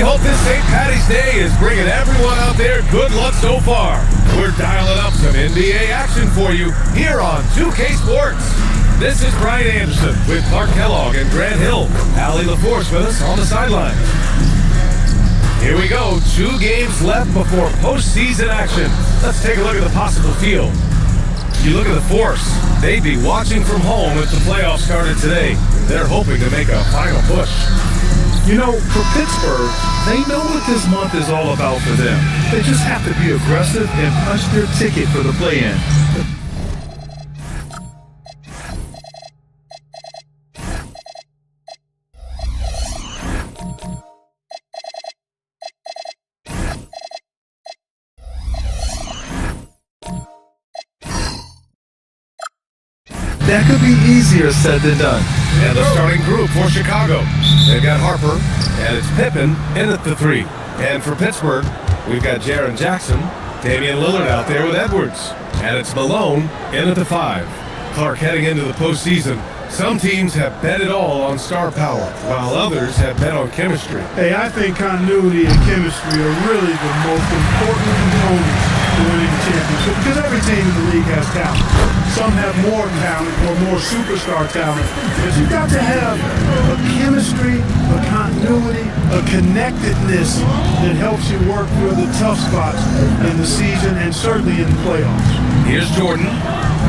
hope this St. Patty's Day is bringing everyone out there good luck so far. We're dialing up some NBA action for you here on 2K Sports. This is Brian Anderson with Clark Kellogg and Grant Hill. Allie LaForce with us on the sidelines. Here we go, 2 games left before postseason action. Let's take a look at the possible field. You look at the Force, they'd be watching from home if the playoffs started today. They're hoping to make a final push. You know, for Pittsburgh, they know what this month is all about for them. They just have to be aggressive and punch their ticket for the play-in. That could be easier said than done. And the starting group for Chicago. They've got Harper, and it's Pippen in at the 3. And for Pittsburgh, we've got Jaren Jackson, Damian Lillard out there with Edwards. And it's Malone in at the 5. Clark, heading into the postseason, some teams have bet it all on star power, while others have bet on chemistry. Hey, I think continuity and chemistry are really the most important components to winning the championship because every team in the league has talent. Some have more talent or more superstar talent, but you've got to have a chemistry, a continuity, a connectedness that helps you work through the tough spots in the season and certainly in the playoffs. Here's Jordan.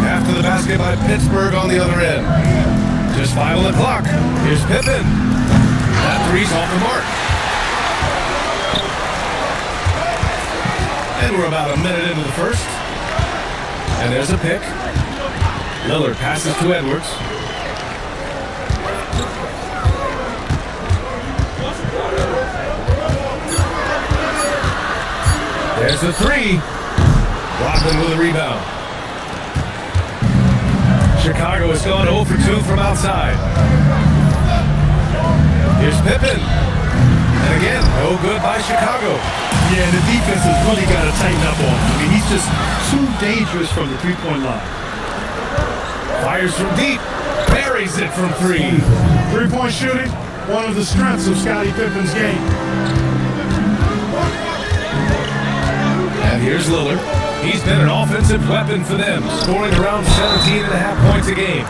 After the basket by Pittsburgh on the other end. Just 5 on the clock. Here's Pippen. That 3's off the mark. And we're about a minute into the first. And there's a pick. Lillard passes to Edwards. There's the 3. Rodman with a rebound. Chicago has gone 0 for 2 from outside. Here's Pippen. And again, no good by Chicago. Yeah, the defense has really got to tighten up on him. I mean, he's just too dangerous from the three-point line. Fires from deep. Buries it from 3. Three-point shooting, one of the strengths of Scottie Pippen's game. And here's Lillard. He's been an offensive weapon for them, scoring around 17.5 points a game.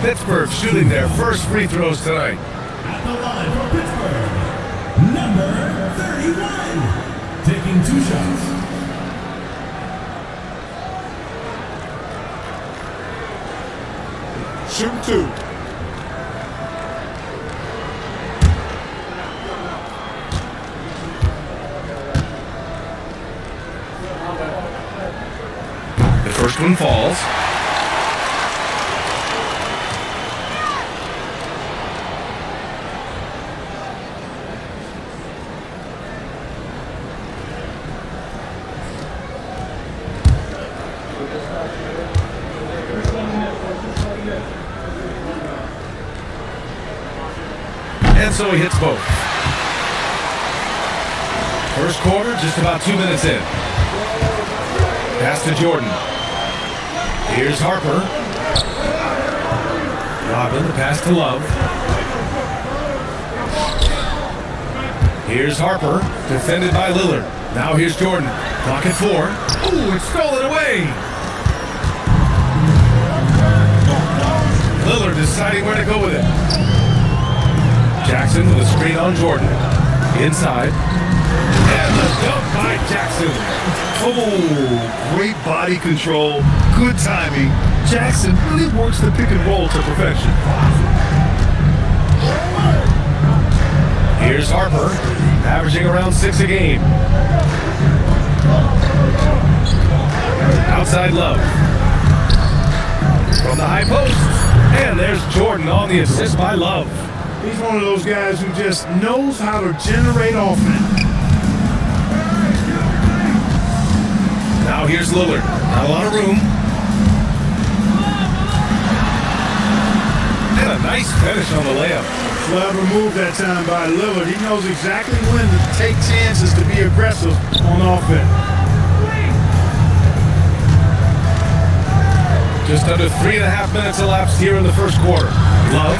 Pittsburgh shooting their first free throws tonight. At the line for Pittsburgh, number 31, taking 2 shots. Shoot 2. First one falls. And so he hits both. First quarter, just about 2 minutes in. Pass to Jordan. Here's Harper. Robin, the pass to Love. Here's Harper, defended by Lillard. Now here's Jordan. Clock at 4. Ooh, it's stolen away. Lillard deciding where to go with it. Jackson with a screen on Jordan. Inside. And the dunk by Jackson. Oh, great body control, good timing. Jackson really works the pick and roll to perfection. Here's Harper, averaging around 6 a game. Outside Love. From the high post. And there's Jordan on the assist by Love. He's one of those guys who just knows how to generate offense. Now here's Lillard. Not a lot of room. And a nice finish on the layup. Clever move that time by Lillard. He knows exactly when to take chances to be aggressive on offense. Just under 3.5 minutes elapsed here in the first quarter. Love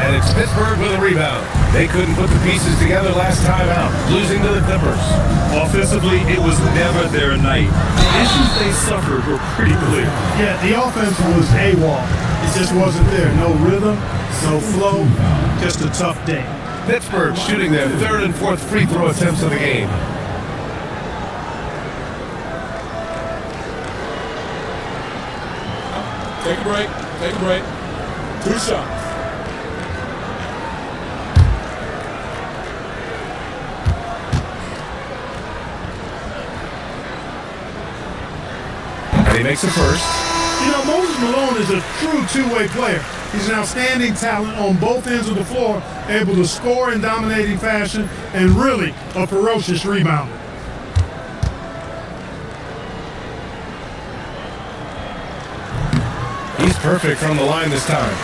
And it's Pittsburgh with a rebound. They couldn't put the pieces together last time out, losing to the Clippers. Offensively, it was never their night. The issues they suffered were pretty clear. Yeah, the offense was AWOL. It just wasn't there. No rhythm, no flow, just a tough day. Pittsburgh shooting their third and fourth free throw attempts of the game. Take a break. Take a break. 2 shots. And he makes the first. You know, Moses Malone is a true two-way player. He's an outstanding talent on both ends of the floor, able to score in dominating fashion, and really a ferocious rebounder. He's perfect from the line this time.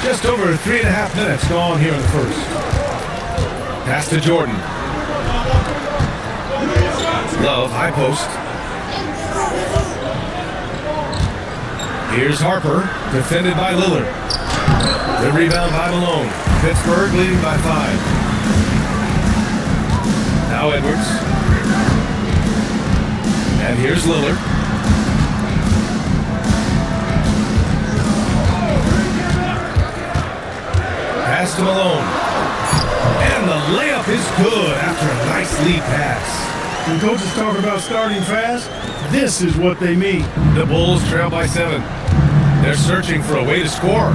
Just over 3.5 minutes gone here in the first. Pass to Jordan. Love, high post. Here's Harper, defended by Lillard. The rebound by Malone. Pittsburgh leading by 5. Now Edwards. And here's Lillard. Pass to Malone. And the layup is good after a nice lead pass. When coaches talk about starting fast, this is what they mean. The Bulls trail by 7. They're searching for a way to score.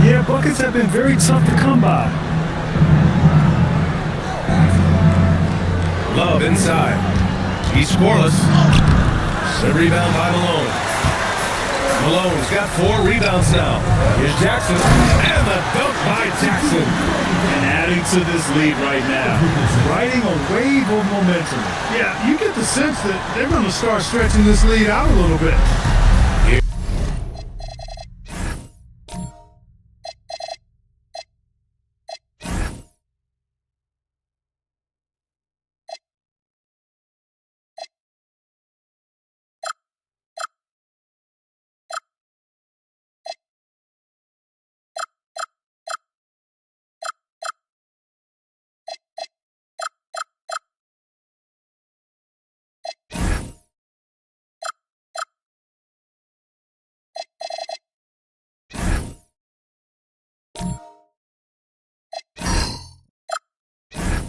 Yeah, buckets have been very tough to come by. Love inside. He's scoreless. The rebound by Malone. Malone's got 4 rebounds now. Here's Jackson. And the dunk by Jackson. And adding to this lead right now. Riding a wave of momentum. Yeah, you get the sense that they're going to start stretching this lead out a little bit.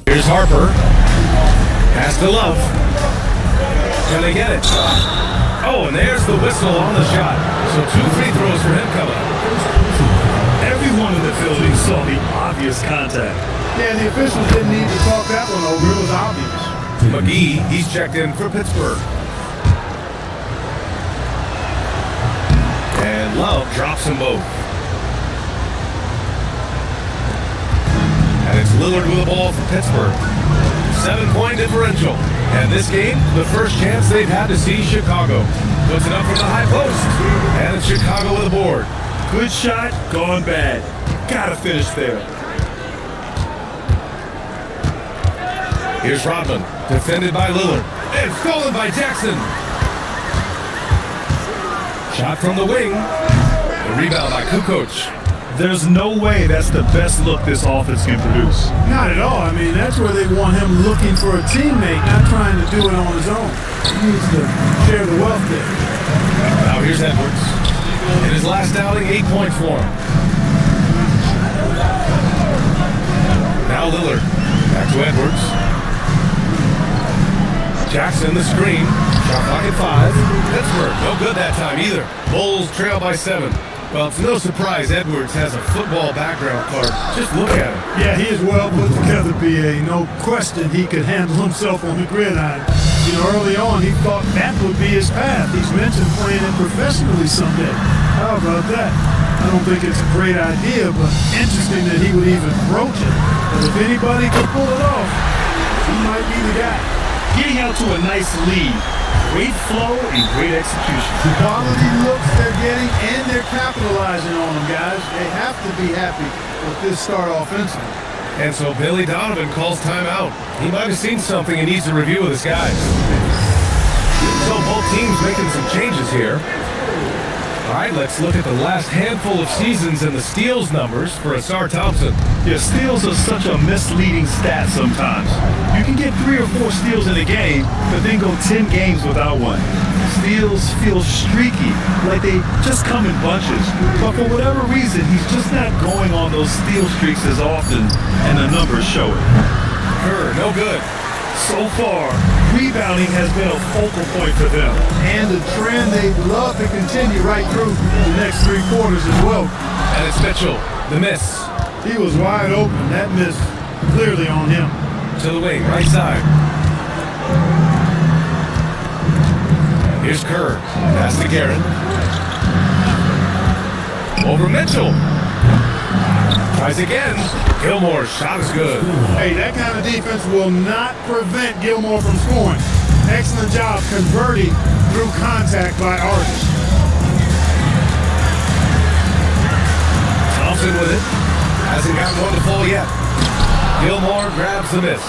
Here's Harper. Pass to Love. Can they get it? Oh, and there's the whistle on the shot. So 2 free throws for him coming up. Everyone in the building saw the obvious contact. Yeah, the officials didn't need to talk that one over. It was obvious. McGee, he's checked in for Pittsburgh. And Love drops them both. And it's Lillard with the ball for Pittsburgh. 7-point differential. And this game, the first chance they've had to see Chicago. Puts it up from the high post. And it's Chicago with a board. Good shot, gone bad. Gotta finish there. Here's Rodman, defended by Lillard. And stolen by Jackson. Shot from the wing. The rebound by Kukoc. There's no way that's the best look this offense can produce. Not at all. I mean, that's where they want him looking for a teammate, not trying to do it on his own. He needs to share the wealth there. Now here's Edwards. In his last outing, 8 points for him. Now Lillard. Back to Edwards. Jackson the screen. Shot clock at 5. Pittsburgh, no good that time either. Bulls trail by 7. Well, it's no surprise Edwards has a football background card. Just look at him. Yeah, he is well put together, B.A. No question he could handle himself on the gridiron. You know, early on, he thought that would be his path. He's mentioned playing it professionally someday. How about that? I don't think it's a great idea, but interesting that he would even broach it. But if anybody could pull it off, he might be the guy. Getting out to a nice lead. Great flow and great execution. Quality looks they're getting, and they're capitalizing on them, guys. They have to be happy with this start offensively. And so Billy Donovan calls timeout. He might have seen something and needs a review with his guys. So both teams making some changes here. right, let's look at the last handful of seasons and the steals numbers for Asar Thompson. Yeah, steals are such a misleading stat sometimes. You can get 3 or 4 steals in a game, but then go 10 games without one. Steals feel streaky, like they just come in bunches. But for whatever reason, he's just not going on those steal streaks as often, and the numbers show it. Kerr, no good. So far, rebounding has been a focal point for them. And the trend they'd love to continue right through the next 3 quarters as well. And it's Mitchell, the miss. He was wide open. That miss clearly on him. To the wing, right side. Here's Kerr. Pass to Garrett. Over Mitchell. Tries again. Gilmore's shot is good. Hey, that kind of defense will not prevent Gilmore from scoring. Excellent job converting through contact by Artis. Thompson with it. Hasn't gotten one to fall yet. Gilmore grabs the miss.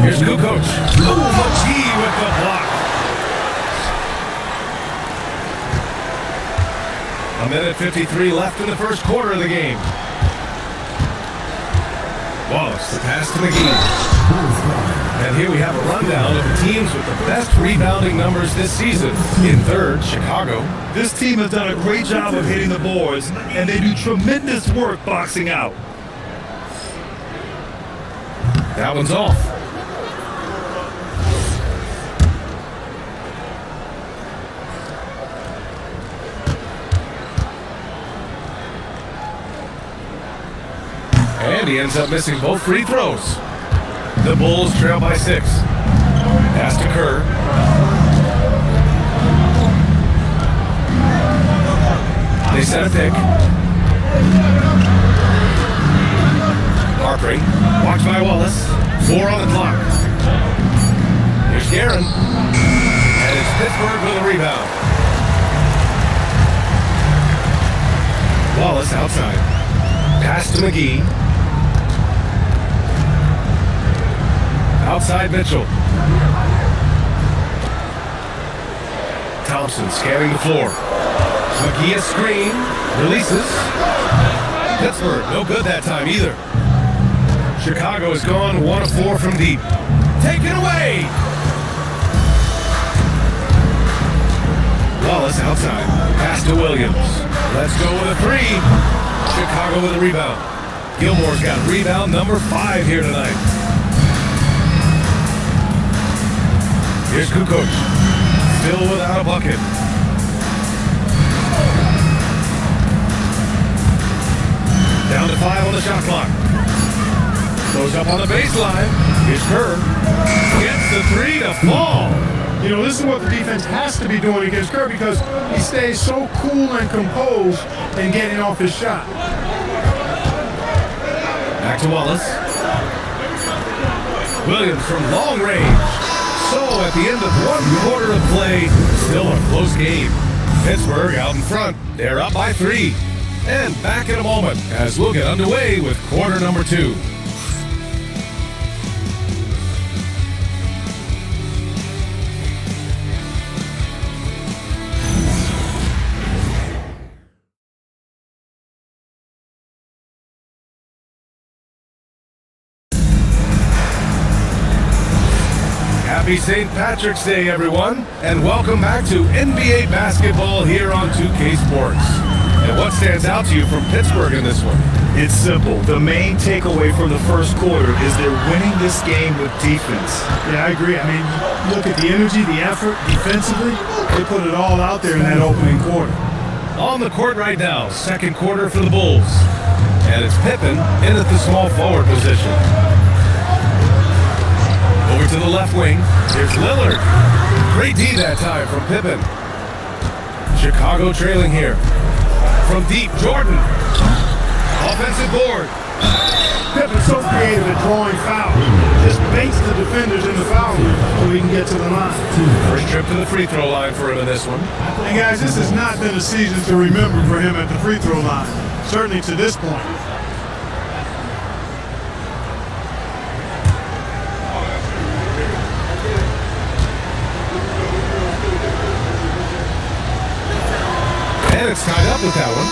Here's Kukoc. Ooh, McGee with the block. A minute 53 left in the first quarter of the game. Wallace, the pass to McGee. And here we have a rundown of the teams with the best rebounding numbers this season. In third, Chicago. This team has done a great job of hitting the boards, and they do tremendous work boxing out. That one's off. And he ends up missing both free throws. The Bulls trail by 6. Pass to Kerr. They set a pick. Harpering. Watched by Wallace. 4 on the clock. Here's Guerin. And it's Pittsburgh with a rebound. Wallace outside. Pass to McGee. Outside Mitchell. Thompson scanning the floor. McGee a screen. Releases. Pittsburgh, no good that time either. Chicago has gone 1 of 4 from deep. Taken away! Wallace outside. Pass to Williams. Let's go with a 3. Chicago with a rebound. Gilmore's got rebound number 5 here tonight. Here's Kukoc. Still without a bucket. Down to 5 on the shot clock. Goes up on the baseline. Here's Kerr. Gets the 3 to fall. You know, this is what the defense has to be doing against Kerr because he stays so cool and composed in getting off his shot. Back to Wallace. Williams from long range. So at the end of 1 quarter of play, still a close game. Pittsburgh out in front. They're up by 3. And back in a moment as we'll get underway with quarter number 2. Happy St. Patrick's Day, everyone, and welcome back to NBA basketball here on 2K Sports. And what stands out to you from Pittsburgh in this one? It's simple. The main takeaway from the first quarter is they're winning this game with defense. Yeah, I agree. I mean, look at the energy, the effort, defensively. They put it all out there in that opening quarter. On the court right now, second quarter for the Bulls. And it's Pippen in at the small forward position. Over to the left wing, here's Lillard. Great D that time from Pippen. Chicago trailing here. From deep, Jordan. Offensive board. Pippen's so creative at drawing fouls. Just baits the defenders in the foul line so he can get to the line. First trip to the free throw line for him in this one. And guys, this has not been a season to remember for him at the free throw line. Certainly to this point. up with that one.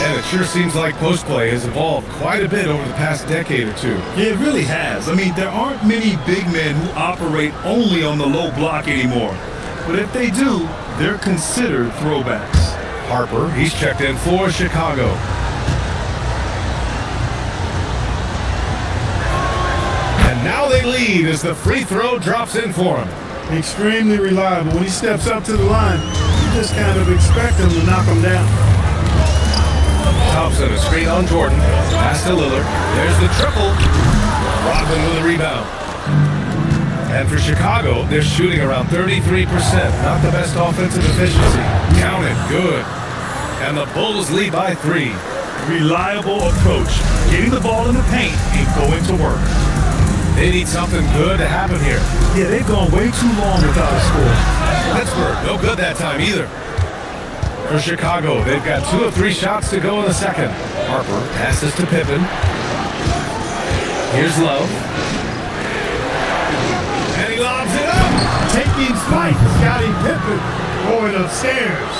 And it sure seems like post play has evolved quite a bit over the past decade or two. Yeah, it really has. I mean, there aren't many big men who operate only on the low block anymore. But if they do, they're considered throwbacks. Harper, he's checked in for Chicago. And now they lead as the free throw drops in for him. Extremely reliable. When he steps up to the line, you just kind of expect him to knock him down. Thompson, a screen on Jordan. Pass to Lillard. There's the triple. Rodman with a rebound. And for Chicago, they're shooting around 33%. Not the best offensive efficiency. Count it. Good. And the Bulls lead by 3. Reliable approach. Getting the ball in the paint and going to work. They need something good to happen here. Yeah, they've gone way too long without a score. Pittsburgh, no good that time either. For Chicago, they've got 2 of 3 shots to go in the second. Harper passes to Pippen. Here's Love. And he lobs it up. Taking flight, Scottie Pippen going upstairs.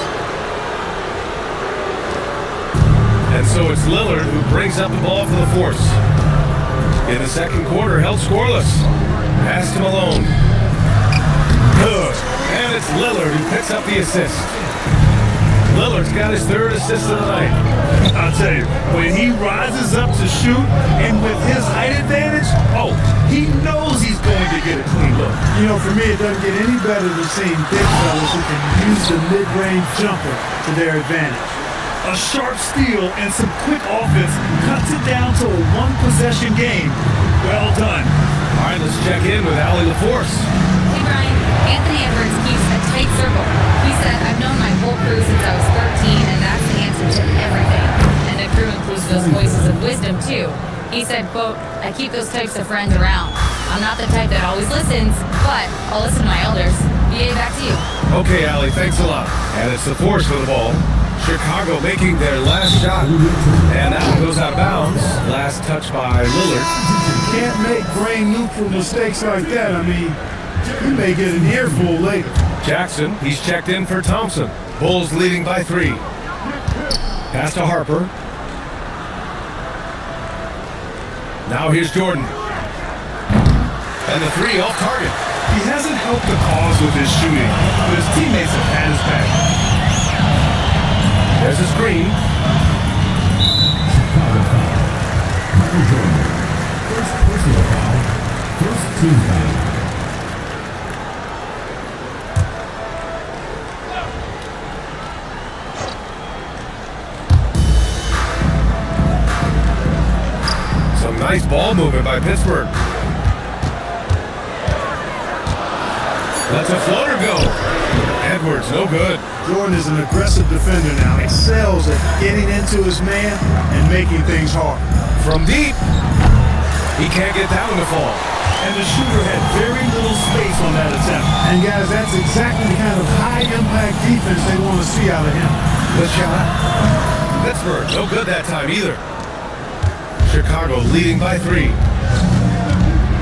And so it's Lillard who brings up the ball for the Force. In the second quarter, held scoreless. Pass to Malone. Good. And it's Lillard who picks up the assist. Lillard's got his 3rd assist of the night. I'll tell you, when he rises up to shoot, and with his height advantage, he knows he's going to get a clean look. You know, for me, it doesn't get any better than seeing big fellas who can use the mid-range jumper to their advantage. A sharp steal and some quick offense cuts it down to a 1-possession game. Well done. All right, let's check in with Allie LaForce. Hey, Brian. Anthony Edwards keeps a tight circle. He said, I've known my whole crew since I was 13, and that's the answer to everything. And the crew includes those voices of wisdom, too. He said, quote, I keep those types of friends around. I'm not the type that always listens, but I'll listen to my elders. BA, back to you. Okay, Allie, thanks a lot. And it's the Force with the ball. Chicago making their last shot. And that one goes out of bounds. Last touch by Lillard. Can't make brain-neutral mistakes like that. I mean, you may get an earful later. Jackson, he's checked in for Thompson. Bulls leading by 3. Pass to Harper. Now here's Jordan. And the 3 off target. He hasn't helped the cause with his shooting, but his teammates have had his back. There's a screen. First personal foul. First team foul. Some nice ball movement by Pittsburgh. Lets a floater go. Edwards, no good. Jordan is an aggressive defender now. Excels at getting into his man and making things hard. From deep. He can't get that one to fall. And the shooter had very little space on that attempt. And guys, that's exactly the kind of high-impact defense they want to see out of him. The shot. Pittsburgh, no good that time either. Chicago leading by 3.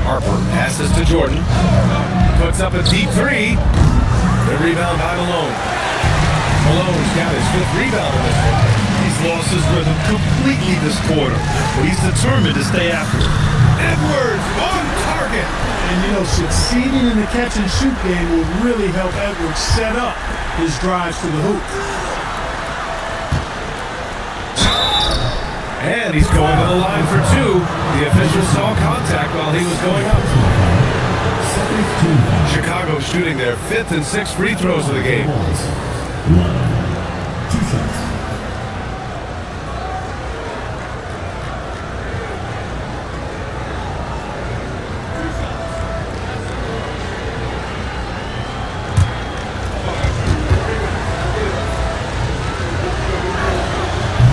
Harper passes to Jordan. Puts up a deep 3. The rebound by Malone. Malone's got his 5th rebound in this one. He's lost his rhythm completely this quarter, but he's determined to stay after it. Edwards on target. And you know, succeeding in the catch-and-shoot game will really help Edwards set up his drives to the hoop. And he's going to the line for 2. The official saw contact while he was going up. Chicago shooting their 5th and 6th free throws of the game. 1. 2 shots.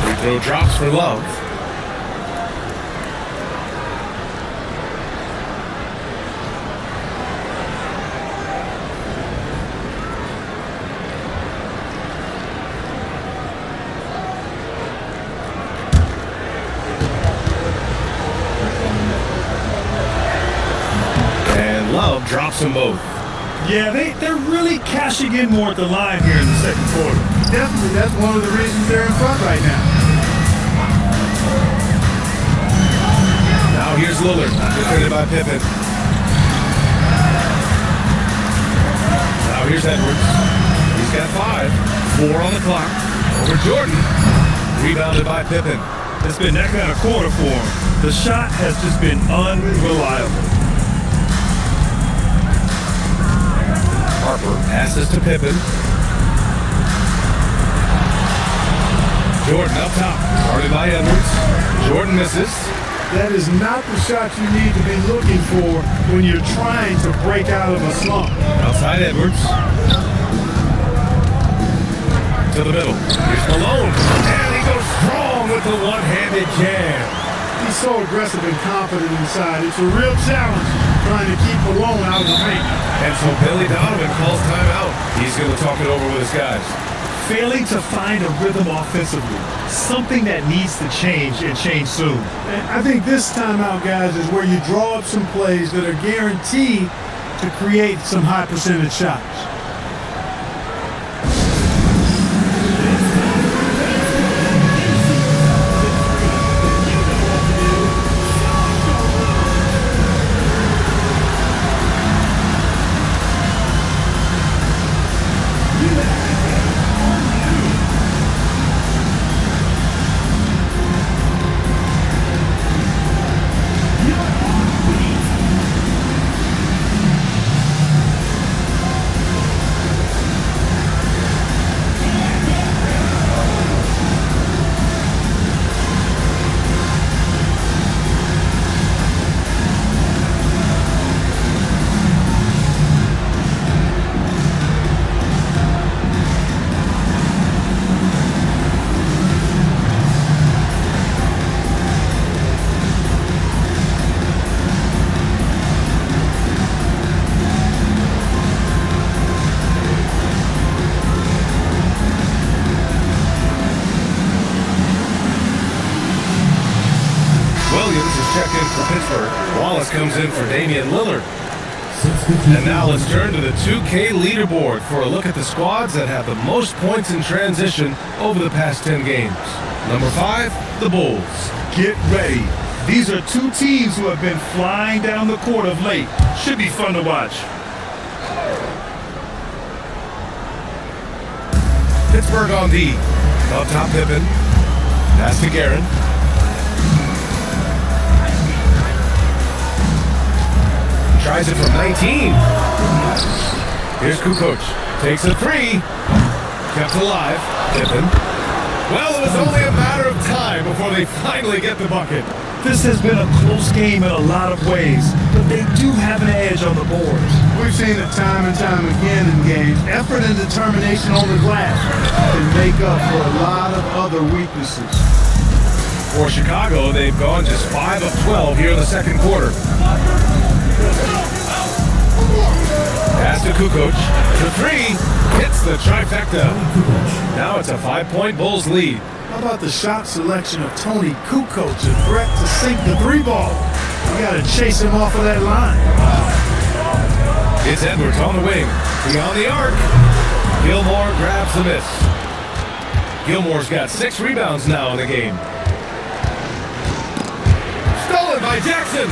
Free throw drops for Love. Love drops them both. Yeah, they're really cashing in more at the line here in the second quarter. definitely that's one of the reasons they're in front right now. Now here's Lillard, defended by Pippen. Now here's Edwards. He's got 5. 4 on the clock. Over Jordan. Rebounded by Pippen. It's been that kind of quarter for him. The shot has just been unreliable. Harper passes to Pippen. Jordan up top. Guarded by Edwards. Jordan misses. That is not the shot you need to be looking for when you're trying to break out of a slump. Outside Edwards. To the middle. Here's Malone. And he goes strong with the one-handed jam. He's so aggressive and confident inside. It's a real challenge trying to keep Malone out of the paint. And so Billy Donovan calls timeout. He's going to talk it over with his guys. Failing to find a rhythm offensively. Something that needs to change and change soon. And I think this timeout, guys, is where you draw up some plays that are guaranteed to create some high percentage shots. Wallace comes in for Damian Lillard. And now let's turn to the 2K leaderboard for a look at the squads that have the most points in transition over the past 10 games. Number 5, the Bulls. Get ready. These are two teams who have been flying down the court of late. Should be fun to watch. Pittsburgh on D. Up top Pippen. Pass to Guerin. Tries it from 19. Here's Kukoc. Takes a 3. Kept alive. Pippen. Well, it was only a matter of time before they finally get the bucket. This has been a close game in a lot of ways, but they do have an edge on the boards. We've seen it time and time again in games. Effort and determination on the glass can make up for a lot of other weaknesses. For Chicago, they've gone just 5 of 12 here in the second quarter. Pass to Kukoc. The 3 hits the trifecta. Now it's a 5-point Bulls lead. How about the shot selection of Tony Kukoc, a threat to sink the 3-ball? You got to chase him off of that line. It's Edwards on the wing. Beyond the arc. Gilmore grabs the miss. Gilmore's got 6 rebounds now in the game. Stolen by Jackson.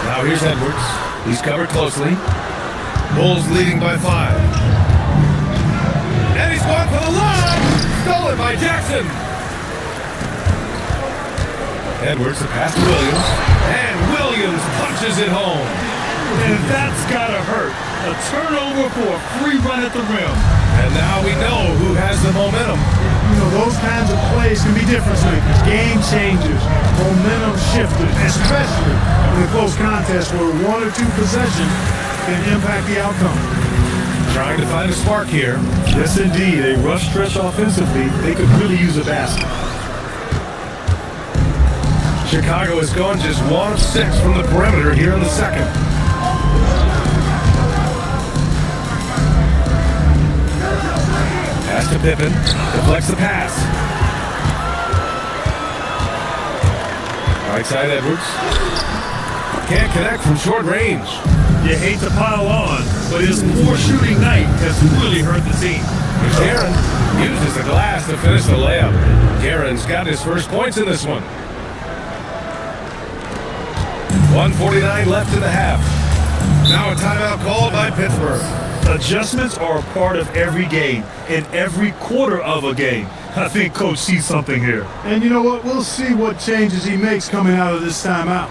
Now here's Edwards. He's covered closely. Bulls leading by 5. And he's going for the lob! Stolen by Jackson! Edwards, the pass to Williams. And Williams punches it home. And that's gotta hurt. A turnover for a free run at the rim. And now we know who has the momentum. You know, those kinds of plays can be difference makers, game changers, momentum shifters, especially in a close contest where 1 or 2 possessions can impact the outcome. Trying to find a spark here. Yes, indeed. A rough stretch offensively. They could really use a basket. Chicago has gone just 1 of 6 from the perimeter here in the second. Pass to Pippen. Deflects the pass. Right side Edwards. Can't connect from short range. You hate to pile on, but his poor shooting night has really hurt the team. Here's Garen. Uses the glass to finish the layup. Garen's got his first points in this one. 1:49 left in the half. Now a timeout called by Pittsburgh. Adjustments are a part of every game, in every quarter of a game. I think Coach sees something here. And you know what? We'll see what changes he makes coming out of this timeout.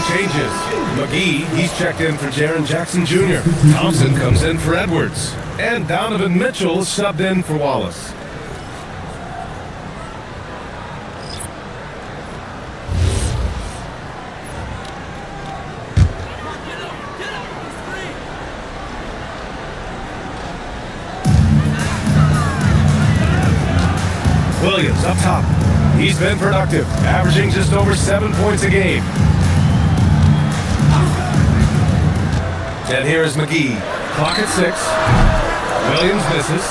Changes. McGee, he's checked in for Jaren Jackson Jr. Thompson comes in for Edwards. And Donovan Mitchell subbed in for Wallace. Williams up top. He's been productive, averaging just over 7 points a game. And here is McGee. Clock at 6. Williams misses.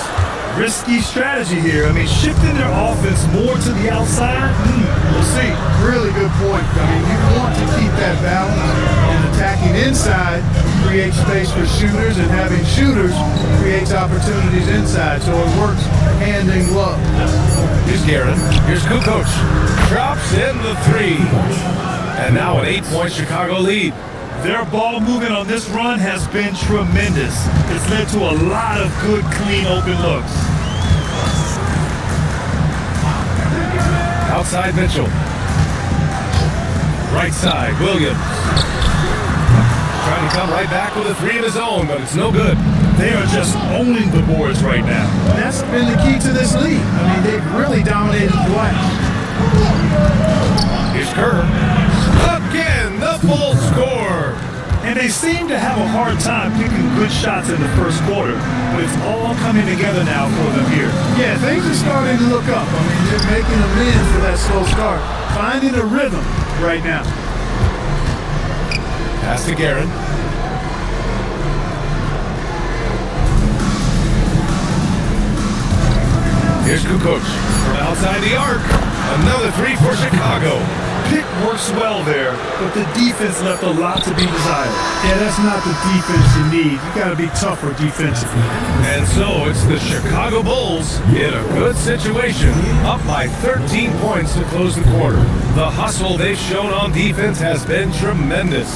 Risky strategy here. I mean, shifting their offense more to the outside. We'll see. Really good point. I mean, you want to keep that balance, and attacking inside creates space for shooters, and having shooters creates opportunities inside, so it works hand in glove. Here's Garen. Here's Kukoc. Drops in the 3. And now an 8-point Chicago lead. Their ball movement on this run has been tremendous. It's led to a lot of good, clean, open looks. Outside Mitchell. Right side, Williams. Trying to come right back with a 3 of his own, but it's no good. They are just owning the boards right now. That's been the key to this league. I mean, they've really dominated the glass. Here's Kerr. Again, the full score. And they seem to have a hard time picking good shots in the first quarter, but it's all coming together now for them here. Yeah, things are starting to look up. I mean, they're making amends for that slow start. Finding a rhythm right now. Pass to Garen. Here's Kukoc from outside the arc. Another 3 for Chicago. Pick works well there, but the defense left a lot to be desired. Yeah, that's not the defense you need. You got to be tougher defensively. And so it's the Chicago Bulls in a good situation, up by 13 points to close the quarter. The hustle they've shown on defense has been tremendous.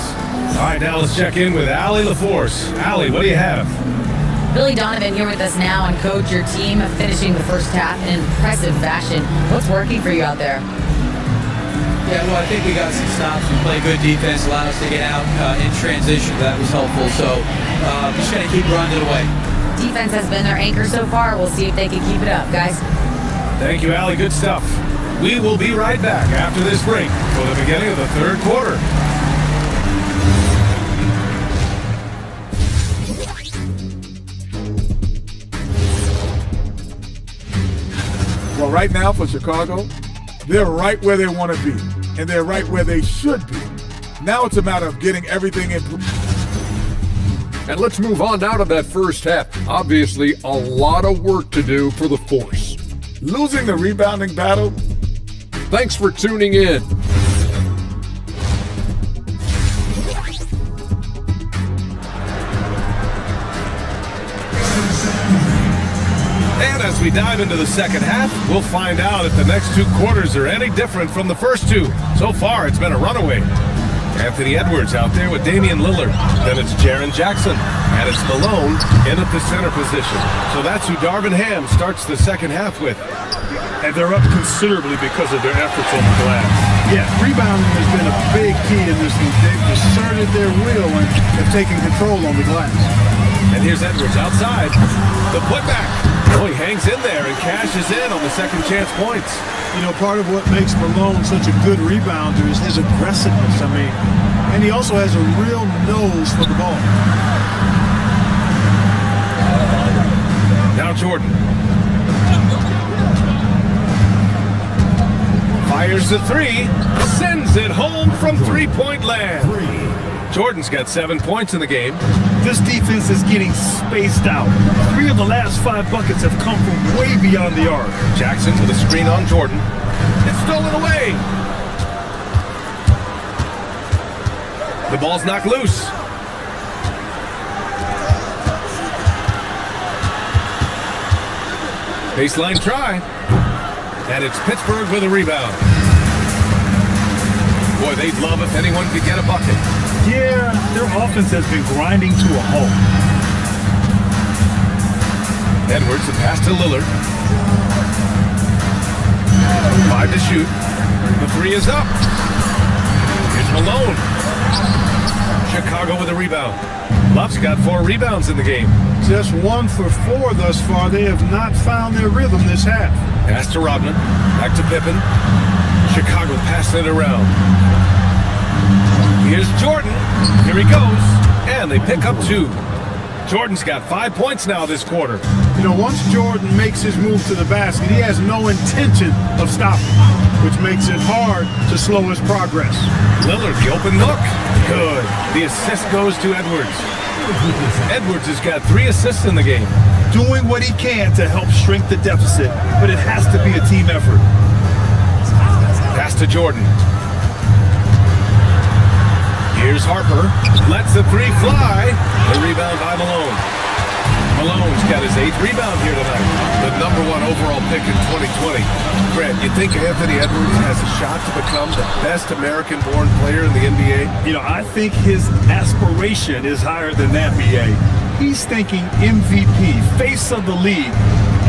All right, now let's check in with Allie LaForce. Allie, what do you have? Billy Donovan here with us now, and coach, your team finishing the first half in impressive fashion. What's working for you out there? Yeah, well, I think we got some stops. We played good defense, allowed us to get out in transition. That was helpful. So just going to keep running it away. Defense has been their anchor so far. We'll see if they can keep it up, guys. Thank you, Allie. Good stuff. We will be right back after this break for the beginning of the third quarter. Well, right now for Chicago, they're right where they want to be, and they're right where they should be. Now it's a matter of getting everything in. And let's move on now to that first half. Obviously, a lot of work to do for the Force. Losing the rebounding battle. Thanks for tuning in. And as we dive into the second half, we'll find out if the next 2 quarters are any different from the first 2. So far, it's been a runaway. Anthony Edwards out there with Damian Lillard. Then it's Jaren Jackson. And it's Malone in at the center position. So that's who Darvin Ham starts the second half with. And they're up considerably because of their efforts on the glass. Yeah, rebounding has been a big key in this league. They've asserted their will and have taken control on the glass. And here's Edwards outside. The putback. Oh, he hangs in there and cashes in on the second chance points. You know, part of what makes Malone such a good rebounder is his aggressiveness. I mean, and he also has a real nose for the ball. Now Jordan. Fires the 3, sends it home from three-point land. Jordan's got 7 points in the game. This defense is getting spaced out. 3 of the last 5 buckets have come from way beyond the arc. Jackson with a screen on Jordan. It's stolen away. The ball's knocked loose. Baseline try. And it's Pittsburgh with a rebound. Boy, they'd love if anyone could get a bucket. Yeah, their offense has been grinding to a halt. Edwards, a pass to Lillard. 5 to shoot. The 3 is up. Here's Malone. Chicago with a rebound. Love's got 4 rebounds in the game. Just 1 for 4 thus far. They have not found their rhythm this half. Pass to Rodman. Back to Pippen. Chicago passing it around. Here's Jordan. Here he goes. And they pick up 2. Jordan's got 5 points now this quarter. You know, once Jordan makes his move to the basket, he has no intention of stopping, which makes it hard to slow his progress. Lillard, the open look. Good. The assist goes to Edwards. Edwards has got 3 assists in the game. Doing what he can to help shrink the deficit, but it has to be a team effort. Pass to Jordan. Here's Harper. Lets the 3 fly. The rebound by Malone. Malone's got his 8th rebound here tonight. The #1 overall pick in 2020. Grant, you think Anthony Edwards has a shot to become the best American-born player in the NBA? You know, I think his aspiration is higher than that, BA. He's thinking MVP, face of the league.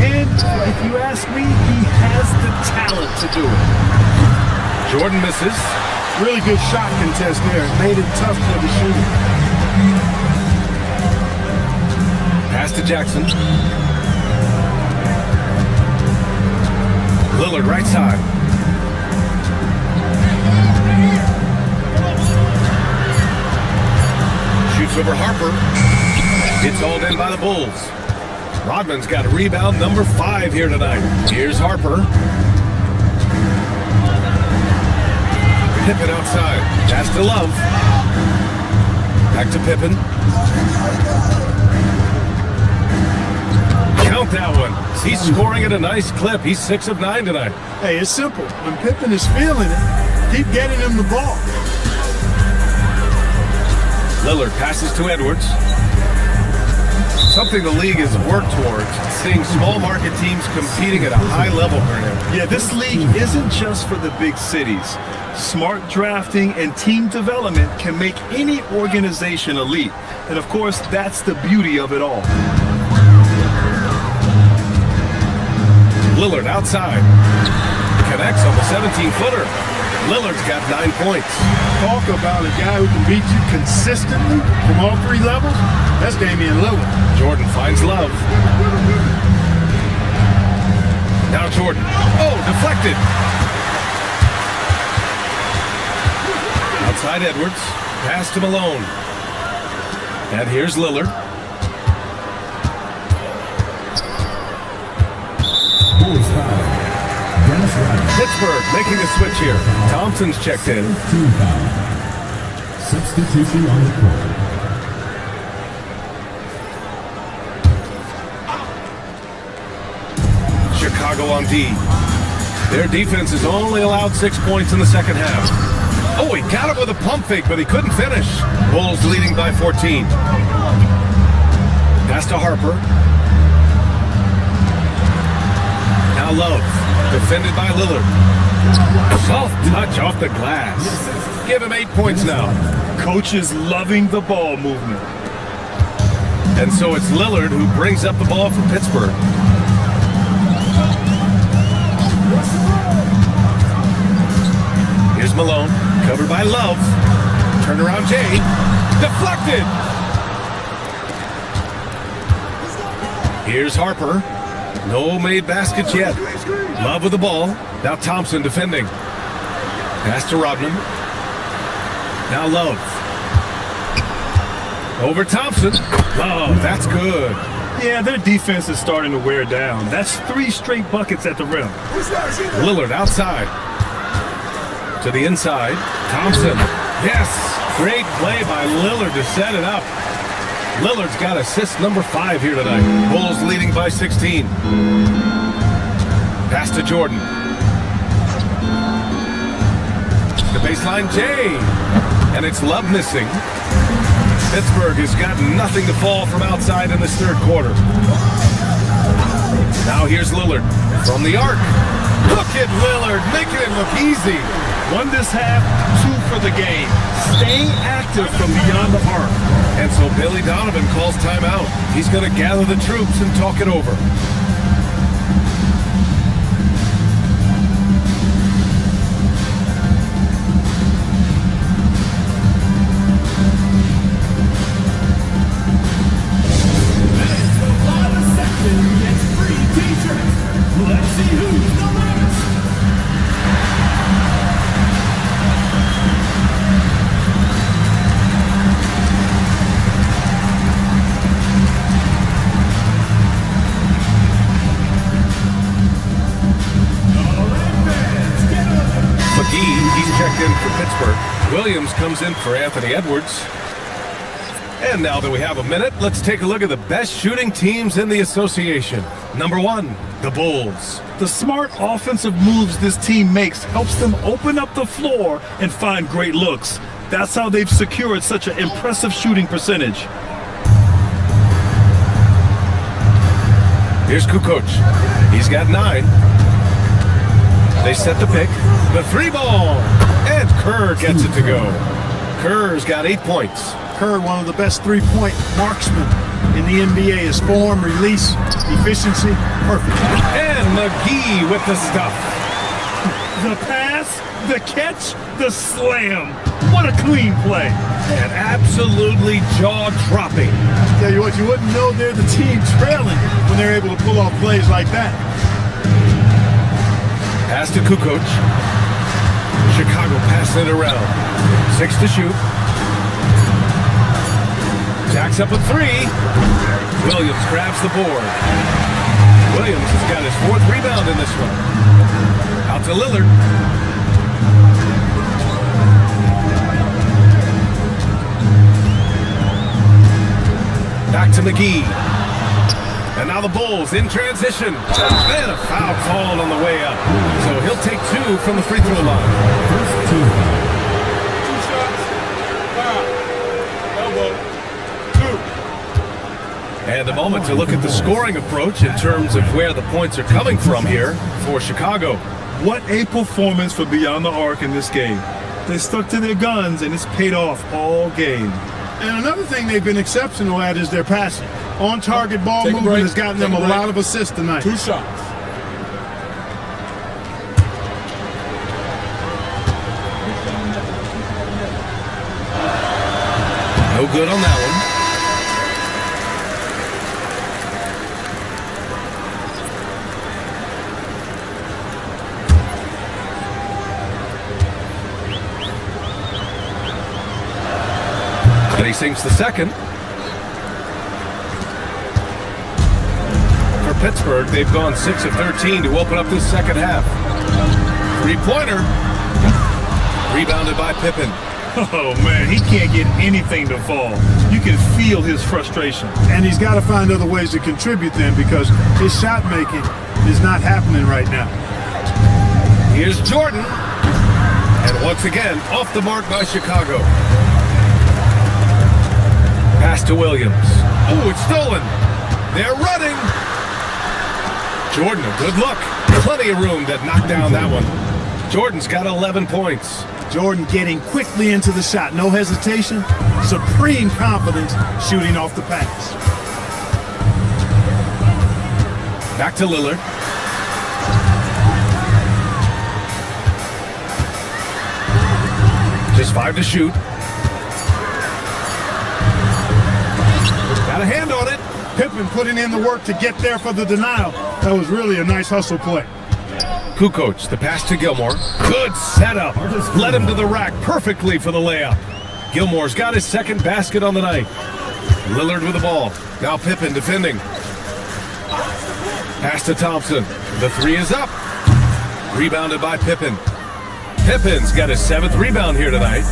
And if you ask me, he has the talent to do it. Jordan misses. Really good shot contest there. Made it tough for the shooter. Pass to Jackson. Lillard right side. Shoots over Harper. It's all in by the Bulls. Rodman's got a rebound number 5 here tonight. Here's Harper. Pippen outside. Pass to Love. Back to Pippen. Count that one. He's scoring at a nice clip. He's 6 of 9 tonight. Hey, it's simple. When Pippen is feeling it, keep getting him the ball. Lillard passes to Edwards. Something the league has worked towards, seeing small market teams competing at a high level for him. Yeah, this league isn't just for the big cities. Smart drafting and team development can make any organization elite. And of course, that's the beauty of it all. Lillard outside. Connects on the 17-footer. Lillard's got 9 points. Talk about a guy who can beat you consistently from all 3 levels. That's Damian Lillard. Jordan finds Love. Now Jordan. Oh, deflected. Outside Edwards. Pass to Malone. And here's Lillard. Bulls foul. Dennis Rodman. Pittsburgh making a switch here. Thompson's checked in. Team foul. Substitution on the court. Chicago on D. Their defense has only allowed 6 points in the second half. Oh, he got it with a pump fake, but he couldn't finish. Bulls leading by 14. Pass to Harper. Now Love, defended by Lillard. Soft touch off the glass. Give him 8 points now. Coach is loving the ball movement. And so it's Lillard who brings up the ball for Pittsburgh. Here's Malone, covered by Love. Turnaround Jay, deflected. Here's Harper. No made baskets yet. Love with the ball. Now Thompson defending. Pass to Rodman. Now Love. Over Thompson. Love, that's good. Yeah, their defense is starting to wear down. That's 3 straight buckets at the rim. Lillard outside. To the inside. Thompson. Yes. Great play by Lillard to set it up. Lillard's got assist number 5 here tonight. Bulls leading by 16. Pass to Jordan. The baseline Jay. And it's Love missing. Pittsburgh has got nothing to fall from outside in this third quarter. Now here's Lillard from the arc. Look at Lillard making it look easy. 1 this half, 2 for the game. Staying active from beyond the arc. And so Billy Donovan calls timeout. He's going to gather the troops and talk it over. Let's see who's the limits. McGee, he's checked in for Pittsburgh. Williams comes in for Anthony Edwards. And now that we have a minute, let's take a look at the best shooting teams in the association. Number 1, the Bulls. The smart offensive moves this team makes helps them open up the floor and find great looks. That's how they've secured such an impressive shooting percentage. Here's Kukoc. He's got 9. They set the pick. The 3 ball. And Kerr gets it to go. Kerr's got 8 points. Kerr, one of the best three-point marksmen in the NBA. His form, release, efficiency, perfect. And McGee with the stuff. The pass, the catch, the slam. What a clean play. And absolutely jaw-dropping. Tell you what, you wouldn't know they're the team trailing when they're able to pull off plays like that. Pass to Kukoc. Chicago passing it around. 6 to shoot. Jacks up a 3. Williams grabs the board. Williams has got his 4th rebound in this one. Out to Lillard. Back to McGee. And now the Bulls in transition. And a foul called on the way up. So he'll take 2 from the free throw line. First 2. 2 shots. Foul. Elbow. 2. And a moment to look at the scoring approach in terms of where the points are coming from here for Chicago. What a performance for Beyond the Arc in this game. They stuck to their guns and it's paid off all game. And another thing they've been exceptional at is their passing. On-target ball Take a movement break. has gotten Take them a a break. lot of assists tonight. 2 shots. No good on that one. And he sinks the second. For Pittsburgh, they've gone 6 of 13 to open up this second half. 3-pointer. Rebounded by Pippen. Oh man, he can't get anything to fall. You can feel his frustration. And he's got to find other ways to contribute then because his shot making is not happening right now. Here's Jordan. And once again, off the mark by Chicago. Pass to Williams. Oh, it's stolen. They're running. Jordan, a good look. Plenty of room that knocked down that one. Jordan's got 11 points. Jordan getting quickly into the shot. No hesitation. Supreme confidence shooting off the pass. Back to Lillard. Just 5 to shoot. Got a hand on it. Pippen putting in the work to get there for the denial. That was really a nice hustle play. Kukoc, the pass to Gilmore. Good setup. Led him to the rack perfectly for the layup. Gilmore's got his second basket on the night. Lillard with the ball. Now Pippen defending. Pass to Thompson. The 3 is up. Rebounded by Pippen. Pippen's got his 7th rebound here tonight.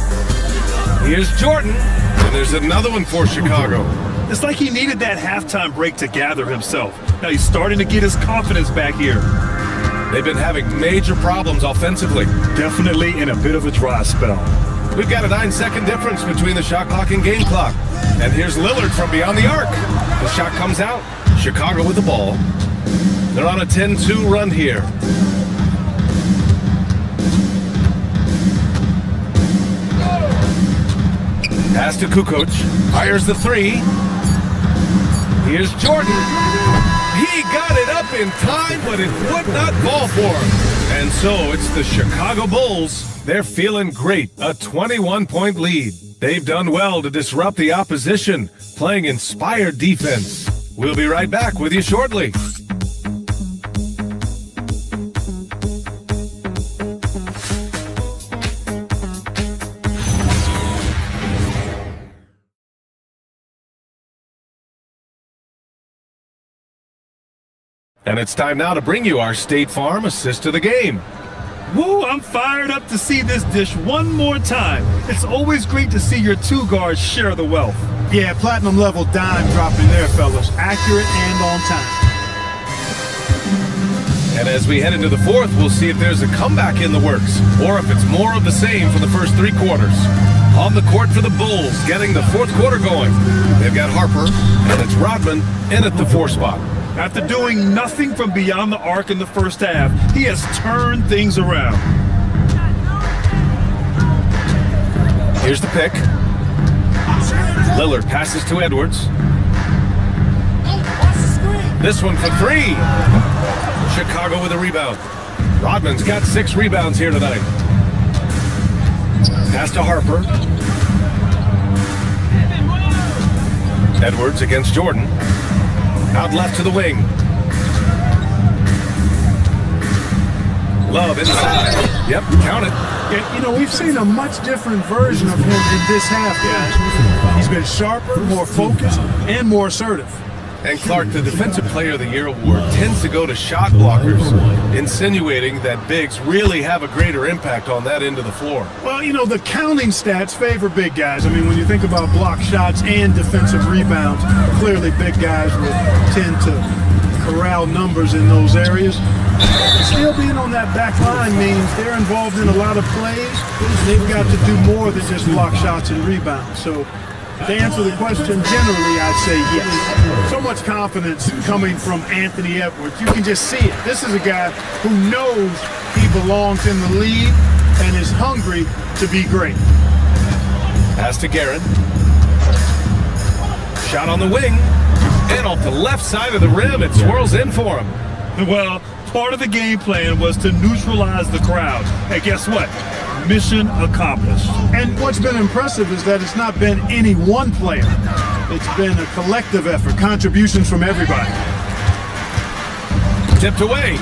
Here's Jordan. And there's another one for Chicago. It's like he needed that halftime break to gather himself. Now he's starting to get his confidence back here. They've been having major problems offensively. Definitely in a bit of a dry spell. We've got a 9-second difference between the shot clock and game clock. And here's Lillard from beyond the arc. The shot comes out. Chicago with the ball. They're on a 10-2 run here. Pass to Kukoc. Fires the 3. Here's Jordan. He got it up in time, but it would not fall for him. And so it's the Chicago Bulls. They're feeling great. A 21-point lead. They've done well to disrupt the opposition, playing inspired defense. We'll be right back with you shortly. And it's time now to bring you our State Farm assist of the game. Woo, I'm fired up to see this dish one more time. It's always great to see your 2 guards share the wealth. Yeah, platinum level dime dropping there, fellas. Accurate and on time. And as we head into the 4th, we'll see if there's a comeback in the works, or if it's more of the same for the first 3 quarters. On the court for the Bulls, getting the 4th quarter going. They've got Harper, and it's Rodman in at the 4 spot. After doing nothing from beyond the arc in the first half, he has turned things around. Here's the pick. Lillard passes to Edwards. This one for 3. Chicago with a rebound. Rodman's got 6 rebounds here tonight. Pass to Harper. Edwards against Jordan. Out left to the wing. Love inside. Yep, count it. Yeah, you know, we've seen a much different version of him in this half, guys. He's been sharper, more focused, and more assertive. And Clark, the Defensive Player of the Year award tends to go to shot blockers, insinuating that bigs really have a greater impact on that end of the floor. Well, you know, the counting stats favor big guys. I mean, when you think about block shots and defensive rebounds, clearly big guys will tend to corral numbers in those areas. Still being on that back line means they're involved in a lot of plays. They've got to do more than just block shots and rebounds. So to answer the question, generally, I'd say yes. So much confidence coming from Anthony Edwards. You can just see it. This is a guy who knows he belongs in the league and is hungry to be great. Pass to Garrett. Shot on the wing. And off the left side of the rim, it swirls in for him. Well, part of the game plan was to neutralize the crowd. And guess what? Mission accomplished. And what's been impressive is that it's not been any one player. It's been a collective effort, contributions from everybody. Tipped away.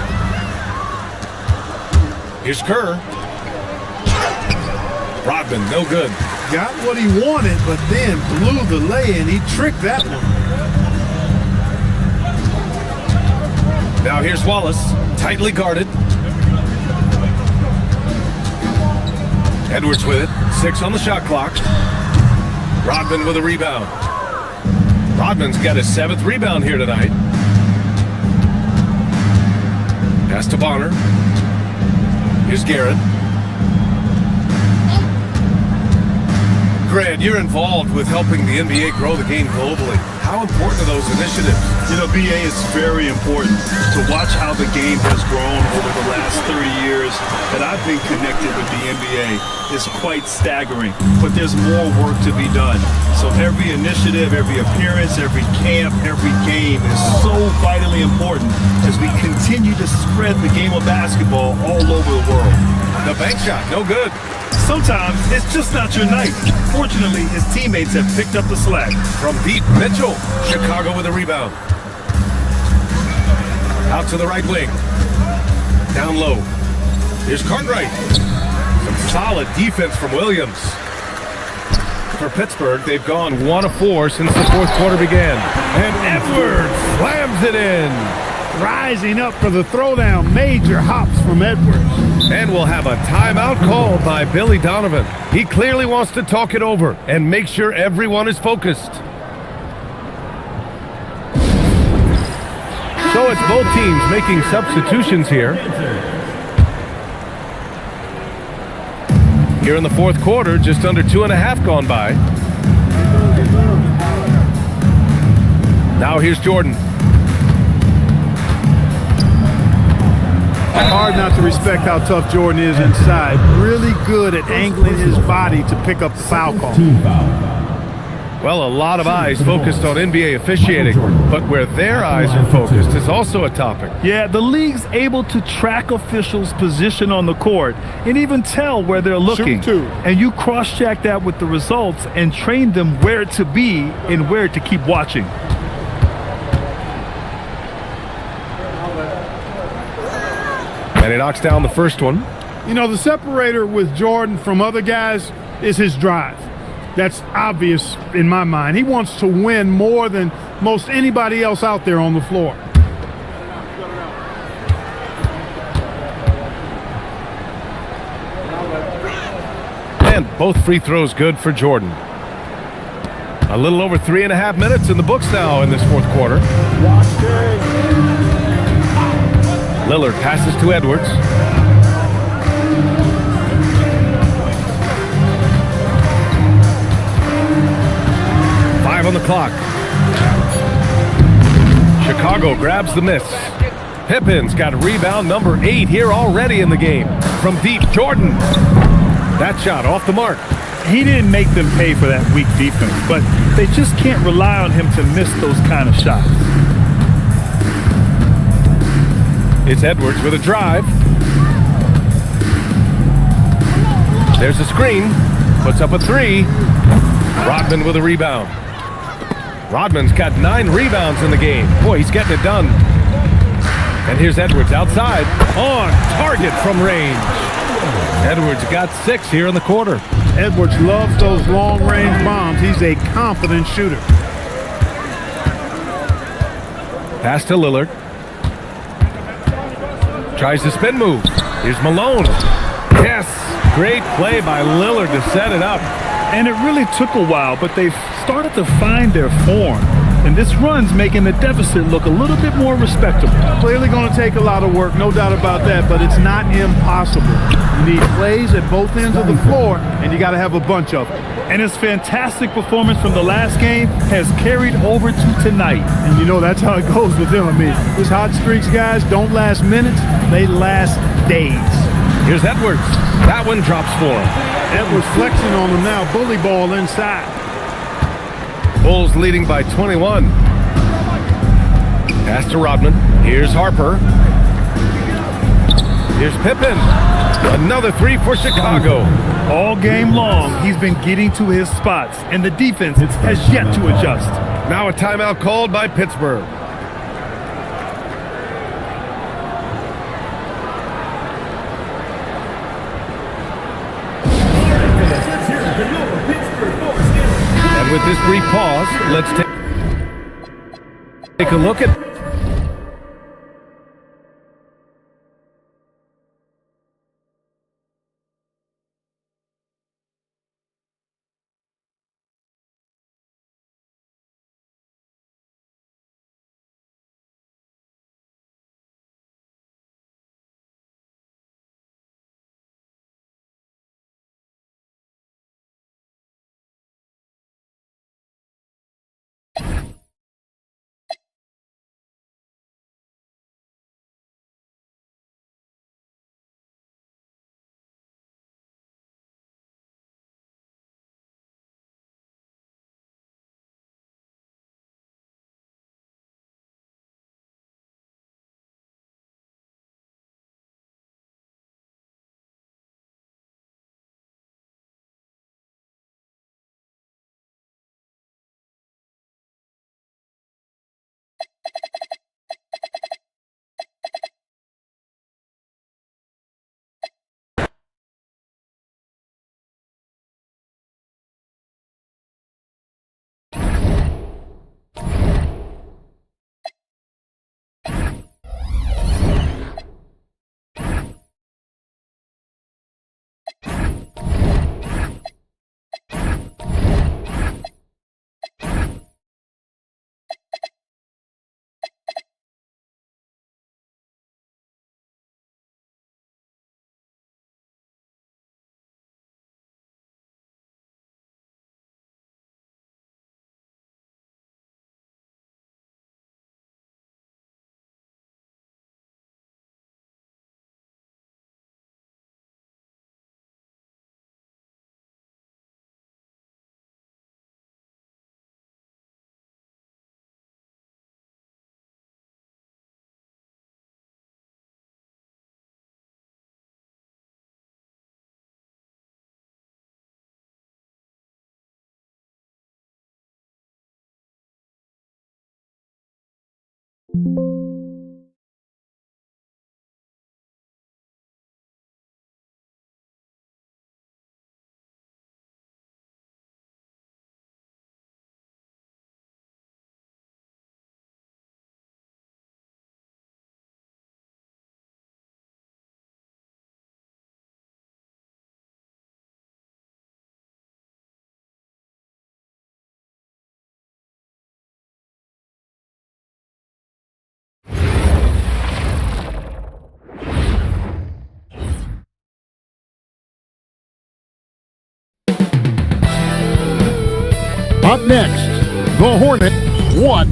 Here's Kerr. Rodman, no good. Got what he wanted, but then blew the lay, and he tricked that one. Now here's Wallace, tightly guarded. Edwards with it, 6 on the shot clock. Rodman with a rebound. Rodman's got his 7th rebound here tonight. Pass to Bonner. Here's Garrett. Grant, you're involved with helping the NBA grow the game globally. How important are those initiatives? You know, BA is very important. To watch how the game has grown over the last 30 years that I've been connected with the NBA is quite staggering. But there's more work to be done. So every initiative, every appearance, every camp, every game is so vitally important as we continue to spread the game of basketball all over the world. The bank shot, no good. Sometimes it's just not your night. Fortunately, his teammates have picked up the slack. From deep, Mitchell. Chicago with a rebound. Out to the right wing. Down low. Here's Cartwright. Some solid defense from Williams. For Pittsburgh, they've gone 1 of 4 since the fourth quarter began. And Edwards slams it in. Rising up for the throwdown. Major hops from Edwards. And we'll have a timeout called by Billy Donovan. He clearly wants to talk it over and make sure everyone is focused. So it's both teams making substitutions here. Here in the fourth quarter, just under 2.5 gone by. Now here's Jordan. Hard not to respect how tough Jordan is inside. Really good at angling his body to pick up the foul call. Team foul. Well, a lot of eyes focused on NBA officiating, but where their eyes are focused is also a topic. Yeah, the league's able to track officials' position on the court and even tell where they're looking. Shoot, too. And you cross-check that with the results and train them where to be and where to keep watching. And he knocks down the first one. You know, the separator with Jordan from other guys is his drive. That's obvious in my mind. He wants to win more than most anybody else out there on the floor. And both free throws good for Jordan. A little over 3.5 minutes in the books now in this fourth quarter. Lillard passes to Edwards. Five on the clock. Chicago grabs the miss. Pippen's got rebound number 8 here already in the game. From deep, Jordan. That shot off the mark. He didn't make them pay for that weak defense, but they just can't rely on him to miss those kind of shots. It's Edwards with a drive. There's a screen. Puts up a 3. Rodman with a rebound. Rodman's got 9 rebounds in the game. Boy, he's getting it done. And here's Edwards outside. On target from range. Edwards got 6 here in the quarter. Edwards loves those long-range bombs. He's a confident shooter. Pass to Lillard. Tries the spin move. Here's Malone. Yes, great play by Lillard to set it up. And it really took a while, but they've started to find their form. And this run's making the deficit look a little bit more respectable. Clearly going to take a lot of work, no doubt about that, but it's not impossible. You need plays at both ends of the floor, and you got to have a bunch of them. And his fantastic performance from the last game has carried over to tonight. And you know that's how it goes with him. I mean, these hot streaks, guys, don't last minutes, they last days. Here's Edwards. That one drops for him. Edwards flexing on him now, bully ball inside. Bulls leading by 21. Pass to Rodman. Here's Harper. Here's Pippen. Another 3 for Chicago. All game long, he's been getting to his spots, and the defense has yet to adjust. Now a timeout called by Pittsburgh. And with this brief pause, let's take a look at Up next, the Hornet. What?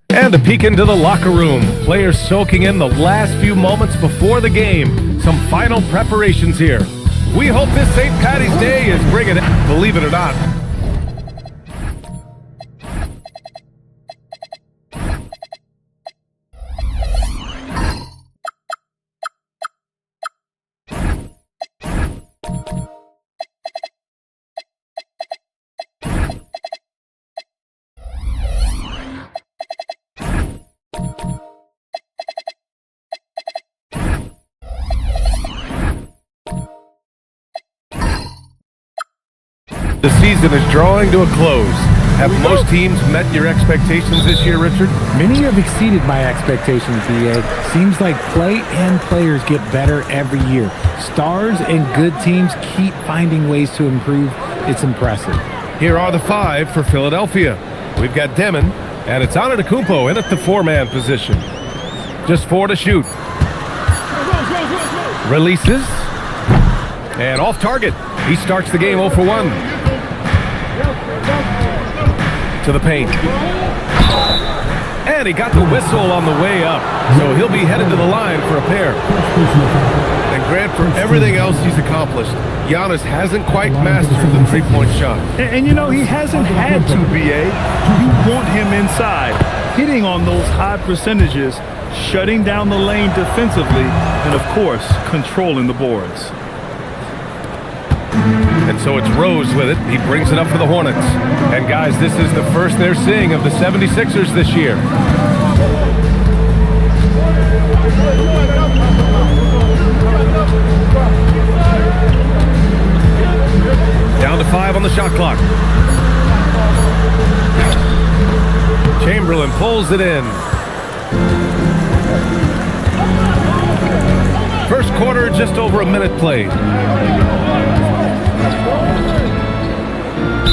And a peek into the locker room. Players soaking in the last few moments before the game. Some final preparations here. We hope this St. Patty's Day is bringing it, believe it or not. The season is drawing to a close. Have most teams met your expectations this year, Richard? Many have exceeded my expectations, BA. Seems like play and players get better every year. Stars and good teams keep finding ways to improve. It's impressive. Here are the five for Philadelphia. We've got Demon, and it's Antetokounmpo in at the four-man position. Just 4 to shoot. Releases. And off target. He starts the game 0 for 1. To the paint. And he got the whistle on the way up. So he'll be headed to the line for a pair. And Grant, for everything else he's accomplished, Giannis hasn't quite mastered the three-point shot. And you know, he hasn't had to, BA. You want him inside, hitting on those high percentages, shutting down the lane defensively, and of course, controlling the boards. And so it's Rose with it. He brings it up for the Hornets. And guys, this is the first they're seeing of the 76ers this year. Down to 5 on the shot clock. Chamberlain pulls it in. First quarter, just over a minute played.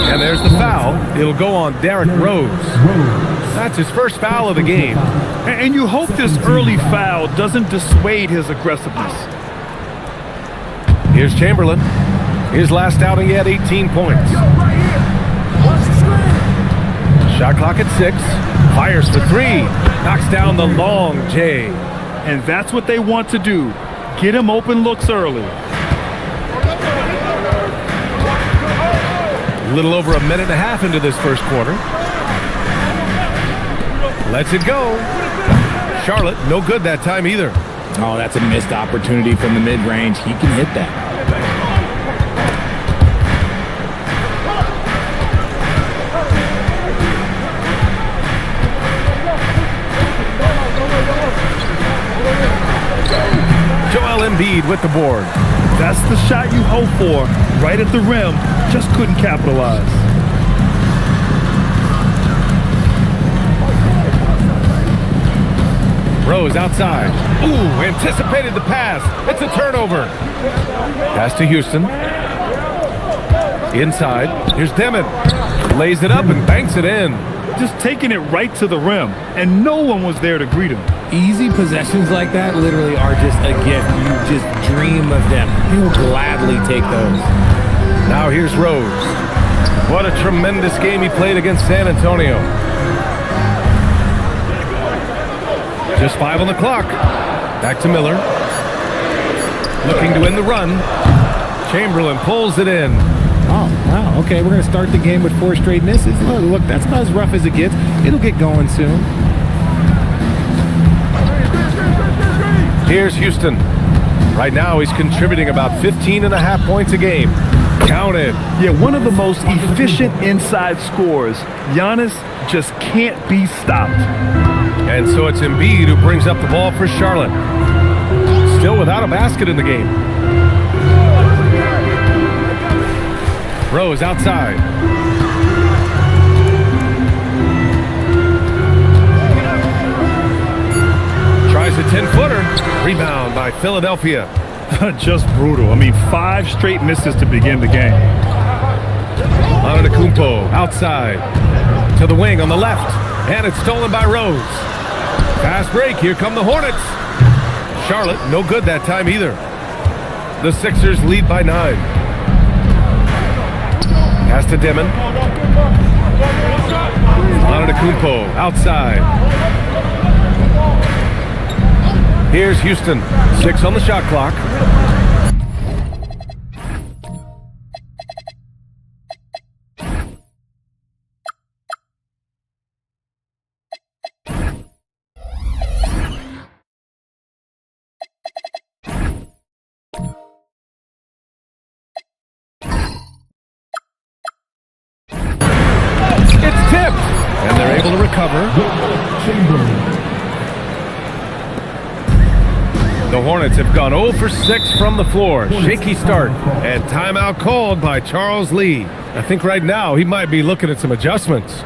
And there's the foul. It'll go on Derrick Rose. That's his first foul of the game. And you hope this early foul doesn't dissuade his aggressiveness. Here's Chamberlain. His last outing, he had 18 points. Shot clock at 6. Fires for 3. Knocks down the long J. And that's what they want to do. Get him open looks early. A little over a minute and a half into this first quarter. Lets it go. Charlotte, no good that time either. Oh, that's a missed opportunity from the mid-range. He can hit that. Joel Embiid with the board. That's the shot you hope for. Right at the rim, just couldn't capitalize. Rose outside. Ooh, anticipated the pass. It's a turnover. Pass to Houston. Inside. Here's Demon. Lays it up and banks it in. Just taking it right to the rim, and no one was there to greet him. Easy possessions like that literally are just a gift. You just dream of them. He'll gladly take those. Now here's Rose. What a tremendous game he played against San Antonio. Just 5 on the clock. Back to Miller. Looking to end the run. Chamberlain pulls it in. Oh, wow. Okay, we're going to start the game with 4 straight misses. Look, that's about as rough as it gets. It'll get going soon. Here's Houston. Right now, he's contributing about 15.5 points a game. Counted. Yeah, one of the most efficient inside scorers. Giannis just can't be stopped. And so it's Embiid who brings up the ball for Charlotte. Still without a basket in the game. Rose outside. Tries a 10-footer. Rebound by Philadelphia. Just brutal. I mean, 5 straight misses to begin the game. Antetokounmpo outside. To the wing on the left. And it's stolen by Rose. Fast break. Here come the Hornets. Charlotte, no good that time either. The Sixers lead by 9. Pass to Demon. Antetokounmpo outside. Here's Houston. 6 on the shot clock. It's tipped, and they're able to recover. The Hornets have gone 0 for 6 from the floor. Shaky start, and timeout called by Charles Lee. I think right now he might be looking at some adjustments.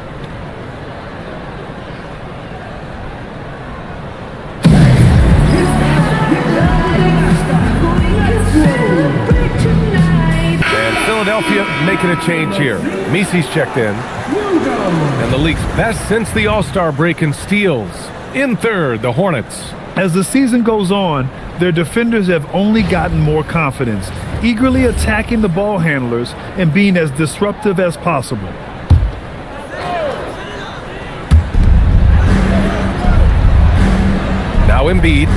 And Philadelphia making a change here. Misi's checked in. And the league's best since the All-Star break in steals. In third, the Hornets. As the season goes on, their defenders have only gotten more confidence, eagerly attacking the ball handlers and being as disruptive as possible. Now Embiid,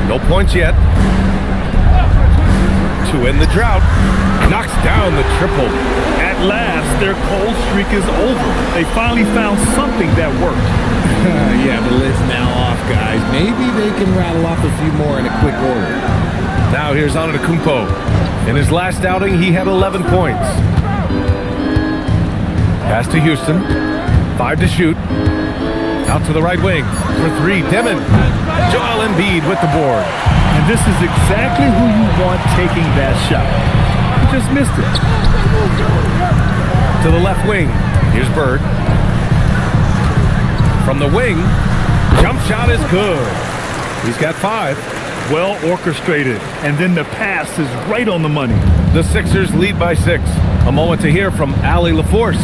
no points yet. To end the drought, knocks down the triple. At last, their cold streak is over. They finally found something that worked. Yeah, the lid's now off, guys. Maybe they can rattle off a few more in a quick order. Now here's Antetokounmpo. In his last outing, he had 11 points. Pass to Houston. 5 to shoot. Out to the right wing. For 3, Demon. Joel Embiid with the board. And this is exactly who you want taking that shot. He just missed it. To the left wing. Here's Bird. From the wing, jump shot is good. He's got 5. Well orchestrated, and then the pass is right on the money. The Sixers lead by 6. A moment to hear from Allie LaForce.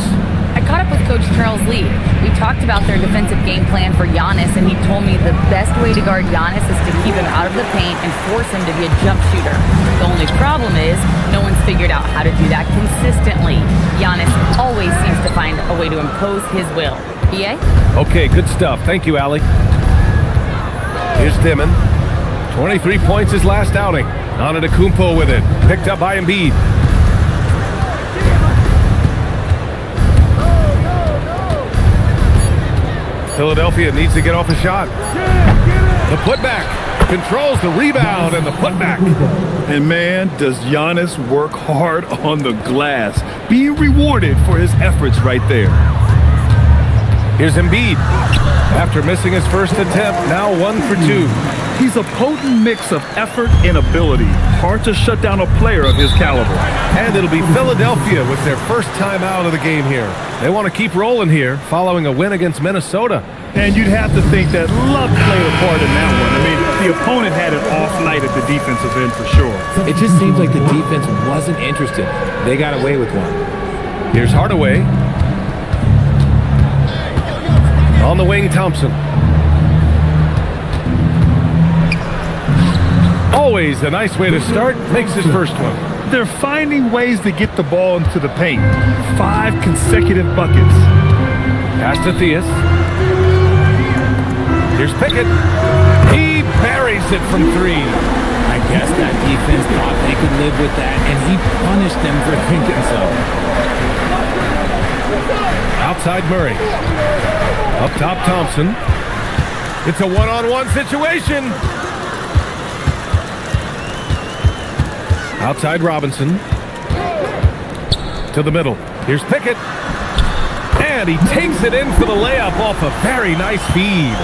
I caught up with Coach Charles Lee. We talked about their defensive game plan for Giannis, and he told me the best way to guard Giannis is to keep him out of the paint and force him to be a jump shooter. The only problem is no one's figured out how to do that consistently. Giannis always seems to find a way to impose his will. BA? Okay, good stuff. Thank you, Allie. Here's Dimon. 23 points his last outing. Antetokounmpo with it. Picked up by Embiid. Philadelphia needs to get off a shot. The putback. Controls the rebound and the putback. And man, does Giannis work hard on the glass. Being rewarded for his efforts right there. Here's Embiid. After missing his first attempt, now 1 for 2. He's a potent mix of effort and ability. Hard to shut down a player of his caliber. And it'll be Philadelphia with their first time out of the game here. They want to keep rolling here following a win against Minnesota. And you'd have to think that luck played a part in that one. I mean, the opponent had an off night at the defensive end for sure. It just seems like the defense wasn't interested. They got away with one. Here's Hardaway. On the wing, Thompson. Always a nice way to start. Makes his first one. They're finding ways to get the ball into the paint. 5 consecutive buckets. Pass to Theus. Here's Pickett. He buries it from 3. I guess that defense thought they could live with that, and he punished them for thinking so. Outside Murray. Up top Thompson. It's a one-on-one situation. Outside Robinson. To the middle. Here's Pickett. And he takes it in for the layup off a very nice feed.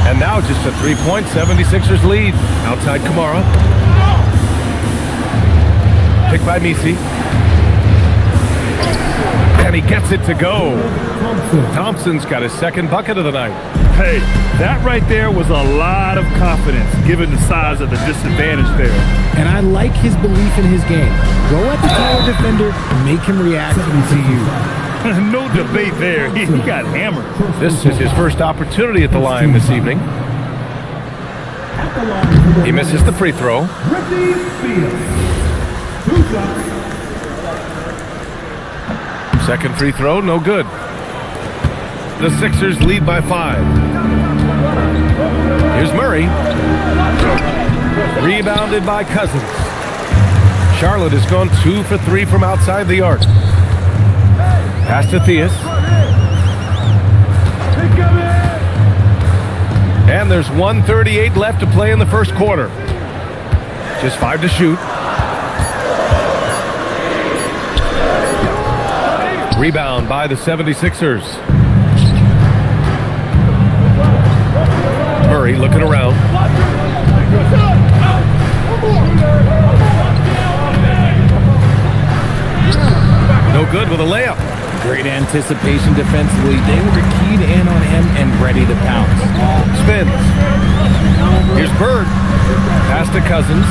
And now just a 3-point 76ers lead. Outside Kamara. Picked by Misi. And he gets it to go. Thompson's got his second bucket of the night. Hey, that right there was a lot of confidence given the size of the disadvantage there. And I like his belief in his game. Go at the taller defender, make him react to you. No debate there. He got hammered. This is his first opportunity at the line this evening. He misses the free throw. Second free throw, no good. The Sixers lead by 5. Here's Murray. Rebounded by Cousins. Charlotte has gone 2 for 3 from outside the arc. Pass to Theus. And there's 1:38 left to play in the first quarter. Just 5 to shoot. Rebound by the 76ers. Murray looking around. No good with a layup. Great anticipation defensively. They were keyed in on him and ready to pounce. Spins. Here's Bird. Pass to Cousins.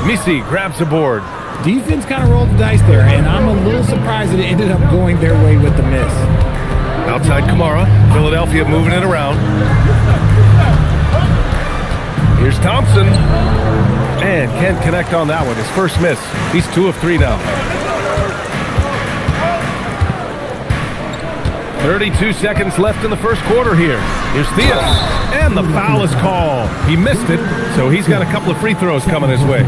Misi grabs the board. Defense kind of rolled the dice there, and I'm a little surprised that it ended up going their way with the miss. Outside Kamara. Philadelphia moving it around. Here's Thompson. And can't connect on that one. His first miss. He's 2 of 3 now. 32 seconds left in the first quarter here. Here's Theus. And the foul is called. He missed it, so he's got a couple of free throws coming his way.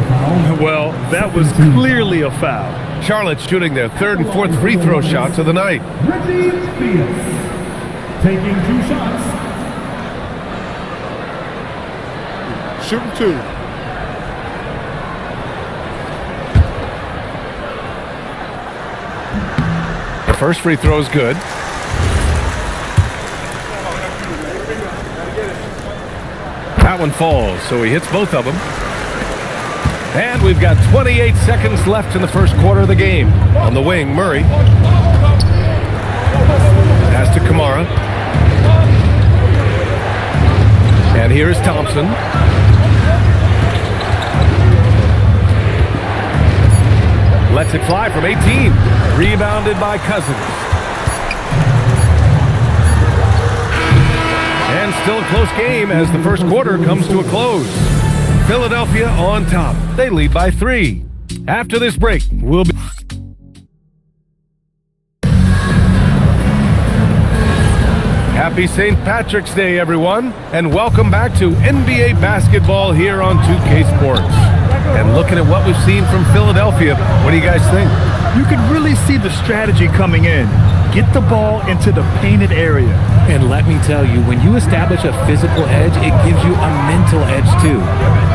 Well, that was clearly a foul. Charlotte's shooting their 3rd and 4th free throw shots of the night. Taking 2 shots. Shooting 2. The first free throw is good. That one falls, so he hits both of them. And we've got 28 seconds left in the first quarter of the game. On the wing, Murray. Pass to Kamara. And here is Thompson. Lets Lets it fly from 18. Rebounded by Cousins. And still a close game as the first quarter comes to a close. Philadelphia on top. They lead by 3. After this break, we'll be... Happy St. Patrick's Day, everyone, and welcome back to NBA basketball here on 2K Sports. And looking at what we've seen from Philadelphia, what do you guys think? You can really see the strategy coming in. Get the ball into the painted area. And let me tell you, when you establish a physical edge, it gives you a mental edge too.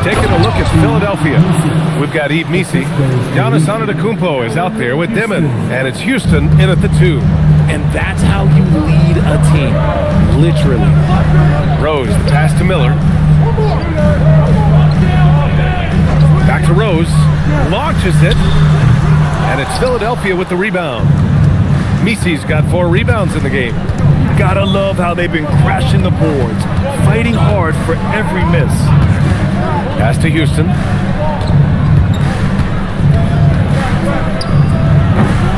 Taking a look at Philadelphia, we've got Missi. Giannis Antetokounmpo is out there with Dimon, and it's Houston in at the 2. And that's how you lead a team, literally. Rose, the pass to Miller. Back to Rose, launches it, and it's Philadelphia with the rebound. Missi's got 4 rebounds in the game. Gotta love how they've been crashing the boards, fighting hard for every miss. Pass to Houston.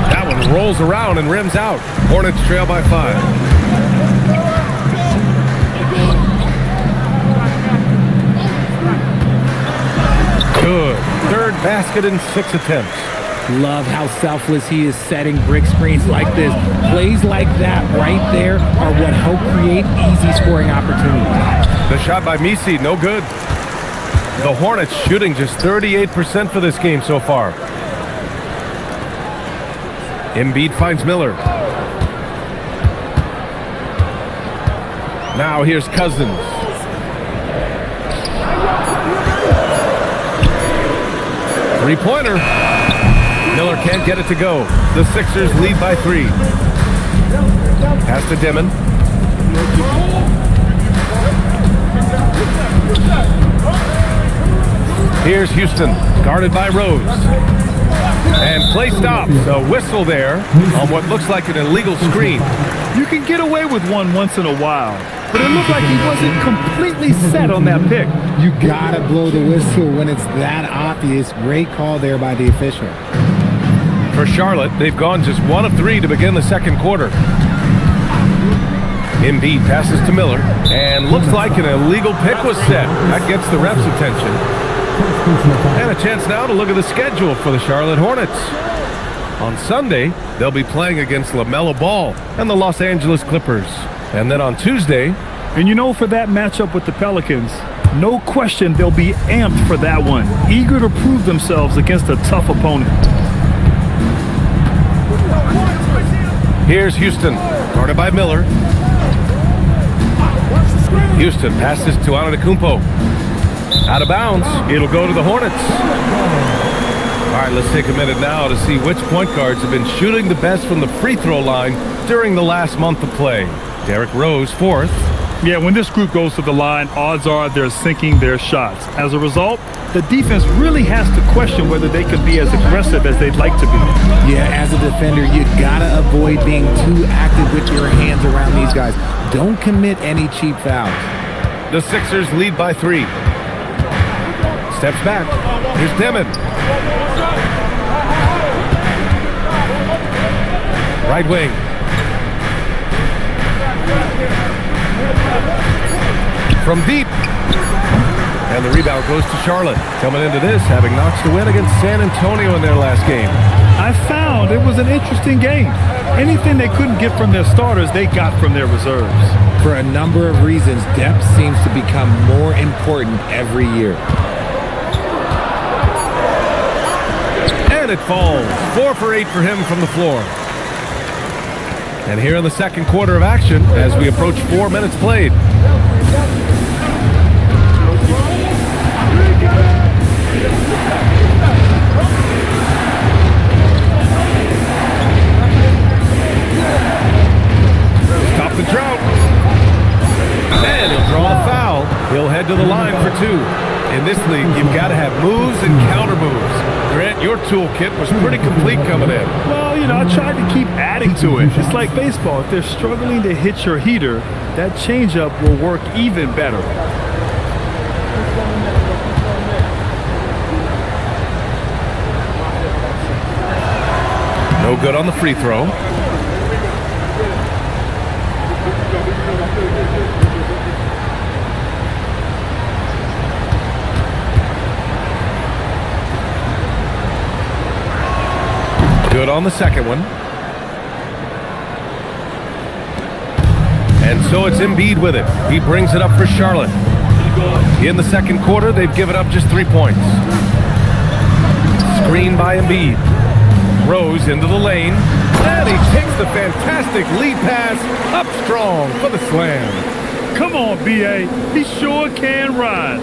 That one rolls around and rims out. Hornets trail by 5. Good. Third basket in 6 attempts. Love how selfless he is setting brick screens like this. Plays like that right there are what help create easy scoring opportunities. The shot by Missi, no good. The Hornets shooting just 38% for this game so far. Embiid finds Miller. Now here's Cousins. Three-pointer. Miller can't get it to go. The Sixers lead by 3. Pass to Dimon. Here's Houston, guarded by Rose. And play stops. A whistle there on what looks like an illegal screen. You can get away with one once in a while, but it looked like he wasn't completely set on that pick. You gotta blow the whistle when it's that obvious. Great call there by the official. For Charlotte, they've gone just 1 of 3 to begin the second quarter. Embiid passes to Miller, and looks like an illegal pick was set. That gets the ref's attention. And a chance now to look at the schedule for the Charlotte Hornets. On Sunday, they'll be playing against LaMelo Ball and the Los Angeles Clippers. And then on Tuesday... And you know, for that matchup with the Pelicans, no question they'll be amped for that one. Eager to prove themselves against a tough opponent. Here's Houston, guarded by Miller. Houston passes to Antetokounmpo. Out of bounds. It'll go to the Hornets. All right, let's take a minute now to see which point guards have been shooting the best from the free throw line during the last month of play. Derrick Rose, 4th. Yeah, when this group goes to the line, odds are they're sinking their shots. As a result, the defense really has to question whether they can be as aggressive as they'd like to be. Yeah, as a defender, you gotta avoid being too active with your hands around these guys. Don't commit any cheap fouls. The Sixers lead by 3. Steps back. Here's Dimon. Right wing. From deep. And the rebound goes to Charlotte. Coming into this, having notched a win against San Antonio in their last game. I found it was an interesting game. Anything they couldn't get from their starters, they got from their reserves. For a number of reasons, depth seems to become more important every year. And it falls. 4 for 8 for him from the floor. And here in the second quarter of action, as we approach 4 minutes played. Stop the drought. And he'll draw the foul. He'll head to the line for 2. In this league, you've got to have moves and counter moves. Grant, your toolkit was pretty complete coming in. Well, you know, I tried to keep adding to it. It's like baseball. If they're struggling to hit your heater, that changeup will work even better. No good on the free throw. Good on the second one. And so it's Embiid with it. He brings it up for Charlotte. In the second quarter, they've given up just 3 points. Screen by Embiid. Rose into the lane. And he takes the fantastic lead pass up strong for the slam. Come on, B.A. He sure can rise.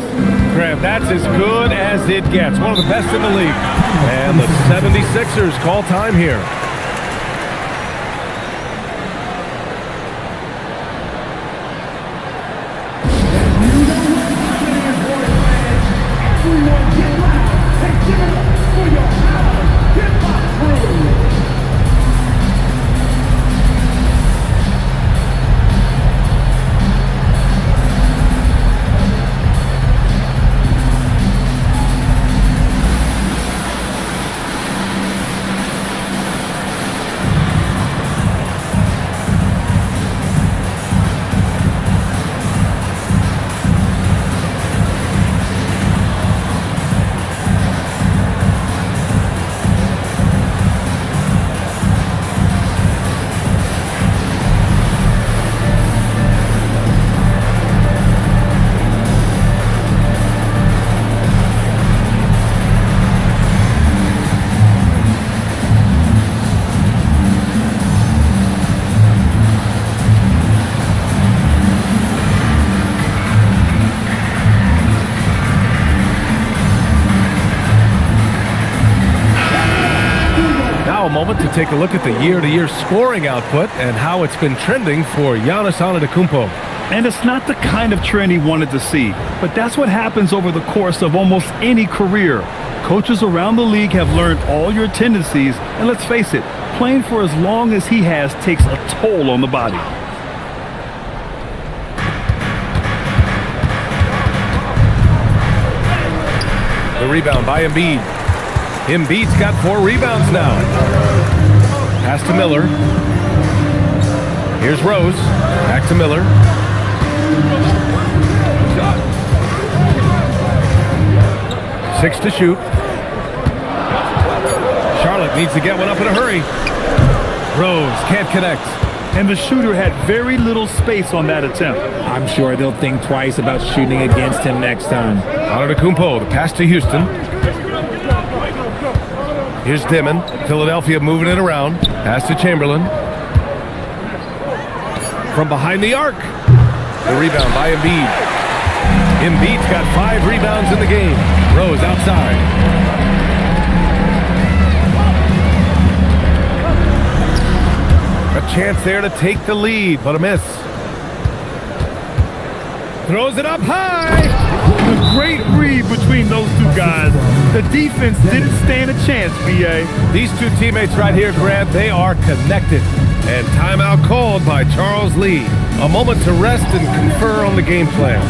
Graham, that's as good as it gets. One of the best in the league. And the 76ers call time here. A moment to take a look at the year-to-year scoring output and how it's been trending for Giannis Antetokounmpo. And it's not the kind of trend he wanted to see, but that's what happens over the course of almost any career. Coaches around the league have learned all your tendencies, and let's face it, playing for as long as he has takes a toll on the body. The rebound by Embiid. Embiid's got 4 rebounds now. Pass to Miller. Here's Rose. Back to Miller. Six to shoot. Charlotte needs to get one up in a hurry. Rose can't connect. And the shooter had very little space on that attempt. I'm sure they'll think twice about shooting against him next time. Antetokounmpo, the pass to Houston. Here's Dimon. Philadelphia moving it around. Pass to Chamberlain. From behind the arc. The rebound by Embiid. Embiid's got 5 rebounds in the game. Rose outside. A chance there to take the lead, but a miss. Throws it up high. A great read between those two guys. The defense didn't stand a chance, B.A. These two teammates right here, Grant, they are connected. And timeout called by Charles Lee. A moment to rest and confer on the game plan.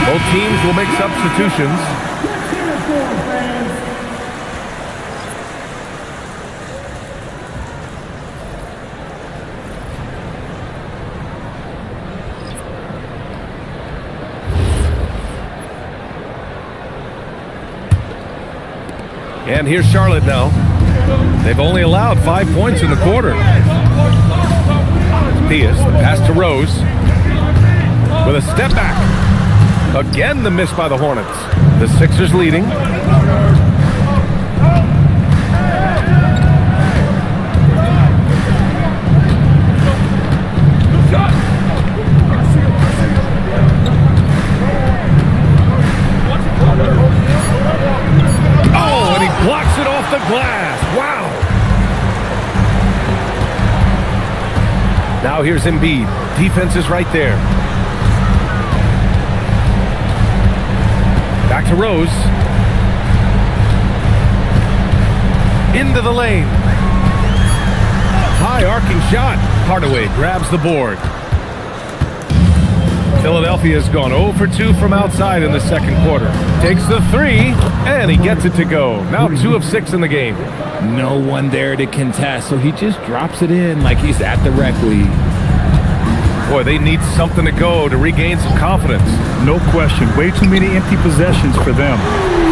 Both teams will make substitutions. And here's Charlotte now. They've only allowed 5 points in the quarter. Theus, the pass to Rose. With a step back. Again, the miss by the Hornets. The Sixers leading. Oh, and he blocks it off the glass. Wow. Now here's Embiid. Defense is right there. Back to Rose. Into the lane. High arcing shot. Hardaway grabs the board. Philadelphia's gone 0 for 2 from outside in the second quarter. Takes the three, and he gets it to go. Now 2 of 6 in the game. No one there to contest, so he just drops it in like he's at the rec league. Boy, they need something to go to regain some confidence. No question. Way too many empty possessions for them.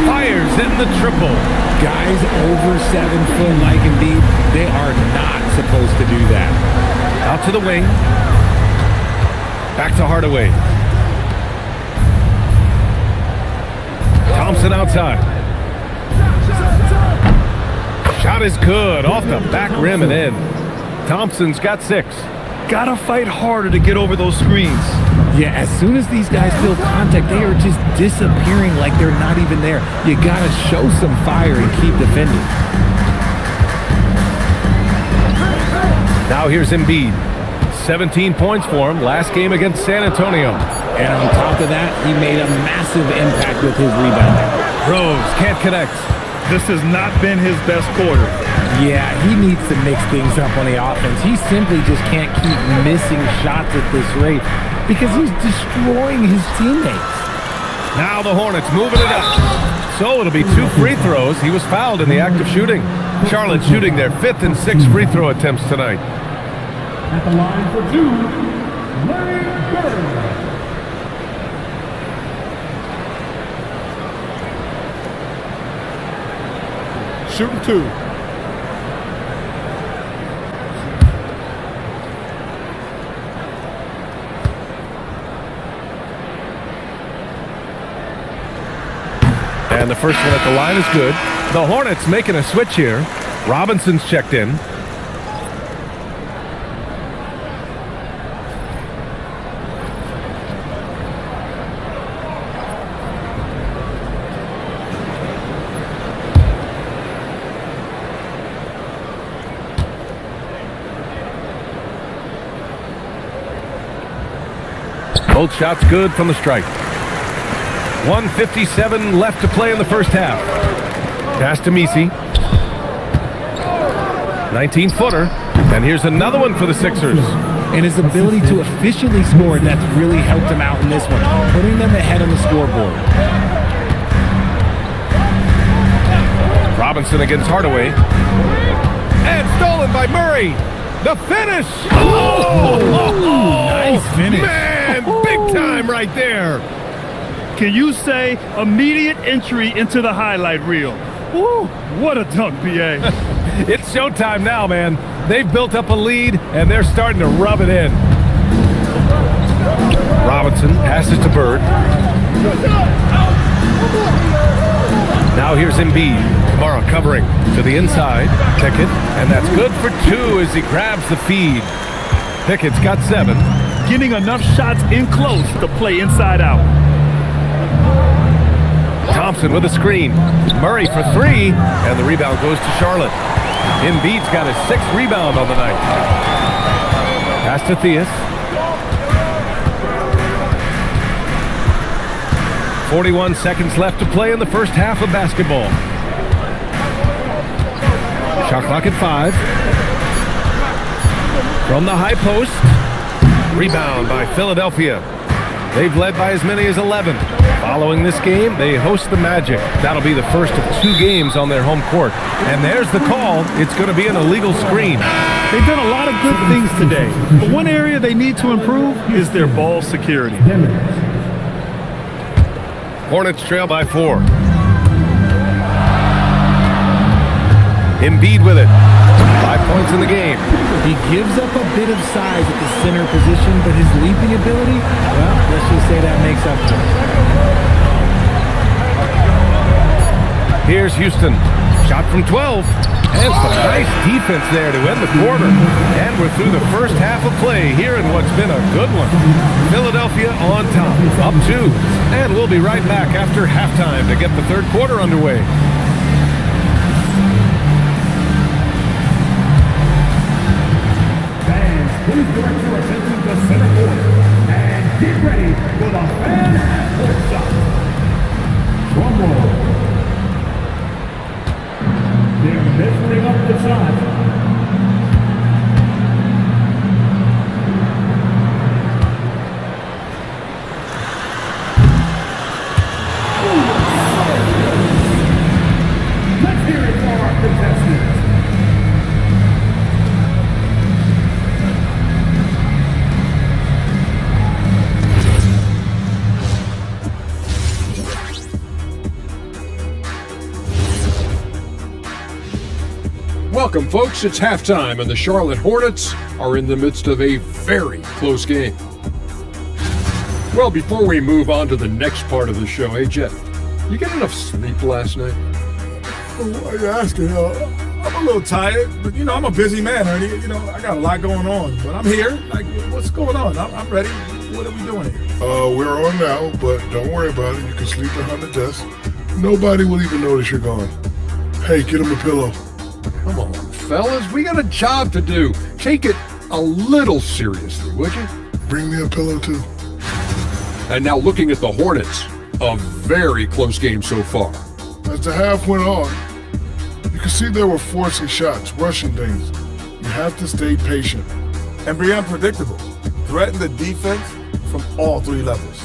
Fires in the triple. Guys over 7 foot like Embiid, they are not supposed to do that. Out to the wing. Back to Hardaway. Thompson outside. Shot is good. Off the back rim and in. Thompson's got 6. Gotta fight harder to get over those screens. Yeah, as soon as these guys feel contact, they are just disappearing like they're not even there. You gotta show some fire and keep defending. Now here's Embiid. 17 points for him last game against San Antonio. And on top of that, he made a massive impact with his rebound. Rose can't connect. This has not been his best quarter. Yeah, he needs to mix things up on the offense. He simply just can't keep missing shots at this rate because he's destroying his teammates. Now the Hornets moving it up. So it'll be 2 free throws. He was fouled in the act of shooting. Charlotte shooting their 5th and 6th free throw attempts tonight. At the line for 2, Larry Bird. Shooting 2. And the first one at the line is good. The Hornets making a switch here. Robinson's checked in. Both shots good from the strike. 1:57 left to play in the first half. Pass to Misi. 19-footer. And here's another one for the Sixers. And his ability to efficiently score, that's really helped him out in this one, putting them ahead on the scoreboard. Robinson against Hardaway. And stolen by Murray. The finish! Oh, nice finish. Man, big time right there. Can you say immediate entry into the highlight reel? Woo, what a dunk, BA. It's showtime now, man. They've built up a lead, and they're starting to rub it in. Robinson passes to Bird. Now here's Embiid. Kamara covering to the inside. Pickett, and that's good for 2 as he grabs the feed. Pickett's got 7. Getting enough shots in close to play inside out. Thompson with a screen. Murray for 3, and the rebound goes to Charlotte. Embiid's got his 6th rebound on the night. Pass to Theus. 41 seconds left to play in the first half of basketball. Shot clock at 5. From the high post. Rebound by Philadelphia. They've led by as many as 11. Following this game, they host the Magic. That'll be the first of 2 games on their home court. And there's the call. It's going to be an illegal screen. They've done a lot of good things today, but one area they need to improve is their ball security. Hornets trail by 4. Embiid with it. 5 points in the game. He gives up a bit of size at the center position, but his leaping ability, well, let's just say that makes up for it. Here's Houston. Shot from 12. And some nice defense there to end the quarter. And we're through the first half of play here in what's been a good one. Philadelphia on top, up 2. And we'll be right back after halftime to get the third quarter underway. Fans, please direct your attention to center court and get ready for the fan court shot. Drum roll. They're measuring up the shot. Let's hear it for our contestants. Welcome, folks. It's halftime, and the Charlotte Hornets are in the midst of a very close game. Well, before we move on to the next part of the show, hey, Jeff, you get enough sleep last night? Why are you asking? I'm a little tired, but, I'm a busy man, Ernie. I got a lot going on, but I'm here. Like, what's going on? I'm ready. What are we doing here? We're on now, but don't worry about it. You can sleep behind the desk. Nobody will even notice you're gone. Hey, get him a pillow. Come on, fellas, we got a job to do. Take it a little seriously, would you? Bring me a pillow, too. And now looking at the Hornets, a very close game so far. As the half went on, you could see they were forcing shots, rushing things. You have to stay patient. And be unpredictable. Threaten the defense from all 3 levels.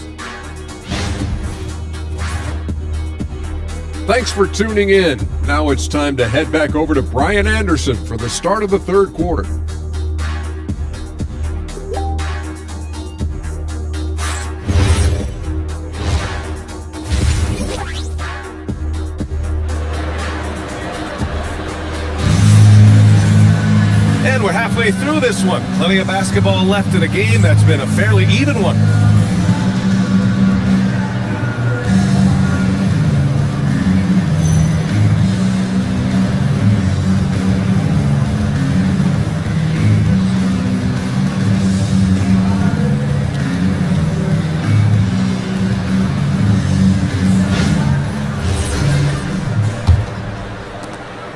Thanks for tuning in. Now it's time to head back over to Brian Anderson for the start of the third quarter. And we're halfway through this one. Plenty of basketball left in a game that's been a fairly even one.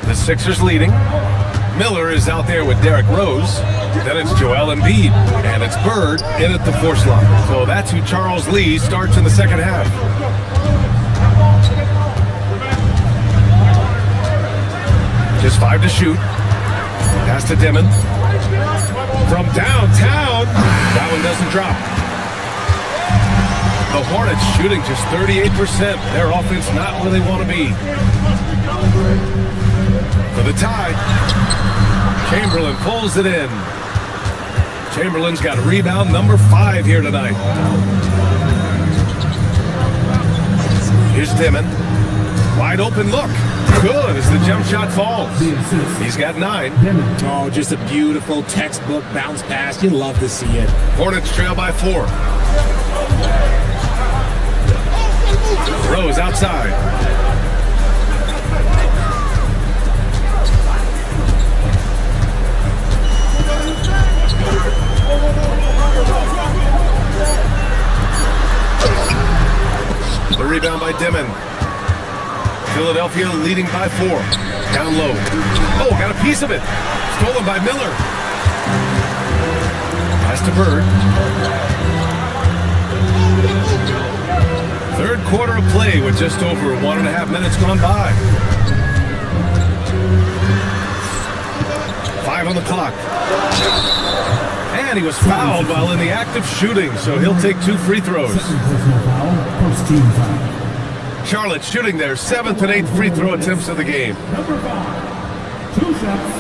The Sixers leading. Miller is out there with Derrick Rose. Then it's Joel Embiid. And it's Bird in at the 4 slot. So that's who Charles Lee starts in the second half. Just 5 to shoot. Pass to Dimon. From downtown. That one doesn't drop. The Hornets shooting just 38%. Their offense not where they want to be. For the tie. Chamberlain pulls it in. Chamberlain's got rebound number 5 here tonight. Here's Dimon. Wide open look. Good as the jump shot falls. He's got 9. Oh, just a beautiful textbook bounce pass. You love to see it. Hornets trail by 4. Rose outside. The rebound by Dimon. Philadelphia leading by 4. Down low. Oh, got a piece of it. Stolen by Miller. Pass to Bird. Third quarter of play with just over 1.5 minutes gone by. 5 on the clock. And he was fouled while in the act of shooting, so he'll take 2 free throws. Charlotte shooting their 7th and 8th free throw attempts of the game. Number 5, 2 shots.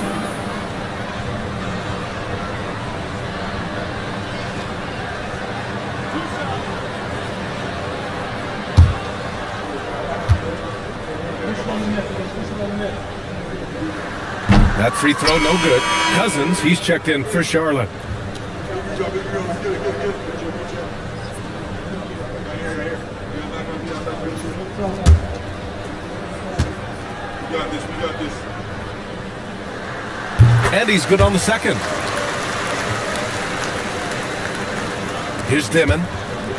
That free throw, no good. Cousins, he's checked in for Charlotte. And he's good on the second. Here's Dimon,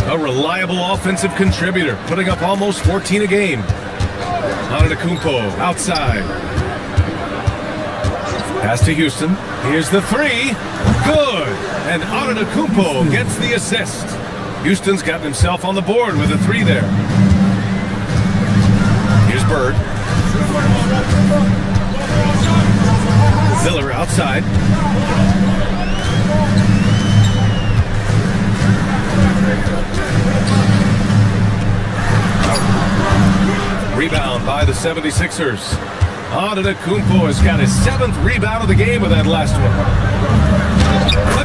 a reliable offensive contributor, putting up almost 14 a game. Antetokounmpo outside. Pass to Houston. Here's the three. Good. And Antetokounmpo gets the assist. Houston's gotten himself on the board with a three there. Here's Bird. Miller outside. Rebound by the 76ers. Antetokounmpo has got his 7th rebound of the game with that last one.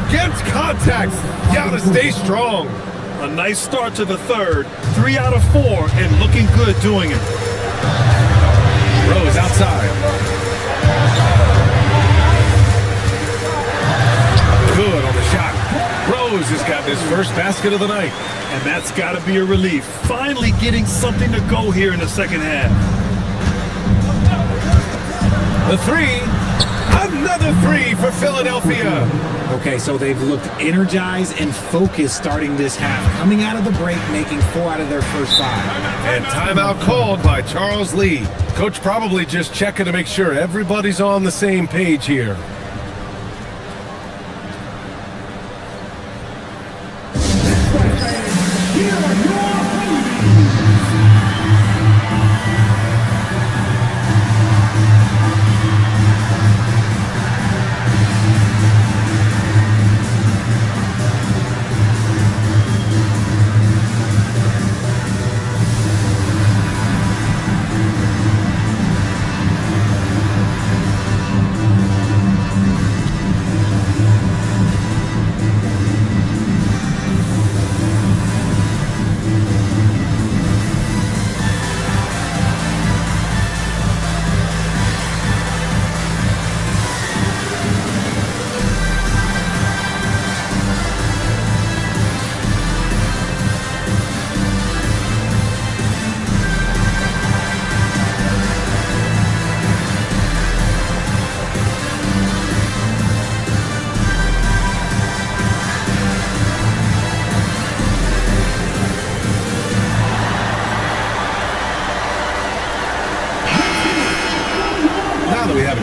Against contact. Gotta stay strong. A nice start to the third. 3 out of 4 and looking good doing it. Rose outside. Good on the shot. Rose has gotten his first basket of the night. And that's got to be a relief. Finally getting something to go here in the second half. The three. Another three for Philadelphia. Okay, so they've looked energized and focused starting this half. Coming out of the break, making 4 out of their first 5. And timeout called by Charles Lee. Coach probably just checking to make sure everybody's on the same page here.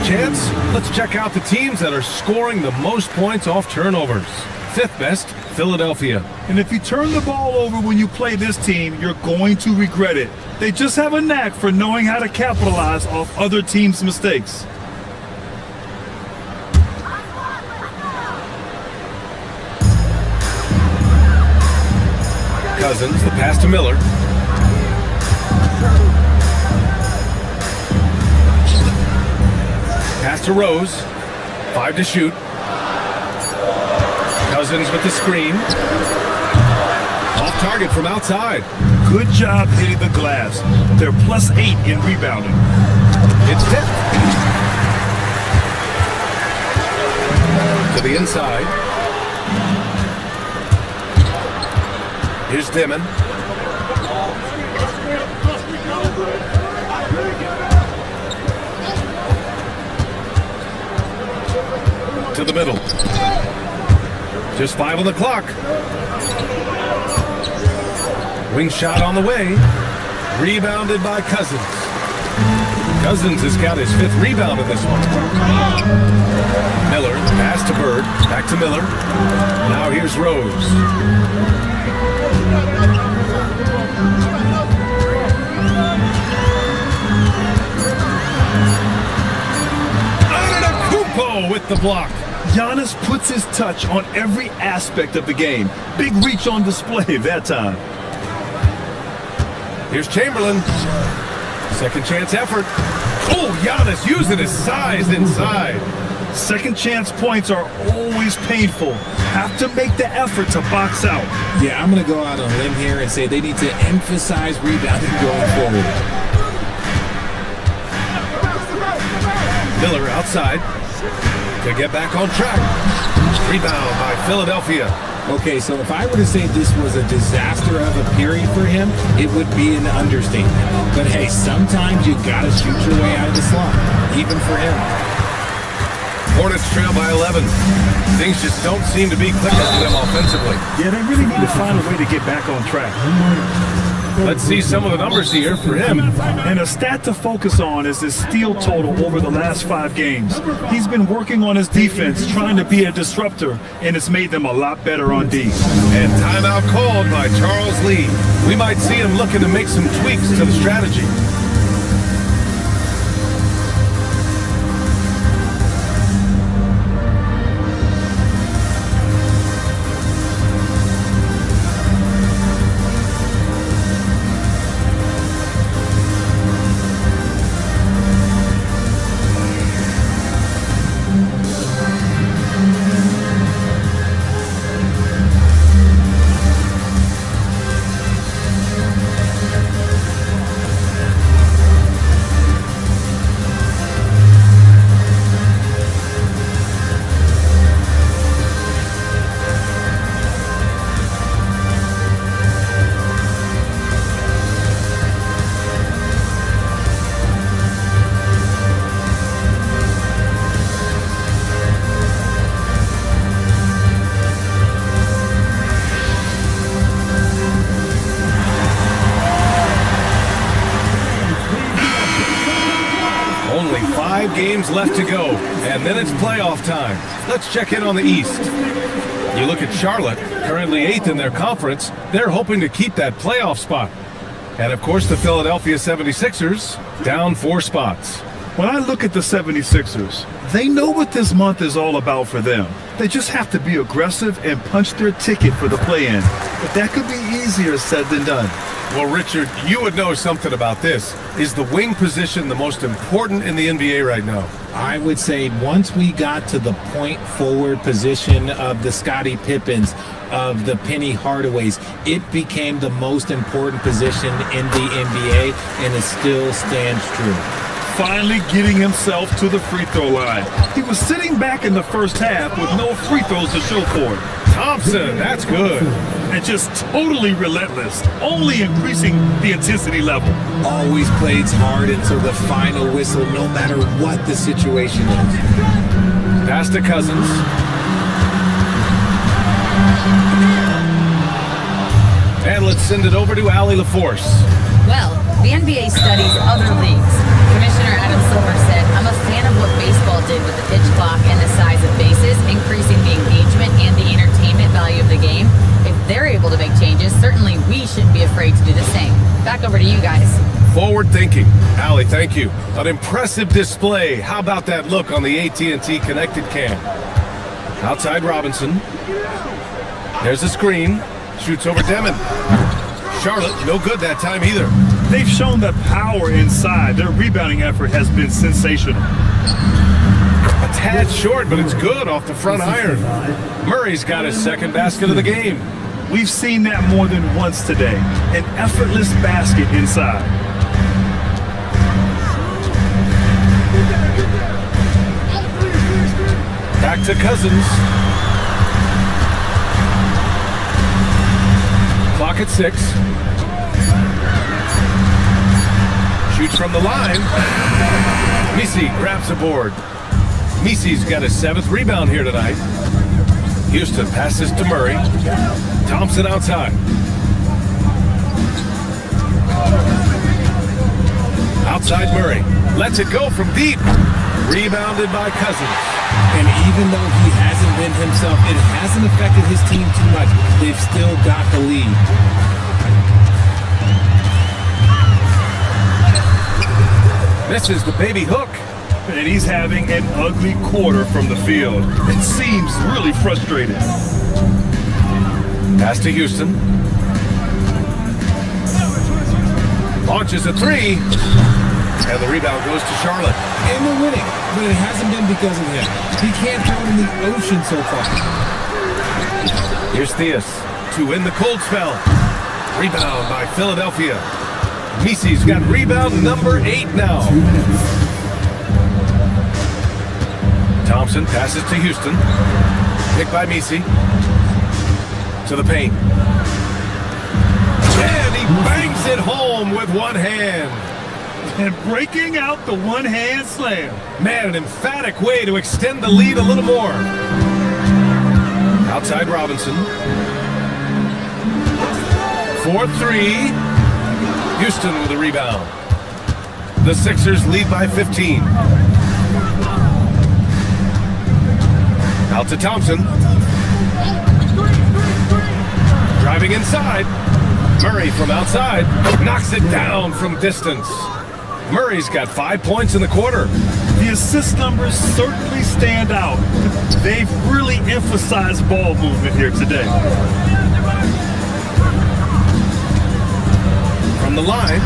Chance, let's check out the teams that are scoring the most points off turnovers. 5th best, Philadelphia. And if you turn the ball over when you play this team, you're going to regret it. They just have a knack for knowing how to capitalize off other teams' mistakes. Cousins, the pass to Miller. Pass to Rose. 5 to shoot. Cousins with the screen. Off target from outside. Good job hitting the glass. They're +8 in rebounding. It's tipped. To the inside. Here's Dimon. To the middle. Just 5 on the clock. Wing shot on the way. Rebounded by Cousins. Cousins has got his 5th rebound in this one. Miller, pass to Bird. Back to Miller. Now here's Rose. Antetokounmpo with the block. Giannis puts his touch on every aspect of the game. Big reach on display that time. Here's Chamberlain. Second chance effort. Oh, Giannis using his size inside. Second chance points are always painful. Have to make the effort to box out. Yeah, I'm going to go out on a limb here and say they need to emphasize rebounding going forward. Miller outside. to get back on track. Rebound by Philadelphia. Okay, so if I were to say this was a disaster of a period for him, it would be an understatement. But hey, sometimes you gotta shoot your way out of the slump, even for him. Hornets trail by 11. Things just don't seem to be clicking for them offensively. Yeah, they really need to find a way to get back on track. Let's see some of the numbers here for him. And a stat to focus on is his steal total over the last 5 games. He's been working on his defense, trying to be a disruptor, and it's made them a lot better on D. And timeout called by Charles Lee. We might see him looking to make some tweaks to the strategy. Only 5 games left to go, and then it's playoff time. Let's check in on the East. You look at Charlotte, currently 8th in their conference. They're hoping to keep that playoff spot. And of course, the Philadelphia 76ers, down 4 spots. When I look at the 76ers, they know what this month is all about for them. They just have to be aggressive and punch their ticket for the play-in. But that could be easier said than done. Well, Richard, you would know something about this. Is the wing position the most important in the NBA right now? I would say once we got to the point forward position of the Scottie Pippins, of the Penny Hardaways, it became the most important position in the NBA, and it still stands true. Finally getting himself to the free throw line. He was sitting back in the first half with no free throws to show for it. Thompson, that's good. And just totally relentless, only increasing the intensity level. Always plays hard until the final whistle, no matter what the situation is. Pass to Cousins. And let's send it over to Allie LaForce. Well, the NBA studies other leagues. Commissioner Adam Silver said, I'm a fan of what baseball did with the pitch clock and the size of bases, increasing the engagement and the entertainment value of the game. If they're able to make changes, certainly we shouldn't be afraid to do the same. Back over to you guys. Forward thinking. Allie, thank you. An impressive display. How about that look on the AT&T connected cam? Outside Robinson. There's a screen. Shoots over Demon. Charlotte, no good that time either. They've shown that power inside. Their rebounding effort has been sensational. A tad short, but it's good off the front iron. Murray's got his second basket of the game. We've seen that more than once today. An effortless basket inside. Back to Cousins. Clock at 6. Shoots from the line. Misi grabs a board. Misi's got his 7th rebound here tonight. Houston passes to Murray. Thompson outside. Outside Murray. Lets it go from deep. Rebounded by Cousins. And even though he hasn't been himself, it hasn't affected his team too much. They've still got the lead. Misses the baby hook. And he's having an ugly quarter from the field. It seems really frustrated. Pass to Houston. Launches a 3. And the rebound goes to Charlotte. And they're winning, but it hasn't been because of him. He can't throw it in the ocean so far. Here's Theus to win the cold spell. Rebound by Philadelphia. Misi's got rebound number 8 now. Thompson passes to Houston. Picked by Misi. To the paint. And he bangs it home with one hand. And breaking out the one-hand slam. Man, an emphatic way to extend the lead a little more. Outside Robinson. 4-3. Houston with a rebound. The Sixers lead by 15. Out to Thompson. Driving inside. Murray from outside knocks it down from distance. Murray's got 5 points in the quarter. The assist numbers certainly stand out. They've really emphasized ball movement here today. From the line.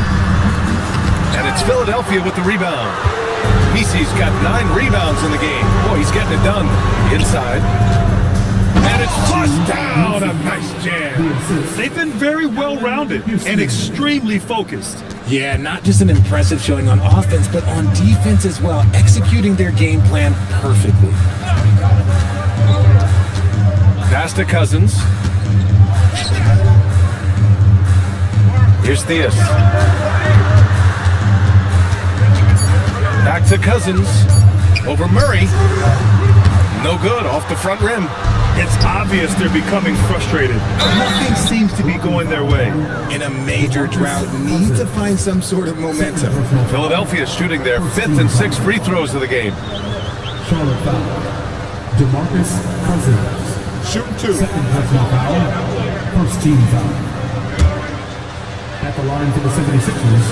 And it's Philadelphia with the rebound. Misi's got 9 rebounds in the game. Boy, he's getting it done. Inside. And it's flushed down. A nice jam. They've been very well-rounded and extremely focused. Yeah, not just an impressive showing on offense, but on defense as well, executing their game plan perfectly. Pass to Cousins. Here's Theus. Back to Cousins. Over Murray. No good, off the front rim. It's obvious they're becoming frustrated. Nothing seems to be going their way. In a major drought, need to find some sort of momentum. Philadelphia shooting their 5th and 6th free throws of the game. Charlotte foul. DeMarcus Cousins. Shooting 2. Second personal foul. First team foul. At the line for the 76ers,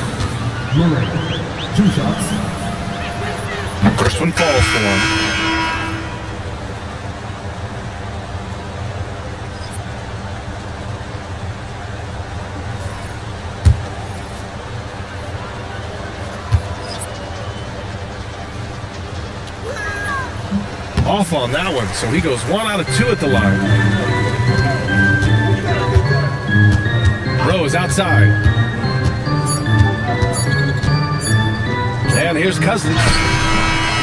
Murray. 2 shots. First one falls for him. Off on that one, so he goes 1 out of 2 at the line. Rose outside. And here's Cousins.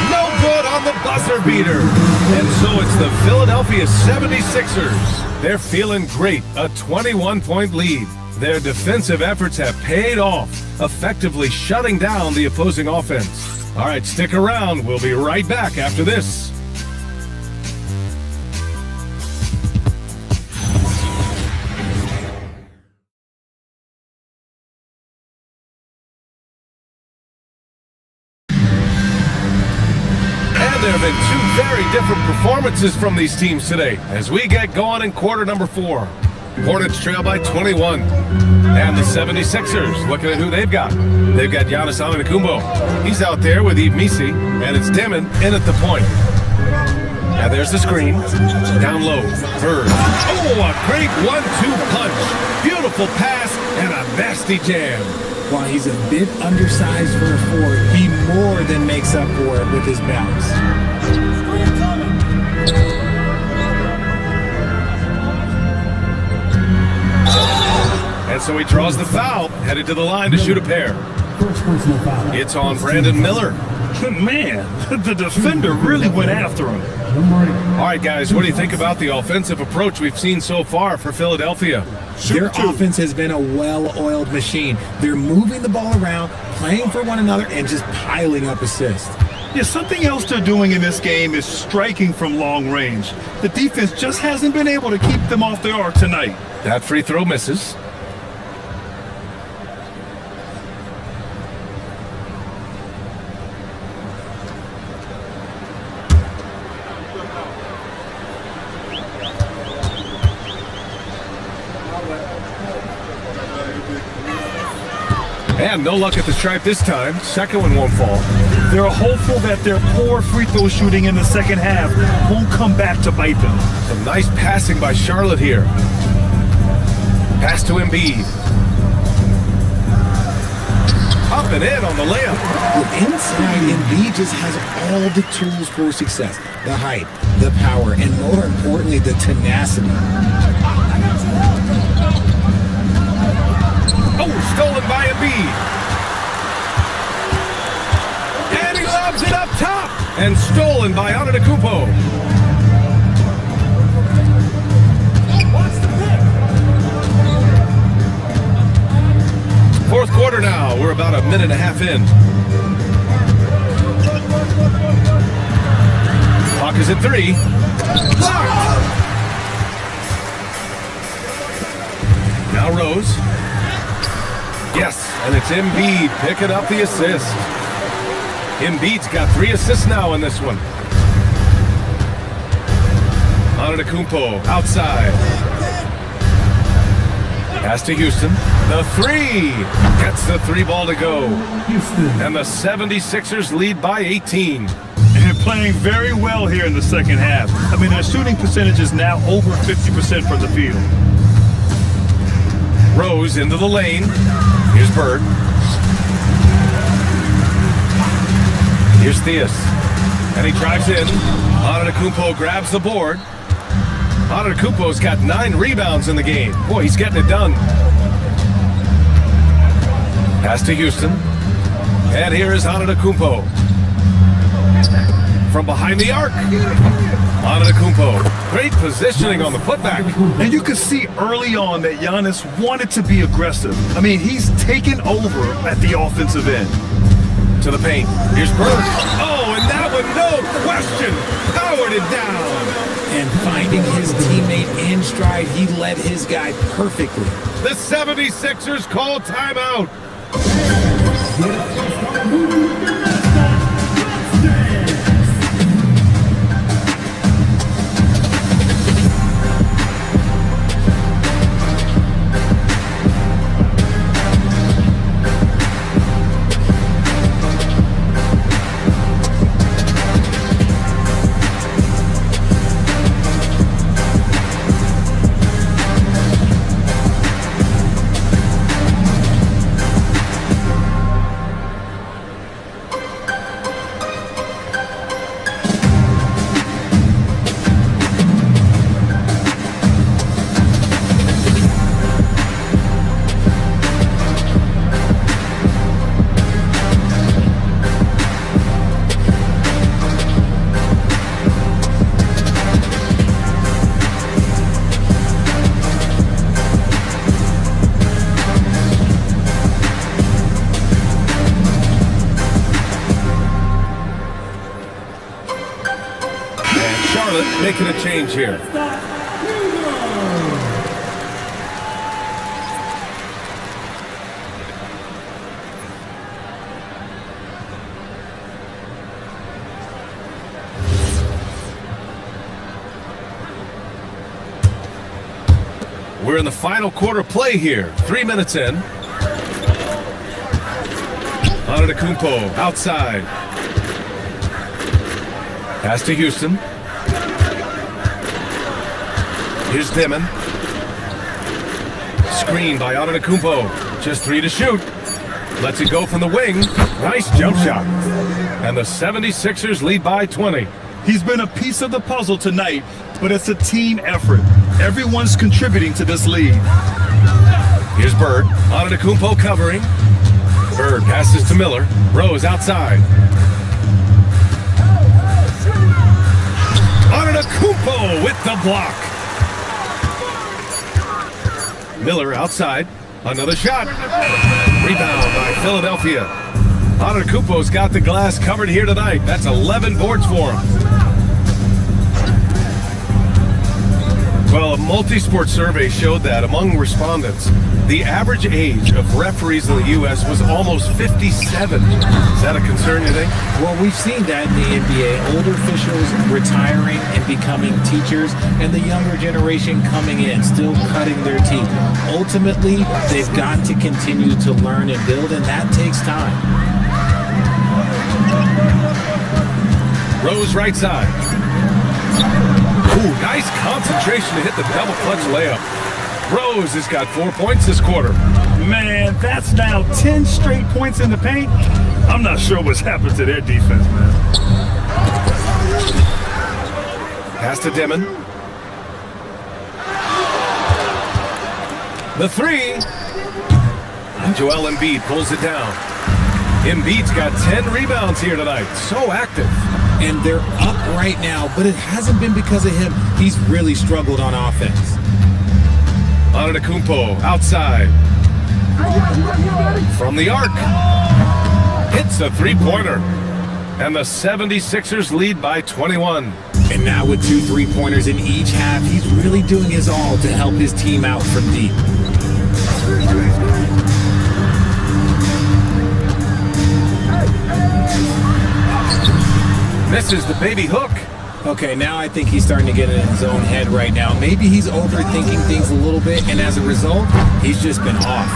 No good on the buzzer beater. And so it's the Philadelphia 76ers. They're feeling great, a 21-point lead. Their defensive efforts have paid off, effectively shutting down the opposing offense. All right, stick around. We'll be right back after this. There have been 2 very different performances from these teams today as we get going in quarter number 4. Hornets trail by 21. And the 76ers, looking at who they've got. They've got Giannis Antetokounmpo. He's out there with Yves Misi, and it's Demon in at the point. And there's the screen. Down low, Bird. Oh, a great 1-2 punch. Beautiful pass and a nasty jam. While he's a bit undersized for a forward, he more than makes up for it with his bounce. And so he draws the foul, headed to the line to shoot a pair. First personal foul. It's on Brandon Miller. Man, the defender really went after him. All right, guys, what do you think about the offensive approach we've seen so far for Philadelphia? Their offense has been a well-oiled machine. They're moving the ball around, playing for one another, and just piling up assists. Yeah, something else they're doing in this game is striking from long range. The defense just hasn't been able to keep them off their arc tonight. That free throw misses. And no luck at the stripe this time. Second one won't fall. They're hopeful that their poor free throw shooting in the second half won't come back to bite them. Some nice passing by Charlotte here. Pass to Embiid. Up and in on the layup. With inside, Embiid just has all the tools for success. The height, the power, and more importantly, the tenacity. Oh, stolen by Embiid. And he lobs it up top. and stolen by Antetokounmpo. Fourth quarter now. We're about a minute and a half in. Clock is at 3. Blocked! Now Rose. Yes, and it's Embiid picking up the assist. Embiid's got 3 assists now in this one. Antetokounmpo outside. Pass to Houston. The 3 gets the 3 ball to go. And the 76ers lead by 18. And playing very well here in the second half. I mean, their shooting percentage is now over 50% from the field. Rose into the lane. Here's Bird. Here's Theus. And he drives in. Antetokounmpo grabs the board. Antetokounmpo's got 9 rebounds in the game. Boy, he's getting it done. Pass to Houston. And here is Antetokounmpo. From behind the arc. Antetokounmpo. Great positioning on the putback. And you could see early on that Giannis wanted to be aggressive. I mean, he's taken over at the offensive end. To the paint. Here's Bird. Oh, and that one, no question, powered it down. And finding his teammate in stride, he led his guy perfectly. The 76ers call timeout. Making a change here. We're in the final quarter play here. 3 minutes in. Antetokounmpo outside. Pass to Houston. Here's Dimon. Screen by Antetokounmpo. Just 3 to shoot. Lets it go from the wing. Nice jump shot. And the 76ers lead by 20. He's been a piece of the puzzle tonight, but it's a team effort. Everyone's contributing to this lead. Here's Bird. Antetokounmpo covering. Bird passes to Miller. Rose outside. Antetokounmpo with the block. Miller outside. Another shot. Rebound by Philadelphia. Antetokounmpo's got the glass covered here tonight. That's 11 boards for him. Well, a multi-sport survey showed that among respondents, the average age of referees in the U.S. was almost 57. Is that a concern, you think? Well, we've seen that in the NBA. Older officials retiring and becoming teachers, and the younger generation coming in, still cutting their teeth. Ultimately, they've got to continue to learn and build, and that takes time. Rose right side. Ooh, nice concentration to hit the double clutch layup. Rose has got 4 points this quarter. Man, that's now 10 straight points in the paint. I'm not sure what's happened to their defense, man. Pass to Dimon. The 3. And Joel Embiid pulls it down. Embiid's got 10 rebounds here tonight. So active. And they're up right now, but it hasn't been because of him. He's really struggled on offense. Antetokounmpo outside. From the arc. Hits a three-pointer. And the 76ers lead by 21. And now with 2 3-pointers in each half, he's really doing his all to help his team out from deep. Misses the baby hook. Okay, now I think he's starting to get in his own head right now. Maybe he's overthinking things a little bit, and as a result, he's just been off.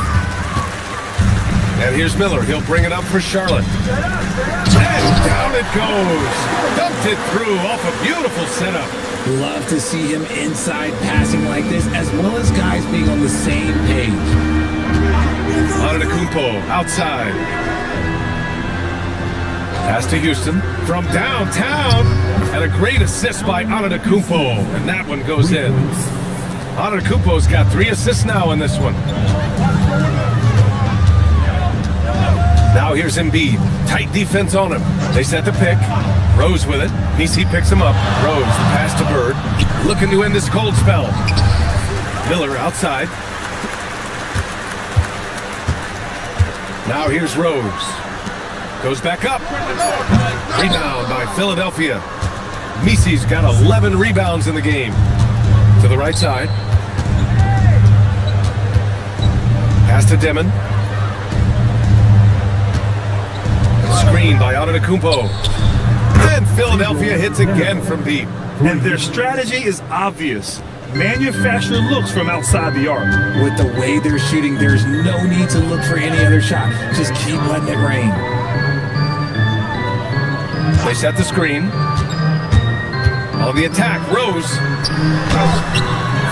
And here's Miller. He'll bring it up for Charlotte. And down it goes. Dumped it through off a beautiful setup. Love to see him inside passing like this, as well as guys being on the same page. Antetokounmpo outside. Pass to Houston from downtown. And a great assist by Antetokounmpo. And that one goes in. Antetokounmpo's got 3 assists now in this one. Now here's Embiid. Tight defense on him. They set the pick. Rose with it. PC picks him up. Rose, the pass to Bird. Looking to end this cold spell. Miller outside. Now here's Rose. Goes back up. Rebound by Philadelphia. Misi's got 11 rebounds in the game. To the right side. Pass to Demon. Screen by Antetokounmpo. And Philadelphia hits again from deep. And their strategy is obvious. Manufacture looks from outside the arc. With the way they're shooting, there's no need to look for any other shot. Just keep letting it rain. They set the screen. On the attack, Rose.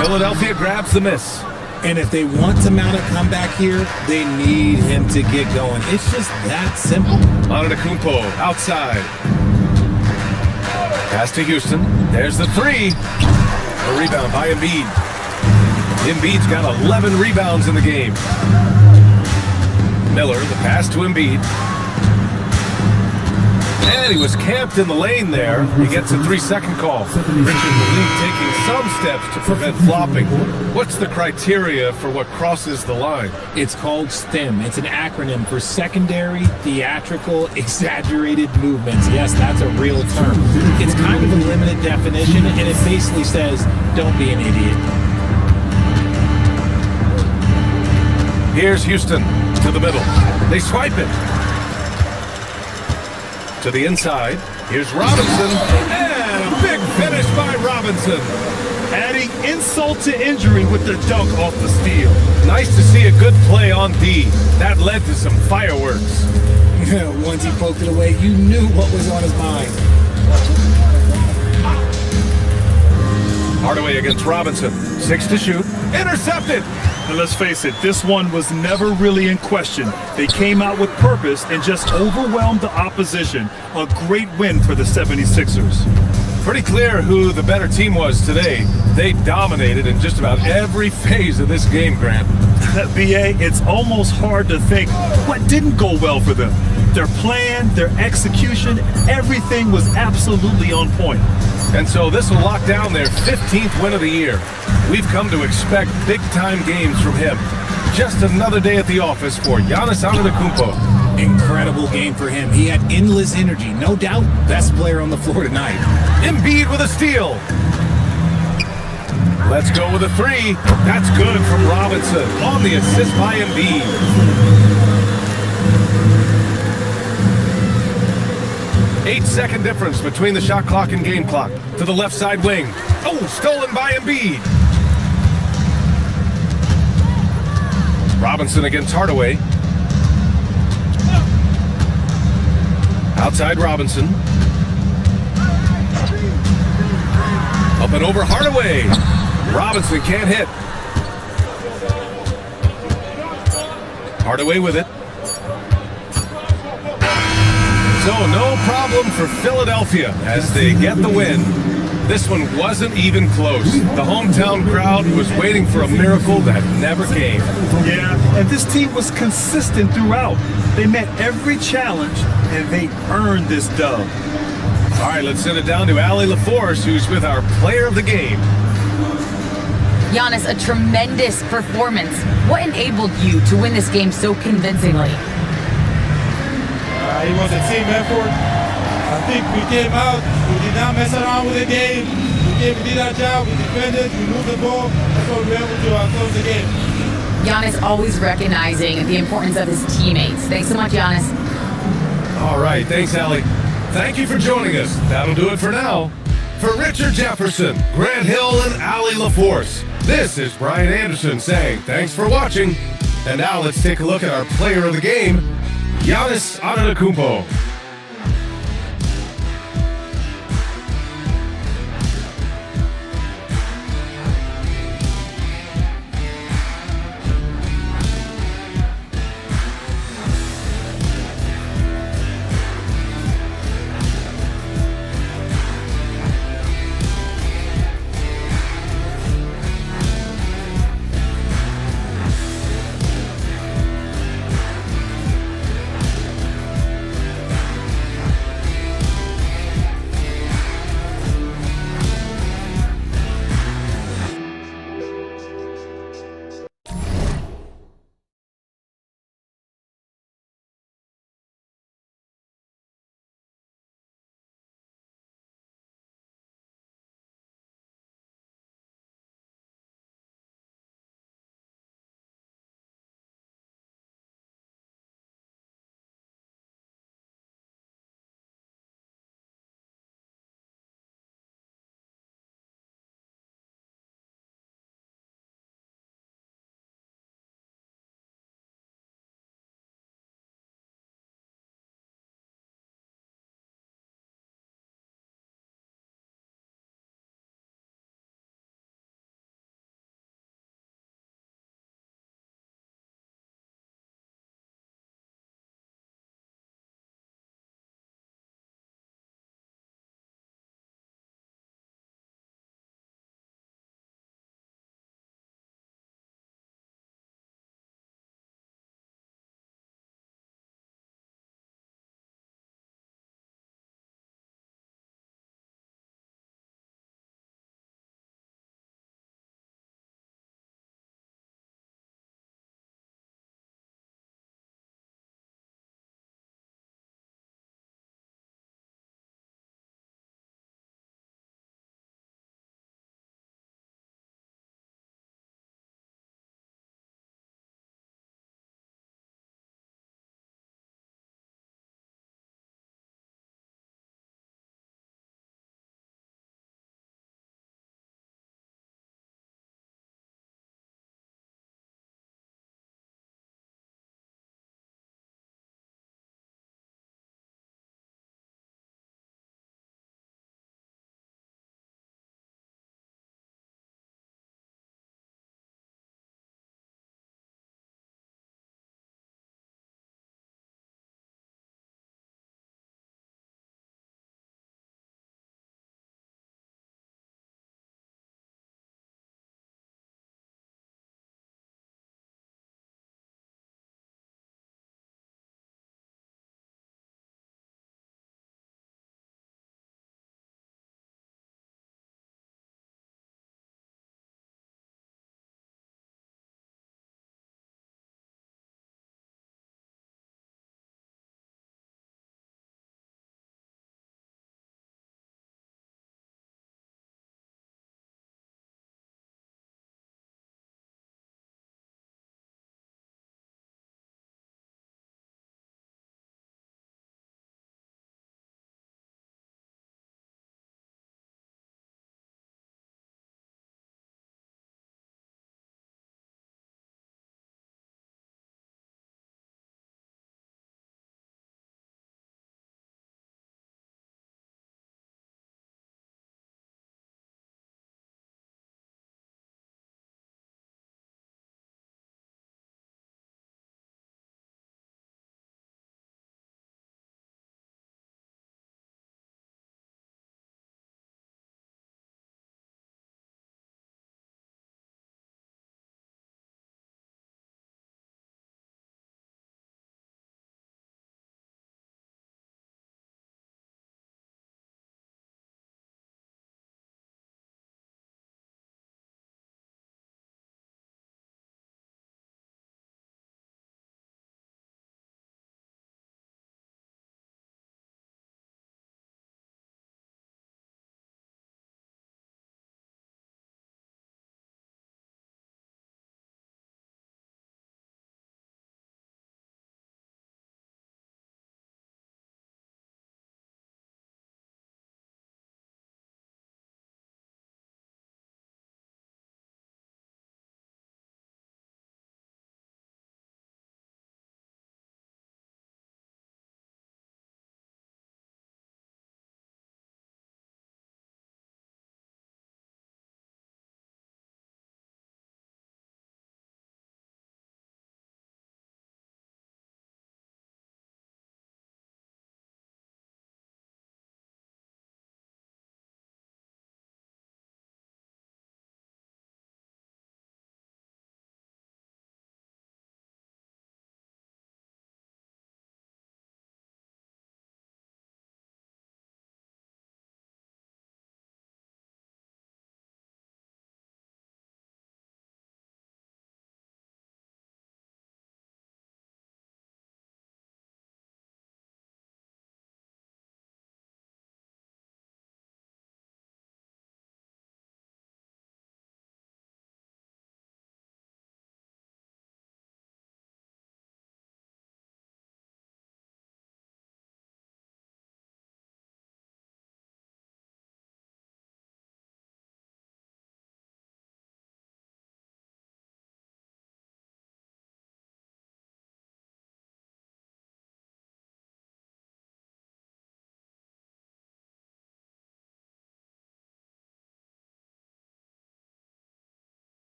Philadelphia grabs the miss. And if they want to mount a comeback here, they need him to get going. It's just that simple. Antetokounmpo outside. Pass to Houston. There's the 3. A rebound by Embiid. Embiid's got 11 rebounds in the game. Miller, the pass to Embiid. And he was camped in the lane there. He gets a 3-second call. Richard, the league taking some steps to prevent flopping. What's the criteria for what crosses the line? It's called STEM. It's an acronym for secondary, theatrical, exaggerated movements. Yes, that's a real term. It's kind of a limited definition, and it basically says, don't be an idiot. Here's Houston to the middle. They swipe it. To the inside, here's Robinson, and a big finish by Robinson. Adding insult to injury with the dunk off the steal. Nice to see a good play on D. That led to some fireworks. Once he poked it away, you knew what was on his mind. Hardaway against Robinson. 6 to shoot. Intercepted. And let's face it, this one was never really in question. They came out with purpose and just overwhelmed the opposition. A great win for the 76ers. Pretty clear who the better team was today. They dominated in just about every phase of this game, Grant. BA, it's almost hard to think what didn't go well for them. Their plan, their execution, everything was absolutely on point. And so this will lock down their 15th win of the year. We've come to expect big-time games from him. Just another day at the office for Giannis Antetokounmpo. Incredible game for him. He had endless energy. No doubt, best player on the floor tonight. Embiid with a steal. Let's go with a 3. That's good from Robinson on the assist by Embiid. Eight-second difference between the shot clock and game clock. To the left side wing. Oh, stolen by Embiid. Robinson against Hardaway. Outside Robinson. Up and over Hardaway. Robinson can't hit. Hardaway with it. So no problem for Philadelphia as they get the win. This one wasn't even close. The hometown crowd was waiting for a miracle that never came. Yeah, and this team was consistent throughout. They met every challenge, and they earned this dub. All right, let's send it down to Allie LaForce, who's with our player of the game. Giannis, a tremendous performance. What enabled you to win this game so convincingly? It was a team effort. I think we came out, we did not mess around with the game. We did our job, we defended, we moved the ball. That's what we were able to close the game. Giannis always recognizing the importance of his teammates. Thanks so much, Giannis. All right, thanks, Allie. Thank you for joining us. That'll do it for now. For Richard Jefferson, Grant Hill, and Allie LaForce, this is Brian Anderson saying thanks for watching. And now let's take a look at our player of the game, Giannis Antetokounmpo.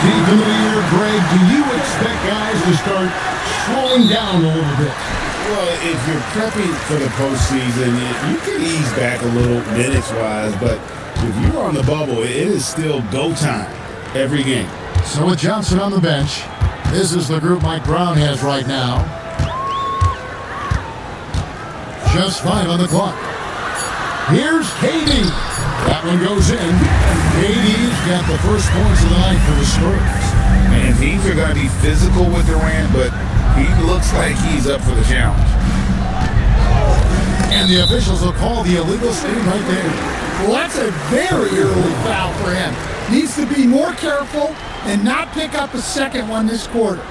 deep into the year, Greg, do you expect guys to start slowing down a little bit? Well, if you're prepping for the postseason, you can ease back a little minutes-wise, but if you're on the bubble, it is still go time every game. So with Johnson on the bench, this is the group Mike Brown has right now. Just 5 on the clock. Here's KD. That one goes in. KD's got the first points of the night for the Spurs. And teams are going to be physical with Durant, but he looks like he's up for the challenge. And the officials will call the illegal steam right there. Well, that's a very early foul for him. Needs to be more careful and not pick up a second one this quarter.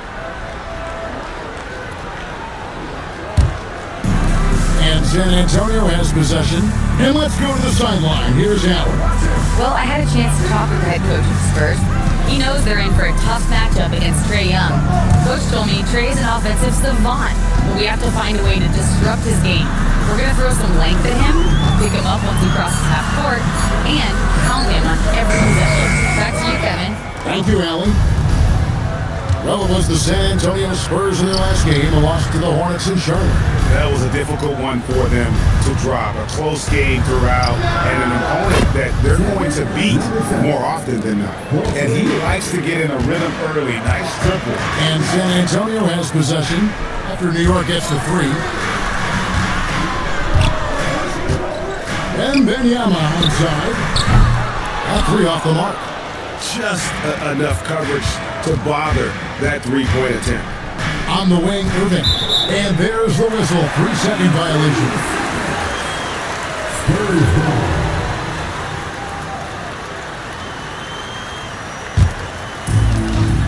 And San Antonio has possession. And let's go to the sideline. Here's Allen. Well, I had a chance to talk with the head coach of the Spurs. He knows they're in for a tough matchup against Trae Young. Coach told me Trae is an offensive savant, but we have to find a way to disrupt his game. We're going to throw some length at him, pick him up once he crosses half court, and pound him on every possession. Back to you, Kevin. Thank you, Allen. Well, it was the San Antonio Spurs in their last game, a loss to the Hornets in Charlotte. That was a difficult one for them to drop. A close game throughout, and an opponent that they're going to beat more often than not. And he likes to get in a rhythm early. Nice triple. And San Antonio has possession after New York gets the 3. And Benyama onside. That 3 off the mark. Just enough coverage to bother that three-point attempt. On the wing, Irving. And there's the whistle. 3-second violation.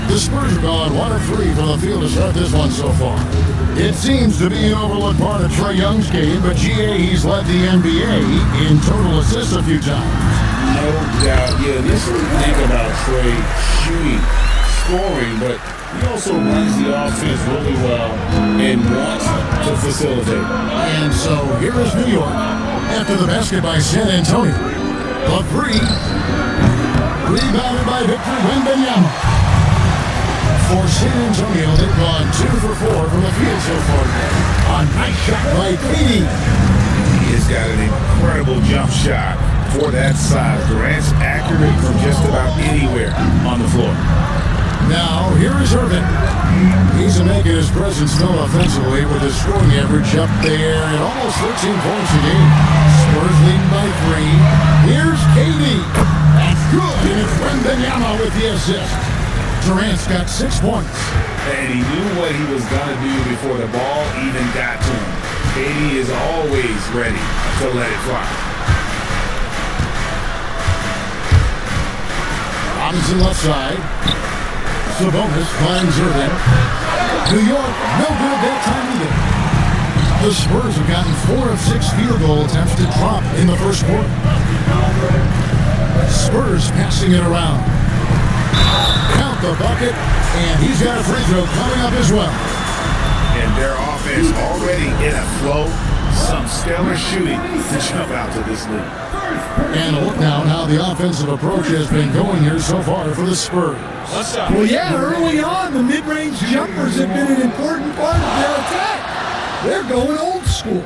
The Spurs have gone 1 of 3 from the field to start this one so far. It seems to be an overlooked part of Trae Young's game, but GA, he's led the NBA in total assists a few times. No doubt. You initially think about Trae shooting, scoring, but he also runs the offense really well and wants to facilitate. And so here is New York after the basket by San Antonio. The 3. Rebounded by Victor Wembanyama. For San Antonio, they've gone 2 for 4 from the field so far. A nice shot by KD. He has got an incredible jump shot for that size. Durant's accurate from just about anywhere on the floor. Now, here is Irving. He's making his presence known offensively with his scoring average up there at almost 13 points a game. Spurs leading by 3. Here's KD. That's good, and it's Wembanyama with the assist. Durant's got 6 points. And he knew what he was going to do before the ball even got to him. KD is always ready to let it fly. Robinson left side. Sabonis finds Irving. New York, no good that time either. The Spurs have gotten 4 of 6 field goal attempts to drop in the first quarter. Spurs passing it around. Count the bucket, and he's got a free throw coming up as well. And their offense already in a flow. Some stellar shooting to jump out to this league. And a look now at how the offensive approach has been going here so far for the Spurs. Well, yeah, early on, the mid-range jumpers have been an important part of their attack. They're going old school.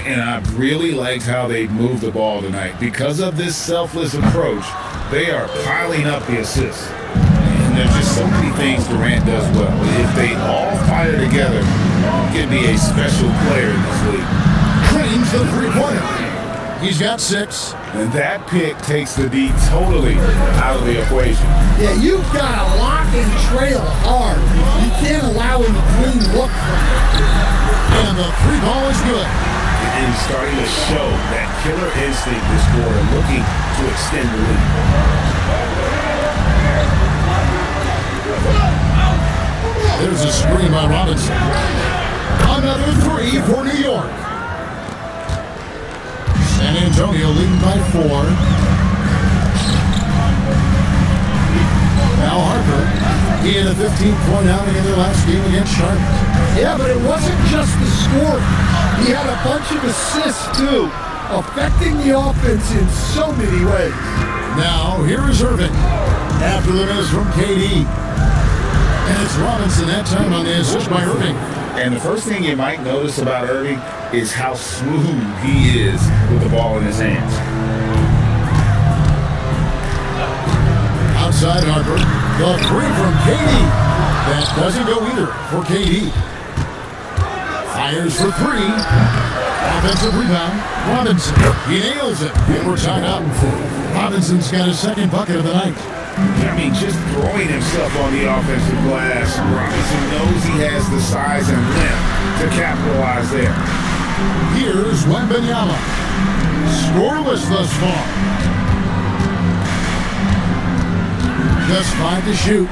And I really liked how they moved the ball tonight. Because of this selfless approach, they are piling up the assists. And there's just so many things Durant does well. If they all fire together, he can be a special player in this league. Crane's the three-pointer. He's got 6. And that pick takes the D totally out of the equation. Yeah, you've got to lock and trail hard. You can't allow him to clean look from it. And the 3-ball is good. And he's starting to show that killer instinct this quarter, looking to extend the lead. There's a screen by Robinson. Another 3 for New York. San Antonio leading by 4. Now Harper, he had a 15-point outing in their last game against Charlotte. Yeah, but it wasn't just the scoring. He had a bunch of assists, too, affecting the offense in so many ways. Now, here is Irving. after the miss from KD. And it's Robinson that time on the assist by Irving. And the first thing you might notice about Irving is how smooth he is with the ball in his hands. Outside Harper, the three from KD. That doesn't go either for KD. Fires for three. Offensive rebound. Robinson. He nails it. And we're tied up. Robinson's got his second bucket of the night. I mean, just throwing himself on the offensive glass. Robinson knows he has the size and length to capitalize there. Here's Wembanyama. Scoreless thus far. Just 5 to shoot.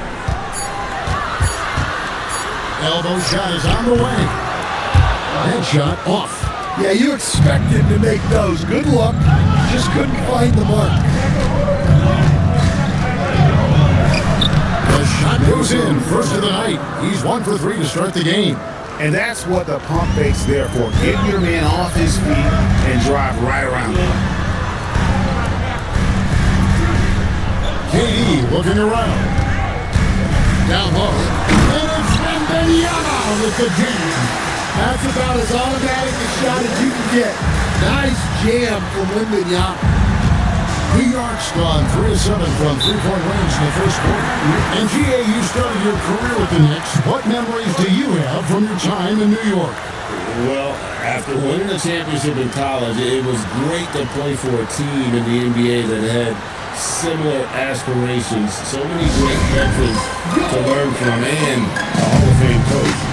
Elbow shot is on the way. Headshot off. Yeah, you expect him to make those. Good luck. Just couldn't find the mark. The shot goes in. First of the night. He's 1 for 3 to start the game. And that's what the pump fake's there for. Get your man off his feet and drive right around him. KD looking around. Down low. And it's Wembanyama with the jam. That's about as automatic a shot as you can get. Nice jam from Wembanyama. New York's gone 3 of 7 from three-point range in the first quarter. And GA, you started your career with the Knicks. What memories do you have from your time in New York? Well, after winning a championship in college, it was great to play for a team in the NBA that had similar aspirations. So many great veterans to learn from and a Hall of Fame coach.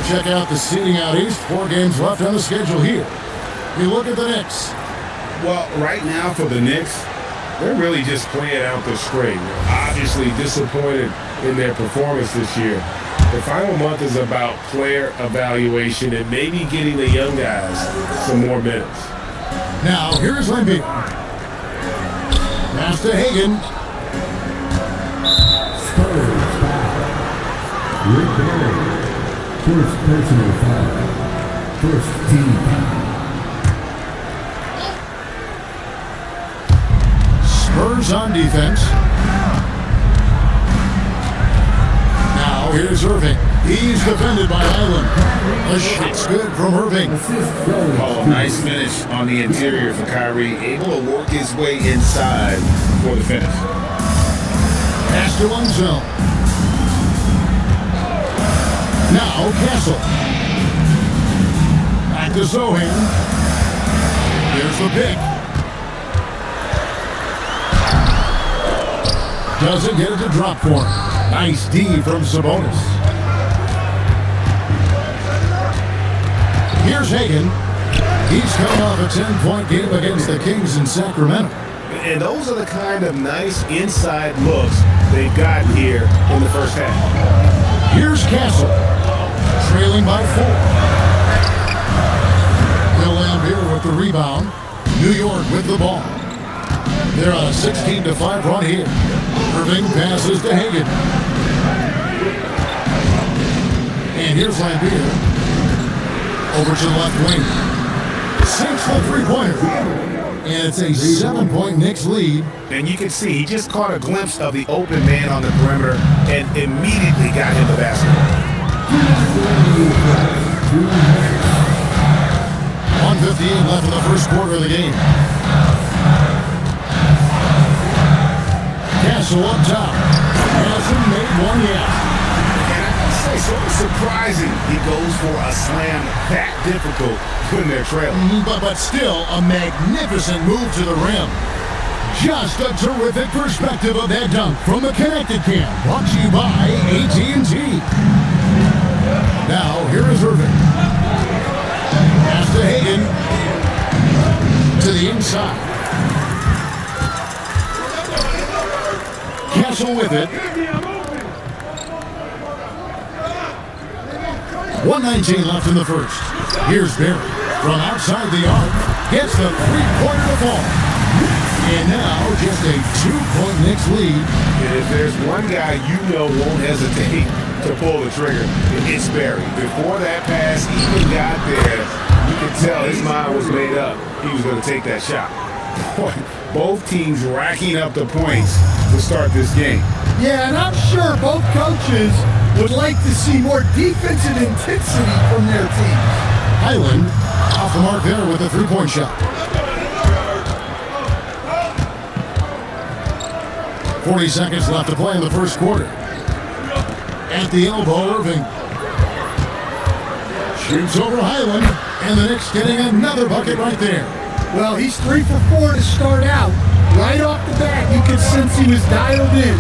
Check out the seating out east. 4 games left on the schedule here. We look at the Knicks. Well, right now for the Knicks, they're really just playing out the straight. They're obviously disappointed in their performance this year. The final month is about player evaluation and maybe getting the young guys some more minutes. Now, here's Lemby. Pass to Hagan. Spurs foul. Rick Barry. First personal foul. First team foul. Spurs on defense. Now here's Irving. He's defended by Island. A shot's good from Irving. Oh, nice finish on the interior for Kyrie. Able to work his way inside for the finish. Pass to one zone. Now Castle. Back to Zohan. Here's the pick. Doesn't get it to drop for him. Nice D from Sabonis. Here's Hagan. He's coming off a 10-point game against the Kings in Sacramento. And those are the kind of nice inside looks they've gotten here in the first half. Here's Castle. Trailing by 4. Bill Lambier with the rebound. New York with the ball. They're on a 16-5 run here. Irving passes to Hagan. And here's Lambier. Over to the left wing. Sinks the three-pointer. And it's a 7-point Knicks lead. And you can see he just caught a glimpse of the open man on the perimeter and immediately got him the basketball. 1 1:58 left in the first quarter of the game. Castle up top. Hasn't made one yet. And I gotta say, sort of surprising he goes for a slam that difficult when they're trailing. But still, a magnificent move to the rim. Just a terrific perspective of that dunk from the Connected Cam. Brought to you by AT&T. Now, here is Irving. Pass to Hagan. To the inside. Castle with it. 1:19 left in the first. Here's Barry from outside the arc. Gets the three-pointer to fall. And now just a 2-point Knicks lead. And if there's one guy you know won't hesitate to pull the trigger, it's Barry. Before that pass even got there, you could tell his mind was made up. He was going to take that shot. Both teams racking up the points to start this game. Yeah, and I'm sure both coaches would like to see more defensive intensity from their teams. Highland off the mark there with a three-point shot. 40 seconds left to play in the first quarter. At the elbow, Irving shoots over Highland, and the Knicks getting another bucket right there. Well, he's 3 for 4 to start out. Right off the bat, you could sense he was dialed in.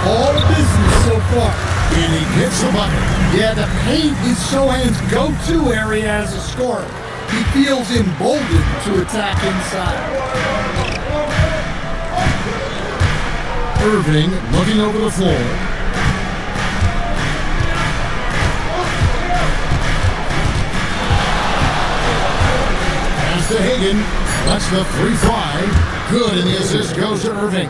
All business so far. And he gets the bucket. Yeah, the paint is Sohan's go-to area as a scorer. He feels emboldened to attack inside. Irving looking over the floor. Pass to Hagan. Lets the three fly. Good, and the assist goes to Irving.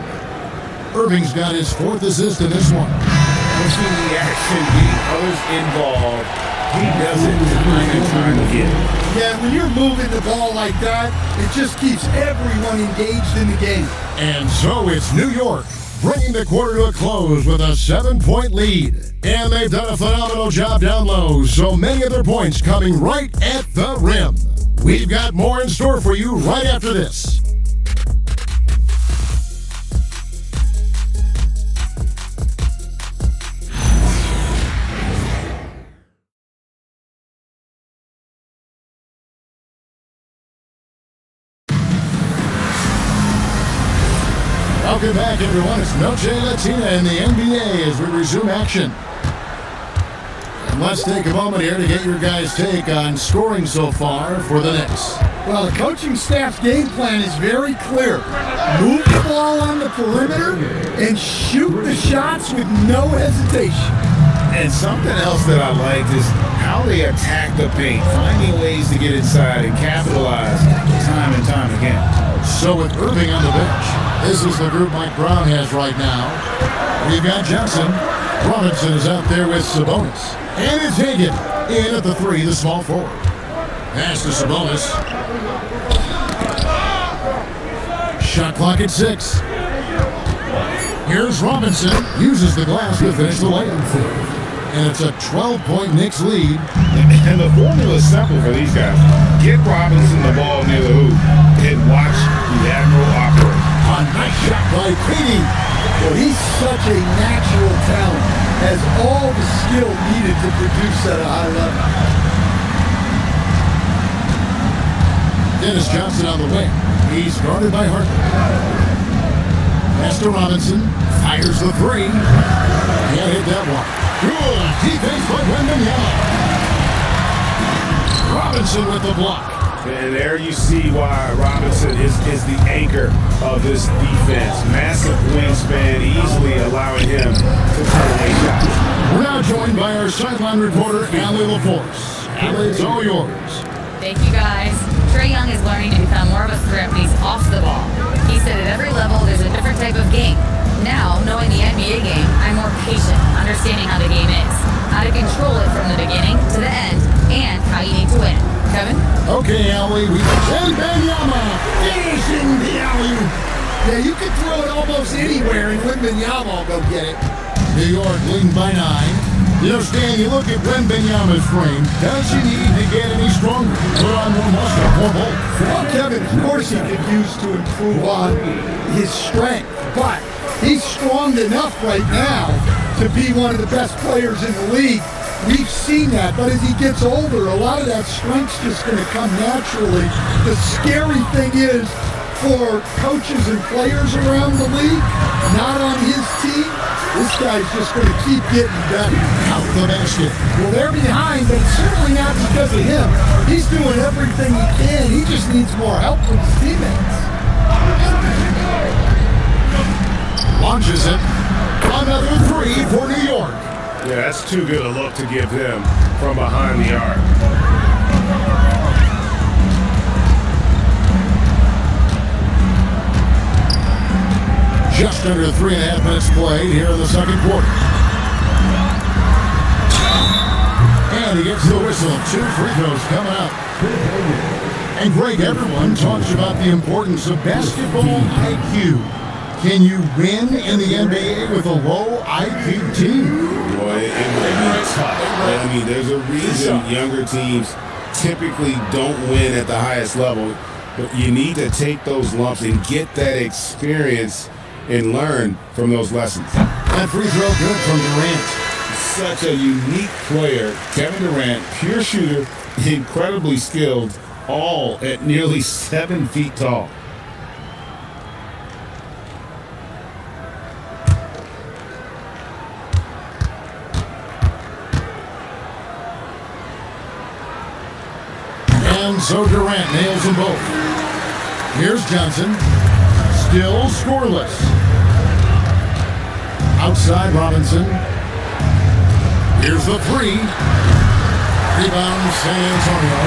Irving's got his 4th assist in this one. Pushing the action, getting others involved. He does it time and time again. Yeah, when you're moving the ball like that, it just keeps everyone engaged in the game. And so it's New York, bringing the quarter to a close with a 7-point lead. And they've done a phenomenal job down low, so many of their points coming right at the rim. We've got more in store for you right after this. Welcome back, everyone. It's Noche Latina in the NBA as we resume action. And let's take a moment here to get your guys' take on scoring so far for the Knicks. Well, the coaching staff's game plan is very clear. Move the ball on the perimeter and shoot the shots with no hesitation. And something else that I liked is how they attack the paint, finding ways to get inside and capitalize time and time again. So with Irving on the bench, this is the group Mike Brown has right now. We've got Johnson. Robinson is out there with Sabonis. And it's Hagan in at the 3, the small forward. Pass to Sabonis. Shot clock at 6. Here's Robinson. Uses the glass to finish the layup. And it's a 12-point Knicks lead. And the formula is simple for these guys. Get Robinson the ball near the hoop and watch the Admiral operate. A nice shot by Petey. Well, he's such a natural talent. Has all the skill needed to produce at a high level. Dennis Johnson on the wing. He's guarded by Harper. Pass to Robinson. Fires the 3. Can't hit that one. Good defense by Wembanyama. Robinson with the block. And there you see why Robinson is the anchor of this defense. Massive wingspan, easily allowing him to turn away shots. We're now joined by our sideline reporter, Allie LaForce. Allie, it's all yours. Thank you, guys. Trae Young is learning to become more of a threat when he's off the ball. He said at every level there's a different type of game. Now, knowing the NBA game, I'm more patient, understanding how the game is, how to control it from the beginning to the end, and how you need to win. Kevin? Okay, Allie, we send Wembanyama finishing the alley. Yeah, you can throw it almost anywhere, and Wembanyama will go get it. New York leading by 9. You know, Stan, you look at Wembanyama's frame. Does he need to get any stronger? Put on more muscle, more bulk. Well, Kevin, of course he could use to improve on his strength, but he's strong enough right now to be one of the best players in the league. We've seen that, but as he gets older, a lot of that strength's just going to come naturally. The scary thing is, for coaches and players around the league, not on his team, this guy's just going to keep getting better. Out the basket. Well, they're behind, but it's certainly not because of him. He's doing everything he can. He just needs more help from his teammates. Launches it. Another three for New York. Yeah, that's too good a look to give him from behind the arc. Just under 3.5 minutes played here in the second quarter. And he gets the whistle. 2 free throws coming up. And Greg, everyone talks about the importance of basketball IQ. Can you win in the NBA with a low IQ team? Boy, it would be tough. I mean, there's a reason younger teams typically don't win at the highest level. But you need to take those lumps and get that experience and learn from those lessons. That free throw good from Durant. Such a unique player. Kevin Durant, pure shooter, incredibly skilled, all at nearly 7 feet tall. And so Durant nails them both. Here's Johnson. Still scoreless. Outside Robinson. Here's the three. Rebound San Antonio.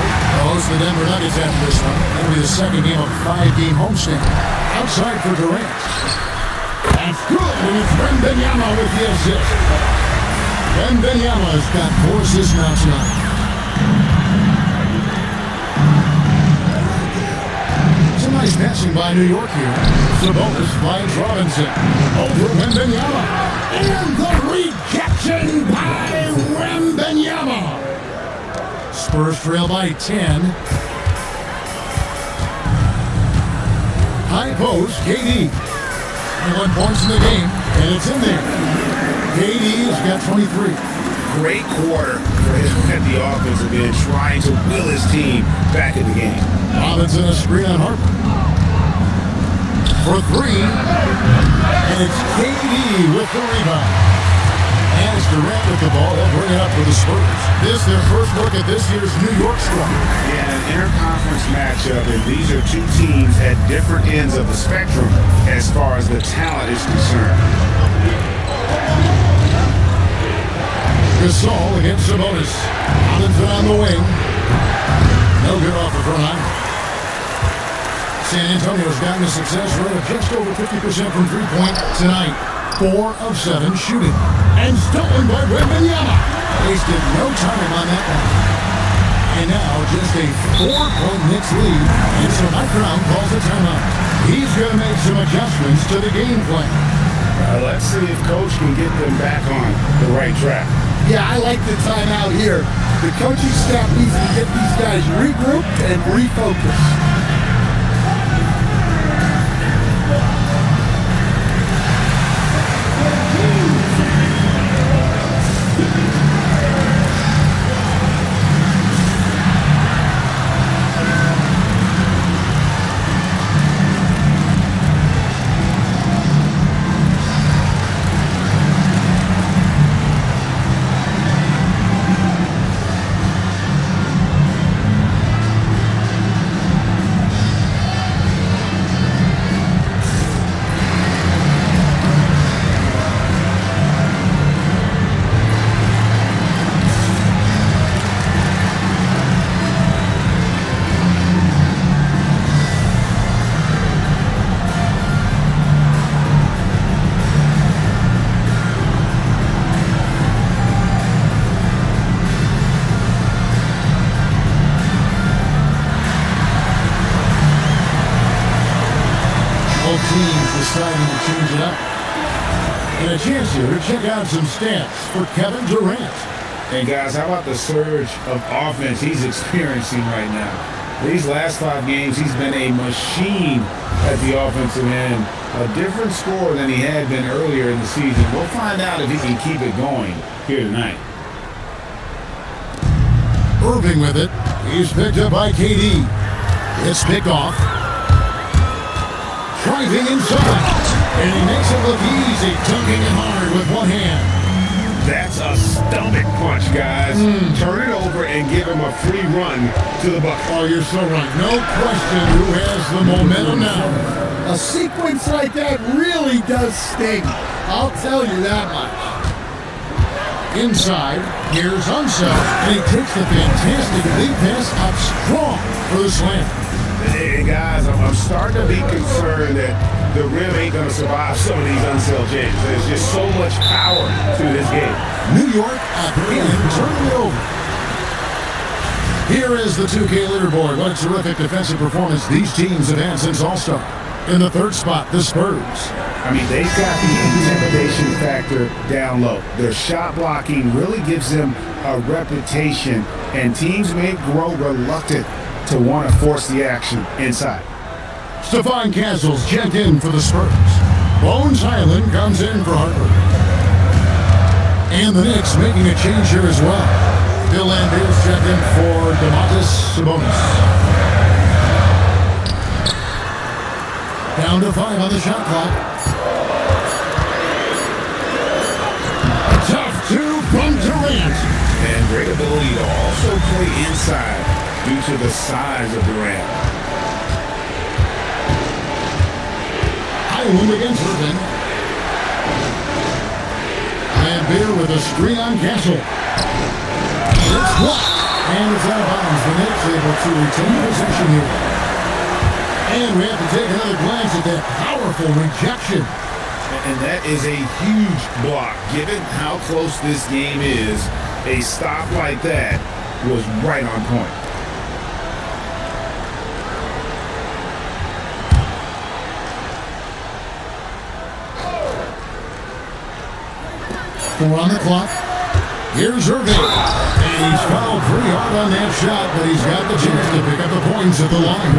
Hosts the Denver Nuggets after this one. That'll be the second game of a 5-game homestand. Outside for Durant. That's good. And it's Wembanyama with the assist. Wembanyama's got 4 assists now tonight. Nice passing by New York here. Sabonis finds Robinson. Over Wembanyama. And the rejection by Wembanyama. Spurs trail by 10. High post, KD. 21 points in the game, and it's in there. KD's got 23. Great quarter for him at the offensive end, trying to will his team back in the game. Robinson a screen on Harper. For 3. And it's KD with the rebound. As Durant with the ball, they'll bring it up for the Spurs. This their first look at this year's New York squad. Yeah, an interconference matchup, and these are 2 teams at different ends of the spectrum as far as the talent is concerned. Gasol against Sabonis. Robinson on the wing. No good off the front line. San Antonio's gotten a success rate of just over 50% from three-point tonight. 4 of 7 shooting. And stolen by Wembanyama. Wasted no time on that one. And now just a 4-point Knicks lead. And so Mike Brown calls a timeout. He's going to make some adjustments to the game plan. Let's see if Coach can get them back on the right track. Yeah, I like the timeout here. The coaching staff needs to get these guys regrouped and refocused. Deciding to change it up. And a chance here to check out some stats for Kevin Durant. And guys, how about the surge of offense he's experiencing right now? These last 5 games, he's been a machine at the offensive end. A different score than he had been earlier in the season. We'll find out if he can keep it going here tonight. Irving with it. He's picked up by KD. It's picked off. Driving inside. And he makes it look easy, dunking it hard with one hand. That's a stomach punch, guys. Turn it over and give him a free run to the bucket. Oh, you're so right. No question who has the momentum now. A sequence like that really does sting. I'll tell you that much. Inside, here's Unseld, and he takes the fantastic lead pass up strong for the slam. Hey, guys, I'm starting to be concerned that the rim ain't going to survive some of these Unseld James. There's just so much power to this game. New York again turning it over. Here is the 2K leaderboard. What a terrific defensive performance these teams have had since All-Star. In the third spot, the Spurs. I mean, they've got the intimidation factor down low. Their shot blocking really gives them a reputation, and teams may grow reluctant to want to force the action inside. Stephon Castle's checked in for the Spurs. Bones Highland comes in for Hartford. And the Knicks making a change here as well. Bill Landale's checked in for Domantas Sabonis. Down to 5 on the shot clock. Tough 2 from Durant. And great ability to also play inside due to the size of Durant. Highland against Irving. And Beer with a screen on Castle. It's blocked. And it's out of bounds. The Knicks able to retain possession here. And we have to take another glance at that powerful rejection. And that is a huge block. Given how close this game is, a stop like that was right on point. Four on the clock. Here's Irving. And he's fouled pretty hard on that shot, but he's got the chance to pick up the points at the line.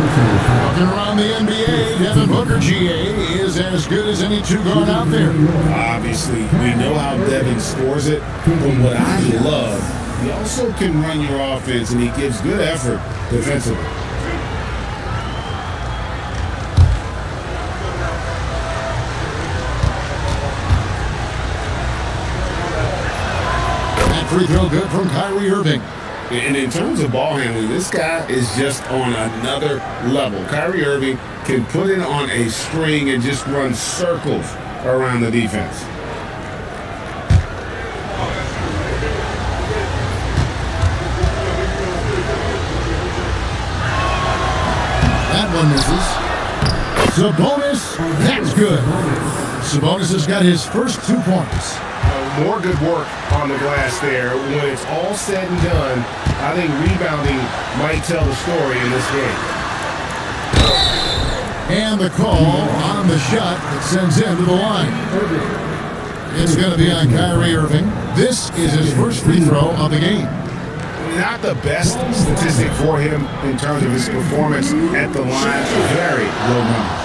Looking around the NBA, Devin Booker, GA, is as good as any two-guard out there. Obviously, we know how Devin scores it, but what I love, he also can run your offense, and he gives good effort defensively. Free throw good from Kyrie Irving. And in terms of ball handling, this guy is just on another level. Kyrie Irving can put it on a string and just run circles around the defense. That one misses. Sabonis, that's good. Sabonis has got his first 2 points. More good work on the glass there. When it's all said and done, I think rebounding might tell the story in this game. And the call on the shot that sends him to the line. It's going to be on Kyrie Irving. This is his first free throw of the game. Not the best statistic for him in terms of his performance at the line. Very low numbers.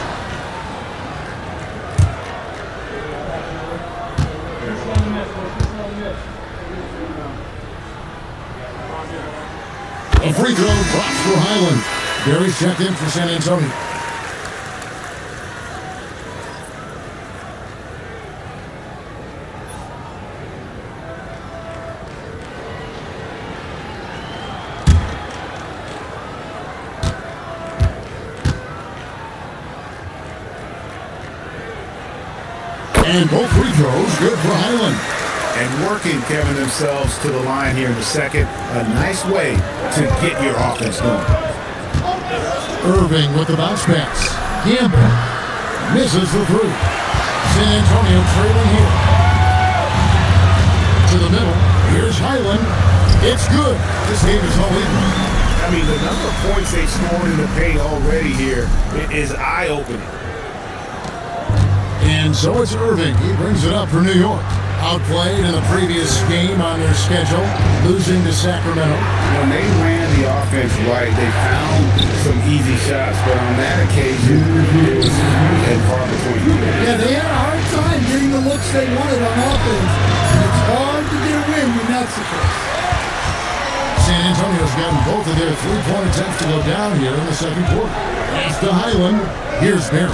A free throw drops for Highland. Barry's checked in for San Antonio. And both free throws good for Highland. And working Kevin themselves to the line here in the second. A nice way to get your offense going. Irving with the bounce pass. Gamble misses the three. San Antonio trailing here. To the middle. Here's Highland. It's good. This game is all even. I mean, the number of points they've scored in the paint already here is eye-opening. And so it's Irving. He brings it up for New York. Outplayed in the previous game on their schedule, losing to Sacramento. When they ran the offense right, they found some easy shots, but on that occasion, it was few and far between. Yeah, they had a hard time getting the looks they wanted on offense. It's hard to get a win when that's the case. San Antonio's gotten both of their three-point attempts to go down here in the second quarter. Pass to Highland. Here's Barry.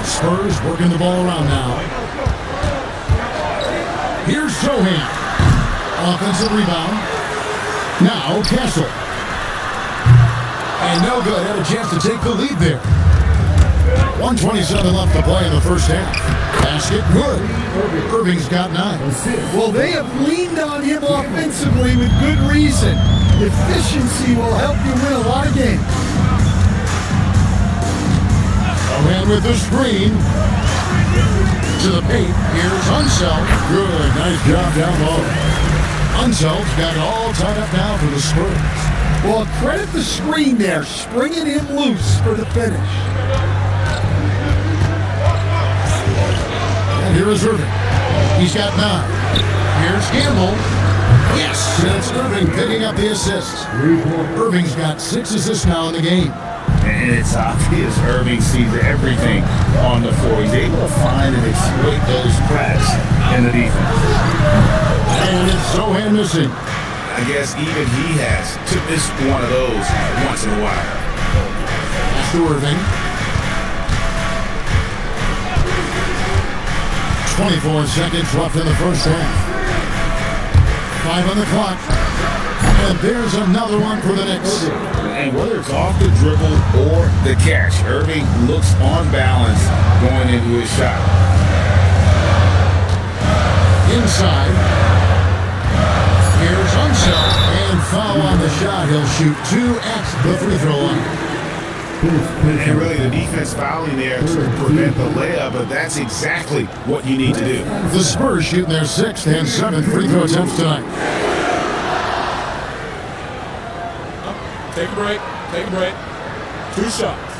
Spurs working the ball around now. Here's Sohan. Offensive rebound. Now Castle. And no good. Had a chance to take the lead there. 1:27 left to play in the first half. Basket good. Irving's got 9. Well, they have leaned on him offensively with good reason. Efficiency will help you win a lot of games. Sohan with the screen. To the paint. Here's Unseld. Good. Nice job down low. Unseld's got it all tied up now for the Spurs. Well, credit the screen there, springing him loose for the finish. And here is Irving. He's got 9. Here's Campbell. Yes, that's Irving picking up the assists. Irving's got 6 assists now in the game. And it's obvious Irving sees everything on the floor. He's able to find and exploit those cracks in the defense. And it's Sohan missing. I guess even he has to miss one of those once in a while. That's to Irving. 24 seconds left in the first half. 5 on the clock. And there's another one for the Knicks. And whether it's off the dribble or the catch, Irving looks on balance going into his shot. Inside. Here's Unseld. And foul on the shot. He'll shoot 2 at the free throw line. And really the defense fouling there to prevent the layup, but that's exactly what you need to do. The Spurs shooting their 6th and 7th free throw attempts tonight. Take a break. Take a break. 2 shots.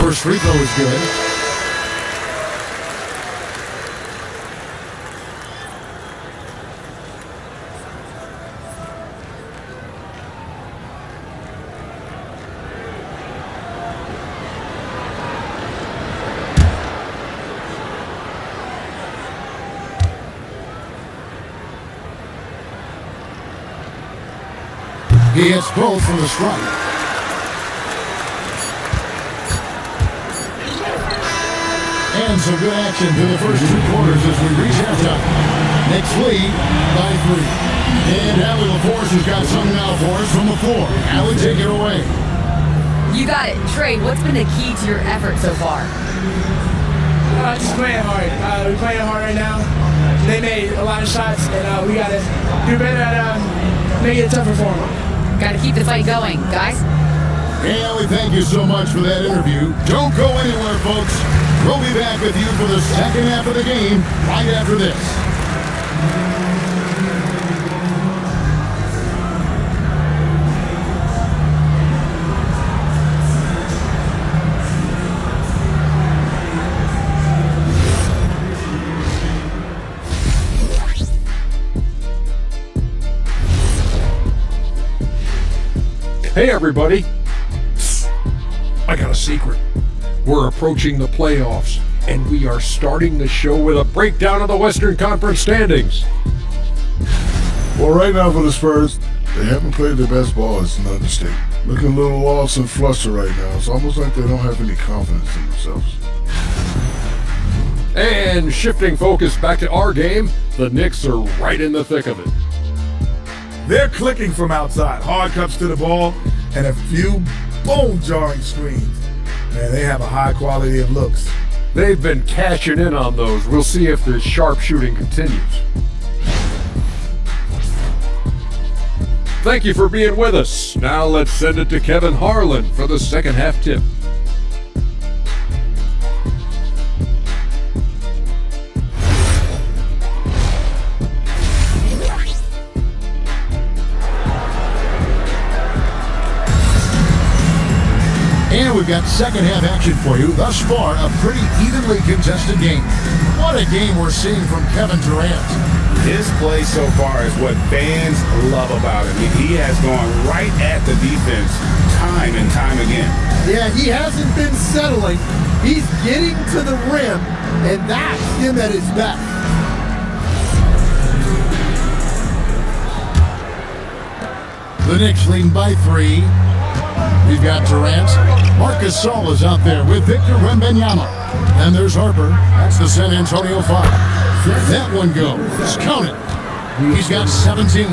First free throw is good. He hits both from the strike. And some good action through the first 2 quarters as we reach halftime. Knicks lead by 3. And Allie LaForce has got something now for us from the floor. Allie, take it away. You got it. Trey, what's been the key to your effort so far? Just playing hard. We're playing hard right now. They made a lot of shots, and we got to do better at making it tougher for them. Got to keep the fight going, guys. Hey, Allie, thank you so much for that interview. Don't go anywhere, folks. We'll be back with you for the second half of the game right after this. Hey everybody, I got a secret. We're approaching the playoffs, and we are starting the show with a breakdown of the Western Conference standings. Well, right now for the Spurs, they haven't played their best ball. It's an understatement. Looking a little lost and flustered right now. It's almost like they don't have any confidence in themselves. And shifting focus back to our game, the Knicks are right in the thick of it. They're clicking from outside. Hard cuts to the ball and a few bone-jarring screens. Man, they have a high quality of looks. They've been cashing in on those. We'll see if the sharp shooting continues. Thank you for being with us. Now let's send it to Kevin Harlan for the second half tip. we've got second half action for you. Thus far, a pretty evenly contested game. What a game we're seeing from Kevin Durant. His play so far is what fans love about him. He has gone right at the defense time and time again. Yeah, he hasn't been settling. He's getting to the rim, and that's him at his best. The Knicks leading by 3. We've got Durant. Marc Gasol is out there with Victor Wembanyama. And there's Harper. That's the San Antonio 5. That one goes. Count it. He's got 17.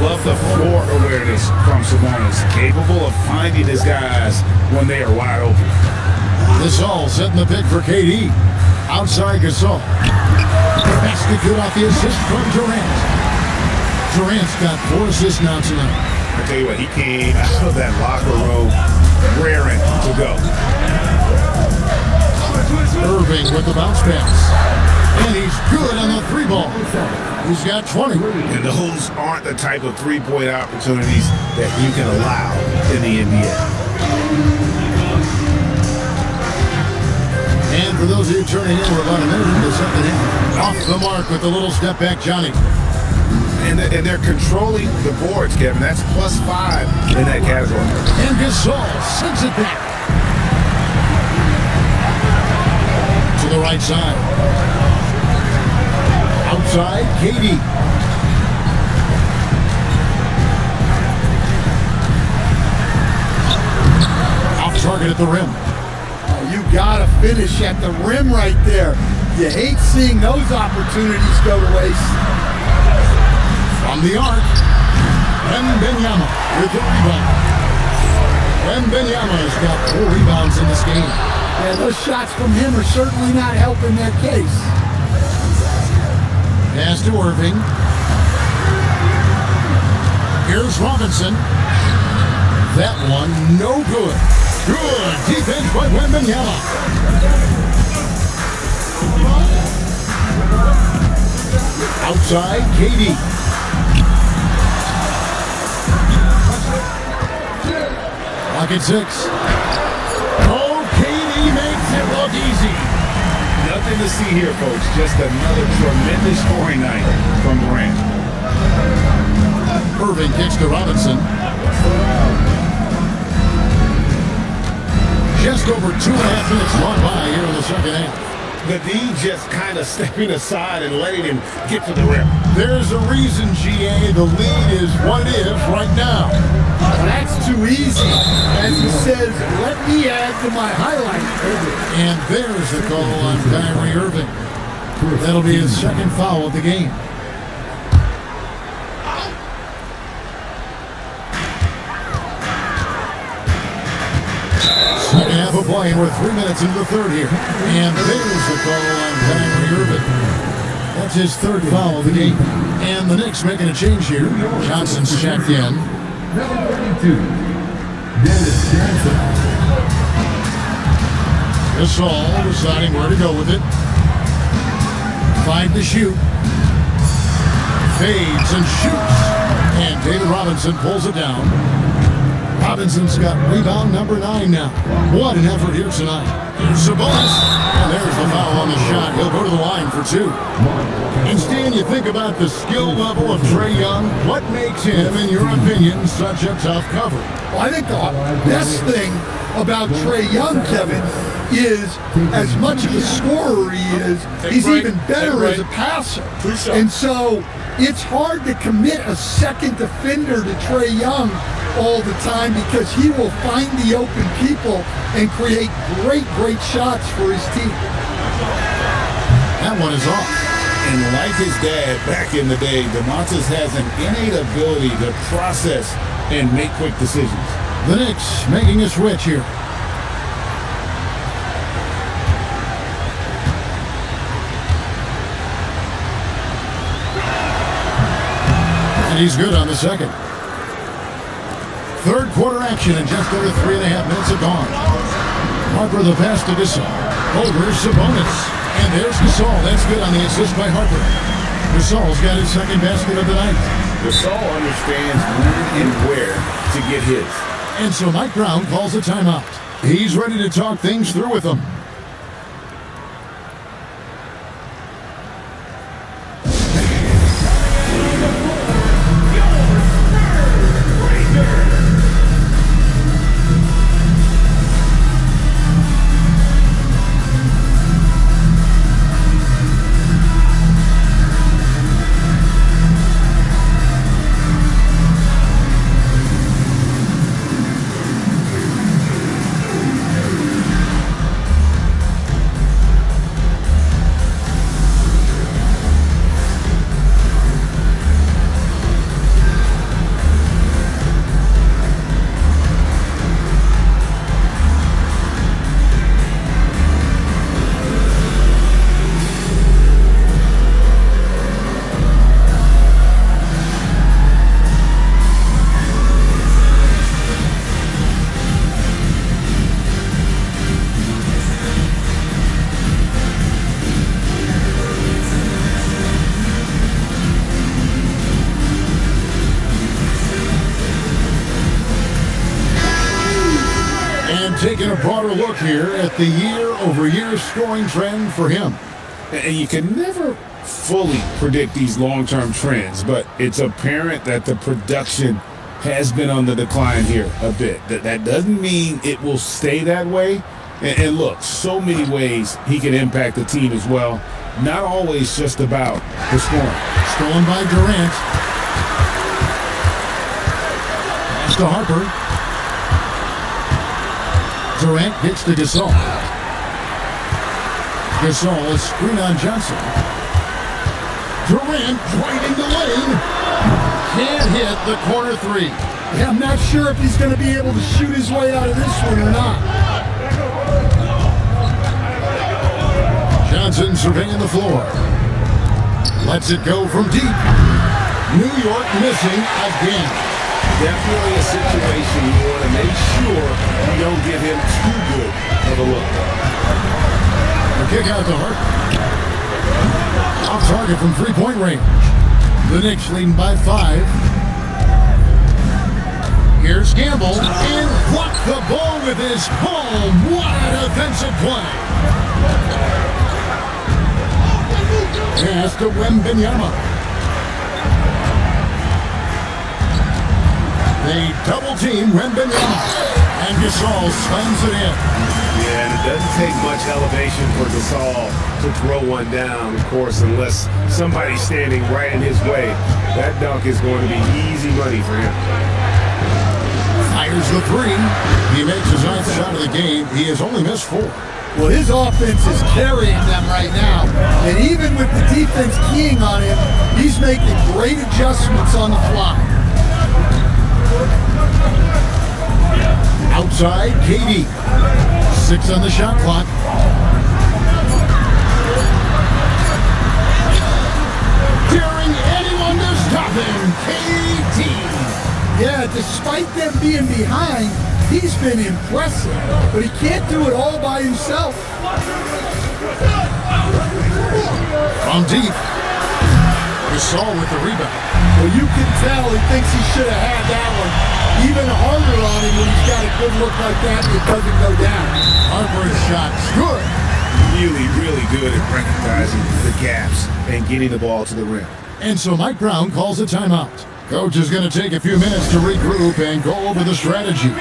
Love the floor awareness from Sabonis. Capable of finding his guys when they are wide open. Gasol setting the pick for KD. Outside Gasol. Basket good off the assist from Durant. Durant's got 4 assists now tonight. I tell you what, he came out of that locker room raring to go. Irving with the bounce pass. And he's good on the 3-ball. He's got 20. And those aren't the type of three-point opportunities that you can allow in the NBA. And for those of you turning in, we're about a minute into the second half. Off the mark with the little step back, Johnny. And they're controlling the boards, Kevin. That's +5 in that category. And Gasol sends it back. To the right side. Outside, KD. Off target at the rim. You gotta finish at the rim right there. You hate seeing those opportunities go to waste. From the arc, Wembanyama with the rebound. Wembanyama has got 4 rebounds in this game. Yeah, those shots from him are certainly not helping that case. Pass to Irving. Here's Robinson. That one, no good. Good defense by Wembanyama. Outside, KD. Lock at 6. Oh, KD makes it look easy. Nothing to see here, folks. Just another tremendous scoring night from Durant. Irving kicks to Robinson. Just over 2.5 minutes gone by here in the second half. The D just kind of stepping aside and letting him get to the rim. There's a reason, GA, the lead is what it is right now. That's too easy. As he says, let me add to my highlight. And there's the call on Kyrie Irving. That'll be his second foul of the game. Second half of play, and we're 3 minutes into the third here. And there's the call on Kyrie Irving. That's his third foul of the game. And the Knicks making a change here. Johnson's checked in. Number 32, Dennis Johnson. Gasol deciding where to go with it. 5 to shoot. Fades and shoots. And David Robinson pulls it down. Robinson's got rebound number 9 now. What an effort here tonight. Here's Sabonis. And there's the foul on the shot. He'll go to the line for 2. And Stan, you think about the skill level of Trae Young. What makes him, in your opinion, such a tough cover? Well, I think the best thing about Trae Young, Kevin, is as much of a scorer he is, he's even better as a passer. And so it's hard to commit a second defender to Trae Young all the time because he will find the open people and create great shots for his team. That one is off. And like his dad back in the day, DeMontis has an innate ability to process and make quick decisions. The Knicks making a switch here. And he's good on the second. Third quarter action in just over 3.5 minutes have gone. Harper the pass to Gasol. Over Sabonis. And there's Gasol. That's good on the assist by Harper. Gasol's got his second basket of the night. Gasol understands when and where to get his. And so Mike Brown calls a timeout. He's ready to talk things through with them. Taking a broader look here at the year-over-year scoring trend for him. And you can never fully predict these long-term trends, but it's apparent that the production has been on the decline here a bit. That doesn't mean it will stay that way. And look, so many ways he can impact the team as well. Not always just about the scoring. Stolen by Durant. Pass to Harper. Durant gets to Gasol. Gasol is screen on Johnson. Durant driving the lane. Can't hit the corner three. Yeah, I'm not sure if he's going to be able to shoot his way out of this one or not. Johnson surveying the floor. Lets it go from deep. New York missing again. Definitely a situation you want to make sure you don't give him too good of a look. A kick out to Hart. Off target from three-point range. The Knicks leading by 5. Here's Gamble and blocked the ball with his palm. What a defensive play. Pass to Wembanyama. They double-team Wembanyama, and Gasol slams it in. Yeah, and it doesn't take much elevation for Gasol to throw one down, of course, unless somebody's standing right in his way. That dunk is going to be easy money for him. Fires the three. He makes his 9th shot of the game. He has only missed 4. Well, his offense is carrying them right now. And even with the defense keying on him, he's making great adjustments on the fly. Outside, KD. 6 on the shot clock. Daring anyone to stop him, KD. Yeah, despite them being behind, he's been impressive. But he can't do it all by himself. From deep. Gasol with the rebound. Well, you can tell he thinks he should have had that one. Even harder on him when he's got a good look like that and it doesn't go down. Harper's shot's good. Really, really good at recognizing the gaps and getting the ball to the rim. And so Mike Brown calls a timeout. Coach is going to take a few minutes to regroup and go over the strategy.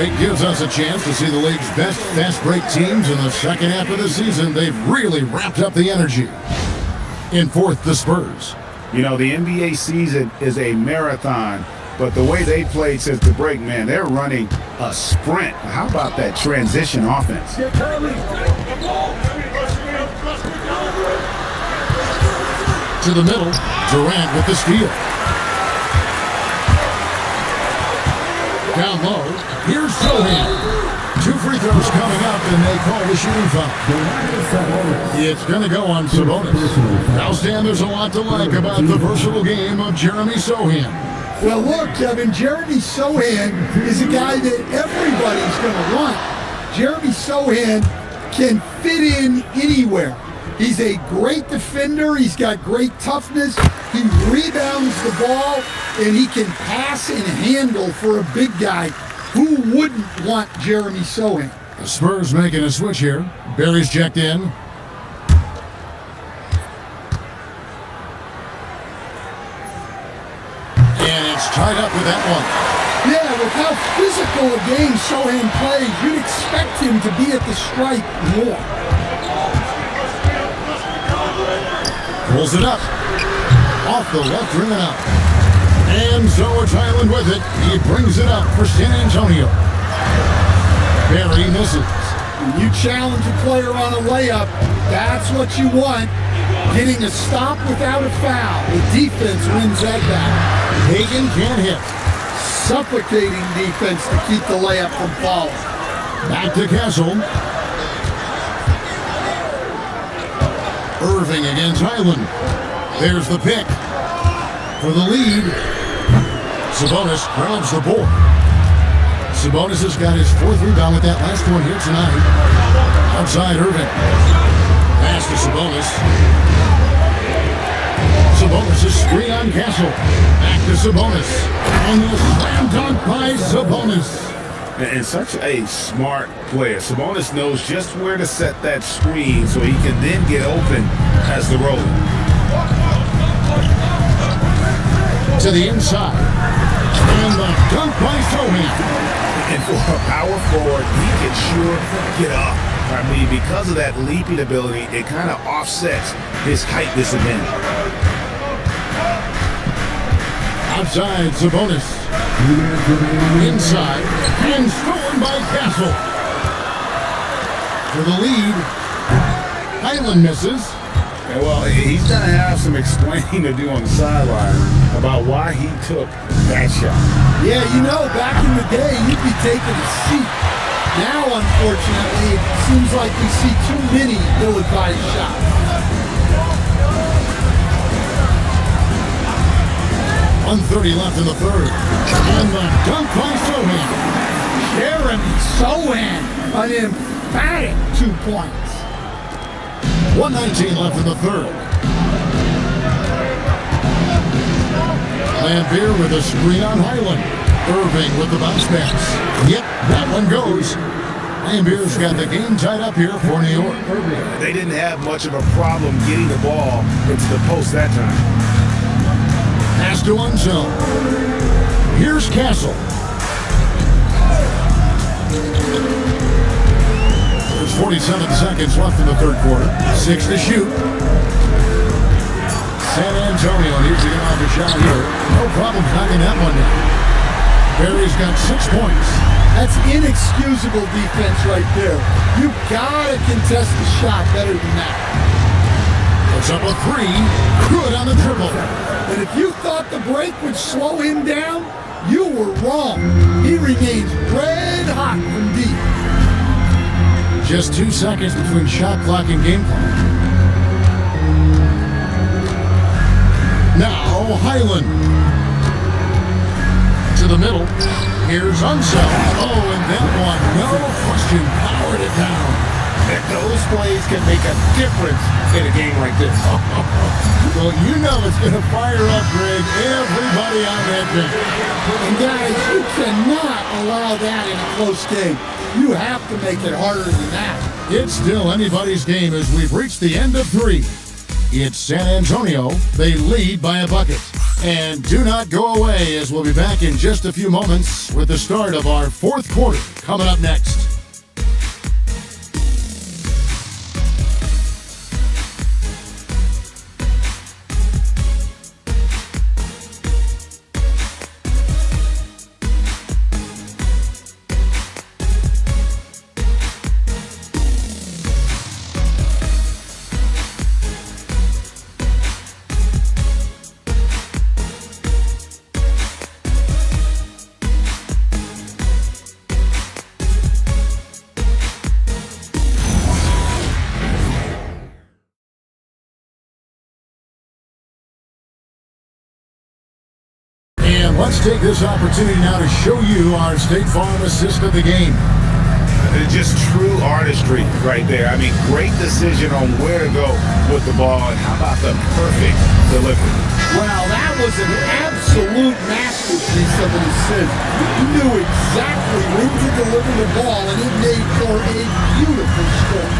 break gives us a chance to see the league's best fast break teams in the second half of the season. They've really ramped up the energy. In fourth, the Spurs. You know, the NBA season is a marathon, but the way they played since the break, man, they're running a sprint. How about that transition offense? To the middle, Durant with the steal. Down low, here's Sohan. 2 free throws coming up, and they call the shooting foul. It's going to go on Sabonis. Now, Stan, there's a lot to like about the versatile game of Jeremy Sohan. Well, look, Kevin, Jeremy Sohan is a guy that everybody's going to want. Jeremy Sohan can fit in anywhere. He's a great defender. He's got great toughness. He rebounds the ball, and he can pass and handle for a big guy. Who wouldn't want Jeremy Sohan? The Spurs making a switch here. Barry's checked in. And it's tied up with that one. Yeah, with how physical a game Sohan plays, you'd expect him to be at the stripe more. Pulls it up. Off the left rim and out. And so it's Highland with it. He brings it up for San Antonio. Barry misses. When you challenge a player on a layup, that's what you want. Getting a stop without a foul. The defense wins that battle. Hagan can't hit. Suffocating defense to keep the layup from falling. Back to Castle. Irving against Highland. There's the pick. For the lead, Sabonis grabs the board. Sabonis has got his 4th rebound with that last one here tonight. Outside Irving. Pass to Sabonis. Sabonis' screen on Castle. Back to Sabonis. And the slam dunk by Sabonis. And such a smart player. Sabonis knows just where to set that screen so he can then get open as the roller. To the inside. And the dunk by Sohan. And for a power forward, he can sure get up. I mean, because of that leaping ability, it kind of offsets his height disadvantage. Outside, Sabonis. Inside. And stolen by Castle. For the lead. Highland misses. Yeah, well, he's going to have some explaining to do on the sideline about why he took that shot. Yeah, you know, back in the day, you'd be taking a seat. Now, unfortunately, it seems like we see too many ill-advised shots. 1:30 left in the third. And the dunk by Sohan. Jeremy Sohan, an emphatic 2 points. 1:19 left in the third. Lambeer with a screen on Highland. Irving with the bounce pass. Yep, that one goes. Lambeer's got the game tied up here for New York. They didn't have much of a problem getting the ball into the post that time. Pass to Unzo. Here's Castle. There's 47 seconds left in the third quarter. 6 to shoot. San Antonio needs to get off a shot here. No problem knocking that one down. Barry's got 6 points. That's inexcusable defense right there. You gotta contest the shot better than that. Puts up a 3. Good on the dribble. And if you thought the break would slow him down, you were wrong. He remains red hot from deep. Just 2 seconds between shot clock and game clock. Now Highland. To the middle. Here's Unzo. Oh, and that one, no question, powered it down. And those plays can make a difference in a game like this. Well, you know it's going to fire up, Greg, everybody on that bench. And guys, you cannot allow that in a close game. You have to make it harder than that. It's still anybody's game as we've reached the end of 3. It's San Antonio. They lead by a bucket. And do not go away, as we'll be back in just a few moments with the start of our fourth quarter coming up next. Let's take this opportunity now to show you our State Farm assist of the game. It's just true artistry right there. I mean, great decision on where to go with the ball, and how about the perfect delivery? Well, that was an absolute masterpiece of an assist. He knew exactly when to deliver the ball, and it made for a beautiful score.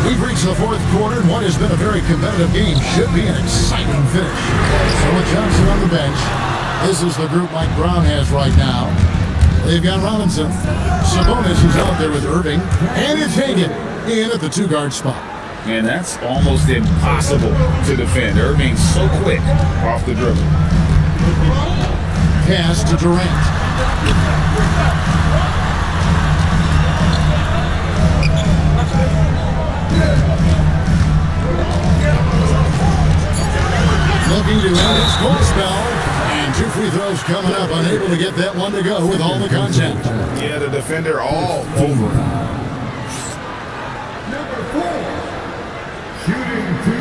We've reached the fourth quarter, and what has been a very competitive game should be an exciting finish. So with Johnson on the bench, this is the group Mike Brown has right now. They've got Robinson, Sabonis, who's out there with Irving, and it's Hagan in at the two-guard spot. And that's almost impossible to defend. Irving's so quick off the dribble. Pass to Durant. Looking to end his cold spell, and two free throws coming up, unable to get that one to go with all the contact. Yeah, the defender all over him. Number 4, shooting 2.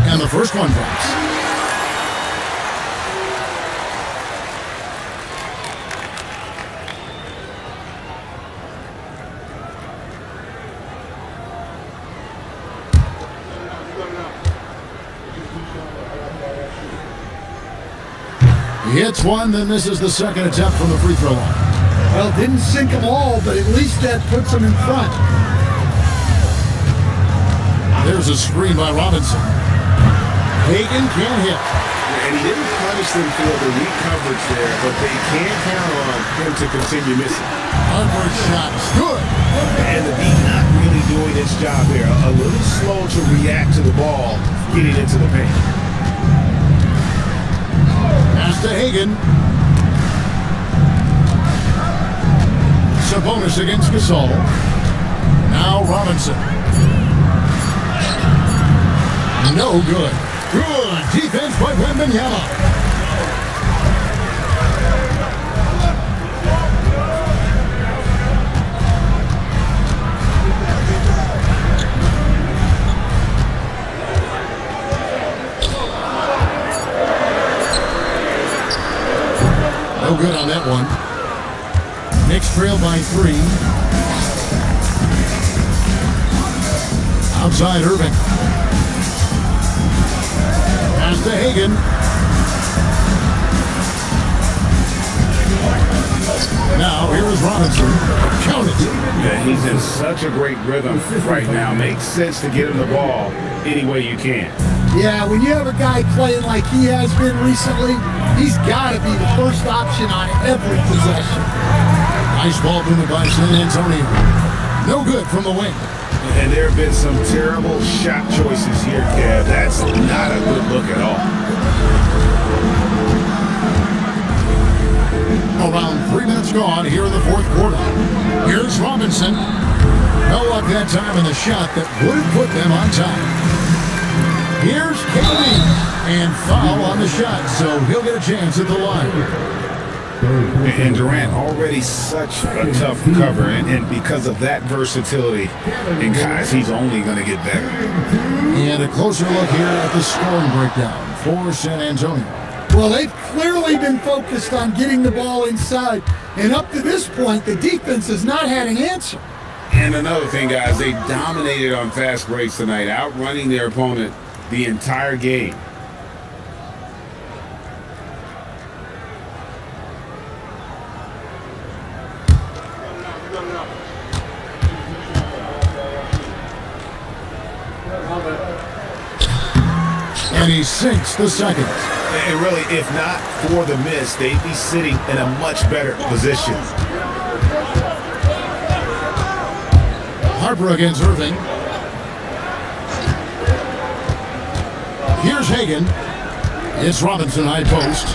And the first one drops. He hits one, then misses the second attempt from the free throw line. Well, didn't sink them all, but at least that puts them in front. There's a screen by Robinson. Hagan can't hit. And he didn't punish them for the weak coverage there, but they can count on him to continue missing. Upward shot is good. And the beat not really doing its job there. A little slow to react to the ball getting into the paint. Pass to Hagan. Sabonis against Gasol. Now Robinson. No good. Good defense by Wembanyama. No good on that one. Knicks trail by 3. Outside Irving. Pass to Hagan. Now here is Robinson. Count it. Yeah, he's in such a great rhythm right now. Makes sense to get him the ball any way you can. Yeah, when you have a guy playing like he has been recently, he's got to be the first option on every possession. Nice ball movement by San Antonio. No good from the wing. And there have been some terrible shot choices here, Kev. That's not a good look at all. Around 3 minutes gone here in the fourth quarter. Here's Robinson. No luck that time in the shot that would have put them on top. Here's KD. And foul on the shot, so he'll get a chance at the line. And Durant already such a tough cover, and because of that versatility, and guys, he's only going to get better. And a closer look here at the scoring breakdown for San Antonio. Well, they've clearly been focused on getting the ball inside, and up to this point, the defense has not had an answer. And another thing, guys, they dominated on fast breaks tonight, outrunning their opponent the entire game. And he sinks the second. And really, if not for the miss, they'd be sitting in a much better position. Harper against Irving. Here's Hagan. It's Robinson high post.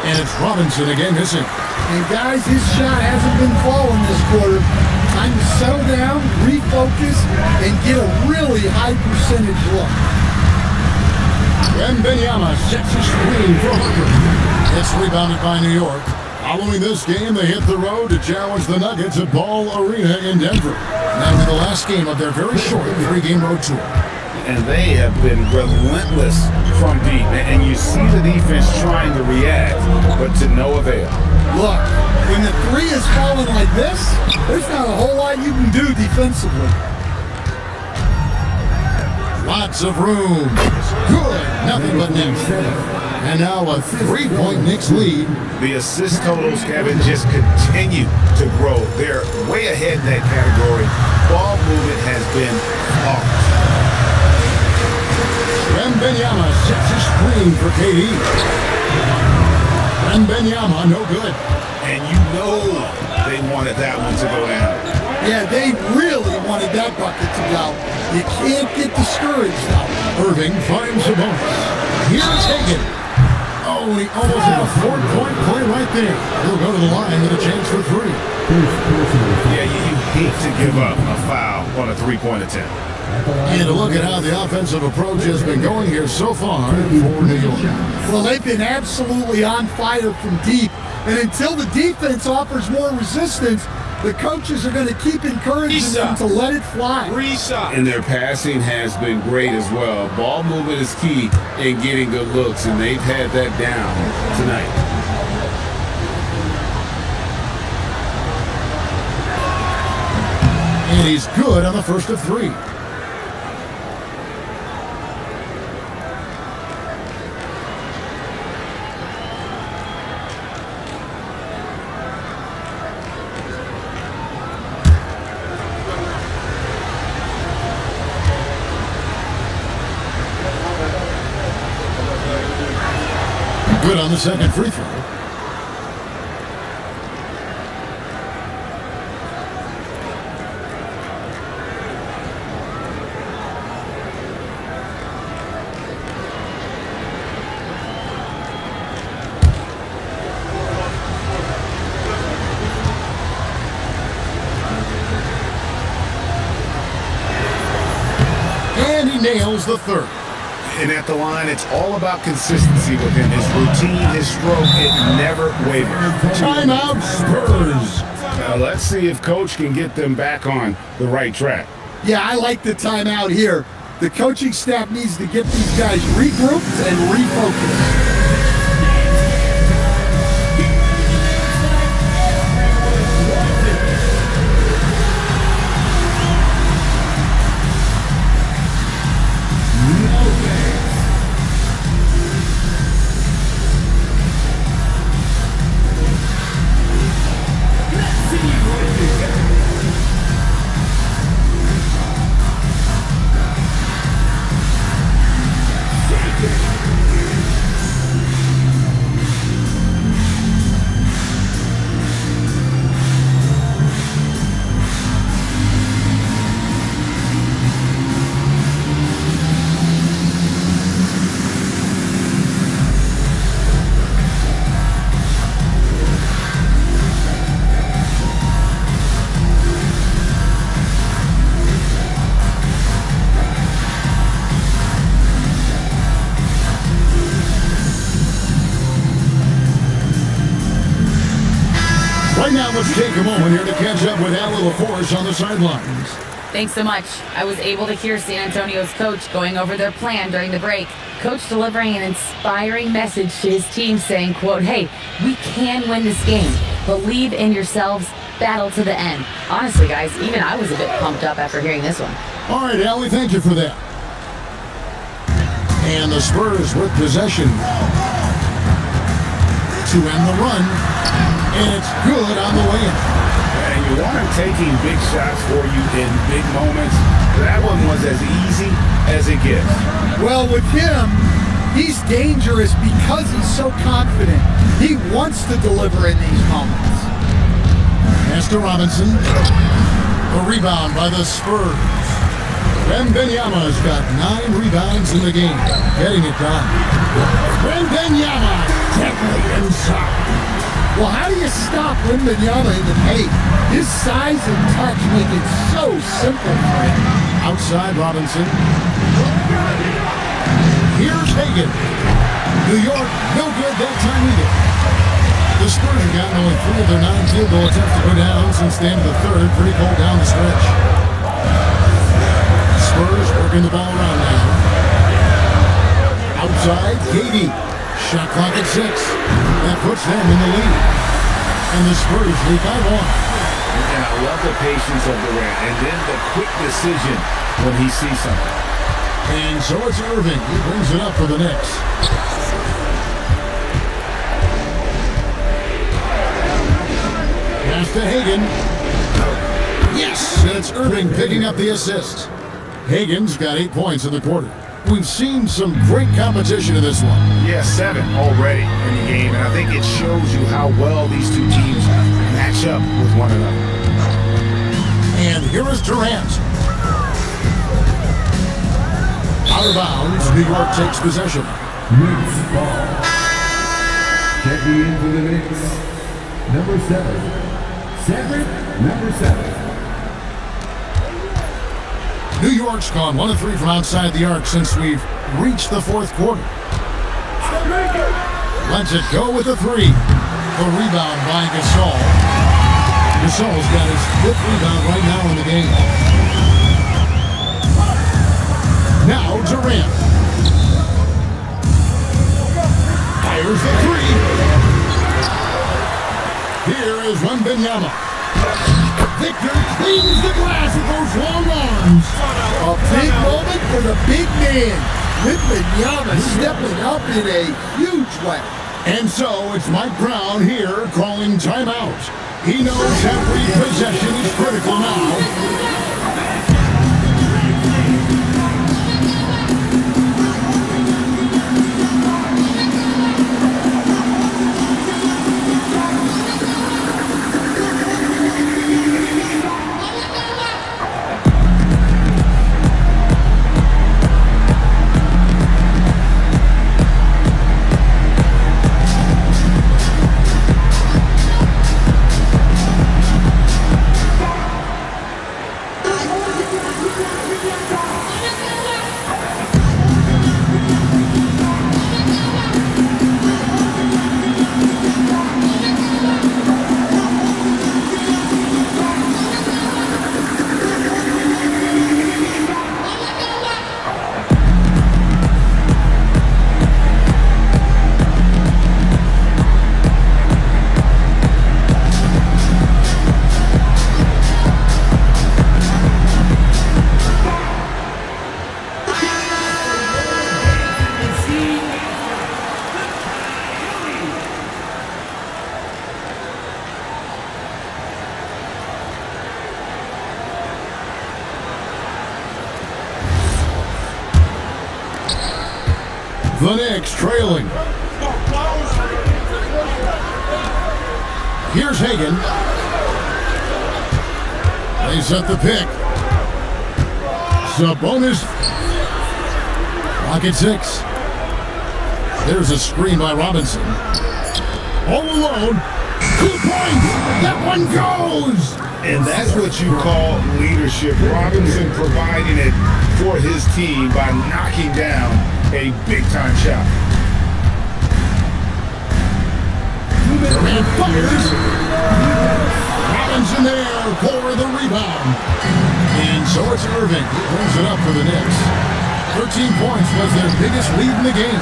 And it's Robinson again missing. And guys, his shot hasn't been falling this quarter. Time to settle down, refocus, and get a really high percentage look. Wembanyama sets a screen for Hooker. It's rebounded by New York. Following this game, they hit the road to challenge the Nuggets at Ball Arena in Denver. Now to the last game of their very short 3-game road tour. And they have been relentless from deep. And you see the defense trying to react, but to no avail. Look, when the three is falling like this, there's not a whole lot you can do defensively. Lots of room. Good. Nothing but Knicks. And now a 3-point Knicks lead. The assist totals, Kevin, just continue to grow. They're way ahead in that category. Ball movement has been off. Wembanyama sets a screen for KD. Wembanyama, no good. And you know they wanted that one to go down. Yeah, they really wanted that bucket to go. You can't get discouraged now. Irving finds a bonus. Here's Hagan. Oh, he almost had a 4-point play right there. He'll go to the line with a chance for 3. Yeah, you hate to give up a foul on a 3-point attempt. And to look at how the offensive approach has been going here so far for New York. Well, they've been absolutely on fire from deep. And until the defense offers more resistance, the coaches are going to keep encouraging them to let it fly. And their passing has been great as well. Ball movement is key in getting good looks, and they've had that down tonight. And he's good on the first of 3. Good on the second free throw. And he nails the third. And at the line, it's all about consistency with him. His routine, his stroke, it never wavers. Timeout Spurs. Now let's see if Coach can get them back on the right track. Yeah, I like the timeout here. The coaching staff needs to get these guys regrouped and refocused. Right now, let's take a moment here to catch up with Al LaForce on the sidelines. Thanks so much. I was able to hear San Antonio's coach going over their plan during the break. Coach delivering an inspiring message to his team saying, quote, "Hey, we can win this game. Believe in yourselves. Battle to the end." Honestly, guys, even I was a bit pumped up after hearing this one. All right, Allie, thank you for that. And the Spurs with possession to end the run. And it's good on the way in. And You want him taking big shots for you in big moments. That one was as easy as it gets. Well, with him, he's dangerous because he's so confident. He wants to deliver in these moments. Pass to Robinson. A rebound by the Spurs. Wembanyama's got 9 rebounds in the game. Getting it done. Wembanyama deadly inside. Well, how do you stop Wembanyama in the paint? His size and touch make it so simple for him. Outside Robinson. Here's Hagan. New York, no good that time either. The Spurs have gotten only 3 of their 9 field goal attempts to go down since the end of the third. Pretty cold down the stretch. Spurs working the ball around now. Outside, KD. Shot clock at 6. That puts them in the lead. And the Spurs lead by 1. And I love the patience of Durant. And then the quick decision when he sees something. And so it's Irving. He brings it up for the Knicks. Pass to Hagan. Yes! And it's Irving picking up the assist. Hagan's got 8 points in the quarter. We've seen some great competition in this one. Yeah, 7 already in the game, and I think it shows you how well these two teams match up with one another. And here is Durant. Out of bounds, New York takes possession. Knicks ball. Checking in for the Knicks. Number 7. Number 7. New York's gone 1 of 3 from outside the arc since we've reached the 4th quarter. Lets it go with a 3. The rebound by Gasol. Gasol's got his 5th rebound right now in the game. Now Durant. Fires the 3. Here is Wembanyama. Victor cleans the glass with those long arms. A big moment for the big man. Wembanyama stepping up in a huge way. And so it's Mike Brown here calling timeout. He knows every possession is critical now. The Knicks trailing. Here's Hagan. They set the pick. Sabonis. Clock at 6. There's a screen by Robinson. All alone. 2 points. That one goes. And that's what you call leadership. Robinson providing it for his team by knocking down a big-time shot. Durant fires. Robinson there for the rebound. And so it's Irving. He brings it up for the Knicks. 13 points was their biggest lead in the game.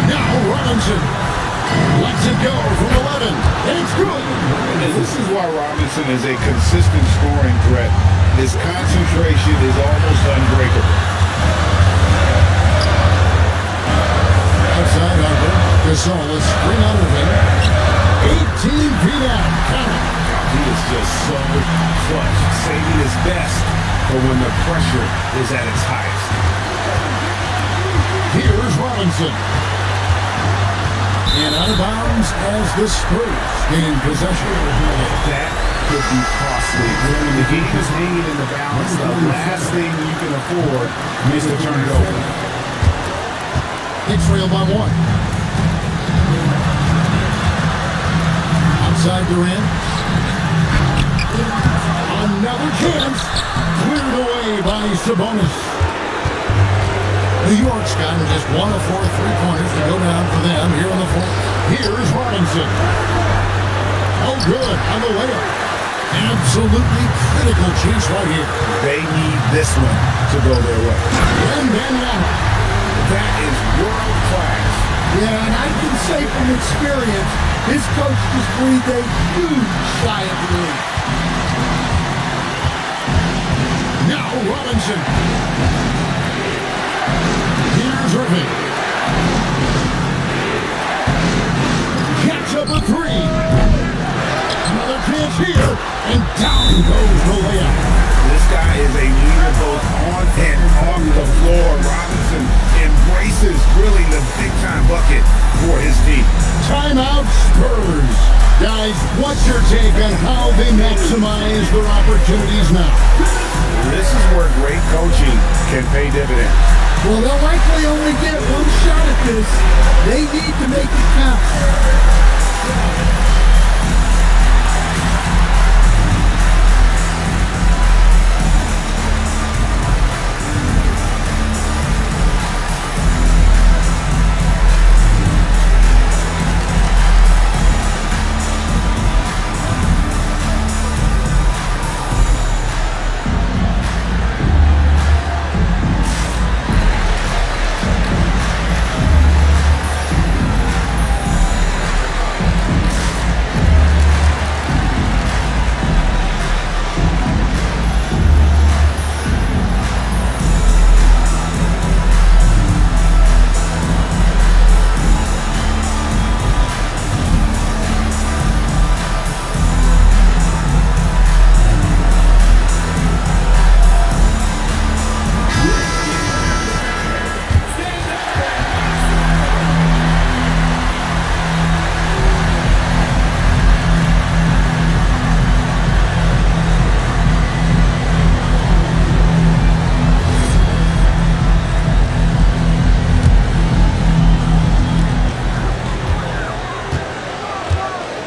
Now Robinson lets it go from 11. And it's good. And this is why Robinson is a consistent scoring threat. His concentration is almost unbreakable. Outside Harper. Gasol, a screen out of him. 18 feet out. Count it. He is just so clutch, saving his best for when the pressure is at its highest. Here's Robinson. And out of bounds as the Spurs gain possession. That could be costly. When the game is hanging in the balance, the last thing you can afford is to turn it over. Knicks trail by 1. Outside Durant. Another chance. Cleared away by Sabonis. New York's gotten just 1 of 4 3-pointers to go down for them here on the floor. Here's Robinson. Oh, good on the layup. Absolutely critical chase right here. They need this one to go their way. And Daniel. That is world class. Yeah, and I can say from experience, his coach just breathed a huge sigh of relief. Now Robinson. Here's Irving. Catch up a 3. Another chance here, and down goes the layup. This guy is a leader both on and off the floor. Robinson embraces drilling the big-time bucket for his team. Timeout Spurs. Guys, what's your take on how they maximize their opportunities now? This is where great coaching can pay dividends. Well, they'll likely only get one shot at this. They need to make it count.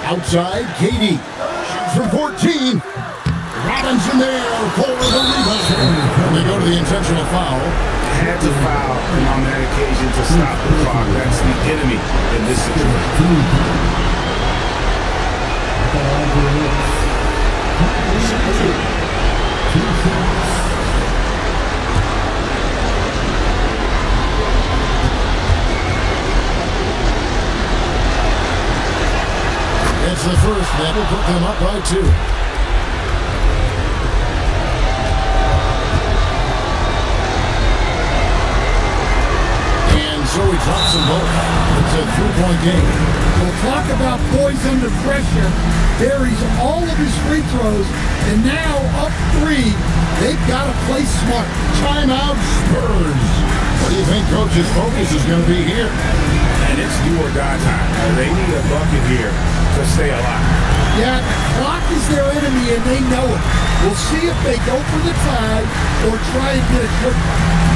Outside, Katie shoots from 14. Robinson there for the rebound. And they go to the intentional foul. Had to foul on that occasion to stop the clock. That's the enemy in this situation. It's the first. That will put them up by 2. And so he drops them both. It's a 3-point game. Well, talk about boys under pressure. Buries all of his free throws, and now up 3. They've got to play smart. Timeout Spurs. What do you think coach's focus is going to be here? And it's do or die time. They need a bucket here to stay alive. Yeah, the clock is their enemy, and they know it. We'll see if they go for the tie or try and get a quick one.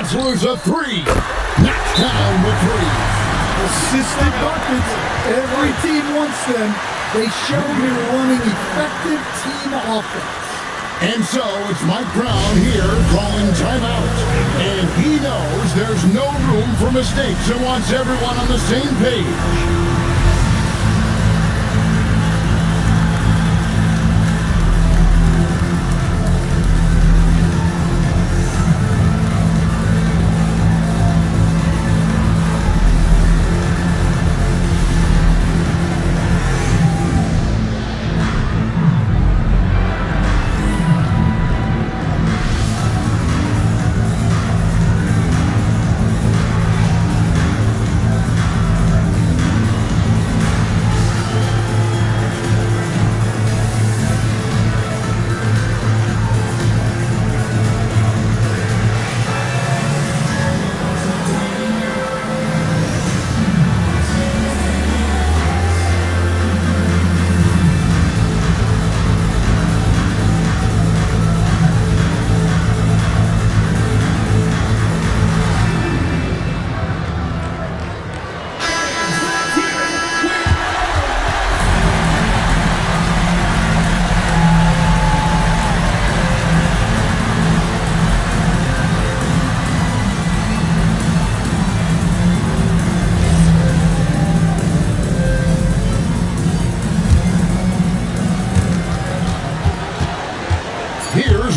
Metzler's a three. Knocks down the three. Assisted buckets. Every team wants them. They show you're running effective team offense. And so it's Mike Brown here calling timeout. And he knows there's no room for mistakes and wants everyone on the same page.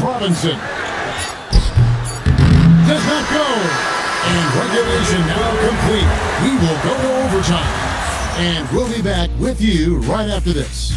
Robinson does not go, and regulation now complete. We will go to overtime, and we'll be back with you right after this.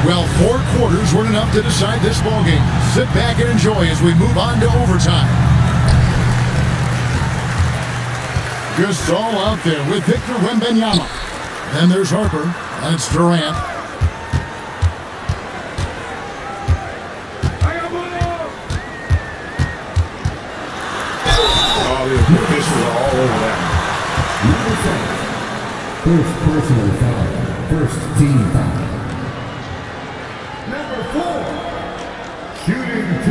Well, 4 quarters weren't enough to decide this ballgame. Sit back and enjoy as we move on to overtime. Gasol out there with Victor Wembanyama. Then there's Harper. That's Durant. Oh, the officials are all over that. First personal foul. First team foul. Number 4, shooting 2.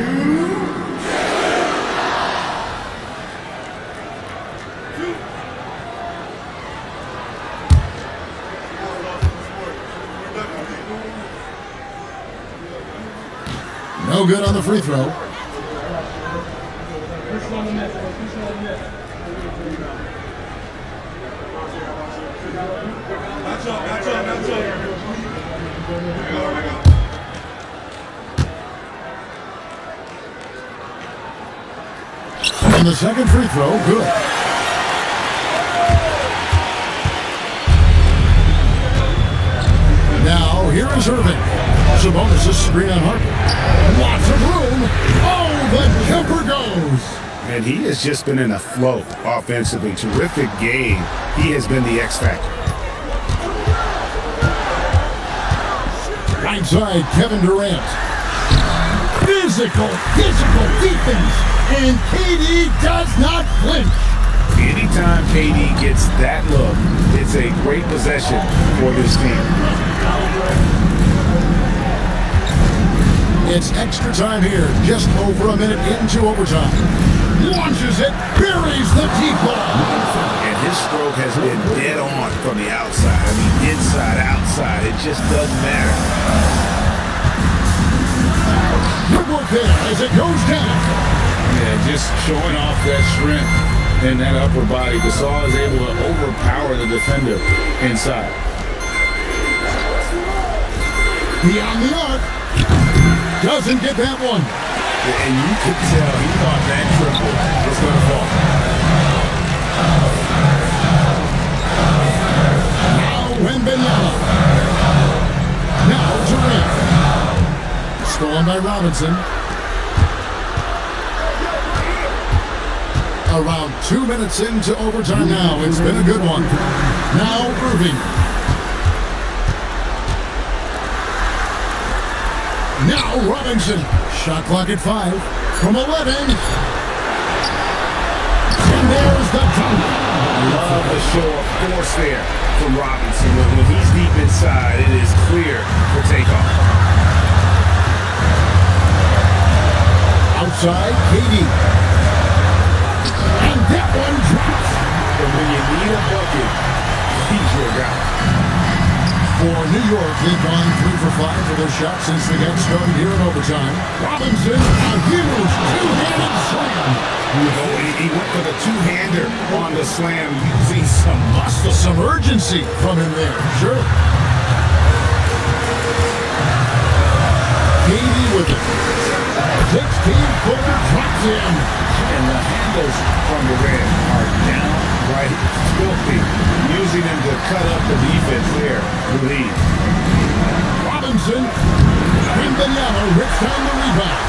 No good on the free throw. And the second free throw, good. Now, here is Irving. Sabonis' screen on Harper. Lots of room. Oh, the jumper goes. And he has just been in a flow offensively. Terrific game. He has been the X factor. Right side, Kevin Durant. Physical defense. And KD does not flinch. Anytime KD gets that look, it's a great possession for this team. It's extra time here, just over a minute into overtime. Launches it, buries the deep ball. And his stroke has been dead on from the outside. I mean, inside, outside, it just doesn't matter. Good work there as it goes down. Yeah, just showing off that strength in that upper body. Gasol is able to overpower the defender inside. Beyond the arc. doesn't get that one. And you could tell he thought that triple was going to fall. Now Wembanyama. Now Durant. Stolen by Robinson. Around 2 minutes into overtime now. It's been a good one. Now Irving. Now Robinson. Shot clock at 5 from 11. And there's the dunk. Love the show of force there from Robinson. When he's deep inside, it is clear for takeoff. Outside, KD. And that one drops. And when you need a bucket, he's your guy. For New York, they've gone 3 for 5 for their shots since they got started here in overtime. Robinson, a huge two-handed slam. He went for the two-hander on the slam. You see some muscle. Some urgency from him there, sure. KD with it. 16-footer drops in. And the handles from the rim are downright filthy, using them to cut up the defense there. The lead. Robinson. Wembanyama rips down the rebound.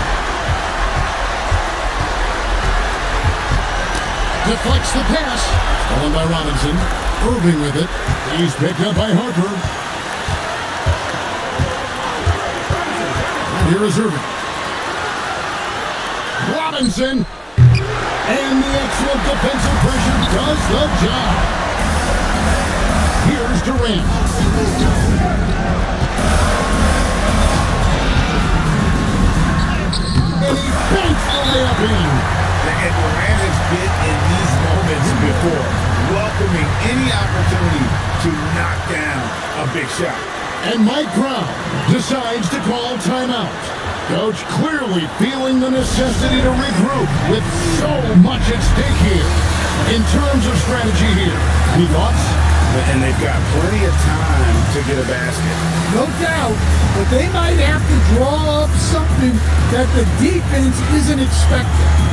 Deflects the pass. Stolen by Robinson. Irving with it. He's picked up by Harper. Here is Irving. Robinson. And the excellent defensive pressure does the job. Here's Durant. And he banks the layup in. And Durant has been in these moments before, welcoming any opportunity to knock down a big shot. And Mike Brown decides to call timeout. Coach clearly feeling the necessity to regroup with so much at stake here. In terms of strategy here, any thoughts? And they've got plenty of time to get a basket. No doubt, but they might have to draw up something that the defense isn't expecting.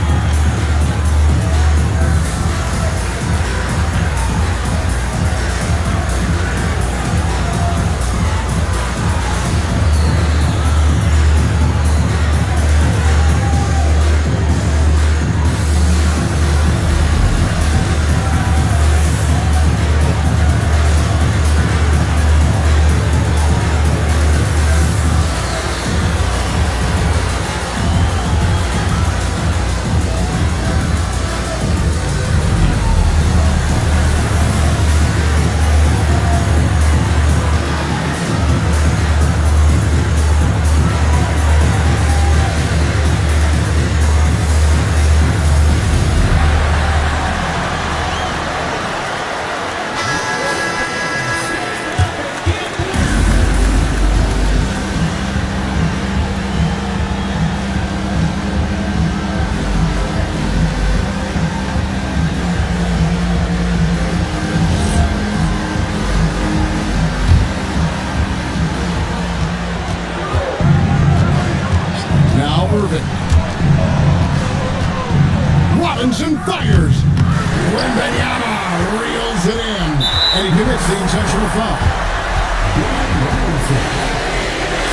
Robinson fires. Wembanyama reels it in. And he commits the intentional foul.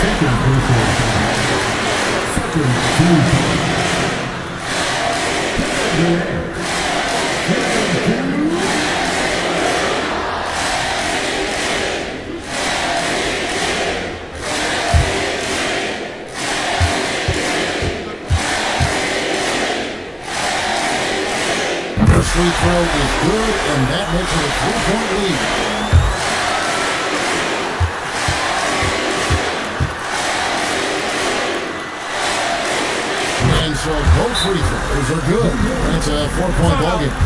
Second personal foul. Second team foul. Free throw is good, and that makes it a 3-point lead. And so both free throws are good. That's a 4-point ballgame.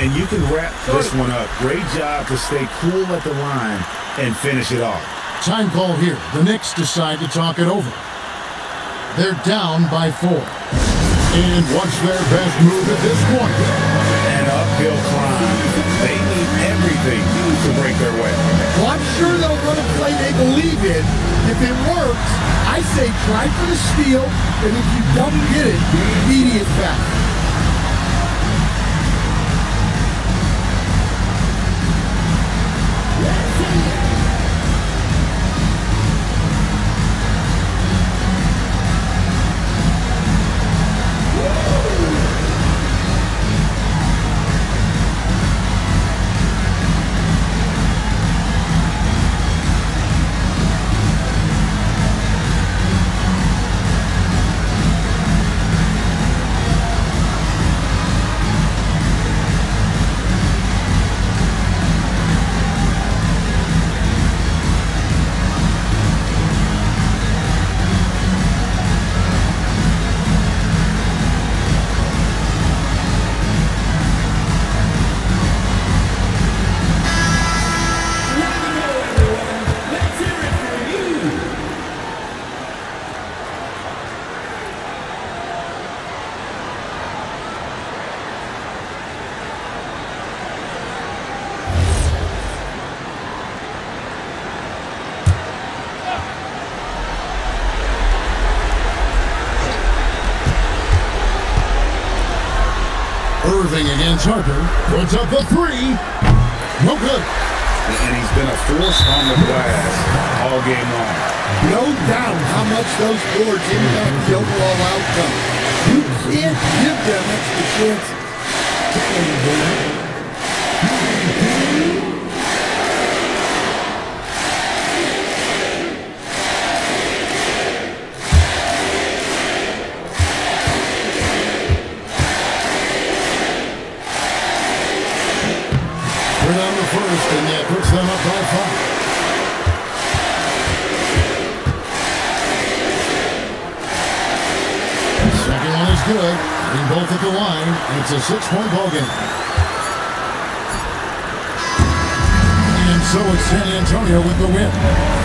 And you can wrap this one up. Great job to stay cool at the line and finish it off. Time call here. The Knicks decide to talk it over. They're down by 4. And what's their best move at this point? An uphill climb. They need everything to break their way. Well, I'm sure they'll run a play they believe in. If it works, I say try for the steal, and if you don't get it, immediate foul. Irving against Harper. Puts up the three. No good. And he's been a force on the glass all game long. No doubt how much those boards impact the overall outcome. You can't give them extra chances. On the first, and that puts them up by 5. Second one is good. Bring both at the line, and it's a 6-point ball game. And so it's San Antonio with the win.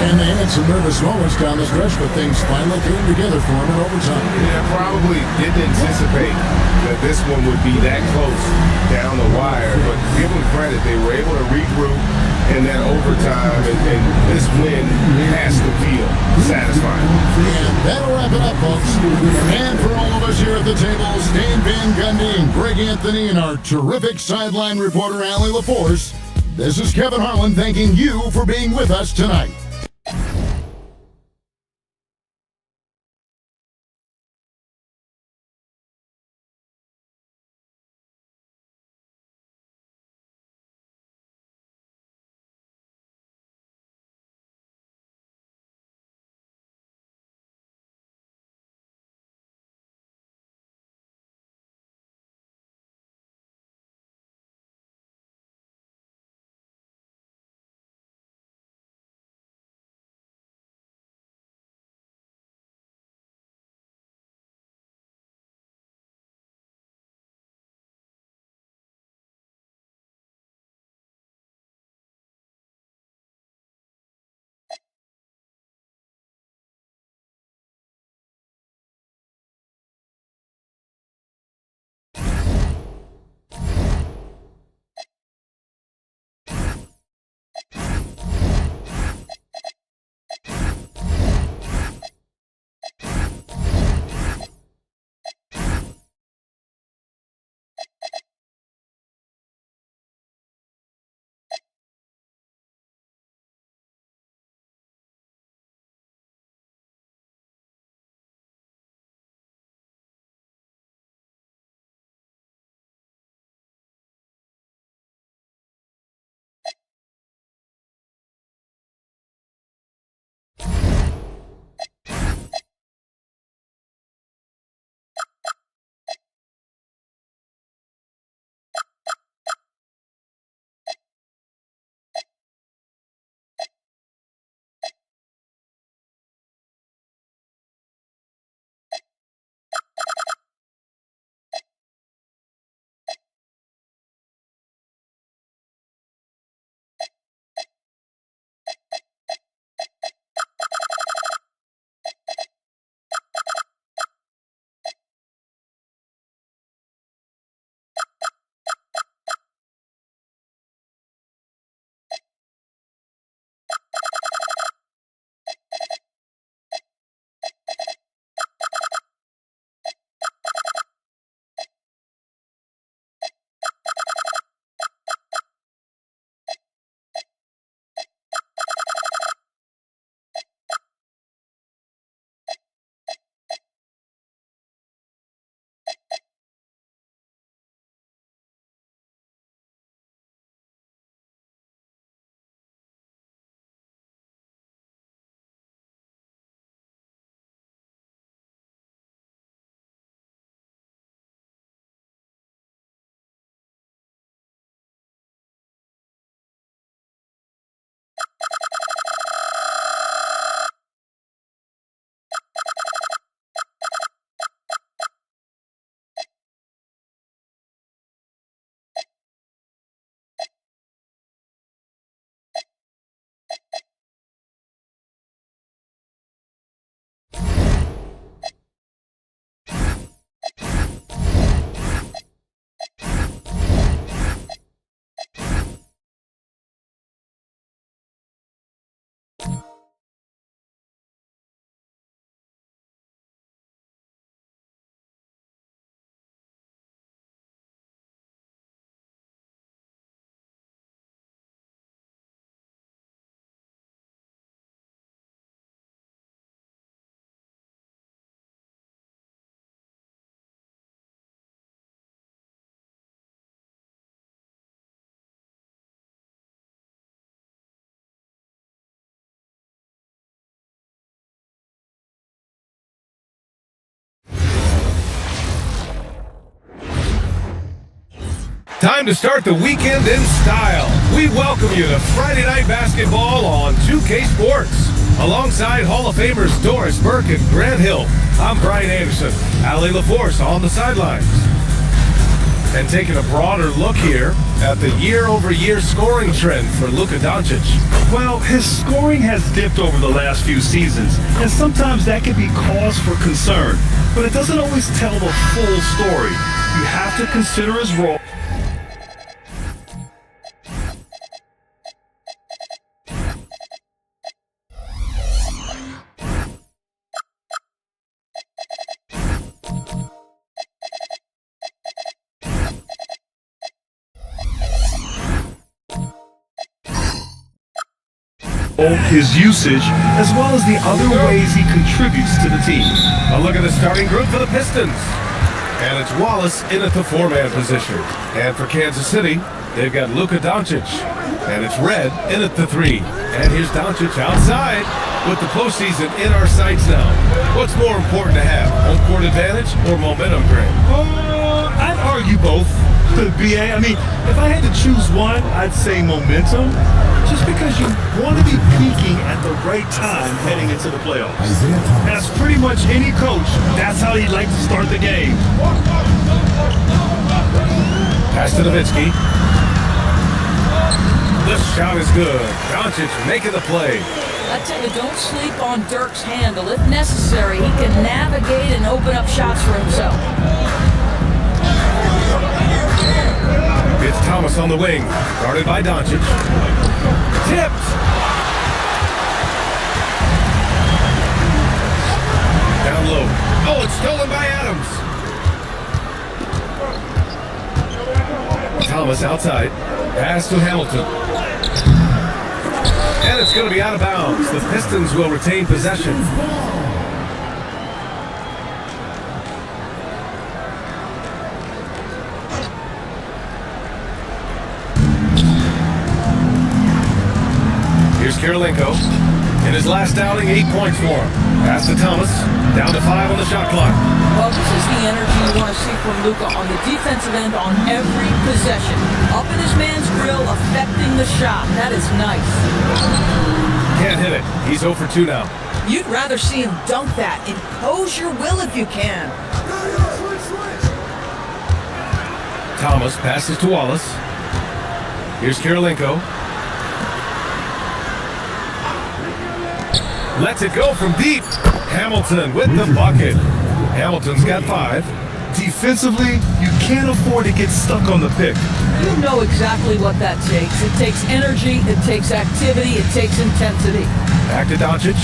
And they had some nervous moments down the stretch, but things finally came together for them in overtime. Yeah, probably didn't anticipate that this one would be that close down the wire, but give them credit. They were able to regroup in that overtime, and this win has to feel satisfying. And that'll wrap it up, folks. And for all of us here at the table, Stan Van Gundy and Greg Anthony and our terrific sideline reporter, Allie LaForce, this is Kevin Harlan thanking you for being with us tonight. Time to start the weekend in style. We welcome you to Friday Night Basketball on 2K Sports. Alongside Hall of Famers Doris Burke and Grant Hill, I'm Brian Anderson. Allie LaForce on the sidelines. And taking a broader look here at the year-over-year scoring trend for Luka Doncic. Well, his scoring has dipped over the last few seasons, and sometimes that can be cause for concern. But it doesn't always tell the full story. You have to consider his role. His usage, as well as the other ways he contributes to the team. A look at the starting group for the Pistons. And it's Wallace in at the 4-man position. And for Kansas City, they've got Luka Doncic. And it's Red in at the 3. And here's Doncic outside with the postseason in our sights now. What's more important to have, home court advantage or momentum, Grant? I'd argue both. BA, I mean, if I had to choose one, I'd say momentum. Just because you want to be peaking at the right time heading into the playoffs. As pretty much any coach, that's how he'd like to start the game. Pass to Nowitzki. The shot is good. Doncic making the play. I tell you, don't sleep on Dirk's handle. If necessary, he can navigate and open up shots for himself. It's Thomas on the wing, guarded by Doncic. Tipped! Down low. Oh, it's stolen by Adams. Thomas outside. Pass to Hamilton. And it's going to be out of bounds. The Pistons will retain possession. Here's Kirilenko. In his last outing, 8 points for him. Pass to Thomas. Down to 5 on the shot clock. Well, this is the energy you want to see from Luka on the defensive end on every possession. Up in his man's grill, affecting the shot. That is nice. Can't hit it. He's 0 for 2 now. You'd rather see him dunk that. Impose your will if you can. Thomas passes to Wallace. Here's Kirilenko. Lets it go from deep. Hamilton with the bucket. Hamilton's got 5. Defensively, you can't afford to get stuck on the pick. You know exactly what that takes. It takes energy, it takes activity, it takes intensity. Back to Doncic.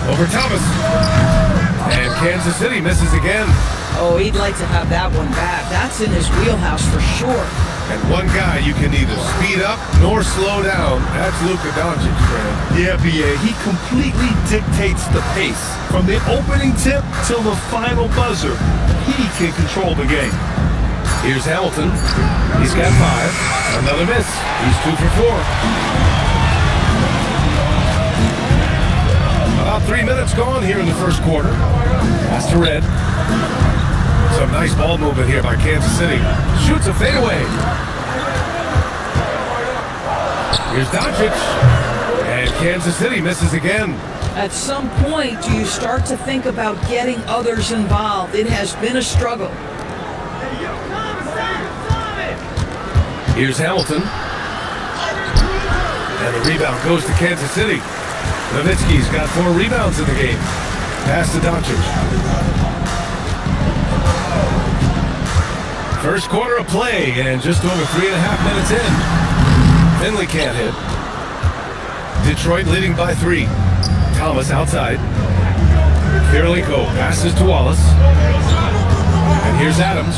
Over Thomas. And Kansas City misses again. Oh, he'd like to have that one back. That's in his wheelhouse for sure. And one guy you can neither speed up nor slow down. That's Luka Doncic, Grant. Yeah, BA. He completely dictates the pace. From the opening tip till the final buzzer, he can control the game. Here's Hamilton. He's got 5. Another miss. He's 2 for 4. About 3 minutes gone here in the first quarter. Pass to Red. Some nice ball movement here by Kansas City. Shoots a fadeaway. Here's Doncic. And Kansas City misses again. At some point, do you start to think about getting others involved? It has been a struggle. Here's Hamilton. And the rebound goes to Kansas City. Nowitzki's got 4 rebounds in the game. Pass to Doncic. First quarter of play, and just over 3.5 minutes in. Finley can't hit. Detroit leading by 3. Thomas outside. Kirilenko passes to Wallace. And here's Adams.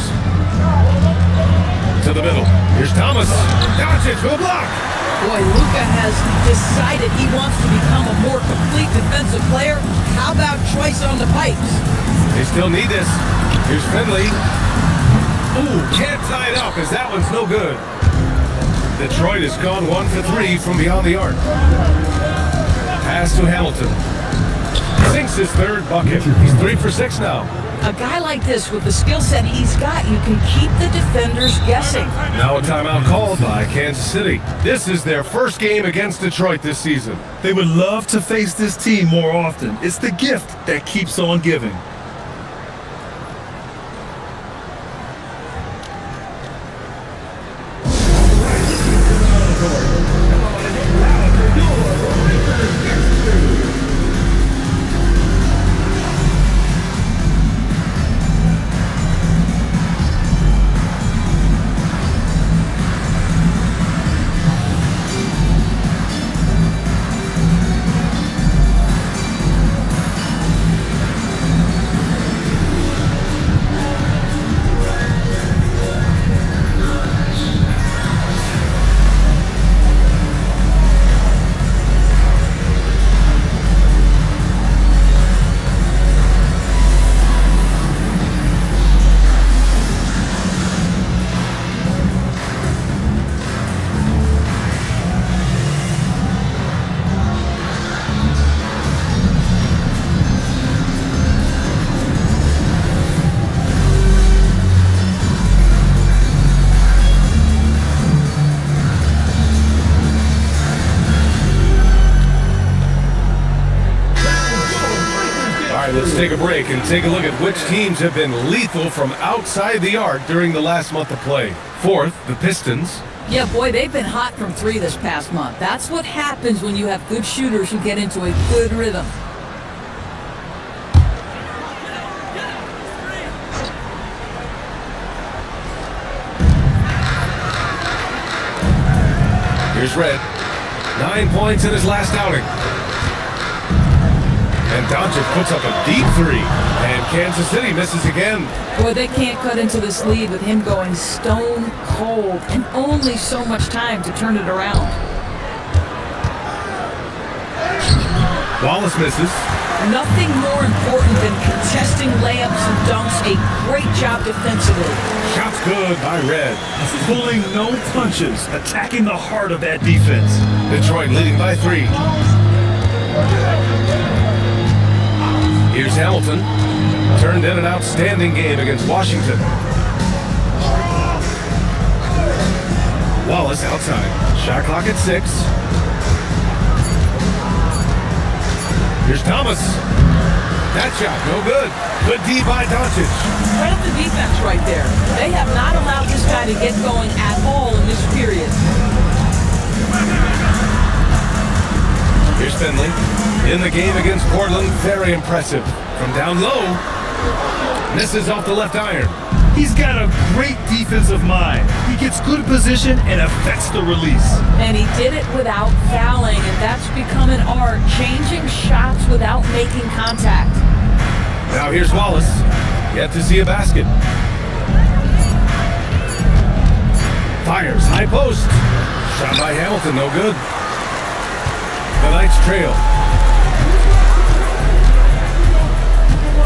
To the middle. Here's Thomas. Doncic with a block. Boy, Luka has decided he wants to become a more complete defensive player. How about choice on the pipes? They still need this. Here's Finley. Ooh, can't tie it up as that one's no good. Detroit has gone 1 for 3 from beyond the arc. Pass to Hamilton. Sinks his 3rd bucket. He's 3 for 6 now. A guy like this with the skill set he's got, you can keep the defenders guessing. Now a timeout called by Kansas City. This is their first game against Detroit this season. They would love to face this team more often. It's the gift that keeps on giving. Let's take a break and take a look at which teams have been lethal from outside the arc during the last month of play. Fourth, the Pistons. Yeah, boy, they've been hot from three this past month. That's what happens when you have good shooters who get into a good rhythm. Here's Red. 9 points in his last outing. And Doncic puts up a deep three. And Kansas City misses again. Boy, they can't cut into this lead with him going stone cold and only so much time to turn it around. Wallace misses. Nothing more important than contesting layups and dunks. A great job defensively. Shot's good by Red. Pulling no punches, attacking the heart of that defense. Detroit leading by 3. Here's Hamilton. Turned in an outstanding game against Washington. Wallace outside. Shot clock at 6. Here's Thomas. That shot, no good. Good D by Doncic. Credit the defense right there. They have not allowed this guy to get going at all in this period. Here's Finley. In the game against Portland, very impressive. From down low, misses off the left iron. He's got a great defensive mind. He gets good position and affects the release. And he did it without fouling, and that's become an art, changing shots without making contact. Now here's Wallace. Yet to see a basket. Fires, high post. Shot by Hamilton, no good. The Knights trail.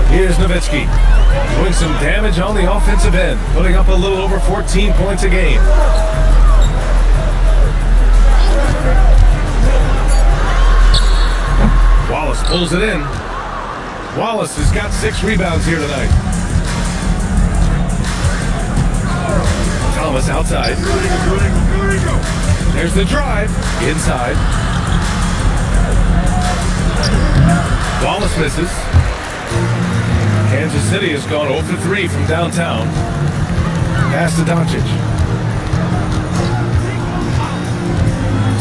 Here's Nowitzki. Doing some damage on the offensive end, putting up a little over 14 points a game. Wallace pulls it in. Wallace has got 6 rebounds here tonight. Thomas outside. There's the drive. Inside. Wallace misses. Kansas City has gone 0 for 3 from downtown. Pass to Doncic.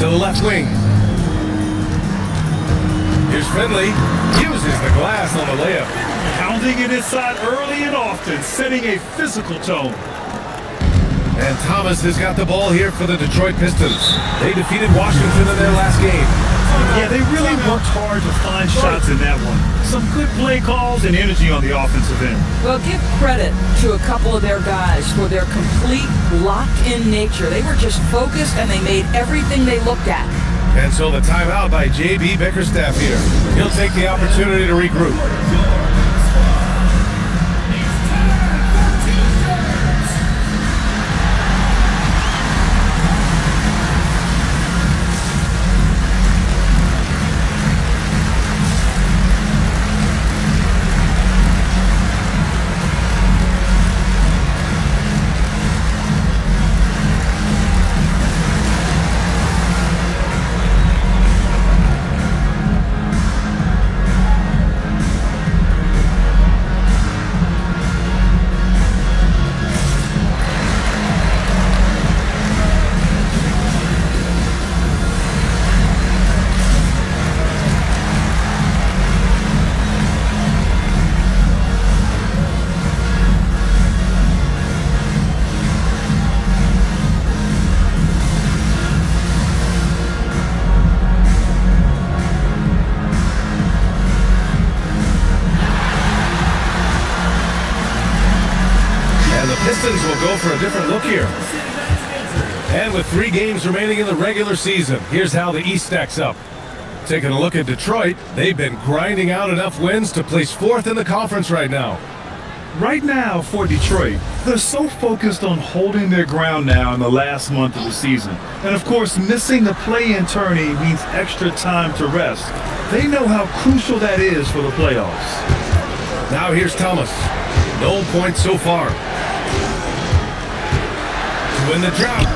To the left wing. Here's Finley. Uses the glass on the layup. Pounding it inside early and often, setting a physical tone. And Thomas has got the ball here for the Detroit Pistons. They defeated Washington in their last game. Yeah, they really worked hard to find shots in that one. Some good play calls and energy on the offensive end. Well, give credit to a couple of their guys for their complete locked-in nature. They were just focused and they made everything they looked at. And so the timeout by J.B. Bickerstaff here. He'll take the opportunity to regroup. for a different look here. And with 3 games remaining in the regular season, here's how the East stacks up. Taking a look at Detroit, they've been grinding out enough wins to place 4th in the conference right now. Right now for Detroit, they're so focused on holding their ground now in the last month of the season. And of course, missing the play-in tourney means extra time to rest. They know how crucial that is for the playoffs. Now here's Thomas. No points so far. To win the drought.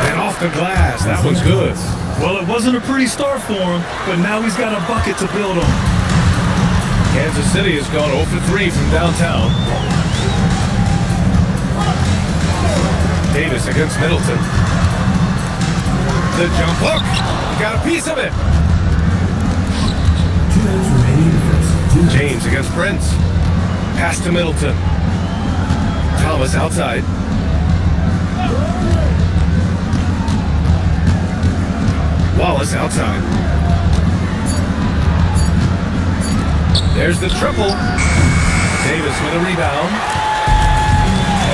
And off the glass. That one's good. Well, it wasn't a pretty start for him, but now he's got a bucket to build on. Kansas City has gone 0 for 3 from downtown. Davis against Middleton. The jump hook. Got a piece of it. James against Prince. Pass to Middleton. Thomas outside. Wallace outside. There's the triple. Davis with a rebound.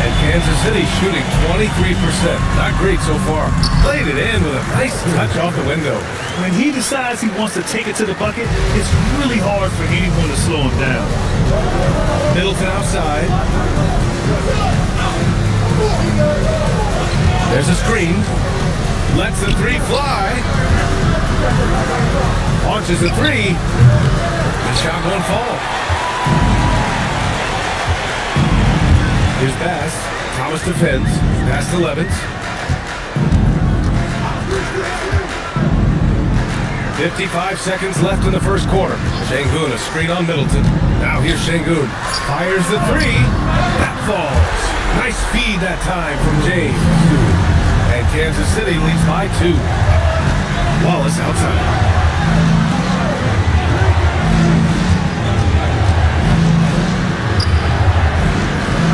And Kansas City shooting 23%. Not great so far. Played it in with a nice touch off the window. When he decides he wants to take it to the bucket, it's really hard for anyone to slow him down. Middleton outside. There's a screen. Lets the 3 fly. Launches the 3. The shot won't fall. Here's Bass. Thomas defends. Pass to Levins. 55 seconds left in the first quarter. Şengün, a screen on Middleton. Now here's Şengün. Fires the 3. That falls. Nice feed that time from James. And Kansas City leads by 2. Wallace outside.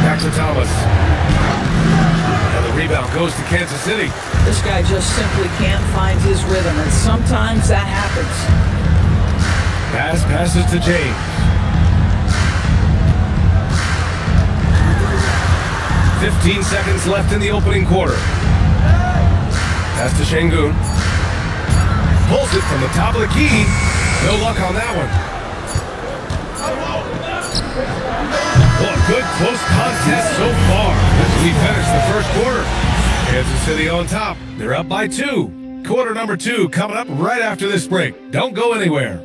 Back to Thomas. And the rebound goes to Kansas City. This guy just simply can't find his rhythm, and sometimes that happens. Pass passes to James. "15 seconds left in the opening quarter. Pass to Şengün. Pulls it from the top of the key. No luck on that one. Well, a good close contest so far as we finish the first quarter. Kansas City on top. They're up by 2. Quarter number 2 coming up right after this break. Don't go anywhere.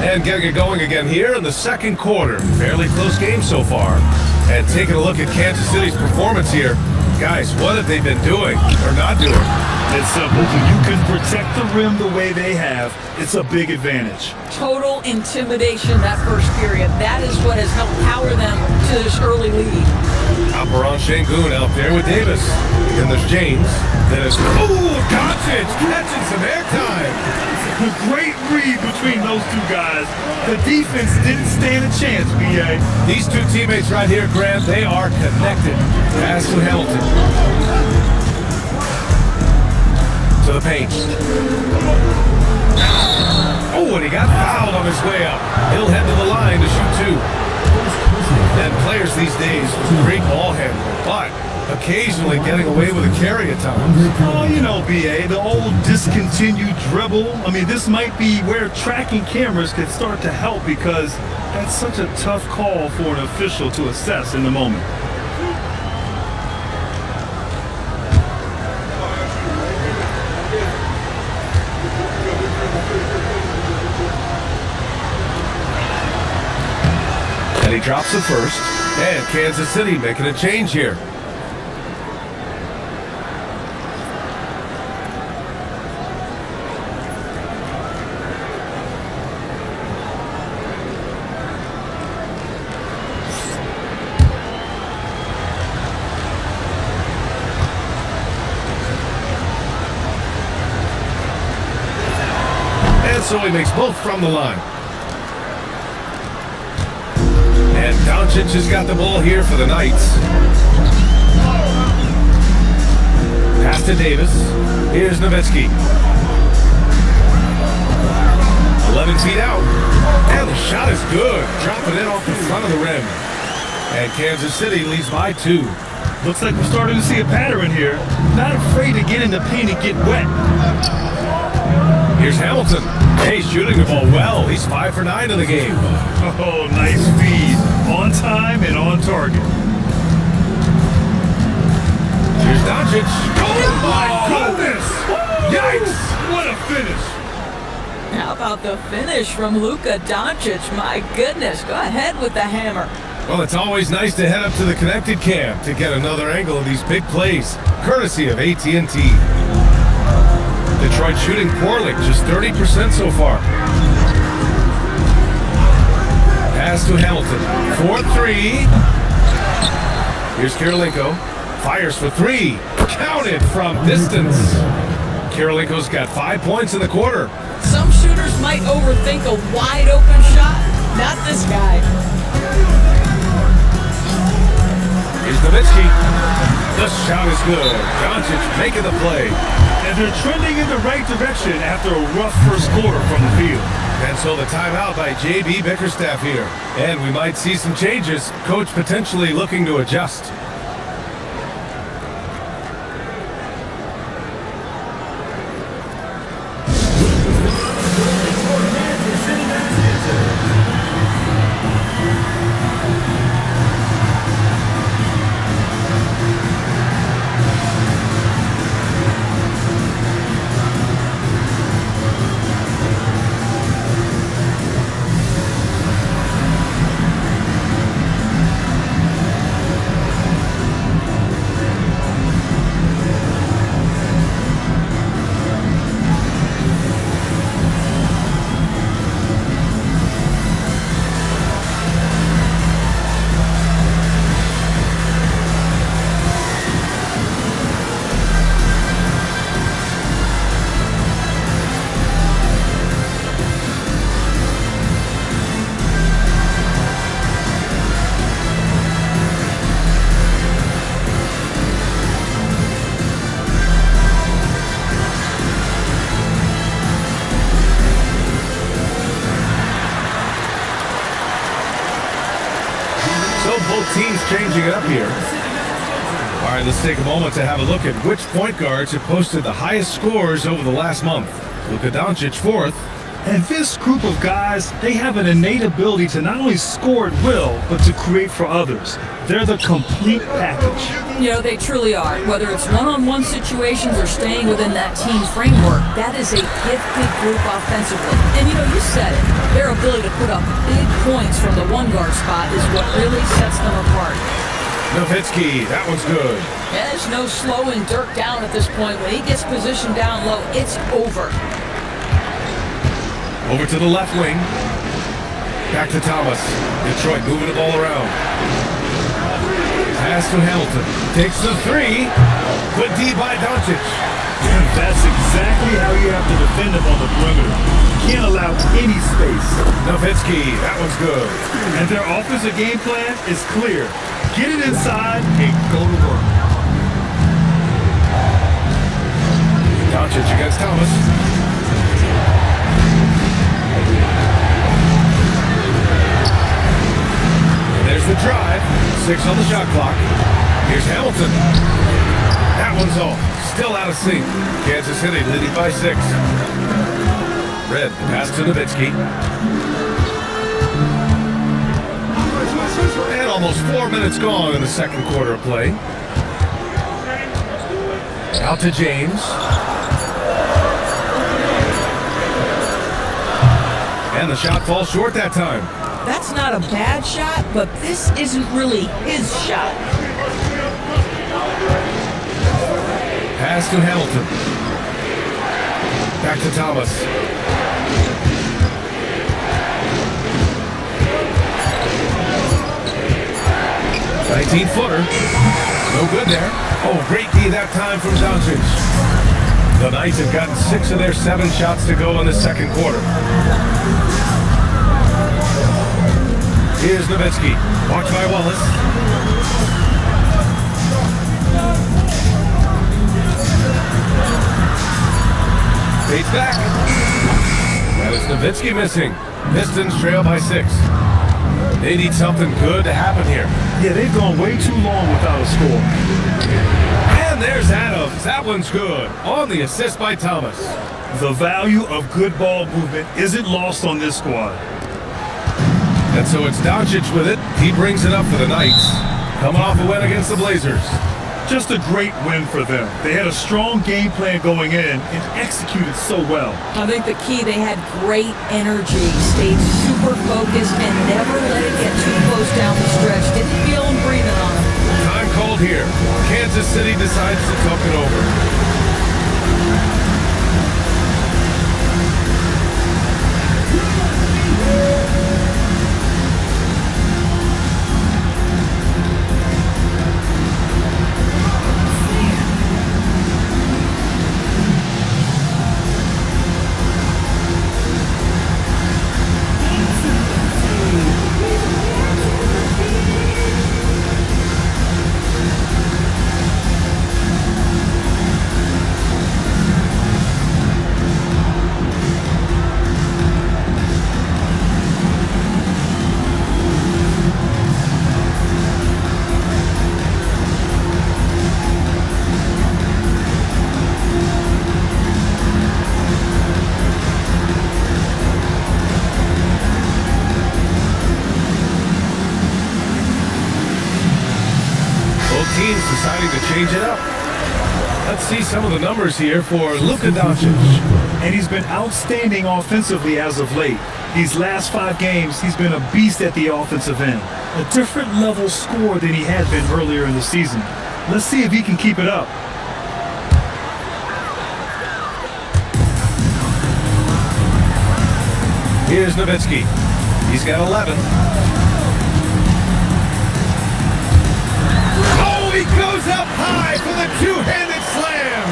And getting it going again here in the second quarter. Fairly close game so far. And taking a look at Kansas City's performance here. Guys, what have they been doing or not doing? It's simple. When you can protect the rim the way they have, it's a big advantage. Total intimidation that first period. That is what has helped power them to this early lead. Alperon Şengün out there with Davis. Then there's James. Then it's, Doncic catching some airtime. A great read between those two guys. The defense didn't stand a chance, B.A. These two teammates right here, Grant, they are connected. Pass to Hamilton. To the paint. Oh, and he got fouled on his way up. He'll head to the line to shoot 2. And players these days, great ball handler, but occasionally getting away with a carry at times. Oh, you know, B.A., the old discontinued dribble. I mean, this might be where tracking cameras could start to help because that's such a tough call for an official to assess in the moment. And he drops the first. And Kansas City making a change here. And so he makes both from the line. Doncic has got the ball here for the Knights. Pass to Davis. Here's Nowitzki. 11 feet out. And the shot is good. Dropping it off the front of the rim. And Kansas City leads by 2. Looks like we're starting to see a pattern here. Not afraid to get in the paint and get wet. Here's Hamilton. He's shooting the ball well. He's 5 for 9 in the game. Oh, nice feed. On time and on target. Here's Doncic. Oh, my goodness! Yikes! What a finish! How about the finish from Luka Doncic? My goodness, go ahead with the hammer. Well, it's always nice to head up to the connected cam to get another angle of these big plays, courtesy of AT&T. Detroit shooting poorly, just 30% so far. Pass to Hamilton, 4-3. Here's Kirilenko, fires for 3, counted from distance. Kirilenko's got 5 points in the quarter. Some shooters might overthink a wide open shot. Not this guy. Here's Nowitzki. The shot is good. Doncic making the play. And they're trending in the right direction after a rough first quarter from the field. And so the timeout by J.B. Bickerstaff here. And we might see some changes. Coach potentially looking to adjust. Teams changing it up here. All right, let's take a moment to have a look at which point guards have posted the highest scores over the last month. Luka Doncic 4th. And this group of guys, they have an innate ability to not only score at will, but to create for others. They're the complete package. You know, they truly are. Whether it's one-on-one situations or staying within that team framework, that is a gifted group offensively. And you know, you said it. Their ability to put up big points from the one guard spot is what really sets them apart. Nowitzki, that one's good. Yeah, there's no slowing Dirk down at this point. When he gets positioned down low, it's over. Over to the left wing. Back to Thomas. Detroit moving the ball around. Pass to Hamilton. Takes the 3. Good D by Doncic. And that's exactly how you have to defend him on the perimeter. You can't allow any space. Nowitzki, that one's good. And their offensive game plan is clear. Get it inside and go to work. Doncic against Thomas. There's the drive. 6 on the shot clock. Here's Hamilton. That one's off. Still out of sync. Kansas City leading by 6. Red, pass to Nowitzki. And almost 4 minutes gone in the second quarter of play. Out to James. And the shot falls short that time. That's not a bad shot, but this isn't really his shot. Pass to Hamilton. Back to Thomas. $19-footer. No good there. Oh, great D that time from Doncic. The Knights have gotten 6 of their 7 shots to go in the second quarter. Here's Nowitzki. Watch by Wallace. Fades back. That is Nowitzki missing. Pistons trail by 6. They need something good to happen here. Yeah, they've gone way too long without a score. And there's Adams. That one's good. On the assist by Thomas. The value of good ball movement isn't lost on this squad. And so it's Doncic with it. He brings it up for the Knights. Coming off a win against the Blazers. Just a great win for them. They had a strong game plan going in and executed so well. I think the key, they had great energy, stayed super focused, and never let it get too close down the stretch. Didn't feel them breathing on them. Time called here. Kansas City decides to talk it over. Teams deciding to change it up. Let's see some of the numbers here for Luka Doncic. And he's been outstanding offensively as of late. These last 5 games, he's been a beast at the offensive end. A different level scorer than he had been earlier in the season. Let's see if he can keep it up. Here's Nowitzki. He's got 11. He goes up high for the two-handed slam.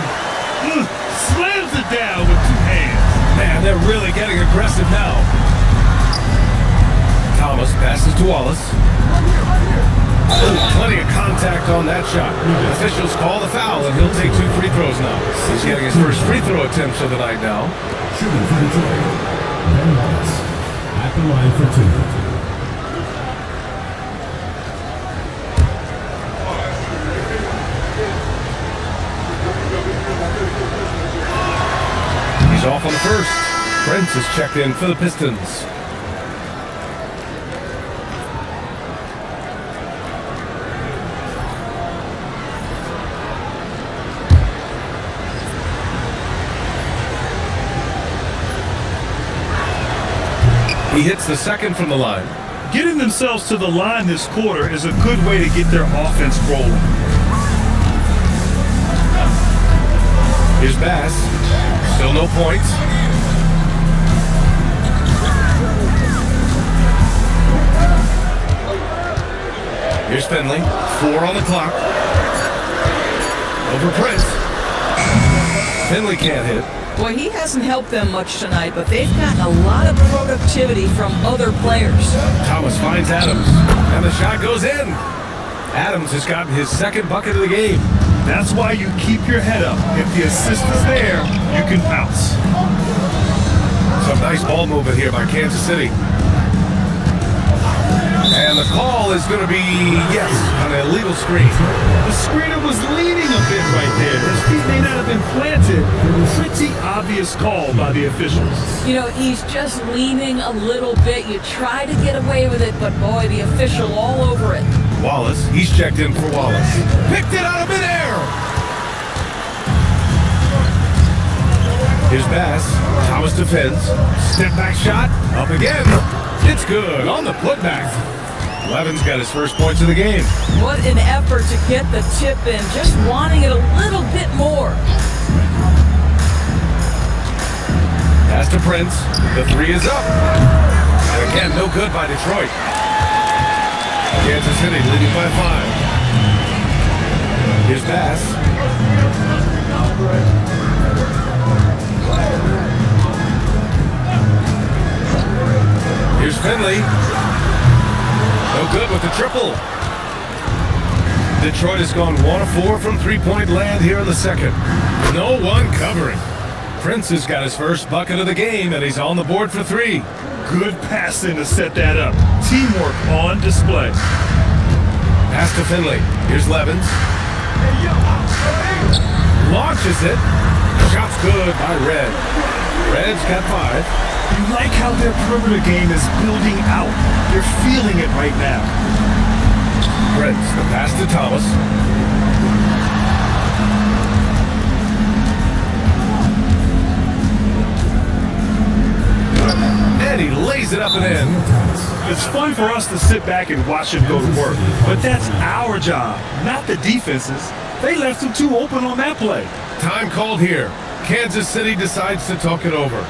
Slams it down with 2 hands. Man, they're really getting aggressive now. Thomas passes to Wallace. Plenty of contact on that shot. Officials call the foul, and he'll take 2 free throws now. He's getting his first free throw attempts of the night now. Shooting for Detroit, Ben Wallace at the line for 2. He's off on the first. Prince is checked in for the Pistons. He hits the second from the line. Getting themselves to the line this quarter is a good way to get their offense rolling. Here's Bass. Still no points. Here's Finley. 4 on the clock. Over Prince. Finley can't hit. Boy, he hasn't helped them much tonight, but they've gotten a lot of productivity from other players. Thomas finds Adams, and the shot goes in. Adams has gotten his second bucket of the game. That's why you keep your head up. If the assist is there, you can pounce. Some nice ball movement here by Kansas City. And the call is going to be, yes, on an illegal screen. The screener was leaning a bit right there. His feet may not have been planted. Pretty obvious call by the officials. You know, he's just leaning a little bit. You try to get away with it, but boy, the official all over it. Wallace, he's checked in for Wallace. Picked it out of midair. Here's Bass. Thomas defends. Step back shot. Up again. It's good on the putback. Levin's got his first points of the game. What an effort to get the tip in. Just wanting it a little bit more. Pass to Prince. The 3 is up. And again, no good by Detroit. Kansas City leading by 5. Here's Bass. Here's Finley. No good with the triple. Detroit has gone 1 of 4 from three-point land here in the second. No one covering. Prince has got his first bucket of the game, and he's on the board for 3. Good passing to set that up. Teamwork on display. Pass to Finley. Here's Levins. Launches it. Shot's good by Red. Red's got 5. You like how their perimeter game is building out. They're feeling it right now. Prince, the pass to Thomas. And he lays it up and in. It's fun for us to sit back and watch him go to work, but that's our job, not the defense's. They left him too open on that play. Time called here. Kansas City decides to talk it over.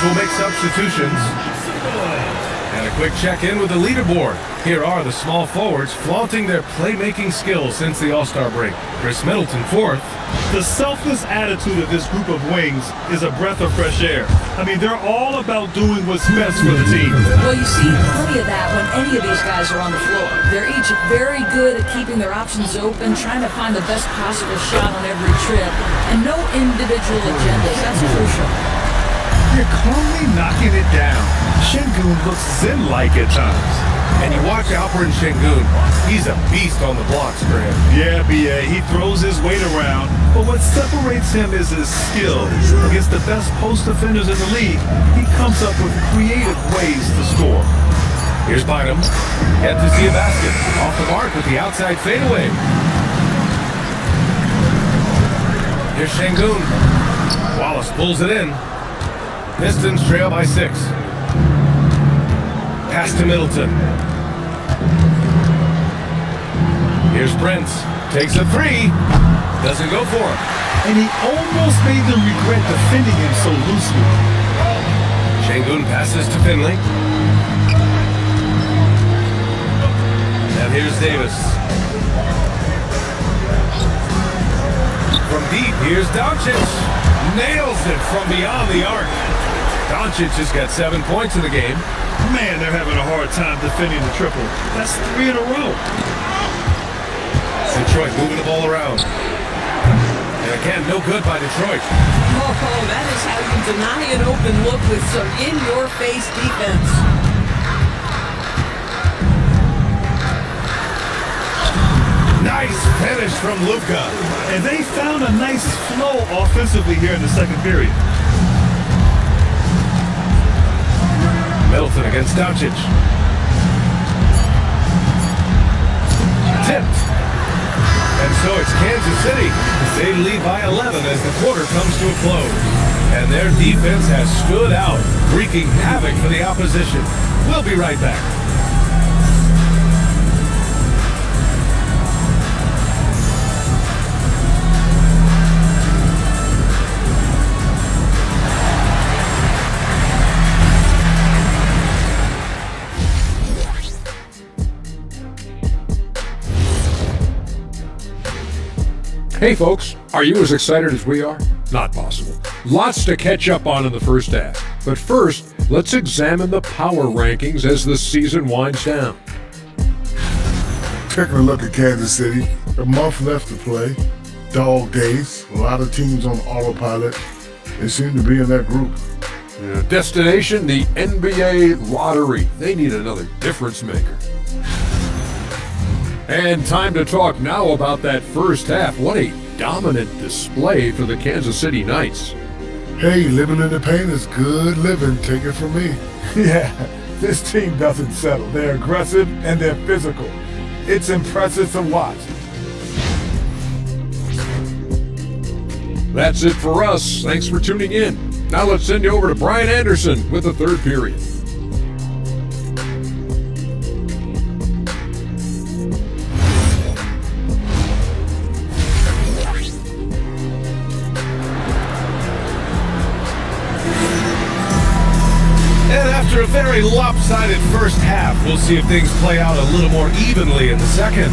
Will make substitutions. And a quick check-in with the leaderboard. Here are the small forwards flaunting their playmaking skills since the All-Star break. Chris Middleton 4th. The selfless attitude of this group of wings is a breath of fresh air. I mean, they're all about doing what's best for the team. Well, you see plenty of that when any of these guys are on the floor. They're each very good at keeping their options open, trying to find the best possible shot on every trip, and no individual agendas. That's crucial. They're calmly knocking it down. Şengün looks zen-like at times. And you watch Alperen Şengün. He's a beast on the blocks, Graham. Yeah, B.A. He throws his weight around, but what separates him is his skill. Against the best post defenders in the league, he comes up with creative ways to score. Here's Bynum. Yet to see a basket. Off the mark with the outside fadeaway. Here's Şengün. Wallace pulls it in. Pistons trail by 6. Pass to Middleton. Here's Prince. Takes a 3. Doesn't go for it. And he almost made them regret defending him so loosely. Şengün passes to Finley. And here's Davis. From deep, here's Doncic. Nails it from beyond the arc. Doncic has got 7 points in the game. Man, they're having a hard time defending the triple. That's 3 in a row. Detroit moving the ball around. And again, no good by Detroit. Oh, that is how you deny an open look with some in-your-face defense. Nice finish from Luka. And they found a nice flow offensively here in the second period. Middleton against Doncic. Tipped. And so it's Kansas City. They lead by 11 as the quarter comes to a close. And their defense has stood out, wreaking havoc for the opposition. We'll be right back. Hey folks, are you as excited as we are? Not possible. Lots to catch up on in the first half. But first, let's examine the power rankings as the season winds down. Taking a look at Kansas City, a month left to play. dog days. A lot of teams on autopilot. They seem to be in that group. Yeah, destination, the NBA lottery. They need another difference maker. And time to talk now about that first half. What a dominant display for the Kansas City Knights. Hey, living in the paint is good living. Take it from me. Yeah, this team doesn't settle. They're aggressive and they're physical. It's impressive to watch. That's it for us. Thanks for tuning in. Now let's send you over to Brian Anderson with the third period. And after a very lopsided first half, we'll see if things play out a little more evenly in the second.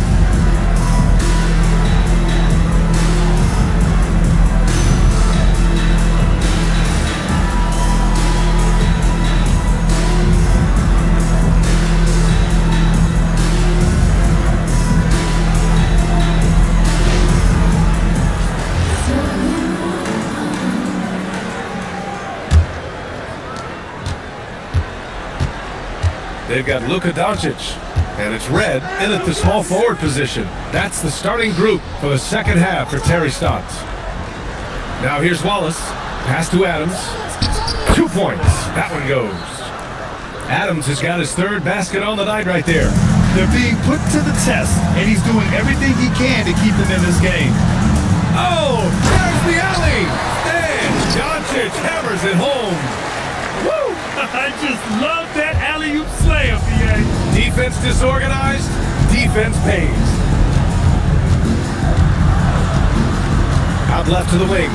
They've got Luka Doncic, and it's red in at the small forward position. That's the starting group for the second half for Terry Stotts. Now here's Wallace, pass to Adams. 2 points, that one goes. Adams has got his third basket on the night right there. They're being put to the test, and he's doing everything he can to keep them in this game. Oh, there's the alley! And Doncic hammers it home. Woo! I just love that alley-oop slam, PA. Defense disorganized, defense pays. Out left to the wing.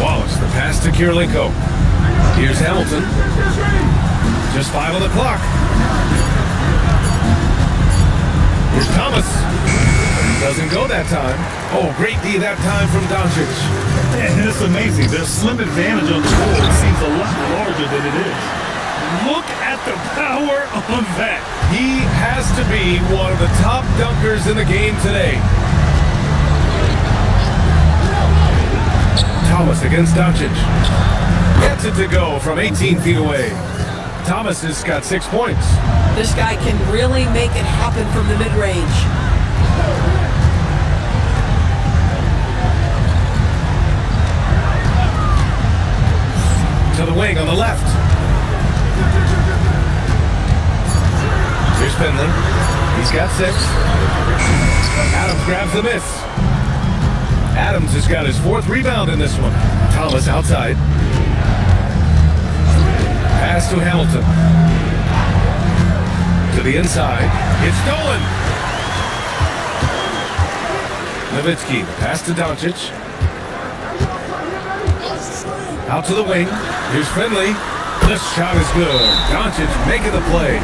Wallace, the pass to Kirilenko. Here's Hamilton. Just 5 on the clock. Here's Thomas. Doesn't go that time. Oh, great D that time from Doncic. And it's amazing. Their slim advantage on the board seems a lot larger than it is. Look at the power on that. He has to be one of the top dunkers in the game today. Thomas against Doncic. Gets it to go from 18 feet away. Thomas has got 6 points. This guy can really make it happen from the mid-range. To the wing on the left. Here's Finley. He's got 6. Adams grabs the miss. Adams has got his 4th rebound in this one. Thomas outside. Pass to Hamilton. To the inside. It's stolen. Nowitzki. Pass to Doncic. Out to the wing. Here's Finley. This shot is good. Doncic making the play.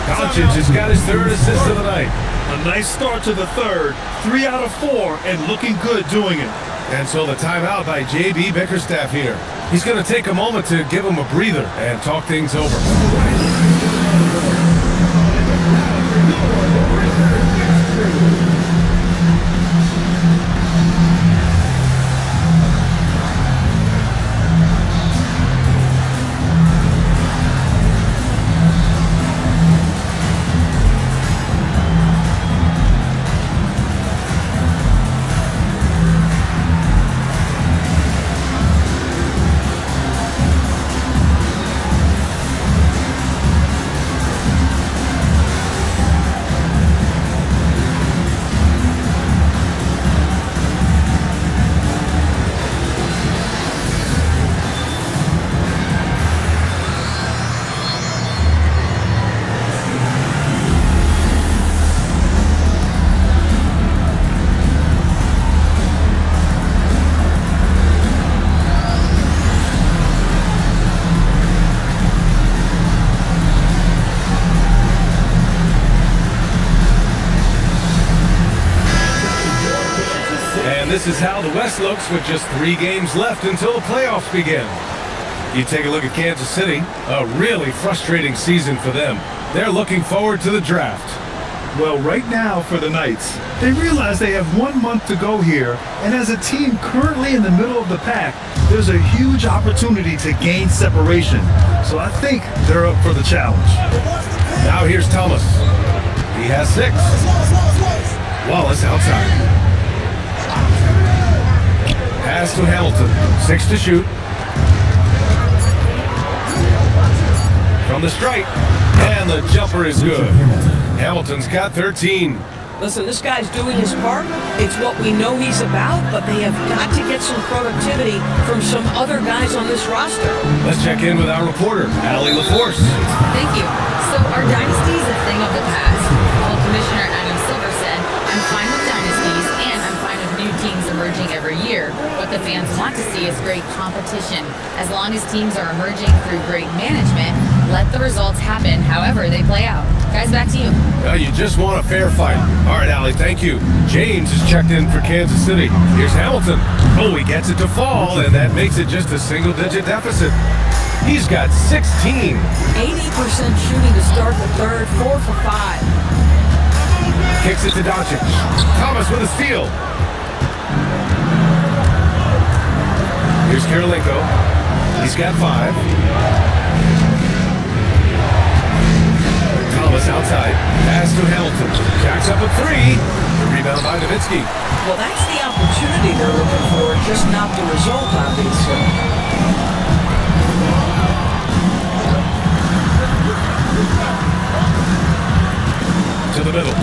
Doncic has got his 3rd assist of the night. A nice start to the third. 3 out of 4 and looking good doing it. And so the timeout by J.B. Bickerstaff here. He's going to take a moment to give him a breather and talk things over. This is how the West looks with just 3 games left until the playoffs begin. You take a look at Kansas City, a really frustrating season for them. They're looking forward to the draft. Well, right now for the Knights, they realize they have 1 month to go here, and as a team currently in the middle of the pack, there's a huge opportunity to gain separation. So I think they're up for the challenge. Now here's Thomas. He has 6. Wallace outside. Pass to Hamilton. 6 to shoot. From the stripe. And the jumper is good. Hamilton's got 13. Listen, this guy's doing his part. It's what we know he's about, but they have got to get some productivity from some other guys on this roster. Let's check in with our reporter, Allie LaForce. Thank you. So our dynasty is a thing of the past. Well, Commissioner Adam Silver said, I'm fine with dynasties and I'm fine with new teams emerging every year. What the fans want to see is great competition. As long as teams are emerging through great management, let the results happen however they play out. Guys, back to you. You just want a fair fight. All right, Allie, thank you. James is checked in for Kansas City. Here's Hamilton. Oh, he gets it to fall, and that makes it just a single-digit deficit. He's got 16. 80% shooting to start the third, 4 for 5. Kicks it to Doncic. Thomas with a steal. Here's Karolinko. He's got 5. Thomas outside. Pass to Hamilton. Jacks up a 3. Rebound by Nowitzki. Well, that's the opportunity they're looking for, just not the result, obviously. To the middle.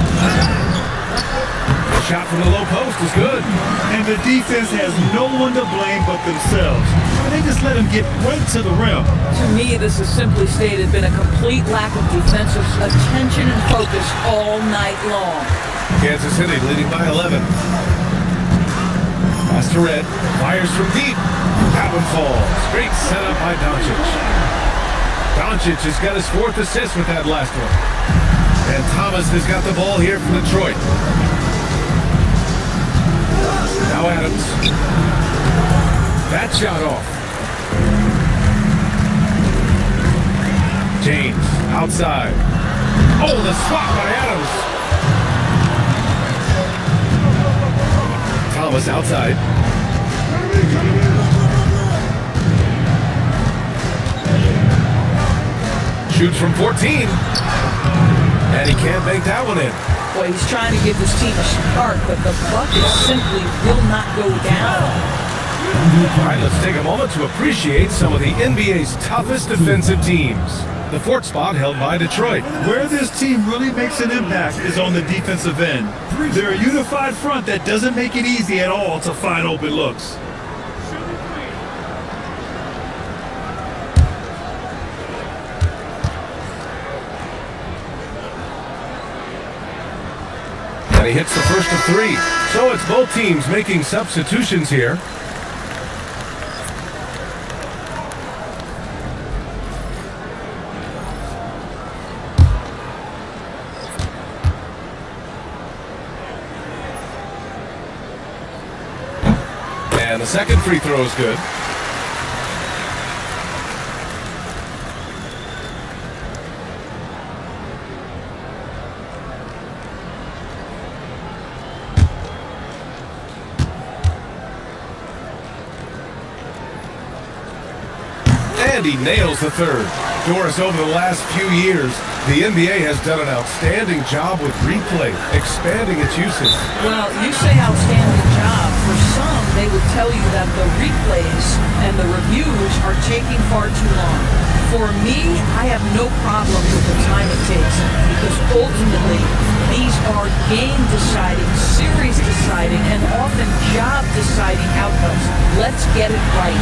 The shot from the low post is good. And the defense has no one to blame but themselves. They just let him get right to the rim. To me, this has simply stated been a complete lack of defensive attention and focus all night long. Kansas City leading by 11. Pass to Red. Fires from deep. That one falls. Great setup by Doncic. Doncic has got his 4th assist with that last one. And Thomas has got the ball here from Detroit. Now Adams. That shot off. James outside. Oh, the swat by Adams. Thomas outside. Shoots from 14. And he can't make that one in. Boy, he's trying to give this team a spark, but the bucket simply will not go down. All right, let's take a moment to appreciate some of the NBA's toughest defensive teams. The 4th spot held by Detroit. Where this team really makes an impact is on the defensive end. They're a unified front that doesn't make it easy at all to find open looks. And he hits the first of 3. So it's both teams making substitutions here. And the second free throw is good. And he nails the 3rd. Doris, over the last few years, the NBA has done an outstanding job with replay, expanding its usage. Well, you say outstanding job. For some, they would tell you that the replays and the reviews are taking far too long. For me, I have no problem with the time it takes, because ultimately, these are game-deciding, series-deciding, and often job-deciding outcomes. Let's get it right.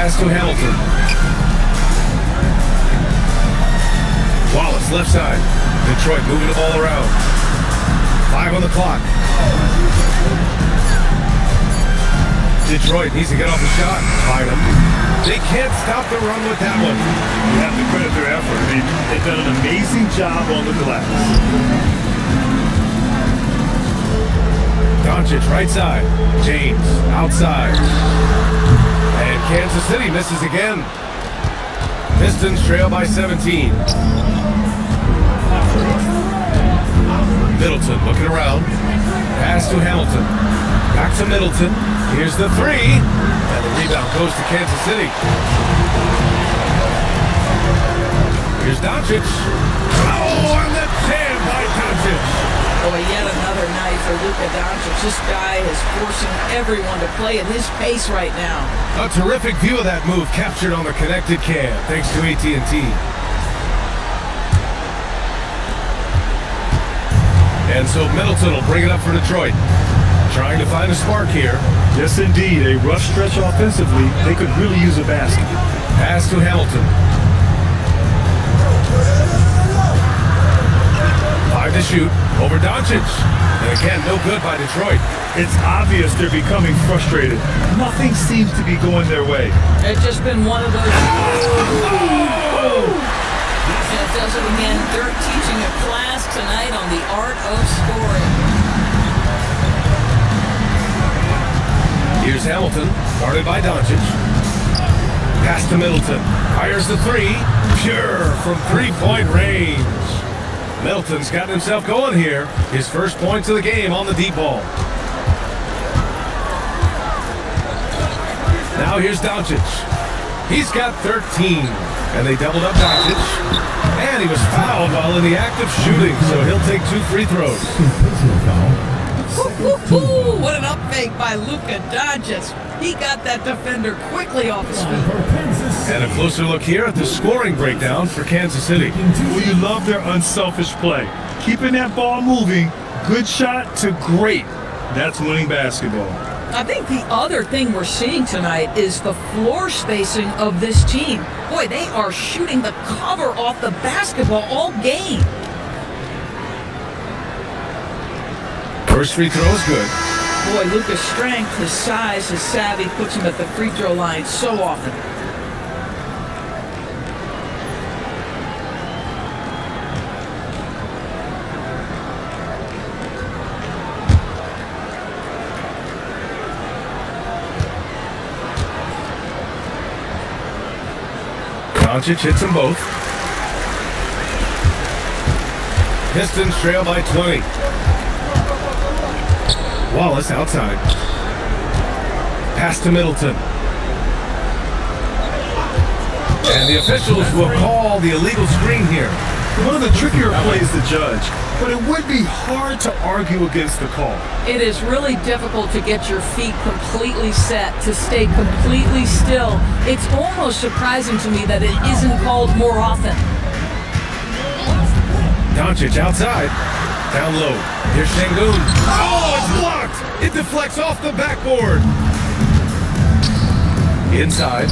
Pass to Hamilton. Wallace, left side. Detroit moving the ball around. 5 on the clock. Detroit needs to get off the shot. Find him. They can't stop the run with that one. You have to credit their effort. I mean, they've done an amazing job on the glass. Doncic, right side. James, outside. And Kansas City misses again. Pistons trail by 17. Middleton looking around. Pass to Hamilton. Back to Middleton. Here's the three. And the rebound goes to Kansas City. Here's Doncic. Oh, and the jam by Doncic. Boy, yet another night for Luka Doncic. This guy is forcing everyone to play at his pace right now. A terrific view of that move captured on the connected cam, thanks to AT&T. And so Middleton will bring it up for Detroit. Trying to find a spark here. Yes, indeed. A rough stretch offensively. They could really use a basket. Pass to Hamilton. 5 to shoot over Doncic. And again, no good by Detroit. It's obvious they're becoming frustrated. Nothing seems to be going their way. It's just been one of those. And it does it again. They're teaching a class tonight on the art of scoring. Here's Hamilton, guarded by Doncic. Pass to Middleton. Fires the three. Pure from three-point range. Middleton's got himself going here. His first points of the game on the deep ball. Now here's Doncic. He's got 13. And they doubled up Doncic. And he was fouled while in the act of shooting, so he'll take 2 free throws. What an up fake by Luka Doncic. He got that defender quickly off his feet. And a closer look here at the scoring breakdown for Kansas City. Well, you love their unselfish play. Keeping that ball moving, good shot to great. That's winning basketball. I think the other thing we're seeing tonight is the floor spacing of this team. Boy, they are shooting the cover off the basketball all game. First free throw is good. Boy, Luka's strength, his size, his savvy puts him at the free throw line so often. Doncic hits them both. Pistons trail by 20. Wallace outside. Pass to Middleton. And the officials will call the illegal screen here. One of the trickier plays to judge, but it would be hard to argue against the call. It is really difficult to get your feet completely set, to stay completely still. It's almost surprising to me that it isn't called more often. Doncic outside. Down low. Here's Şengün. Oh, it's blocked! It deflects off the backboard. Inside.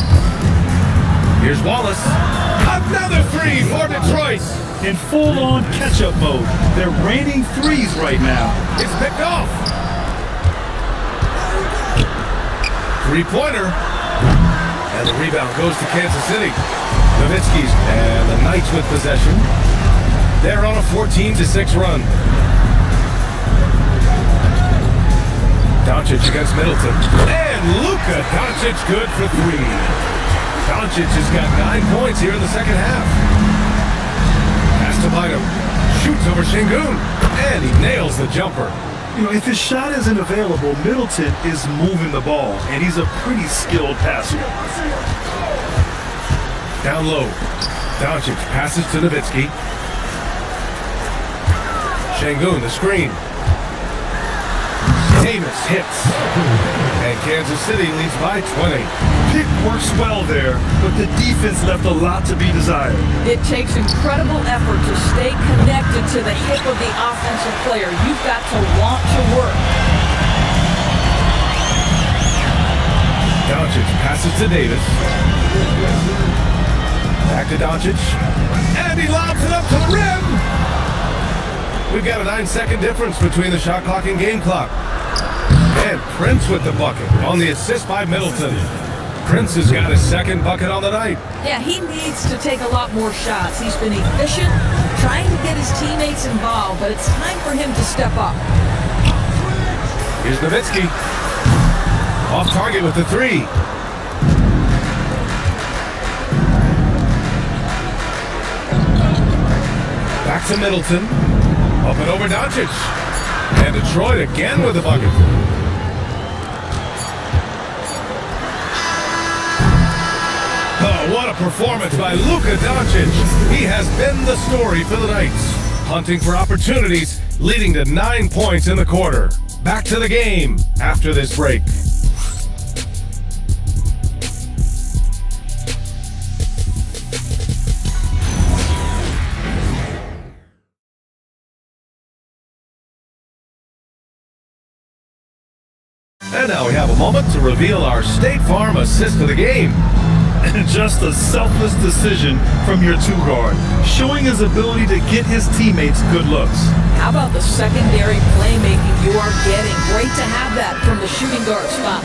Here's Wallace. Another three for Detroit. In full-on catch-up mode. They're raining threes right now. It's picked off. Three-pointer. And the rebound goes to Kansas City. Nowitzki's and the Knights with possession. They're on a 14-6 run. Doncic against Middleton. And Luka Doncic good for three. Doncic has got 9 points here in the second half. Pass to Bynum. Shoots over Şengün. And he nails the jumper. You know, if his shot isn't available, Middleton is moving the ball, and he's a pretty skilled passer. Down low. Doncic passes to Nowitzki. Şengün, the screen. Davis hits. And Kansas City leads by 20. Pick works well there, but the defense left a lot to be desired. It takes incredible effort to stay connected to the hip of the offensive player. You've got to want to work. Doncic passes to to Davis. Back to Doncic. And he lobs it up to the rim. We've got a 9-second difference between the shot clock and game clock. And Prince with the bucket on the assist by Middleton. Prince has got his second bucket on the night. Yeah, he needs to take a lot more shots. He's been efficient, trying to get his teammates involved, but it's time for him to step up. Here's Nowitzki. Off target with the three. Back to Middleton. Up and over Doncic. And Detroit again with the bucket. Oh, what a performance by Luka Doncic. He has been the story for the Knights. Hunting for opportunities, leading to 9 points in the quarter. Back to the game after this break. And now we have a moment to reveal our State Farm assist of the game. And just a selfless decision from your two guard, showing his ability to get his teammates good looks. How about the secondary playmaking you are getting? Great to have that from the shooting guard spot.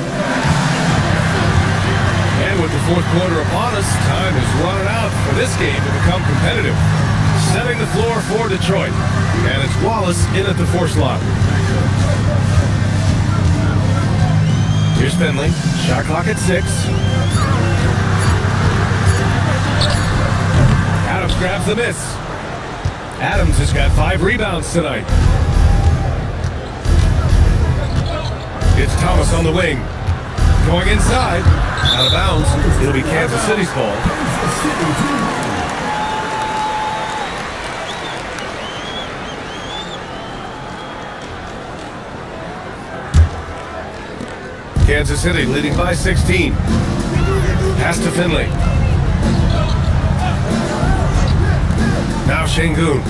And with the fourth quarter upon us, time is running out for this game to become competitive. Setting the floor for Detroit. And it's Wallace in at the 4 slot. Here's Finley. Shot clock at 6. Adams grabs the miss. Adams has got 5 rebounds tonight. It's Thomas on the wing. Going inside. Out of bounds. It'll be Kansas City's ball. Kansas City leading by 16. Pass to Finley. Now Şengün.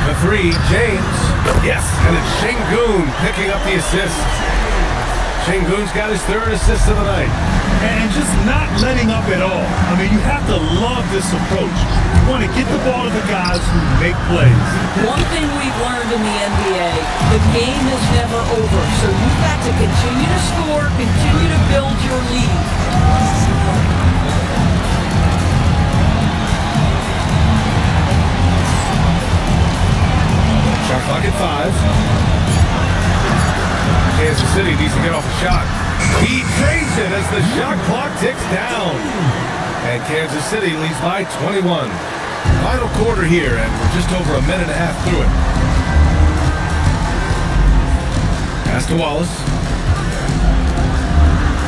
The 3, James. Yes, and it's Şengün picking up the assist. Şengün's got his 3rd assist of the night. And just not letting up at all. I mean, you have to love this approach. You want to get the ball to the guys who make plays. One thing we've learned in the NBA, the game is never over. So you've got to continue to score, continue to build your lead. Shot clock at 5. Kansas City needs to get off a shot. He takes it as the shot clock ticks down. And Kansas City leads by 21. Final quarter here, and we're just over a minute and a half through it. Pass to Wallace.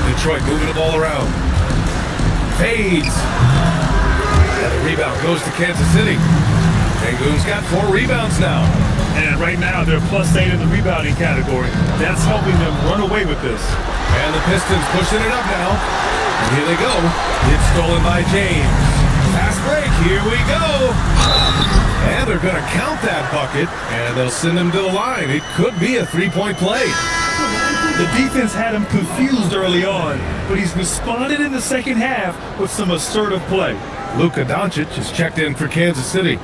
Detroit moving the ball around. Fades. And the rebound goes to Kansas City. Şengün's got 4 rebounds now. And right now, they're +8 in the rebounding category. That's helping them run away with this. And the Pistons pushing it up now. And here they go. It's stolen by James. Fast break. Here we go. And they're going to count that bucket. And they'll send him to the line. It could be a 3-point play. The defense had him confused early on, but he's responded in the second half with some assertive play. Luka Doncic is checked in for Kansas City.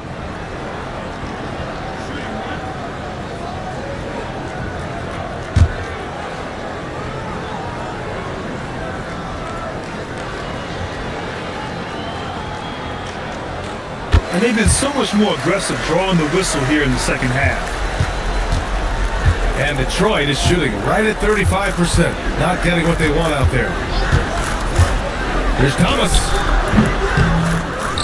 And they've been so much more aggressive drawing the whistle here in the second half. And Detroit is shooting right at 35%. Not getting what they want out there. Here's Thomas.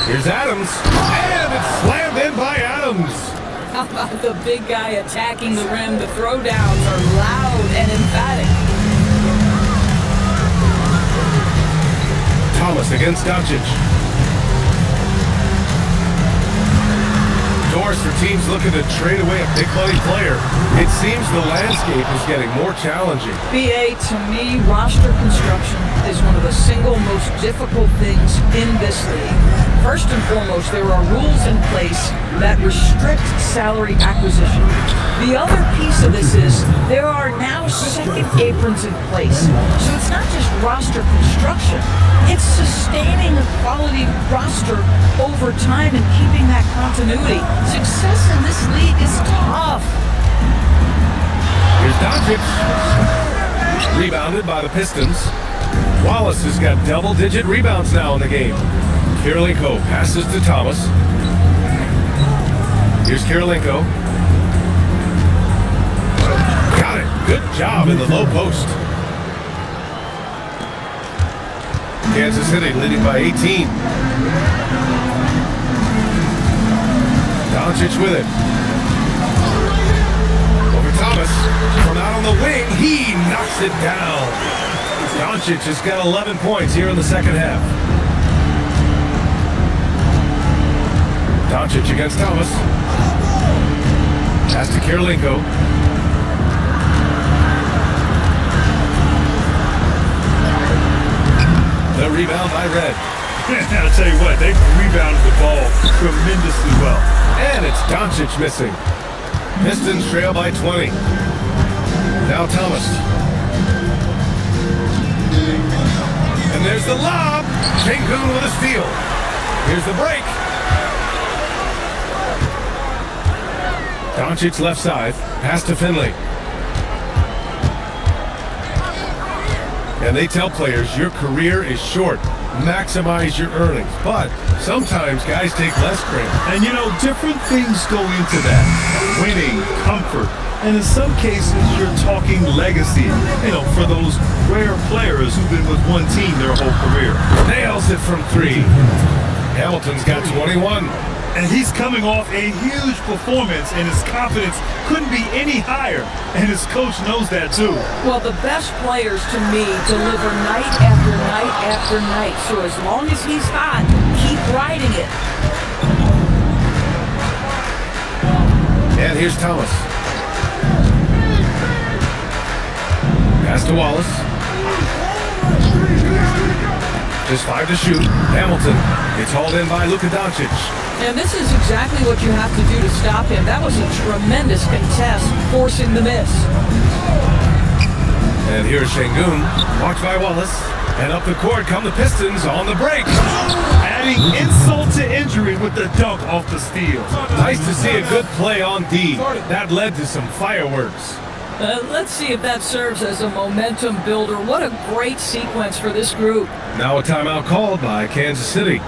Here's Adams. And it's slammed in by Adams. How about the big guy attacking the rim? The throwdowns are loud and emphatic. Thomas against Doncic. doors for teams looking to trade away a big money player. It seems the landscape is getting more challenging. BA, to me, roster construction is one of the single most difficult things in this league. First and foremost, there are rules in place that restrict salary acquisition. The other piece of this is there are now second aprons in place. So it's not just roster construction, it's sustaining a quality roster over time and keeping that continuity. Success in this league is tough. Here's Doncic. Rebounded by the Pistons. Wallace has got double-digit rebounds now in the game. Kirilenko passes to Thomas. Here's Kirilenko. Got it. Good job in the low post. Kansas City leading by 18. Doncic with it. Over Thomas. From out on the wing, he knocks it down. Doncic has got 11 points here in the second half. Doncic against Thomas. Pass to Kirilenko. The rebound by Red. I'll tell you what, they rebounded the ball tremendously well. And it's Doncic missing. Pistons trail by 20. Now Thomas. And there's the lob. Sengun with a steal. Here's the break. Doncic left side. Pass to Finley. And they tell players your career is short. Maximize your earnings. But sometimes guys take less credit. And you know, different things go into that. Winning, comfort, and in some cases you're talking legacy. You know, for those rare players who've been with one team their whole career. Nails it from 3. Hamilton's got 21. And he's coming off a huge performance, and his confidence couldn't be any higher. And his coach knows that too. Well, the best players to me deliver night after night after night. So as long as he's hot, keep riding it. And here's Thomas. Pass to Wallace. Just 5 to shoot. Hamilton gets hauled in by Luka Doncic. And this is exactly what you have to do to stop him. That was a tremendous contest, forcing the miss. And here's Sengun, walked by Wallace. And up the court come the Pistons on the break. Adding insult to injury with the dunk off the steal. Nice to see a good play on D. That led to some fireworks. Let's see if that serves as a momentum builder. What a great sequence for this group. Now a timeout called by Kansas City.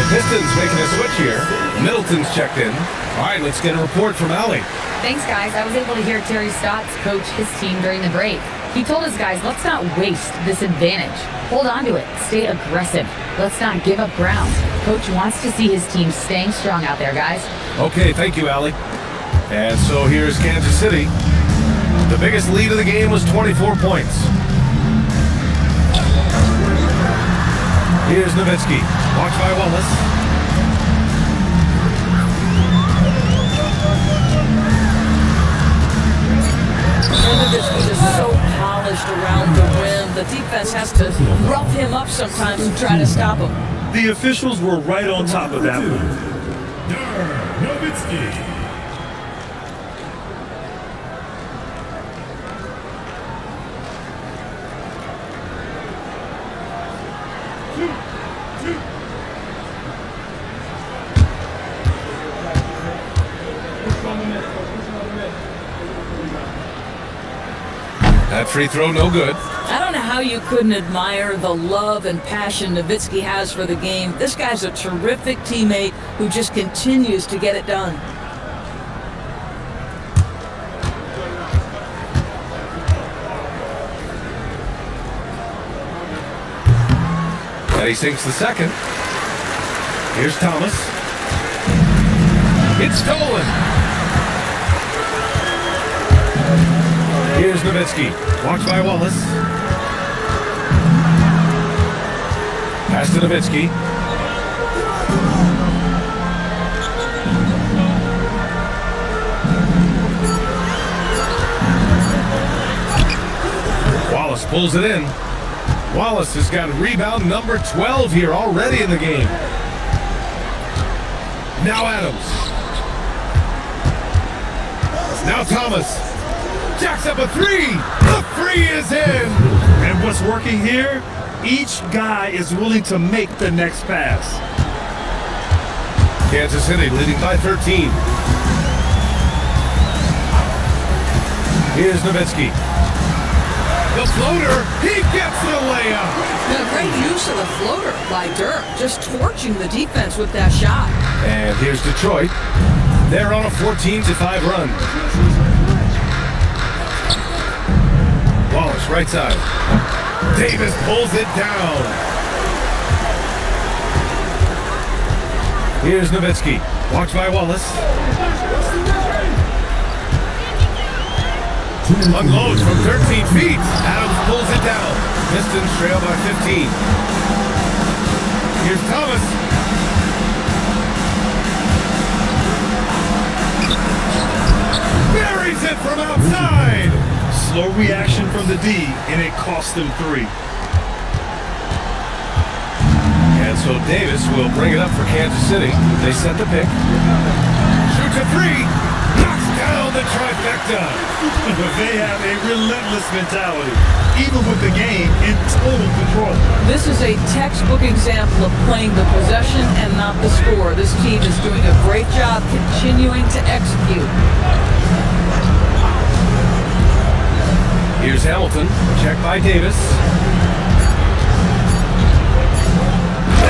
Pistons making a switch here. Middleton's checked in. All right, let's get a report from Allie. Thanks, guys. I was able to hear Terry Stotts coach his team during the break. He told his guys, let's not waste this advantage. Hold on to it. Stay aggressive. Let's not give up ground. Coach wants to see his team staying strong out there, guys. Okay, thank you, Allie. And so here's Kansas City. The biggest lead of the game was 24 points. Here's Nowitzki. Watched by Wallace. And Nowitzki is so polished around the rim. The defense has to rough him up sometimes to try to stop him. The officials were right on top of that one. Nowitzki. That free throw, no good. I don't know how you couldn't admire the love and passion Nowitzki has for the game. This guy's a terrific teammate who just continues to get it done. And he sinks the second. Here's Thomas. It's stolen. Here's Nowitzki. Watched by Wallace. Pass to Nowitzki. Wallace pulls it in. Wallace has got rebound number 12 here already in the game. Now Adams. Now Thomas. Jacks up a three. The three is in. And what's working here? Each guy is willing to make the next pass. Kansas City leading by 13. Here's Nowitzki. The floater. He gets the layup. Now, great use of the floater by Dirk. Just torching the defense with that shot. And here's Detroit. They're on a 14-5 run. Wallace, right side. Davis pulls it down. Here's Nowitzki. Watched by Wallace. Unloads from 13 feet. Adams pulls it down. Pistons trail by 15. Here's Thomas. Buries it from outside. Slow reaction from the D, and it cost them three. And so Davis will bring it up for Kansas City. They set the pick. Shoots a three. Knocks down the trifecta. But they have a relentless mentality, even with the game in total control. This is a textbook example of playing the possession and not the score. This team is doing a great job continuing to execute. Here's Hamilton, checked by Davis.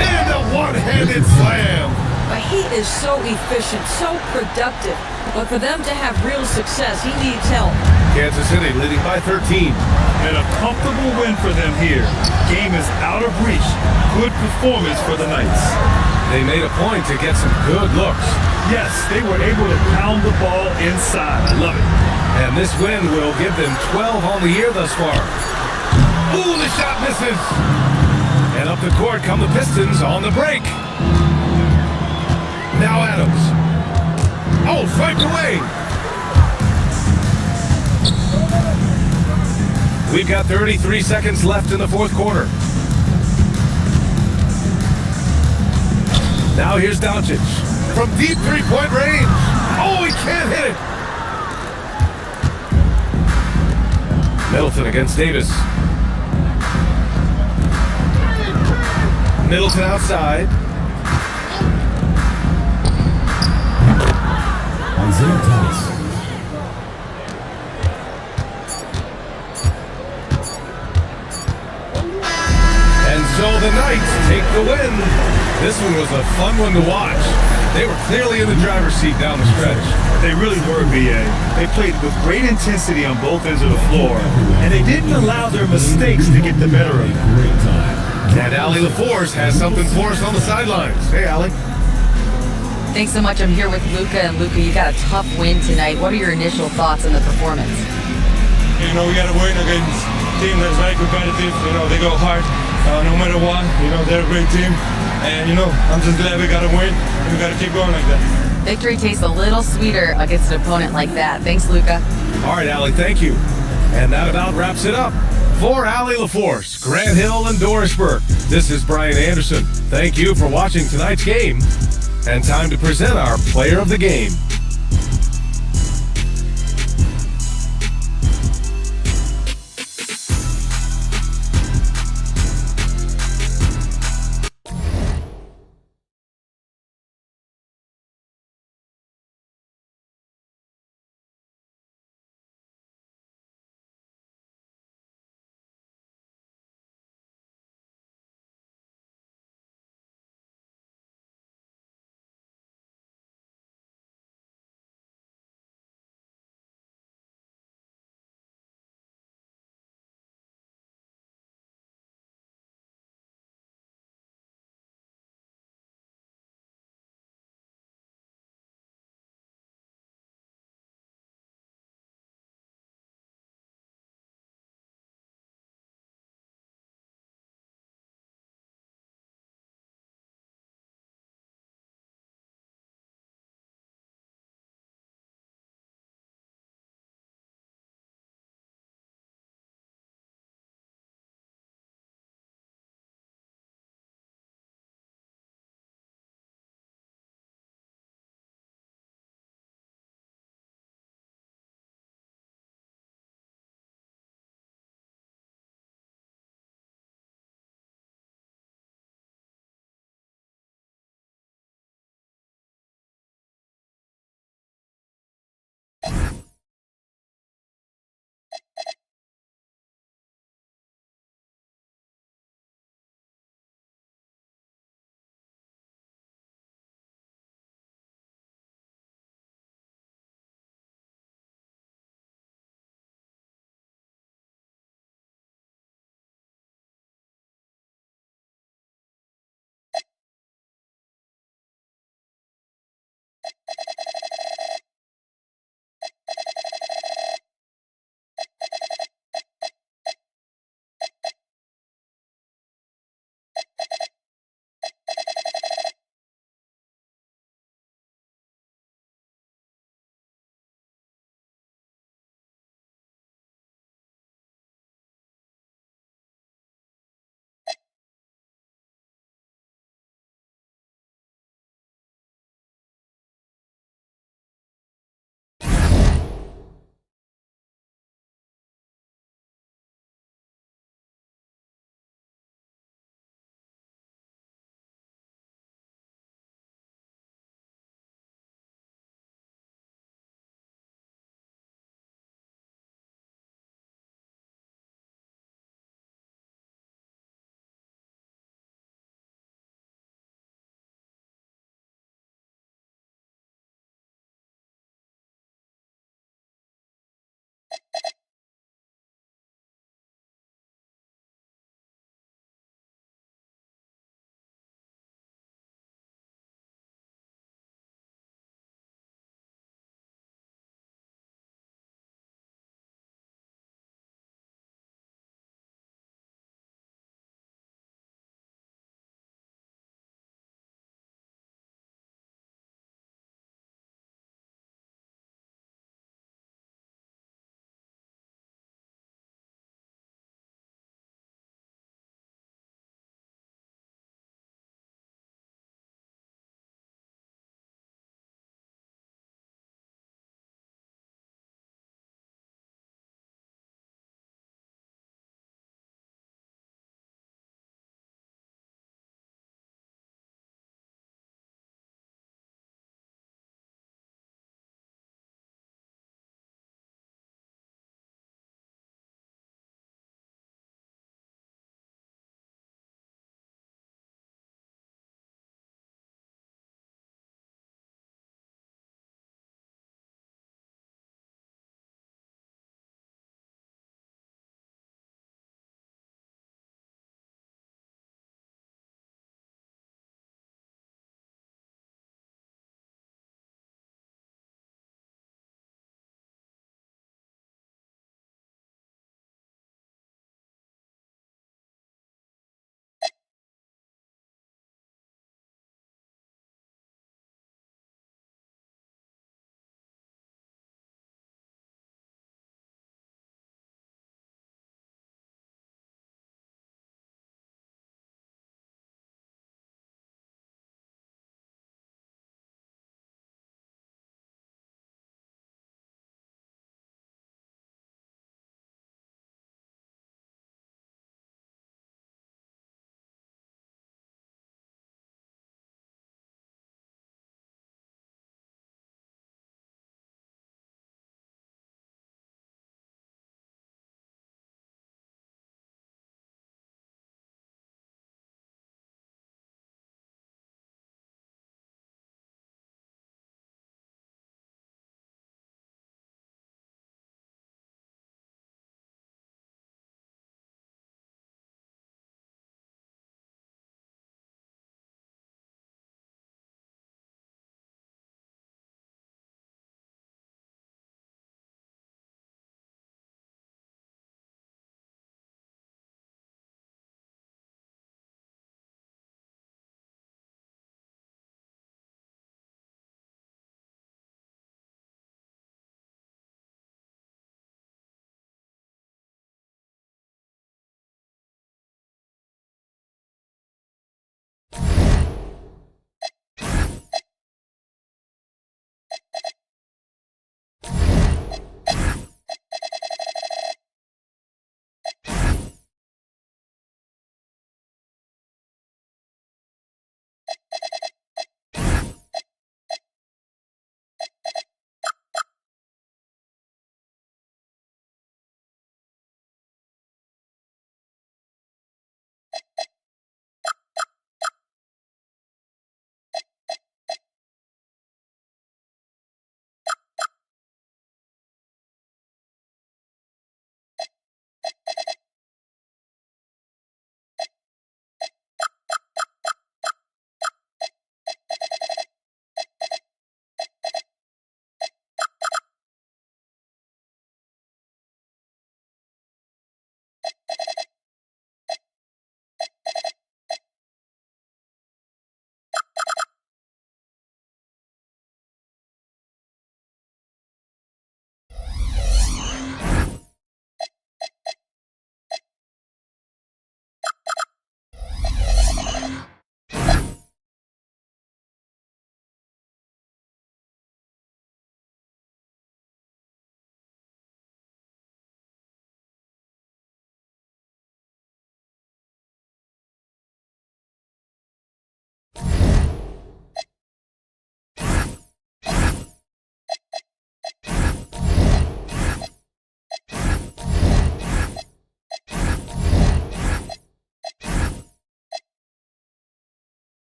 And a one-handed slam. But he is so efficient, so productive. But for them to have real success, he needs help. Kansas City leading by 13. And a comfortable win for them here. Game is out of reach. Good performance for the Knights. They made a point to get some good looks. Yes, they were able to pound the ball inside. I love it. And this win will give them 12 on the year thus far. Ooh, the shot misses. And up the court come the Pistons on the break. Now Adams. Oh, swiped away. We've got 33 seconds left in the fourth quarter. Now here's Doncic. From deep three-point range. Oh, he can't hit it. Middleton against Davis. Middleton outside. Isaiah Thomas. And so the Knights take the win. This one was a fun one to watch. They were clearly in the driver's seat down the stretch. They really were, B.A. They played with great intensity on both ends of the floor, and they didn't allow their mistakes to get the better of them. And Allie LaForce has something for us on the sidelines. Hey, Allie. Thanks so much. I'm here with Luka. And Luka, you got a tough win tonight. What are your initial thoughts on the performance? You know, we got to win against a team that's very competitive. You know, they go hard no matter what. You know, they're a great team. And, you know, I'm just glad we got to win. And we got to keep going like that. Victory tastes a little sweeter against an opponent like that. Thanks, Luka. All right, Allie, thank you. And that about wraps it up. For Allie LaForce, Grant Hill, and Doris Burke, this is Brian Anderson. Thank you for watching tonight's game. And time to present our player of the game.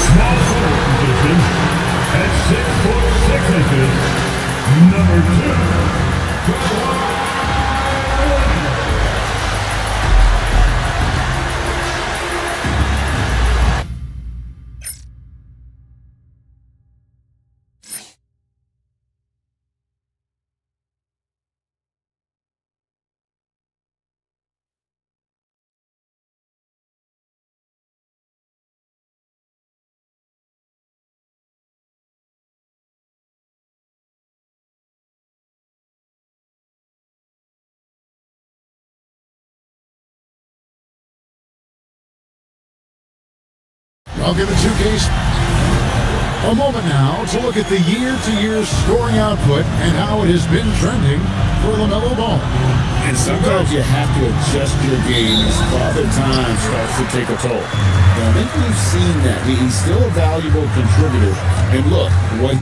small forward position, at 6'6", number 2. I'll give it 2Ks. A moment now to look at the year-to-year scoring output and how it has been trending for LaMelo Ball. And sometimes you have to adjust your game as Father Time starts to take a toll. Now, I think we've seen that. He's still a valuable contributor. And look, what...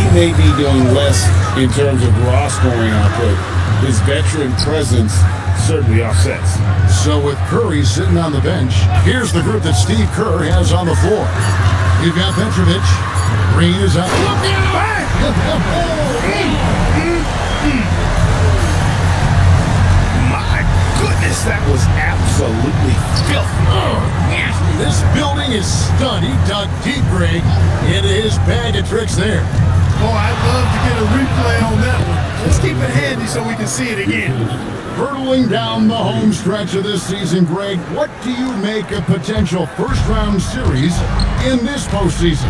may be doing less in terms of raw scoring output. His veteran presence certainly offsets. So with Curry sitting on the bench, here's the group that Steve Kerr has on the floor. You've got Petrovic. Green is out. Look out! My goodness, that was absolutely filthy. This building is stunned. He dug deep, Greg, into his bag of tricks there. Boy, I'd love to get a replay on that one. Let's keep it handy so we can see it again. Hurtling down the home stretch of this season, Greg, what do you make of potential first-round series in this postseason?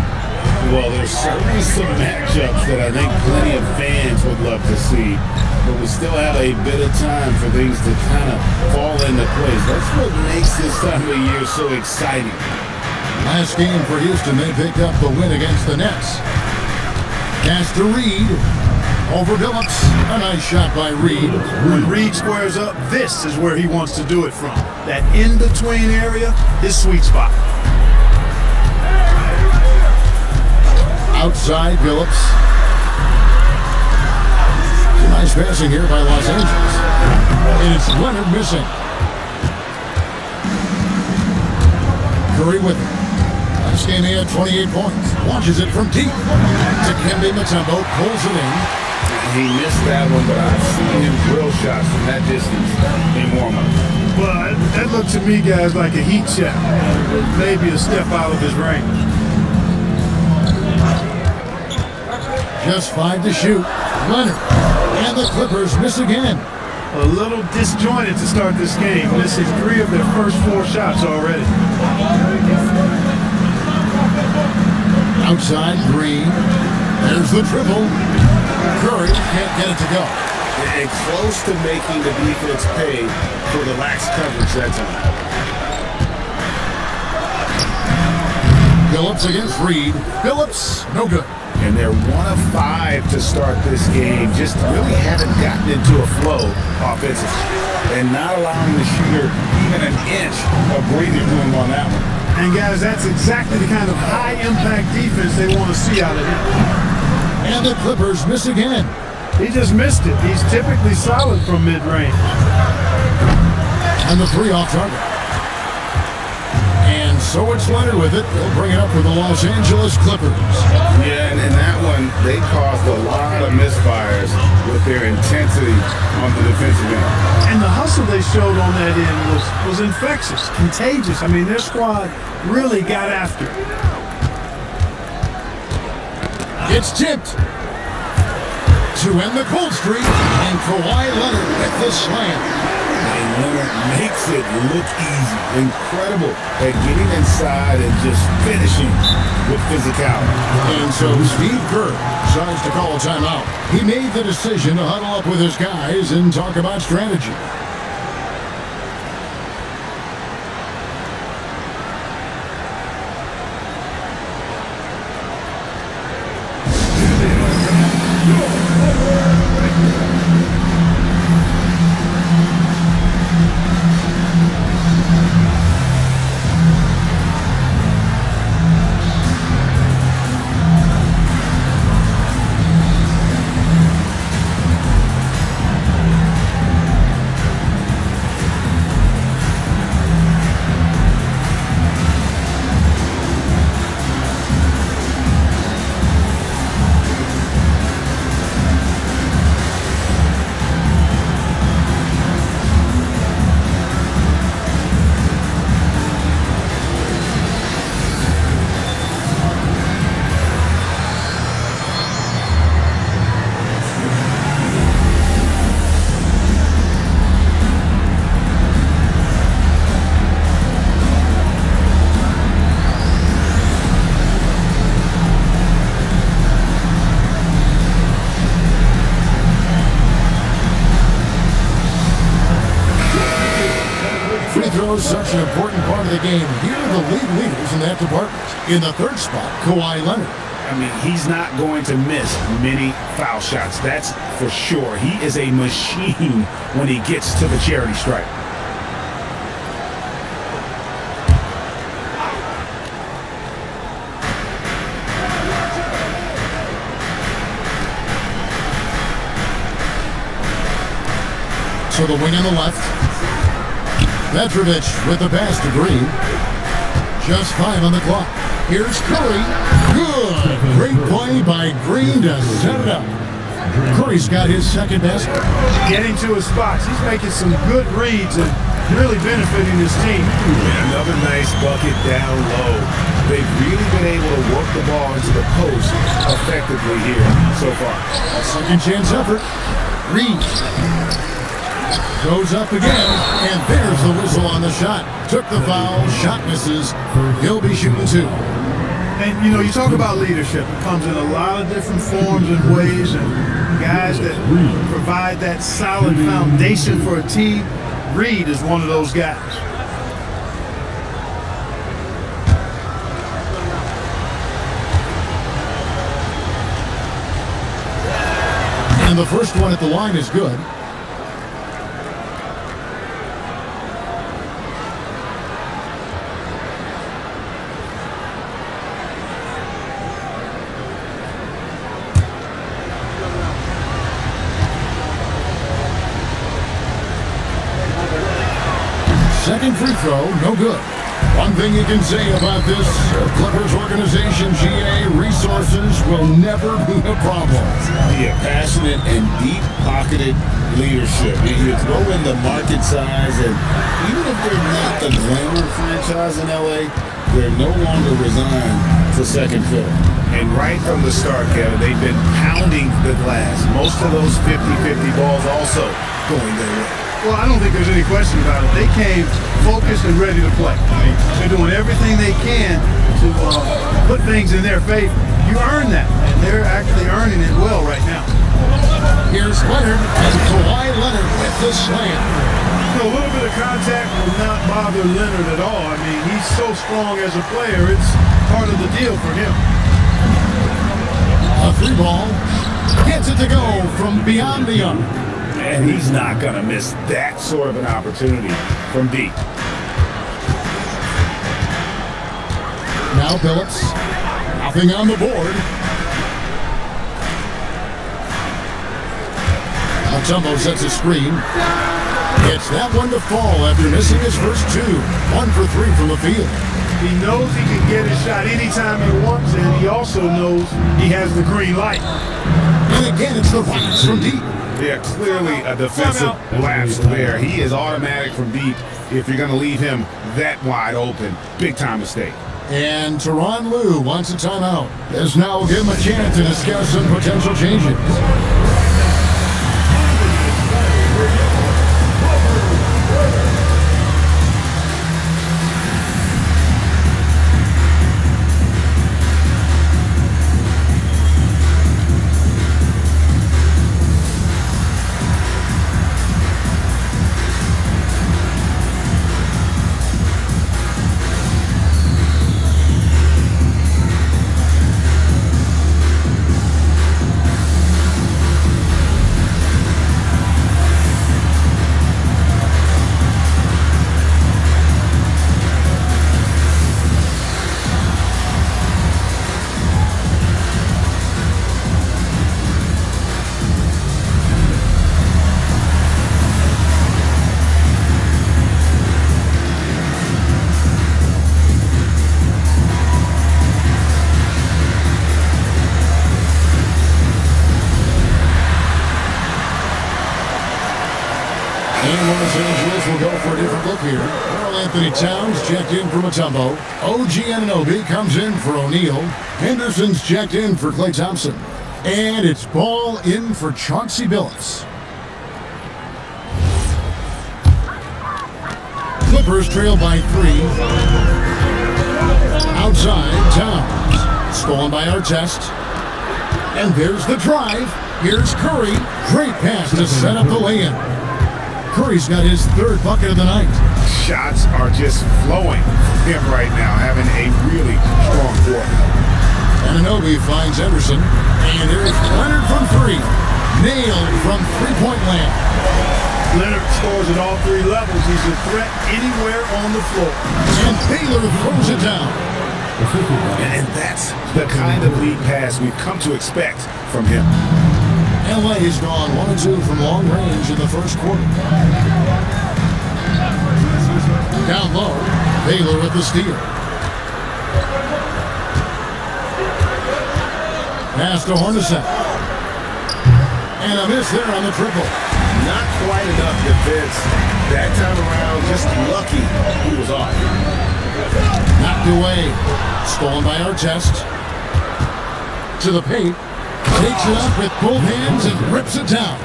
Well, there's certainly some matchups that I think plenty of fans would love to see, but we still have a bit of time for things to kind of fall into place. That's what makes this time of year so exciting. Last game for Houston, they picked up the win against the Nets. Pass to Reed. Over Phillips. A nice shot by Reed. When Reed squares up, this is where he wants to do it from. That in-between area, his sweet spot. Outside Phillips. Nice passing here by Los Angeles. And it's Leonard missing. Curry with it. Last game he had 28 points. Launches it from deep. Dikembe Mutombo pulls it in. He missed that one, but I've seen him drill shots from that distance in warm-up. But that looked to me, guys, like a heat check. Maybe a step out of his range. Just 5 to shoot. Leonard. And the Clippers miss again. A little disjointed to start this game. Missing 3 of their first 4 shots already. Outside Green. There's the triple. Curry can't get it to go. And close to making the defense pay for the lax coverage that time. Phillips against Reed. Phillips, no good. And they're 1 of 5 to start this game. Just really haven't gotten into a flow offensively. And not allowing the shooter even an inch of breathing room on that one. And guys, that's exactly the kind of high-impact defense they want to see out of him. And the Clippers miss again. He just missed it. He's typically solid from mid-range. And the 3 off target. And so it's Leonard with it. They'll bring it up for the Los Angeles Clippers. Yeah, and in that one, they caused a lot of misfires with their intensity on the defensive end. And the hustle they showed on that end was infectious, contagious. I mean, their squad really got after it. It's tipped to end the cold streak, and Kawhi Leonard with the slam. And Leonard makes it look easy. Incredible at getting inside and just finishing with physicality. And so Steve Kerr decides to call a timeout. He made the decision to huddle up with his guys and talk about strategy. shows such an important part of the game. Here are the league leaders in that department. In the third spot, Kawhi Leonard. I mean, he's not going to miss many foul shots. That's for sure. He is a machine when he gets to the charity stripe. To the wing on the left. Petrovic with the pass to Green. Just 5 on the clock. Here's Curry. Good. Great play by Green to set it up. Curry's got his second basket. Getting to his spots. He's making some good reads and really benefiting his team. Another nice bucket down low. They've really been able to work the ball into the post effectively here so far. Second chance effort. Reed goes up again, and there's the whistle on the shot. Took the foul, shot misses. He'll be shooting 2. And, you know, you talk about leadership. It comes in a lot of different forms and ways, and guys that provide that solid foundation for a team. Reed is one of those guys. And the first one at the line is good. Second free throw, no good. One thing you can say about this Clippers organization, GA, resources will never be a problem. Yeah, passionate and deep-pocketed leadership. You throw in the market size, and even if they're not the glamour franchise in LA, they're no longer resigned to second fiddle. And right from the start, Kevin, they've been pounding the glass. Most of those 50-50 balls also going their way. Well, I don't think there's any question about it. They came focused and ready to play. They're doing everything they can to put things in their favor. You earn that, and they're actually earning it well right now. Here's Leonard, and Kawhi Leonard with the slam. You know, a little bit of contact will not bother Leonard at all. I mean, he's so strong as a player. It's part of the deal for him. A 3-ball. Gets it to go from beyond the arc. And he's not going to miss that sort of an opportunity from deep. Now Phillips. Nothing on the board. Mutombo sets a screen. Gets that one to fall after missing his first 2. 1 for 3 from the field. He knows he can get his shot anytime he wants, and he also knows he has the green light. And again, it's the Rockets from deep. Yeah, clearly a defensive lapse there. He is automatic from deep if you're going to leave him that wide open. Big time mistake. And Tyronn Lue wants a timeout. This now will give him a chance to discuss some potential changes. We'll go for a different look here. Karl Anthony Towns checked in for Mutombo. OG Anunoby comes in for O'Neal. Henderson's checked in for Klay Thompson. And it's ball in for Chauncey Billups. Clippers trail by 3. Outside, Towns. Stolen by Artest. And there's the drive. Here's Curry. Great pass to set up the lay-in. Curry's got his 3rd bucket of the night. shots are just flowing from him right now, having a really strong quarter. Anunoby finds Henderson, and here's Leonard from three. Nailed from three-point land. Leonard scores at all three levels. He's a threat anywhere on the floor. And Baylor throws it down. And that's the kind of lead pass we've come to expect from him. LA has gone 1-2 from long range in the first quarter. Down low, Baylor with the steal. Pass to Hornacek. And a miss there on the triple. Not quite enough defense. That time around, just lucky he was off. Knocked away. Stolen by Artest. To the paint. Takes it up with both hands and rips it down.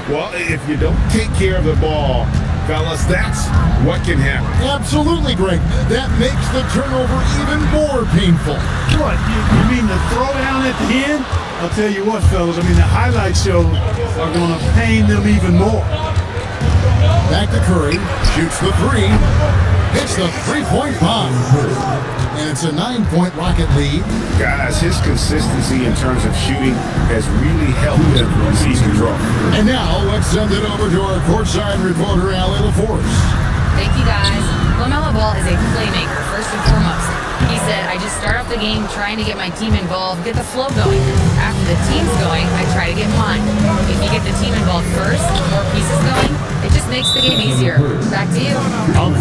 Well, if you don't take care of the ball, fellas, that's what can happen. Absolutely, Greg. That makes the turnover even more painful. What? You mean the throwdown at the end? I'll tell you what, fellas. I mean, the highlight shows are going to pain them even more. Back to Curry. Shoots the three. Hits the three-point bomb. And it's a 9-point Rocket lead. Guys, his consistency in terms of shooting has really helped him seize control. And now, let's send it over to our courtside reporter, Allie LaForce. Thank you, guys. LaMelo Ball is a playmaker, first and foremost. He said, I just start off the game trying to get my team involved, get the flow going. After the team's going, I try to get mine. If you get the team involved first, more pieces going, it just makes the game easier. Back to you.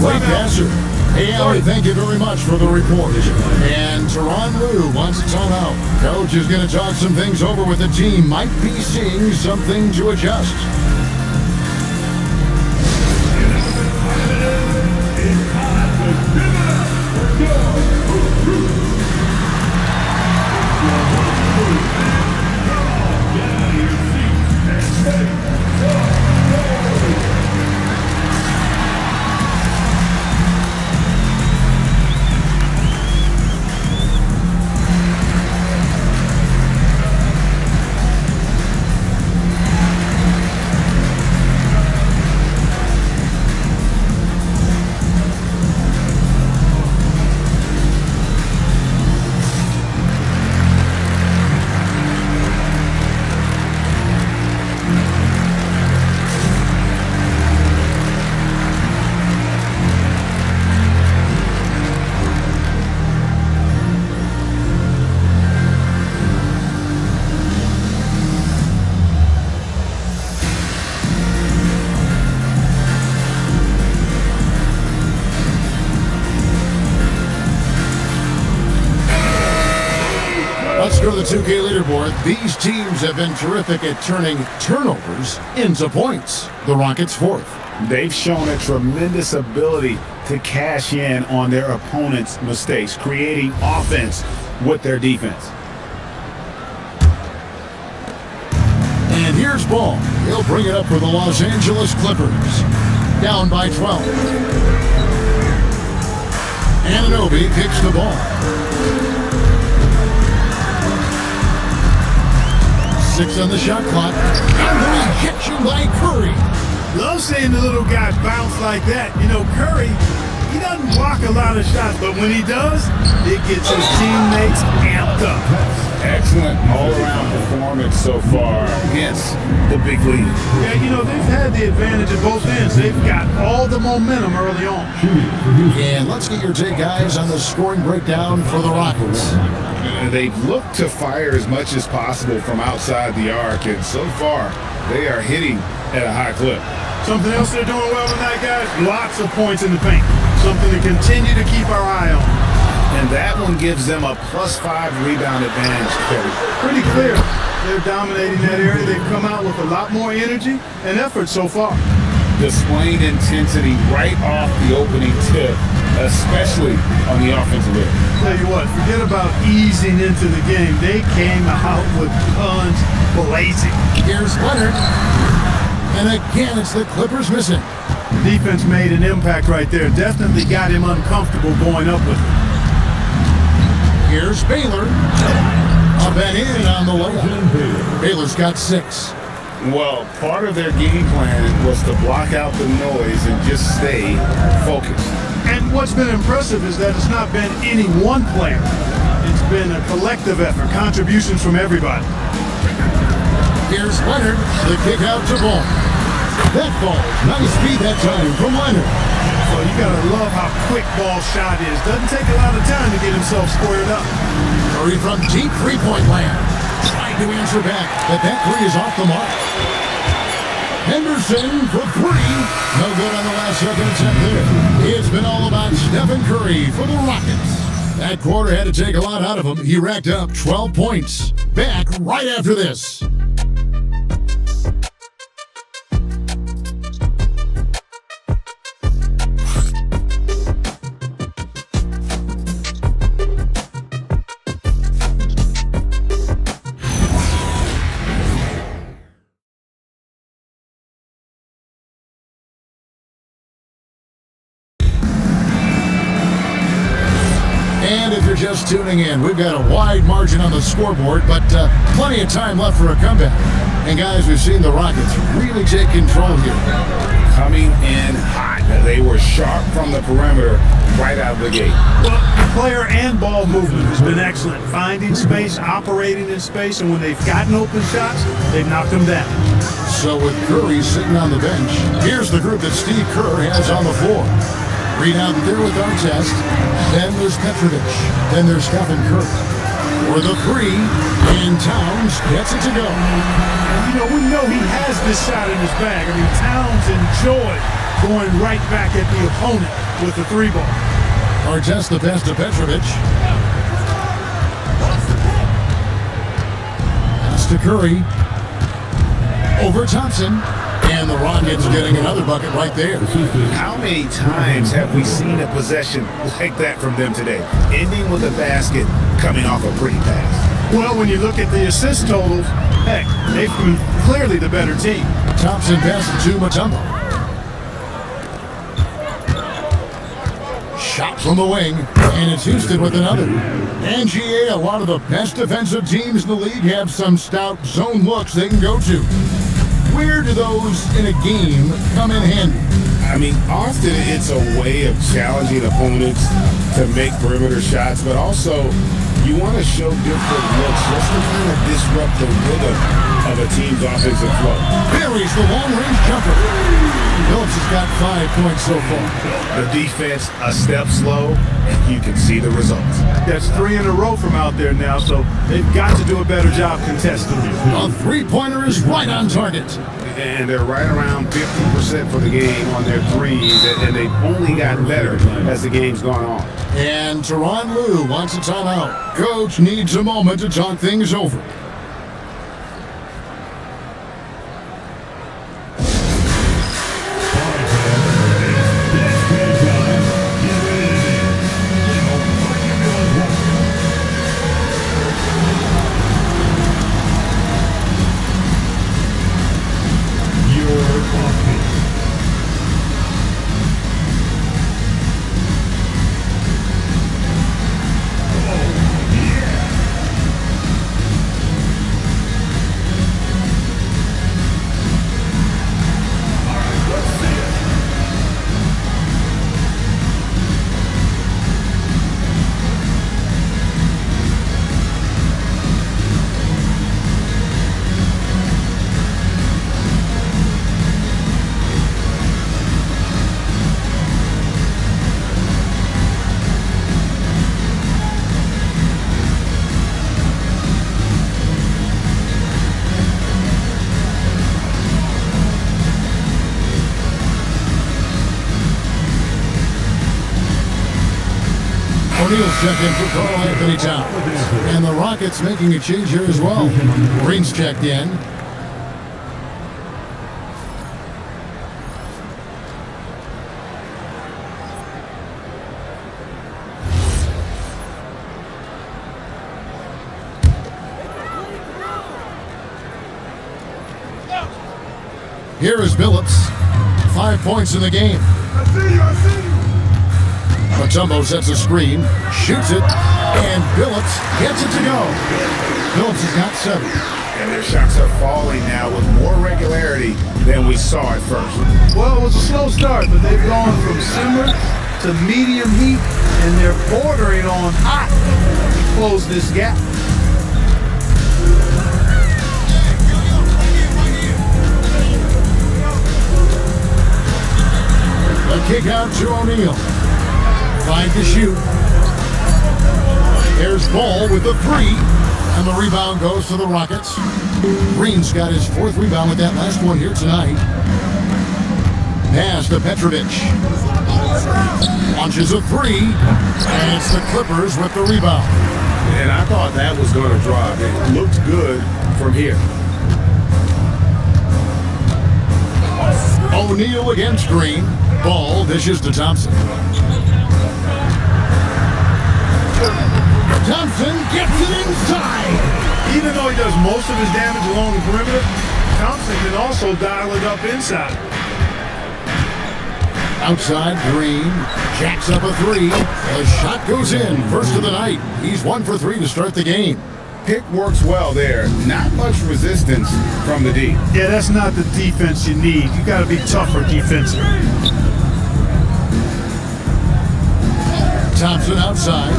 Great passer. Hey, Allie, thank you very much for the report. And Teron Lue wants a timeout. Coach is going to talk some things over with the team. Might be seeing something to adjust. Let's go to the 2K leaderboard. These teams have been terrific at turning turnovers into points. The Rockets fourth. They've shown a tremendous ability to cash in on their opponent's mistakes, creating offense with their defense. And here's Ball. He'll bring it up for the Los Angeles Clippers. Down by 12. Anunoby kicks the ball. 6 on the shot clock. And the rejection by Curry. Love seeing the little guy bounce like that. You know, Curry, he doesn't block a lot of shots, but when he does, it gets his teammates amped up. Excellent all-around performance so far against the big league. Yeah, you know, they've had the advantage at both ends. They've got all the momentum early on. And let's get your take, guys, on the scoring breakdown for the Rockets. They've looked to fire as much as possible from outside the arc, and so far, they are hitting at a high clip. Something else they're doing well tonight, guys? Lots of points in the paint. Something to continue to keep our eye on. And that one gives them a +5 rebound advantage, Cody. Pretty clear. They're dominating that area. They've come out with a lot more energy and effort so far. Displaying intensity right off the opening tip, especially on the offensive end. Tell you what, forget about easing into the game. They came out with guns blazing. Here's Leonard. And again, it's the Clippers missing. Defense made an impact right there. Definitely got him uncomfortable going up with it. Here's Baylor. Up and in on the layup. Baylor's got 6. Well, part of their game plan was to block out the noise and just stay focused. And what's been impressive is that it's not been any one player. It's been a collective effort, contributions from everybody. Here's Leonard, the kick out to Ball. That ball, nice speed that time from Leonard. So you gotta love how quick Ball's shot is. Doesn't take a lot of time to get himself squared up. Curry from deep three-point land. Trying to answer back, but that three is off the mark. Henderson for three. No good on the last second attempt there. It's been all about Stephen Curry for the Rockets. That quarter had to take a lot out of him. He racked up 12 points. Back right after this. And if you're just tuning in, we've got a wide margin on the scoreboard, but plenty of time left for a comeback. And guys, we've seen the Rockets really take control here. Coming in hot. They were sharp from the perimeter right out of the gate. Well, player and ball movement has been excellent. Finding space, operating in space, and when they've gotten open shots, they've knocked them down. So with Curry sitting on the bench, here's the group that Steve Kerr has on the floor. Read out there with our test. Then there's Petrovic. Then there's Stephen Curry. For the three, and Towns gets it to go. And we know he has this shot in his bag. I mean, Towns enjoyed going right back at the opponent with the three ball. Our test the pass to Petrovic. Pass to Curry. Over Thompson. And the Rockets getting another bucket right there. How many times have we seen a possession like that from them today? Ending with a basket, coming off a pretty pass. Well, when you look at the assist totals, heck, they've been clearly the better team. Thompson passes to Mutombo. Shot from the wing, and it's Houston with another. And GA, a lot of the best defensive teams in the league have some stout zone looks they can go to. Where do those in a game come in handy? I mean, often it's a way of challenging opponents to make perimeter shots, but also you want to show different looks just to kind of disrupt the rhythm of a team's offensive flow. Buries the long-range jumper. Phillips has got 5 points so far. The defense a step slow, and you can see the results. That's 3 in a row from out there now, so they've got to do a better job contesting. A three-pointer is right on target. And they're right around 50% for the game on their threes, and they've only gotten better as the game's gone on. And Tyronn Lue wants a timeout. Coach needs a moment to talk things over. O'Neal's checked in for Karl-Anthony Towns. And the Rockets making a change here as well. Green's checked in. Here is Billups. 5 points in the game. I see you. Mutombo sets a screen, shoots it, and Billups gets it to go. Billups has got 7. And their shots are falling now with more regularity than we saw at first. Well, it was a slow start, but they've gone from simmer to medium heat, and they're bordering on hot to close this gap. The kick out to O'Neal. 5 to shoot. There's Ball with the 3, and the rebound goes to the Rockets. Green's got his 4th rebound with that last one here tonight. Pass to Petrovic. Launches a 3, and it's the Clippers with the rebound. And I thought that was going to drop. It looked good from here. O'Neal against Green. Ball dishes to Thompson. Thompson gets it inside. Even though he does most of his damage along the perimeter, Thompson can also dial it up inside. Outside, Green jacks up a 3. The shot goes in. First of the night. He's 1 for 3 to start the game. Pick works well there. Not much resistance from the D. Yeah, that's not the defense you need. You got to be tougher defensively. Thompson outside.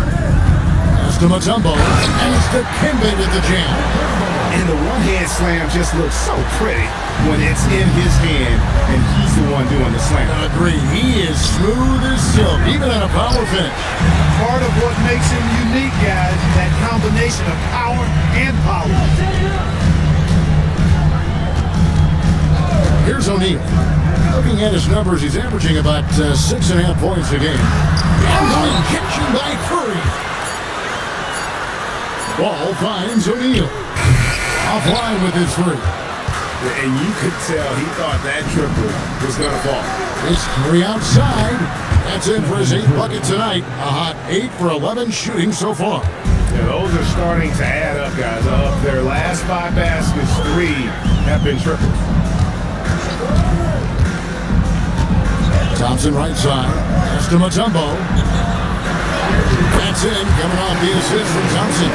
Pass to Mutombo. And it's to Kimbe with the jam. And the one-hand slam just looks so pretty when it's in his hand and he's the one doing the slam. Agreed. He is smooth as silk, even at a power finish. Part of what makes him unique, guys, that combination of power and power. Here's O'Neal. Looking at his numbers, he's averaging about 6.5 points a game. Ongoing catching by Curry. Ball finds O'Neal. Offline with his 3. And you could tell he thought that triple was going to fall. It's Curry outside. That's in for his 8th bucket tonight. A hot 8 for 11 shooting so far. Yeah, those are starting to add up, guys. Of their last 5 baskets, 3 have been triples. Thompson right side. Pass to Mutombo. That's in. Coming off the assist from Thompson.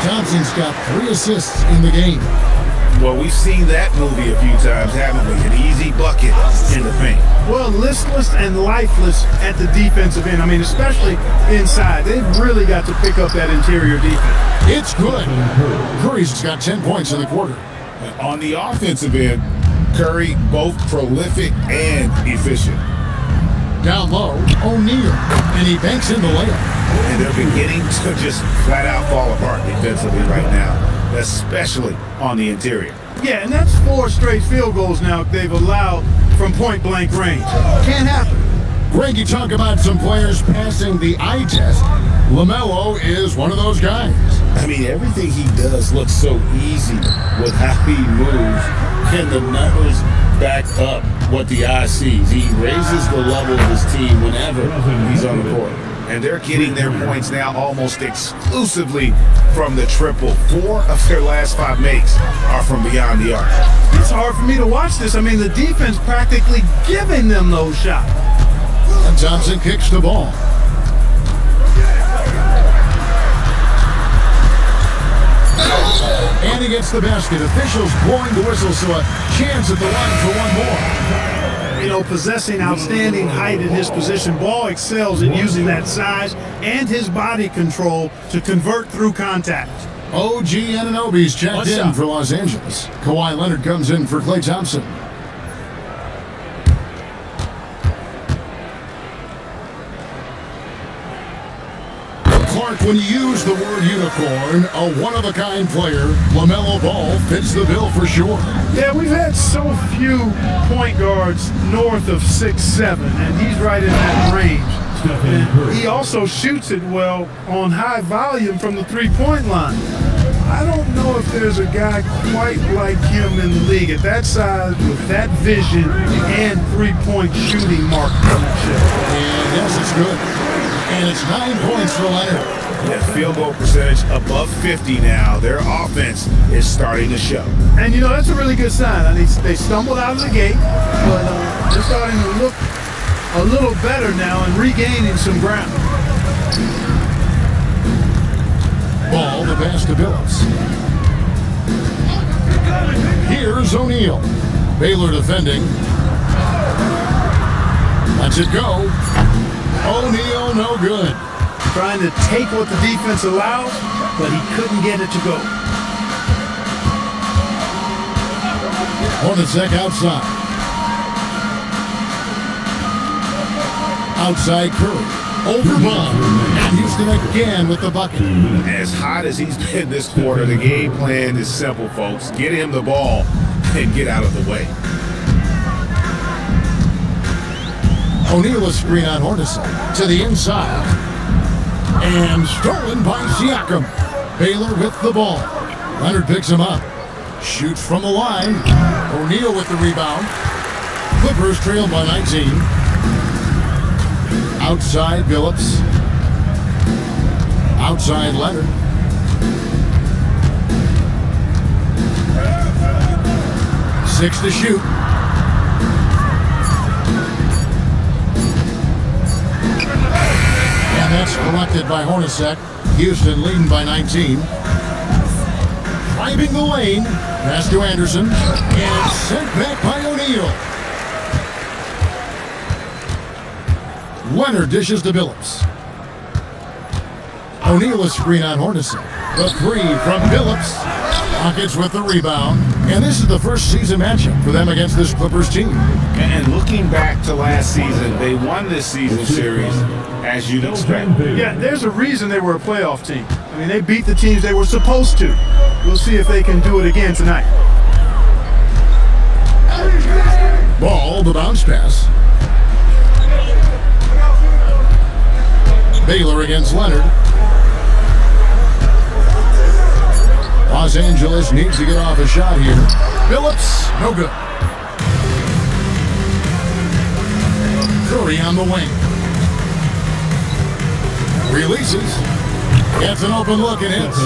Thompson's got 3 assists in the game. Well, we've seen that movie a few times, haven't we? An easy bucket in the paint. Well, listless and lifeless at the defensive end. I mean, especially inside. They've really got to pick up that interior defense. It's good. Curry's got 10 points in the quarter. On the offensive end, Curry both prolific and efficient. Down low, O'Neal, and he banks in the layup. And they're beginning to just flat out fall apart defensively right now, especially on the interior. Yeah, and that's 4 straight field goals now they've allowed from point-blank range. Can't happen. Greg, you talk about some players passing the eye test. LaMelo is one of those guys. I mean, everything he does looks so easy with how he moves, and the numbers back up what the eye sees. He raises the level of his team whenever he's on the court. And they're getting their points now almost exclusively from the triple. 4 of their last 5 makes are from beyond the arc. It's hard for me to watch this. I mean, the defense practically giving them those shots. And Thompson kicks the ball. And he gets the basket. Officials blowing the whistle, so a chance at the line for one more. You know, possessing outstanding height in his position, Ball excels at using that size and his body control to convert through contact. OG Anunoby's checked in for Los Angeles. Kawhi Leonard comes in for Klay Thompson. Clark, when you use the word unicorn, a one-of-a-kind player, LaMelo Ball fits the bill for sure. Yeah, we've had so few point guards north of 6'7", and he's right in that range. And he also shoots it well on high volume from the three-point line. I don't know if there's a guy quite like him in the league at that size with that vision and three-point shooting mark. And yes, it's good. And it's 9 points for Leonard. That field goal percentage above 50 now. Their offense is starting to show. And, you know, that's a really good sign. I mean, they stumbled out of the gate, but they're starting to look a little better now and regaining some ground. Ball, the pass to Billups. Here's O'Neal. Baylor defending. Lets it go. O'Neal, no good. Trying to take what the defense allows, but he couldn't get it to go. Hornacek outside. Outside Curry. Over Bond. And Houston again with the bucket. As hot as he's been this quarter, the game plan is simple, folks. Get him the ball and get out of the way. O'Neal a screen on Hornacek to the inside. And stolen by Siakam. Baylor with the ball. Leonard picks him up. Shoots from the line. O'Neal with the rebound. Clippers trail by 19. Outside Billups. Outside Leonard. Six to shoot. And that's collected by Hornacek. Houston leading by 19. Driving the lane. Pass to Anderson. And sent back by O'Neal. Leonard dishes to Billups. O'Neal a screen on Hornacek. The three from Billups. Rockets with the rebound. And this is the first season matchup for them against this Clippers team. And looking back to last season, they won this season series as you'd expect. Yeah, there's a reason they were a playoff team. I mean, they beat the teams they were supposed to. We'll see if they can do it again tonight. Ball, the bounce pass. Baylor against Leonard. Los Angeles needs to get off a shot here. Billups, no good. Curry on the wing. Releases. Gets an open look and hits.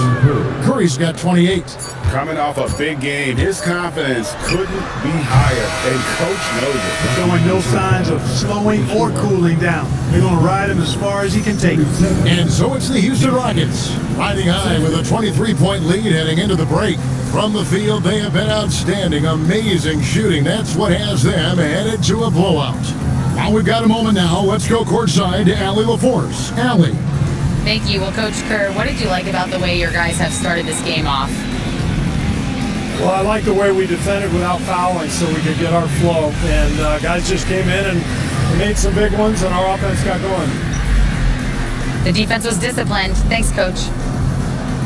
Curry's got 28. Coming off a big game, his confidence couldn't be higher, and Coach knows it. Showing no signs of slowing or cooling down. They're going to ride him as far as he can take it. And so it's the Houston Rockets, riding high with a 23-point lead heading into the break. From the field, they have been outstanding, amazing shooting. That's what has them headed to a blowout. While we've got a moment now, let's go courtside to Allie LaForce. Allie. Thank you. Well, Coach Kerr, what did you like about the way your guys have started this game off? Well, I like the way we defended without fouling so we could get our flow. And guys just came in and made some big ones, and our offense got going. The defense was disciplined. Thanks, Coach.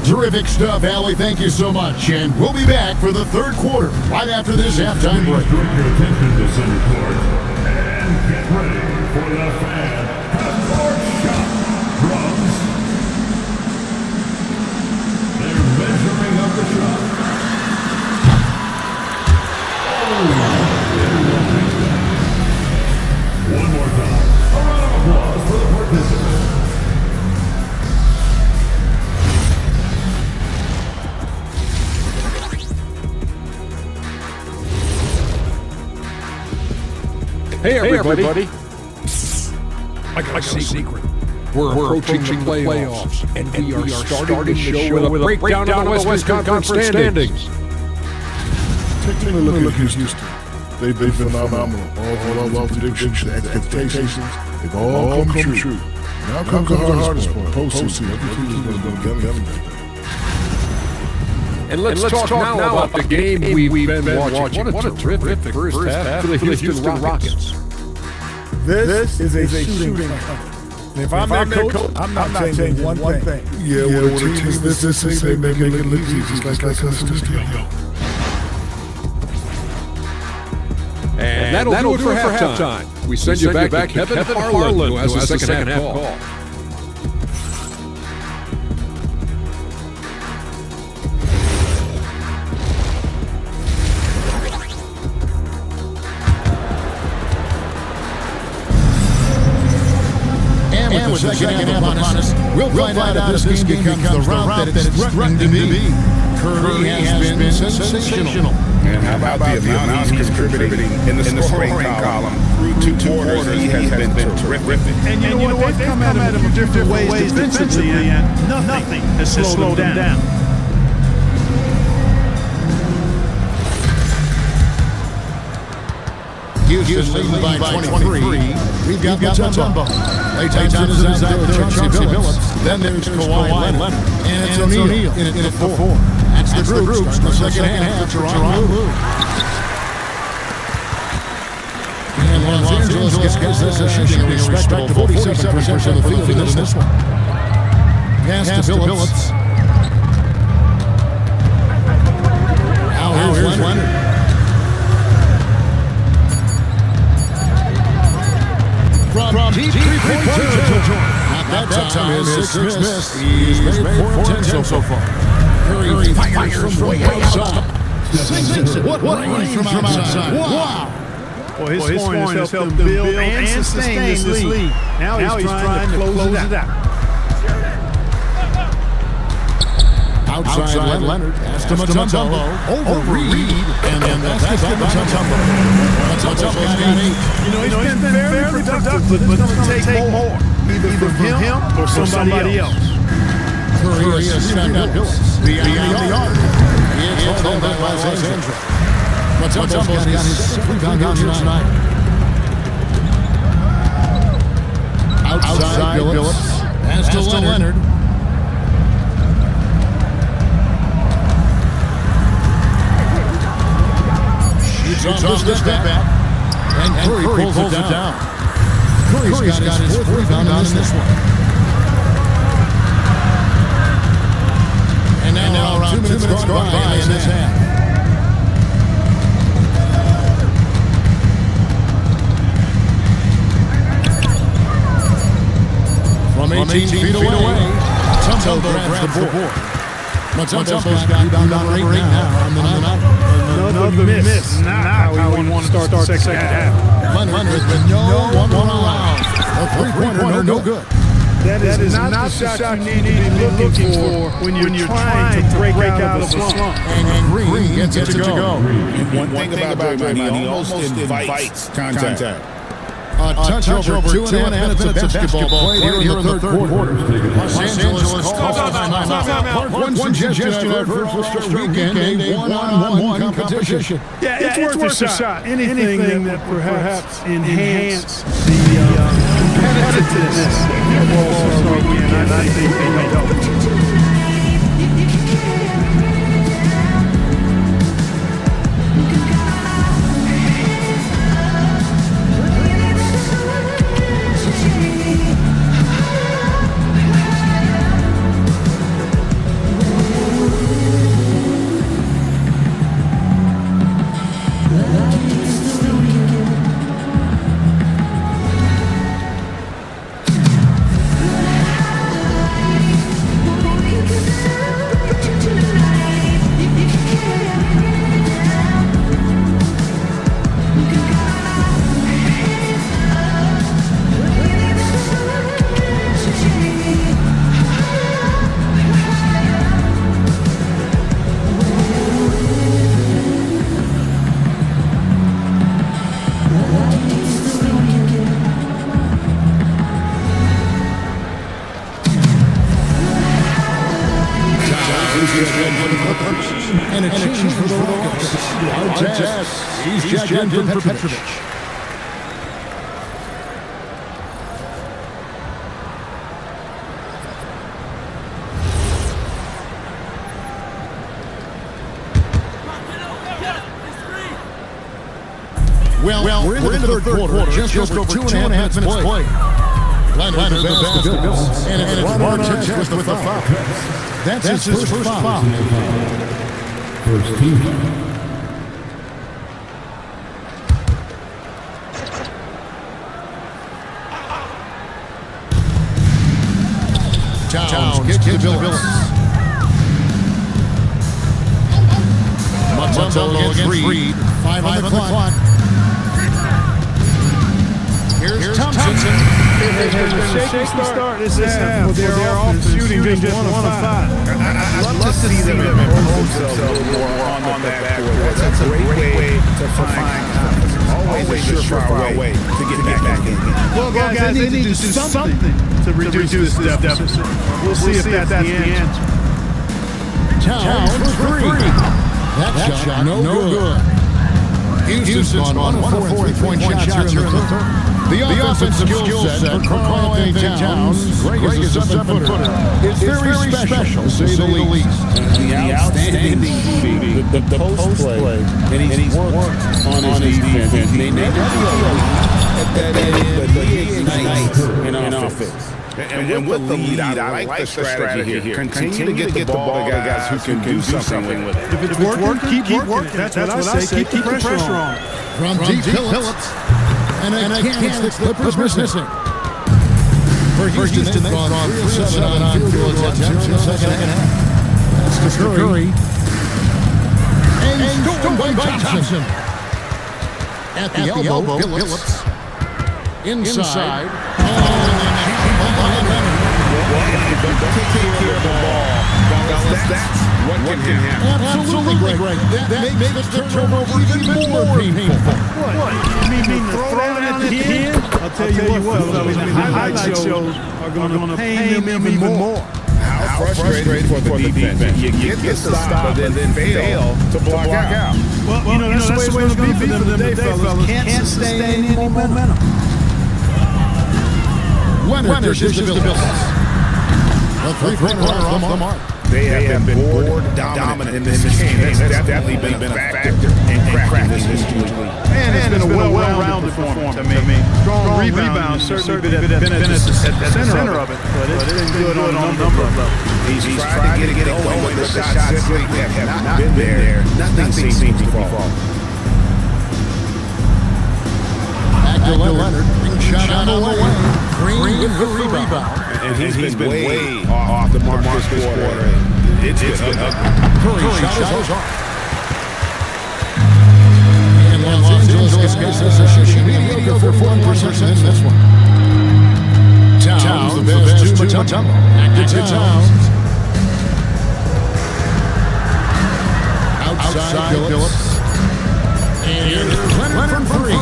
Terrific stuff, Allie. Thank you so much. And we'll be back for the third quarter right after this halftime break. Direct your attention to center court and get ready for the PhiVsCha drums. They're measuring up the shot. One more time. A round of applause for the participants. Hey everybody. I got a secret. We're approaching the playoffs, and we are starting the show with a breakdown of the West Conference standings. Take a look at Houston. They've been phenomenal. All our predictions, the expectations, they've all come true. Now comes the hardest part, postseason. Every team is going to get them. And let's talk now about the game we've been watching. What a terrific first half for the Houston Rockets. This is a shooting company. If I'm their coach, I'm not changing one thing. Yeah, well, the team is this, they make it look easy, just like us. And that'll do it for halftime. We send you back to Kevin Harlan, who has the second half call. And with the second half upon us, we'll find out if this game becomes the route that it's threatening to be. Curry has been sensational. And how about the amount he's contributing in the scoring column through two quarters? He has been terrific. And you know what? They've come at him in different ways defensively, and nothing has slowed him down. Houston leading by 23. We've got Mutombo. Late times is out there, Chauncey Billups. Then there's Kawhi Leonard. And it's O'Neal in the 4. That's the group. The second half for Toronto. And Los Angeles gets this shooting a respectable 47% from the field in this one. Pass to Billups. Now here's Leonard. From deep three-point territory. At that time, his sixth miss. He's made 4 of 10 so far. Curry fires from way outside. What range from outside. Wow. Well, his scoring has helped them build and sustain this lead. Now he's trying to close it out. Outside Leonard. Pass to Mutombo. Over Reed. And then pass to Mutombo. Mutombo got 8. He's been fairly productive, but it's going to take more. Either from him or somebody else. Curry is sent out beyond the arc. He is held by Los Angeles. Mutombo's got his 7th rebound here tonight. Outside Billups. Pass to Leonard. Shoots off the step back. And Curry pulls it down. Curry's got his 4th rebound on this one. And now around 2 minutes gone by in this half. From 18 feet away, Mutombo grabs the board. Mutombo's got rebound number 8 now on the night. Another miss. Not how we want to start the second half. Leonard with no one around. A three-pointer, no good. That is not the shot you need to be looking for when you're trying to break out of the slump. And Green gets it to go. One thing about Draymond, he almost invites contact. A touch over 2.5 minutes of basketball played here in the third quarter. Los Angeles calls for timeout. One suggestion I've heard for the weekend, a one-on-one competition. Yeah, it's worth a shot. Anything that perhaps enhance the competitiveness of All-Star Weekend, I think they may help. And a change for the Rockets. He's checked in for Petrovic. Well, we're into the third quarter. Just over 2.5 minutes played. Leonard the basketball. And it's Marquez with the foul. That's his first foul. First team. Towns gets to Billups. Mutombo against Reed. 5 on the clock. Here's Thompson. It has been a shaky start this half with their offense shooting just 1 of 5. I'd love to see them impose themselves a little more on the backcourt. That's a great way to find confidence. Always a surefire way to get back in. Well, guys, they need to do something to reduce this deficit. We'll see if that's the answer. Towns for 3. That shot no good. Houston's on 1 of 4 3-point shots here in the third. The offensive skill set for Karl-Anthony Towns, Greg is a 7-footer, is very special, to say the least. The outstanding speed, the post play, and he's worked on his defense. They never at that end, but he ignites in offense. And with the lead, I like the strategy here. Continue to get the ball to guys who can do something with it. If it's working, keep working. That's what I say. Keep the pressure on. From deep Phillips. And again, the Clippers missing. For Houston, they've gone on 3 of 7 on field attempts in the second half. That's to Curry. And stolen by Thompson. At the elbow, Phillips. Inside. Take care of the ball. That's what can happen. Absolutely, Greg. That makes the turnover even more painful. What? You mean throw down at the end? I'll tell you what, fellas. The highlight shows are going to pain them even more. How frustrating for the defense. You get the stop and then fail to block out. Well, that's the way it's going to be for them today, fellas. Can't sustain any momentum. Leonard dishes to Billups. A three-pointer off the mark. They have been board dominant in this game. That's definitely been a factor in cracking this league. And it's been a well-rounded performance. I mean, strong rebounds certainly been at the center of it, but it's been good on a number of levels. He's tried to get it going, but the shots simply have not been there. Nothing seems to fall. Back to Leonard. Shot on the way. Green with the rebound. And he's been way off the mark this quarter. It's been ugly. Curry shot is off. And Los Angeles is mediocre for 40% in this one. Towns, the best to Mutombo. Back to Towns. Outside Phillips. And here's Leonard from 3.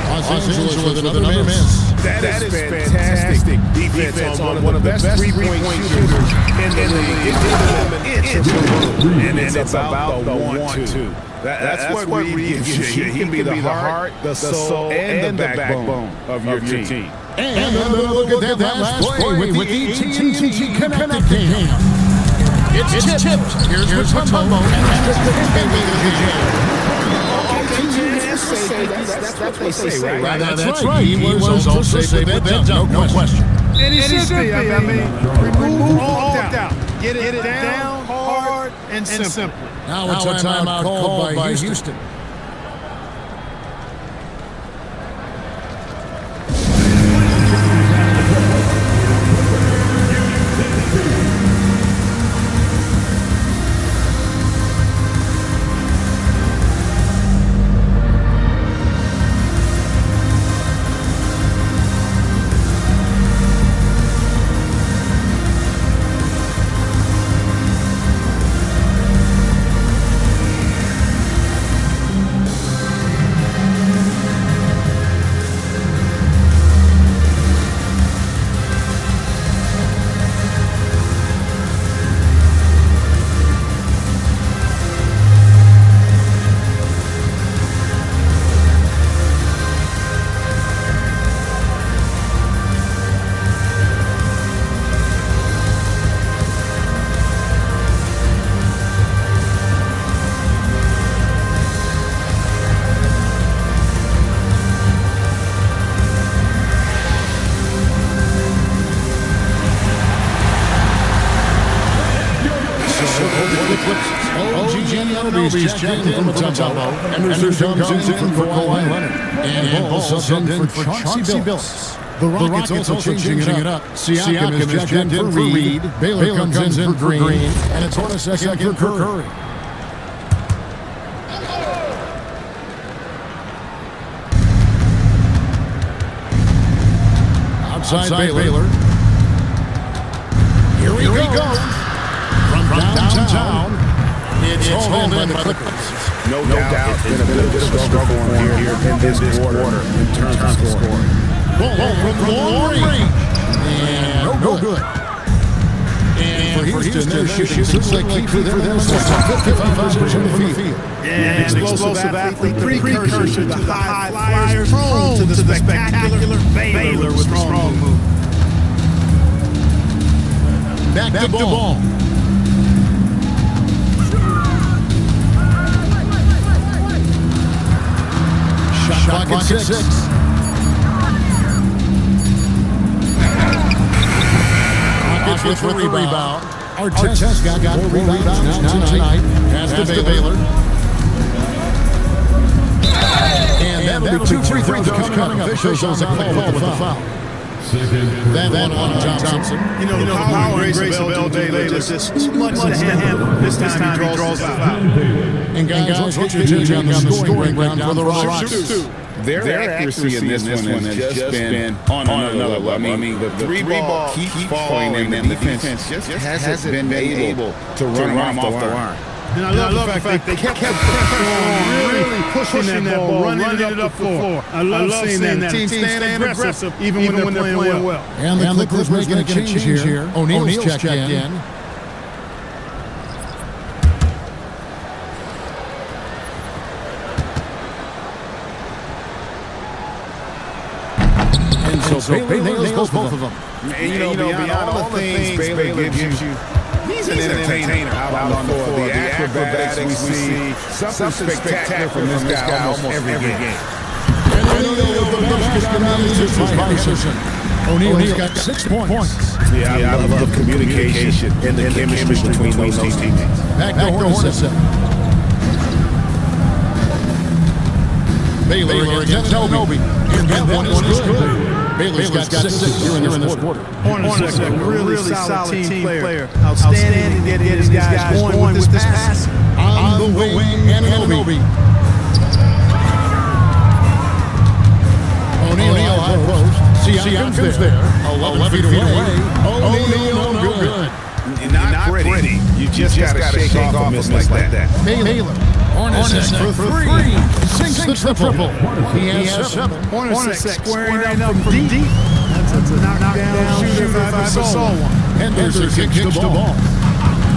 Los Angeles with another miss. That is fantastic defense on one of the best three-point shooters in the league. And it's about the 1-2. That's what Reed gives you. He can be the heart, the soul, and the backbone of your team. And look at that last play with the AT&T Connected Cam. It's tipped. Here's Mutombo. That's what they say, right? That's right. He was also safe with that dunk, no question. And he should be. I mean, remove all doubt. Get it down hard and simple. Now a timeout called by Houston. He's checking from Mutombo. Anderson comes in for Kawhi Leonard. And ball's subbed in for Chauncey Billups. The Rockets also changing it up. Siakam is checked in for Reed. Baylor comes in for Green. And it's on a second for Curry. Outside Baylor. Here we go. From downtown. It's hauled in by the Clippers. No doubt it's been a bit of a struggle for him here in this quarter in terms of scoring. Ball from long range. And no good. And for Houston, they're shooting certainly key for them. 55% from the field. And explosive athlete, the precursor to the high flyers, prone to the spectacular Baylor with strong move. Back to ball. Shot clock at 6. Rockets with the rebound. Artest got 4 rebounds now tonight. Pass to Baylor. And that'll be 2 free throws coming up. Officials a call with the foul. That one on Johnson. You know, the power and grace of L.J. Baylor is just too much to handle. This time he draws the foul. And guys, let's get you on the scoring breakdown for the Rockets. Their accuracy in this one has just been on another level. I mean, the three-ball keeps falling, and the defense just hasn't been able to run them off the line. And I love the fact they kept pressure on, really pushing that ball, running it up the floor. I love seeing that team stand aggressive, even when they're playing well. And the Clippers making a change here. O'Neal's checked in. So Baylor nails both of them. And you know, beyond all the things Baylor gives you, he's an entertainer out on the floor. The acrobatics we see, something spectacular from this guy almost every game. And O'Neal, the basket manages by Henderson. O'Neal's got 6 points. Yeah, I love the communication and the chemistry between those teammates. Back to Hornacek. Baylor against Nobi. And that one is good. Baylor's got 6 here in this quarter. Hornacek, a really solid team player. Outstanding to get his guys going with this pass. On the wing, Anunoby. O'Neal high post. Siakam's there. 11 feet away. O'Neal no good. Not pretty. You just got to shake off a miss like that. Baylor. Hornacek for 3. Sinks the triple. He has 7. Hornacek squaring up from deep. That's a knockdown shooter if I ever saw one. Henderson kicks the ball.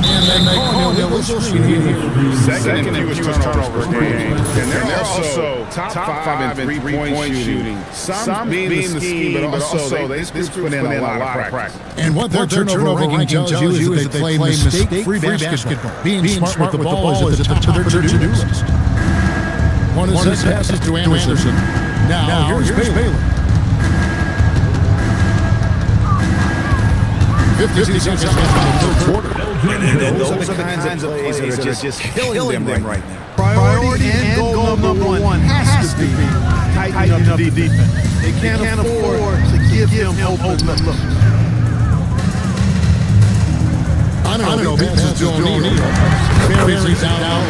And then they call a little screen here. Second and fewest turnovers per game. And they're also top 5 in three-point shooting. Some being the scheme, but also this put in a lot of practice. And what their turnover ranking tells you is that they play mistake-free basketball. Being smart with the ball is at the top of their to-do list. Hornacek passes to Anderson. Now here's Baylor. 50 seconds left in the third quarter. And those are the kinds of plays that are just killing them right now. Priority and goal number one has to be tightening up the defense. They can't afford to give him open looks. Anunoby passes to O'Neal. Barry's down low.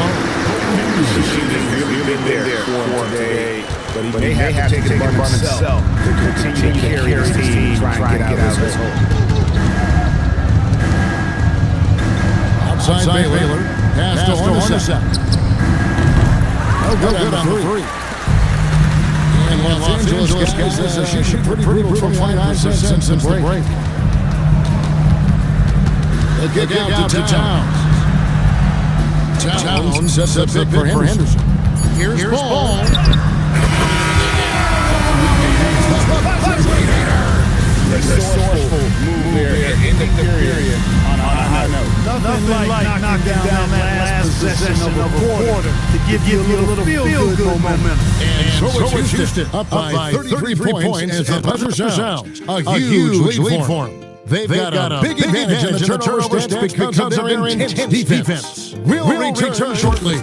The shooting really been there for today, but he may have to take it upon himself to continue to carry his team, try and get out of this hole. Outside Baylor, pass to Hornacek. Oh, good on the 3. And Los Angeles guys is shooting pretty brutal from 29 since the break. They get down to Towns. Towns sets up big for Henderson. Here's ball. Resourceful move there in the period on a high note. Nothing like knocking down that last possession of a quarter to give you a little feel-good momentum. And so it's Houston up by 33 points as the buzzer sounds. A huge lead for them. They've got a big advantage in the turnover stats because of their intense defense. We'll return shortly.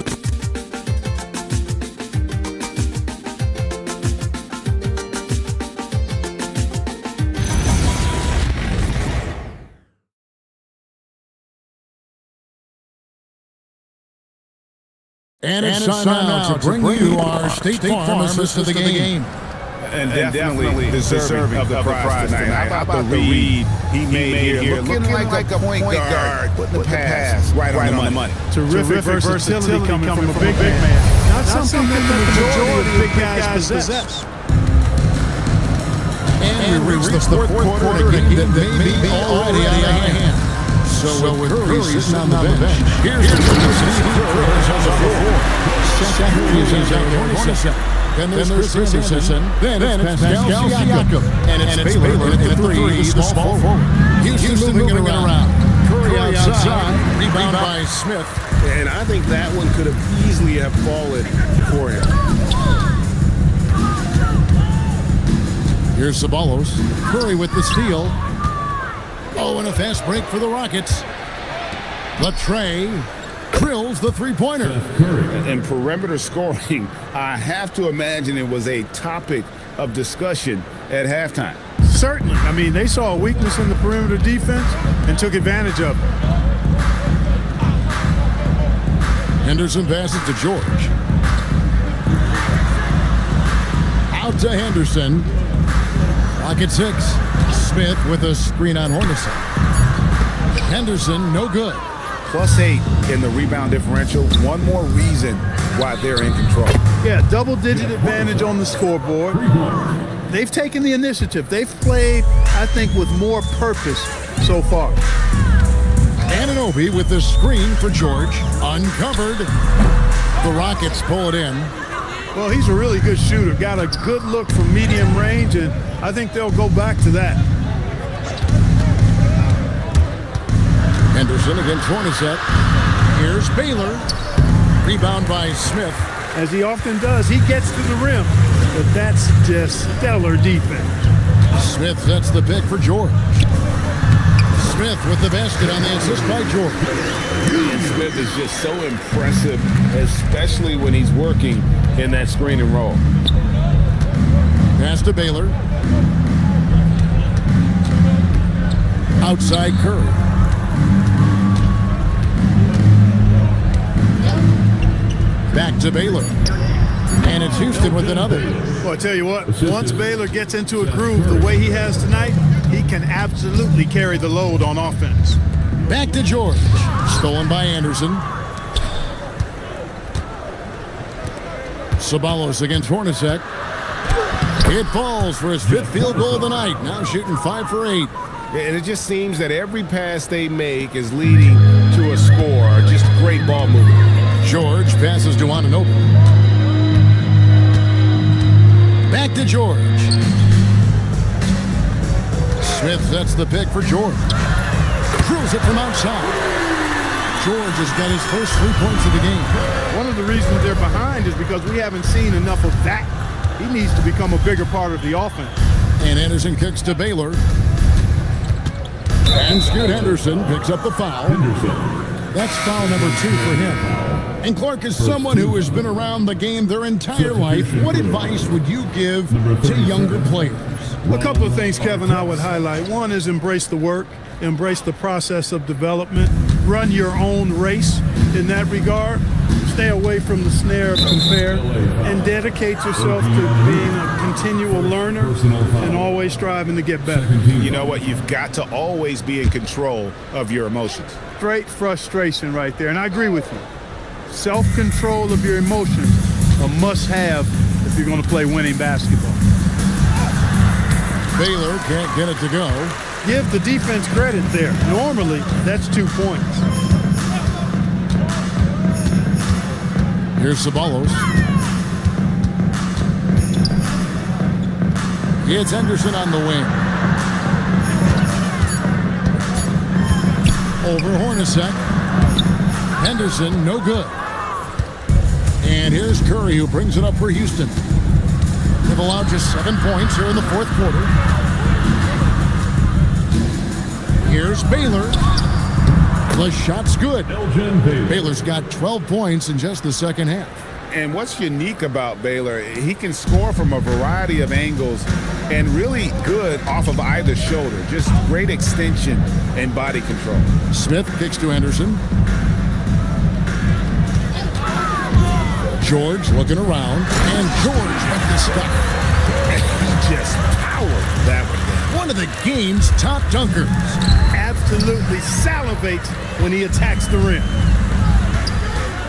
And it's time now to bring you our State Farm assist of the game. And definitely deserving of the prize tonight. How about the read he made here? Looking like a point guard, putting the pass right on the money. Terrific versatility coming from a big man. Not something that the majority of big guys possess. And we reach the fourth quarter game that may be already out of hand. So with Curry sitting on the bench, here's the Curry on the floor. Seth Curry is out there. Then there's Chris Anderson. Then it's Pascal Siakam. And it's Baylor at the three, the small forward. Houston moving it around. Curry outside. Rebound by Smith. And I think that one could have easily have fallen for him. Here's Ceballos. Curry with the steal. Oh, and a fast break for the Rockets. Latrey drills the three-pointer. And perimeter scoring, I have to imagine it was a topic of discussion at halftime. Certainly. I mean, they saw a weakness in the perimeter defense and took advantage of it. Henderson passes to George. Out to Henderson. Clock at 6. Smith with a screen on Hornacek. Henderson, no good. +8 in the rebound differential. One more reason why they're in control. Yeah, double-digit advantage on the scoreboard. They've taken the initiative. They've played, I think, with more purpose so far. Anunoby with the screen for George. Uncovered. The Rockets pull it in. Well, he's a really good shooter. Got a good look from medium range, and I think they'll go back to that. Henderson against Hornacek. Here's Baylor. Rebound by Smith. As he often does, he gets to the rim, but that's just stellar defense. Smith sets the pick for George. Smith with the basket on the assist by George. And Smith is just so impressive, especially when he's working in that screen and roll. Pass to Baylor. Outside Curry. Back to Baylor. And it's Houston with another. Well, I tell you what, once Baylor gets into a groove the way he has tonight, he can absolutely carry the load on offense. Back to George. Stolen by Anderson. Ceballos against Hornacek. It falls for his 5th field goal of the night. Now shooting 5 for 8. And it just seems that every pass they make is leading to a score. Just great ball movement. George passes to Anunoby. Back to George. Smith sets the pick for George. Drills it from outside. George has got his first 3 points of the game. One of the reasons they're behind is because we haven't seen enough of that. He needs to become a bigger part of the offense. And Anderson kicks to Baylor. And Scoot Henderson picks up the foul. That's foul number 2 for him. And Clark, is someone who has been around the game their entire life, what advice would you give to younger players? A couple of things, Kevin, I would highlight. One is embrace the work, embrace the process of development, run your own race in that regard. Stay away from the snare of compare and dedicate yourself to being a continual learner and always striving to get better. You know what? You've got to always be in control of your emotions. Straight frustration right there, and I agree with you. Self-control of your emotions, a must-have if you're going to play winning basketball. Baylor can't get it to go. Give the defense credit there. Normally, that's 2 points. Here's Ceballos. It's Henderson on the wing. Over Hornacek. Henderson, no good. And here's Curry, who brings it up for Houston. They've allowed just 7 points here in the 4th quarter. Here's Baylor. The shot's good. Baylor's got 12 points in just the second half. And what's unique about Baylor, he can score from a variety of angles and really good off of either shoulder. Just great extension and body control. Smith kicks to Anderson. George looking around, and George with the stuff. And he just powered that one. One of the game's top dunkers. Absolutely salivates when he attacks the rim.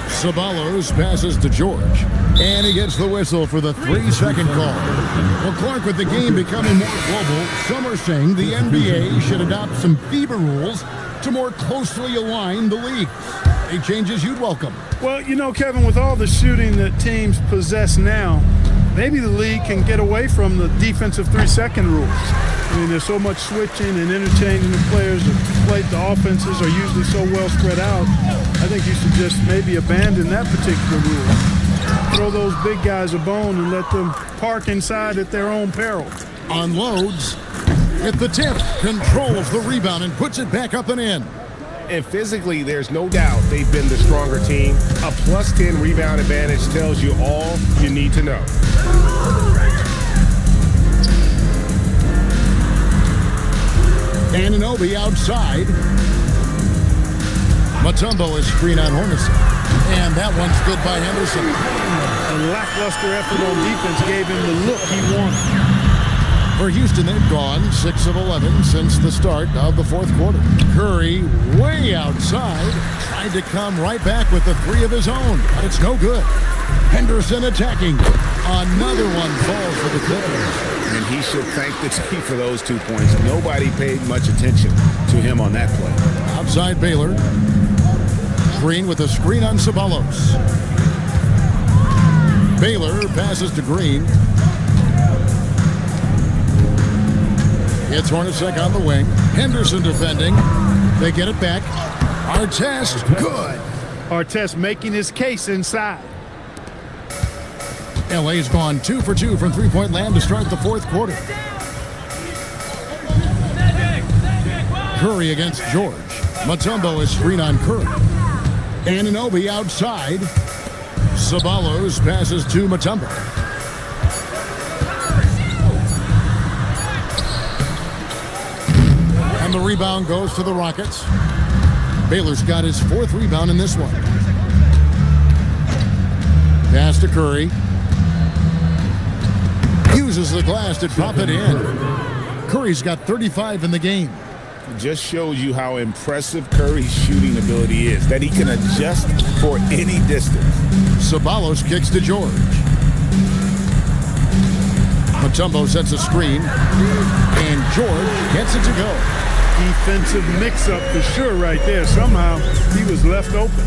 Ceballos passes to George, and he gets the whistle for the 3-second call. Well, Clark, with the game becoming more global, some are saying the NBA should adopt some FIBA rules to more closely align the league? Any changes you'd welcome? Well, you know, Kevin, with all the shooting that teams possess now, maybe the league can get away from the defensive 3-second rule. I mean, there's so much switching and interchanging of players. The offenses are usually so well spread out. I think you should just maybe abandon that particular rule. Throw those big guys a bone and let them park inside at their own peril. Unloads with the tip, controls the rebound and puts it back up and in. And physically, there's no doubt they've been the stronger team. A plus 10 rebound advantage tells you all you need to know. Anunoby outside. Mutombo is screen on Hornacek. And that one's good by Henderson. A lackluster effort on defense gave him the look he wanted. For Houston, they've gone 6 of 11 since the start of the fourth quarter. Curry way outside. Tried to come right back with the 3 of his own, but it's no good. Henderson attacking. Another one falls for the Clippers. And he should thank the team for those 2 points. Nobody paid much attention to him on that play. Outside Baylor. Green with a screen on Ceballos. Baylor passes to Green. It's Hornacek on the wing. Henderson defending. They get it back. Artest, good. Artest making his case inside. LA's gone 2 for 2 from three-point land to start the fourth quarter. Curry against George. Mutombo is screen on Curry. Anunoby outside. Ceballos passes to Mutombo. And the rebound goes to the Rockets. Baylor's got his 4th rebound in this one. Pass to Curry. Uses the glass to drop it in. Curry's got 35 in the game. It just shows you how impressive Curry's shooting ability is, that he can adjust for any distance. Ceballos kicks to George. Mutombo sets a screen, and George gets it to go. Defensive mix-up for sure right there. Somehow he was left open.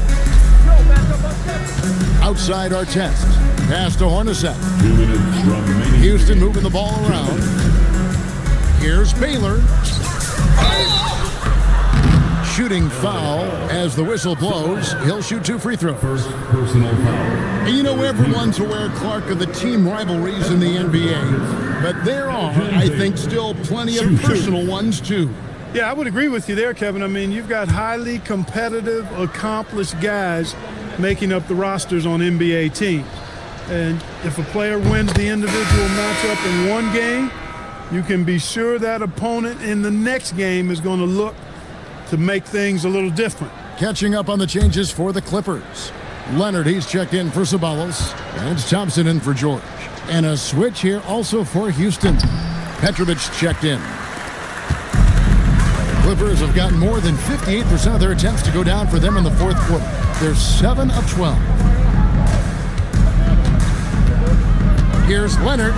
Outside Artest. Pass to Hornacek. Houston moving the ball around. Here's Baylor. Shooting foul as the whistle blows. He'll shoot 2 free throws. Personal foul. You know, everyone's aware, Clark, of the team rivalries in the NBA. But there are, I think, still plenty of personal ones, too. Yeah, I would agree with you there, Kevin. I mean, you've got highly competitive, accomplished guys making up the rosters on NBA teams. And if a player wins the individual matchup in one game, you can be sure that opponent in the next game is going to look to make things a little different. Catching up on the changes for the Clippers. Leonard, he's checked in for Ceballos. And it's Thompson in for George. And a switch here also for Houston. Petrovic checked in. Clippers have gotten more than 58% of their attempts to go down for them in the fourth quarter. They're 7 of 12. Here's Leonard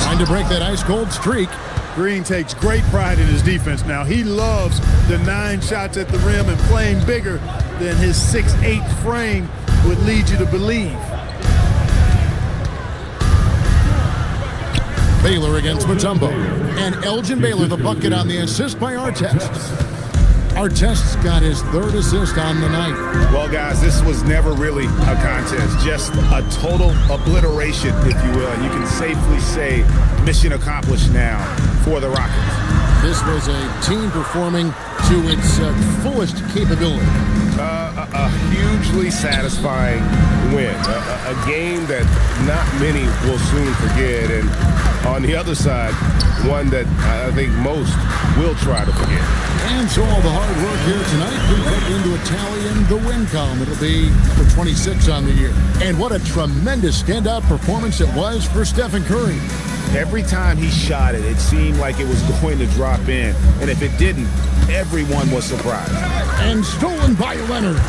trying to break that ice-cold streak. Green takes great pride in his defense now. He loves the 9 shots at the rim and playing bigger than his 6'8" frame would lead you to believe. Baylor against Mutombo. And Elgin Baylor, the bucket on the assist by Artest. Artest's got his 3rd assist on the night. Well, guys, this was never really a contest, just a total obliteration, if you will. And you can safely say mission accomplished now for the Rockets. This was a team performing to its fullest capability. A hugely satisfying win. A game that not many will soon forget. And on the other side, one that I think most will try to forget. And so all the hard work here tonight can put into a tally in the win column. It'll be number 26 on the year. And what a tremendous standout performance it was for Stephen Curry. Every time he shot it, it seemed like it was going to drop in. And if it didn't, everyone was surprised. And stolen by Leonard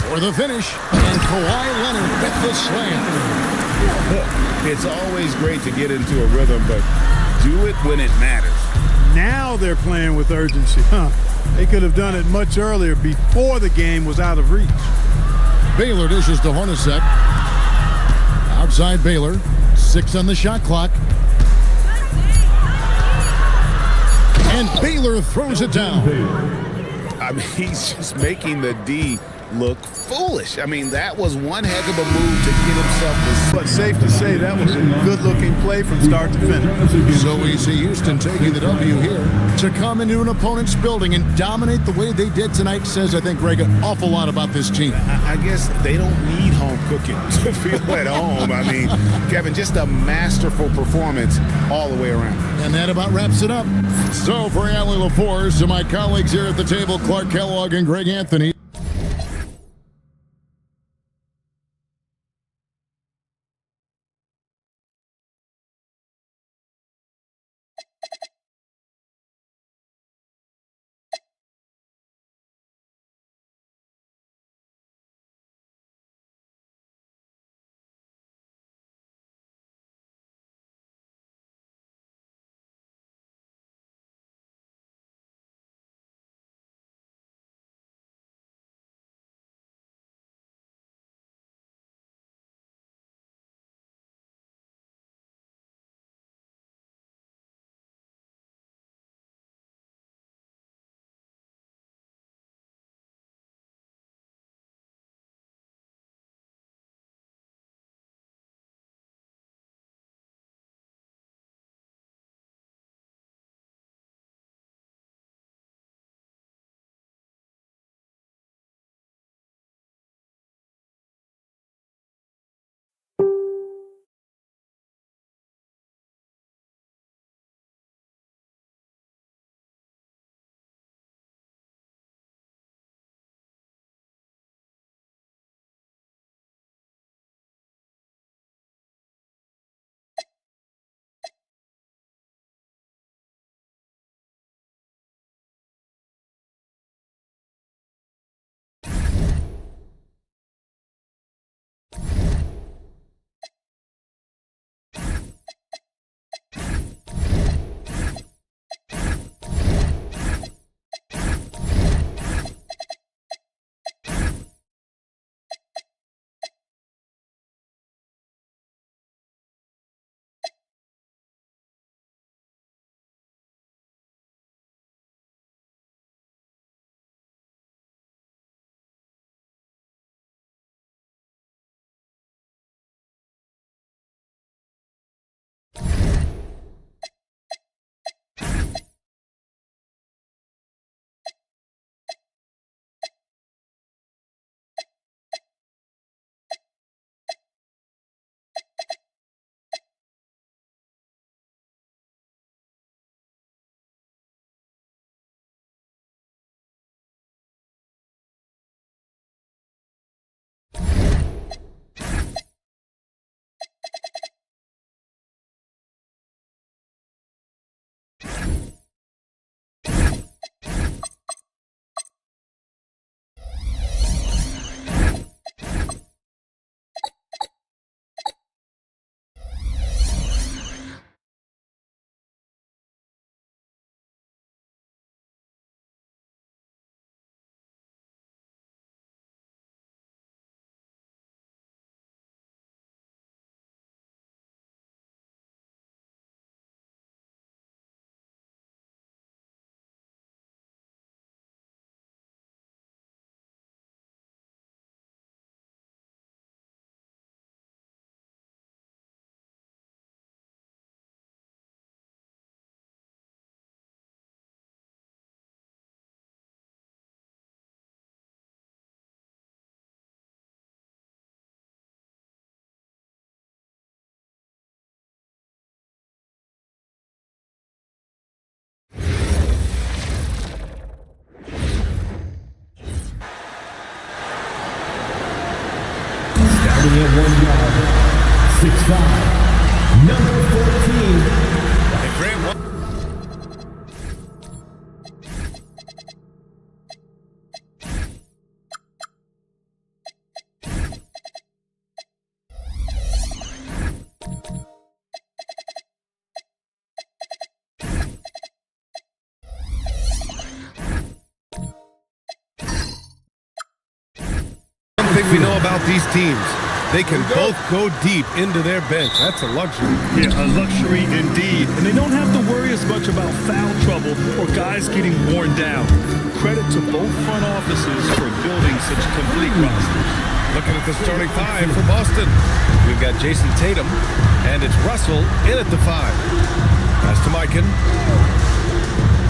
for the finish. And Kawhi Leonard with the slam. Look, it's always great to get into a rhythm, but do it when it matters. Now they're playing with urgency, huh? They could have done it much earlier, before the game was out of reach. Baylor dishes to Hornacek. Outside Baylor. 6 on the shot clock. And Baylor throws it down. I mean, he's just making the D look foolish. I mean, that was one heck of a move to get himself the... But safe to say that was a good-looking play from start to finish. So we see Houston taking the W here. To come into an opponent's building and dominate the way they did tonight says, I think, Greg, an awful lot about this team. I guess they don't need home cooking to feel at home. I mean, Kevin, just a masterful performance all the way around. And that about wraps it up. So for Allie LaForce, to my colleagues here at the table, Clark Kellogg and Greg Anthony. Starting at 1 yard, 6'5", number 14. And Grant, thing we know about these teams. They can both go deep into their bench. That's a luxury. Yeah, a luxury indeed. And they don't have to worry as much about foul trouble or guys getting worn down. Credit to both front offices for building such complete rosters. Looking at the starting five for Boston. We've got Jason Tatum, and it's Russell in at the 5. Pass to Mikan.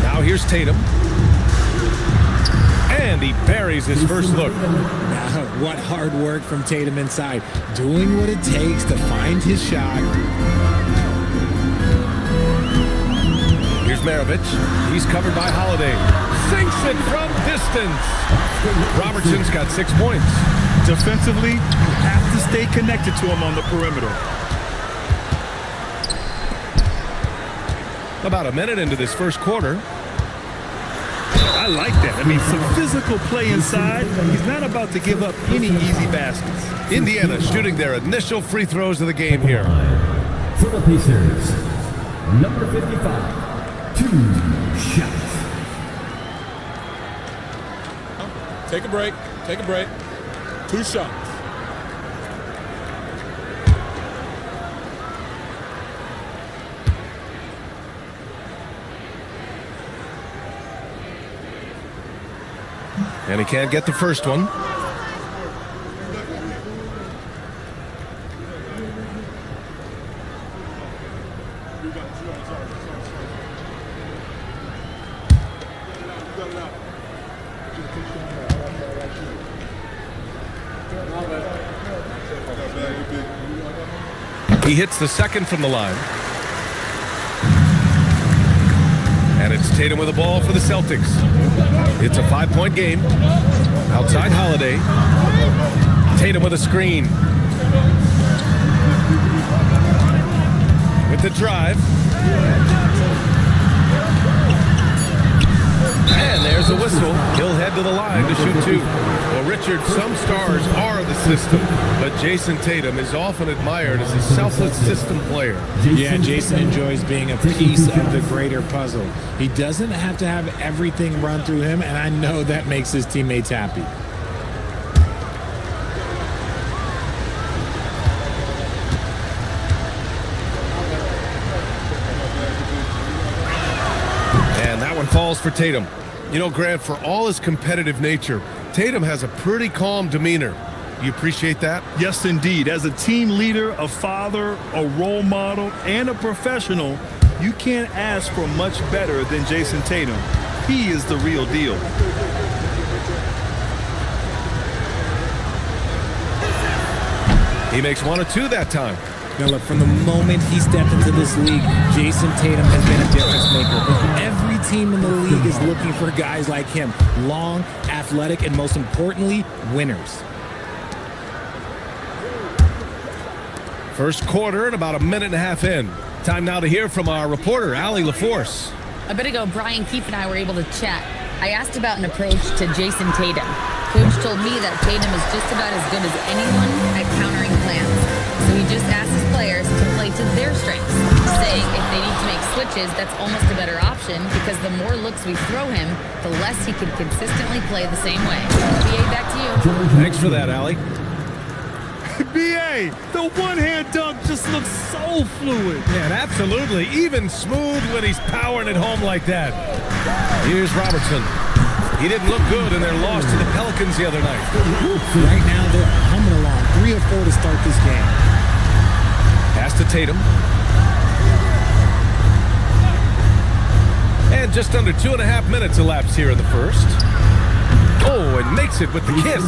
Now here's Tatum. And he buries his first look. Now, what hard work from Tatum inside. Doing what it takes to find his shot. Here's Maravich. He's covered by Holiday. Sinks it from distance. Robertson's got 6 points. Defensively, you have to stay connected to him on the perimeter. About a minute into this first quarter. I like that. I mean, some physical play inside. He's not about to give up any easy baskets. Indiana shooting their initial free throws of the game here. For the Pacers, number 55, 2 shots. Take a break. Take a break. 2 shots. And he can't get the first one. He hits the second from the line. And it's Tatum with the ball for the Celtics. It's a 5-point game. Outside Holiday. Tatum with a screen. With the drive. And there's a whistle. He'll head to the line to shoot 2. Well, Richard, some stars are the system, but Jason Tatum is often admired as a selfless system player. Yeah, Jason enjoys being a piece of the greater puzzle. He doesn't have to have everything run through him, and I know that makes his teammates happy. And that one falls for Tatum. You know, Grant, for all his competitive nature, Tatum has a pretty calm demeanor. You appreciate that? Yes, indeed. As a team leader, a father, a role model, and a professional, you can't ask for much better than Jason Tatum. He is the real deal. He makes 1 or 2 that time. Now look, from the moment he stepped into this league, Jason Tatum has been a difference maker. Every team in the league is looking for guys like him. Long, athletic, and most importantly, winners. First quarter and about a minute and a half in. Time now to hear from our reporter, Allie LaForce. A bit ago, Brian Keefe and I were able to chat. I asked about an approach to Jason Tatum. Coach told me that Tatum is just about as good as anyone at countering plans. So he just asked his players to play to their strengths, saying if they need to make switches, that's almost a better option because the more looks we throw him, the less he can consistently play the same way. BA, back to you. Thanks for that, Allie. BA, the one-hand dunk just looks so fluid. Man, absolutely. Even smooth when he's powering it home like that. Here's Robertson. He didn't look good in their loss to the Pelicans the other night. Right now, they're humming along. 3 or 4 to start this game. Pass to Tatum. And just under 2.5 minutes elapsed here in the first. Oh, and makes it with the kiss.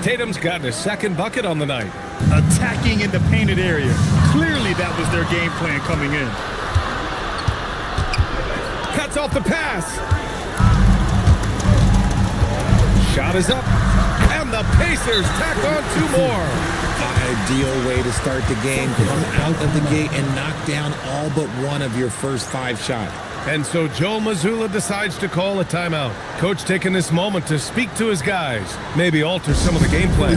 Tatum's gotten his second bucket on the night. Attacking in the painted area. Clearly that was their game plan coming in. Cuts off the pass. Shot is up. And the Pacers tack on 2 more. Ideal way to start the game. Come out of the gate and knock down all but one of your first 5 shots. And so Joe Mazzulla decides to call a timeout. Coach taking this moment to speak to his guys, maybe alter some of the game plan.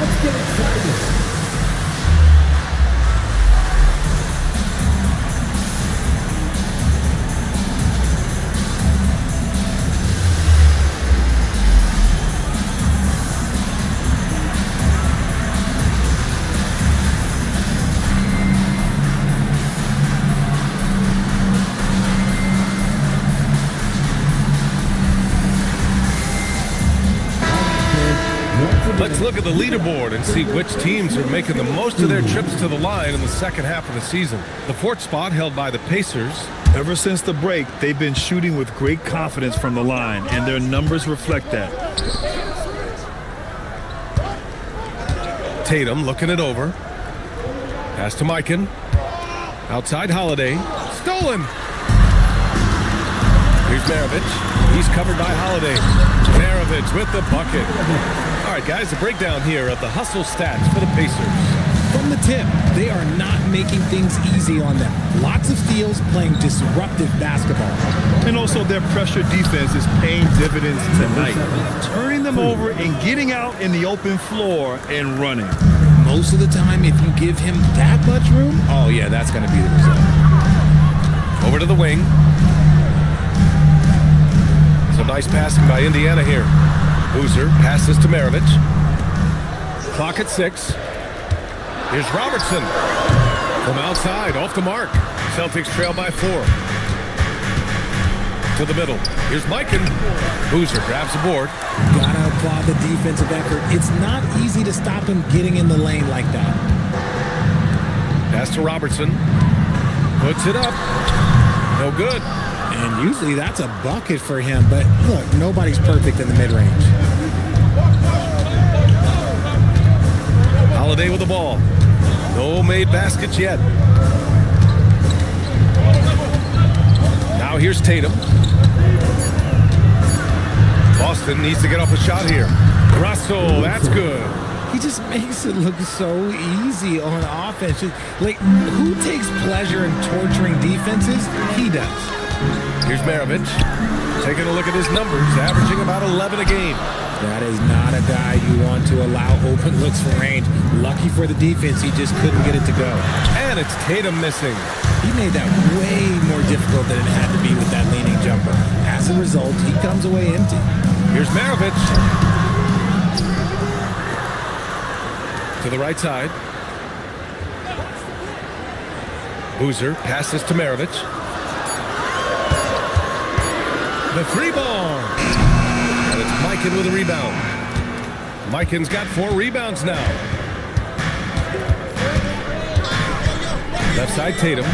Let's get excited. Let's look at the leaderboard and see which teams are making the most of their trips to the line in the second half of the season. The fourth spot held by the Pacers. Ever since the break, they've been shooting with great confidence from the line, and their numbers reflect that. Tatum looking it over. Pass to Mikan. Outside Holiday. Stolen. Here's Maravich. He's covered by Holiday. Maravich with the bucket. All right, guys, the breakdown here of the hustle stats for the Pacers. From the tip, they are not making things easy on them. Lots of steals, playing disruptive basketball. And also their pressure defense is paying dividends tonight. Turning them over and getting out in the open floor and running. Most of the time, if you give him that much room, oh yeah, that's going to be the result. Over to the wing. Some nice passing by Indiana here. Boozer passes to Maravich. Clock at 6. Here's Robertson. From outside, off the mark. Celtics trail by 4. To the middle. Here's Mikan. Boozer grabs the board. Gotta applaud the defensive effort. It's not easy to stop him getting in the lane like that. Pass to Robertson. Puts it up. No good. And usually that's a bucket for him, but look, nobody's perfect in the mid-range. Holiday with the ball. No made baskets yet. Now here's Tatum. Boston needs to get off a shot here. Russell, that's good. He just makes it look so easy on offense. Like, who takes pleasure in torturing defenses? He does. Here's Maravich. Taking a look at his numbers, averaging about 11 a game. That is not a guy you want to allow open looks from range. Lucky for the defense, he just couldn't get it to go. And it's Tatum missing. He made that way more difficult than it had to be with that leaning jumper. As a result, he comes away empty. Here's Maravich. To the right side. Boozer passes to Maravich. The 3 ball. And it's Mikan with a rebound. Mikan's got 4 rebounds now. Left side Tatum.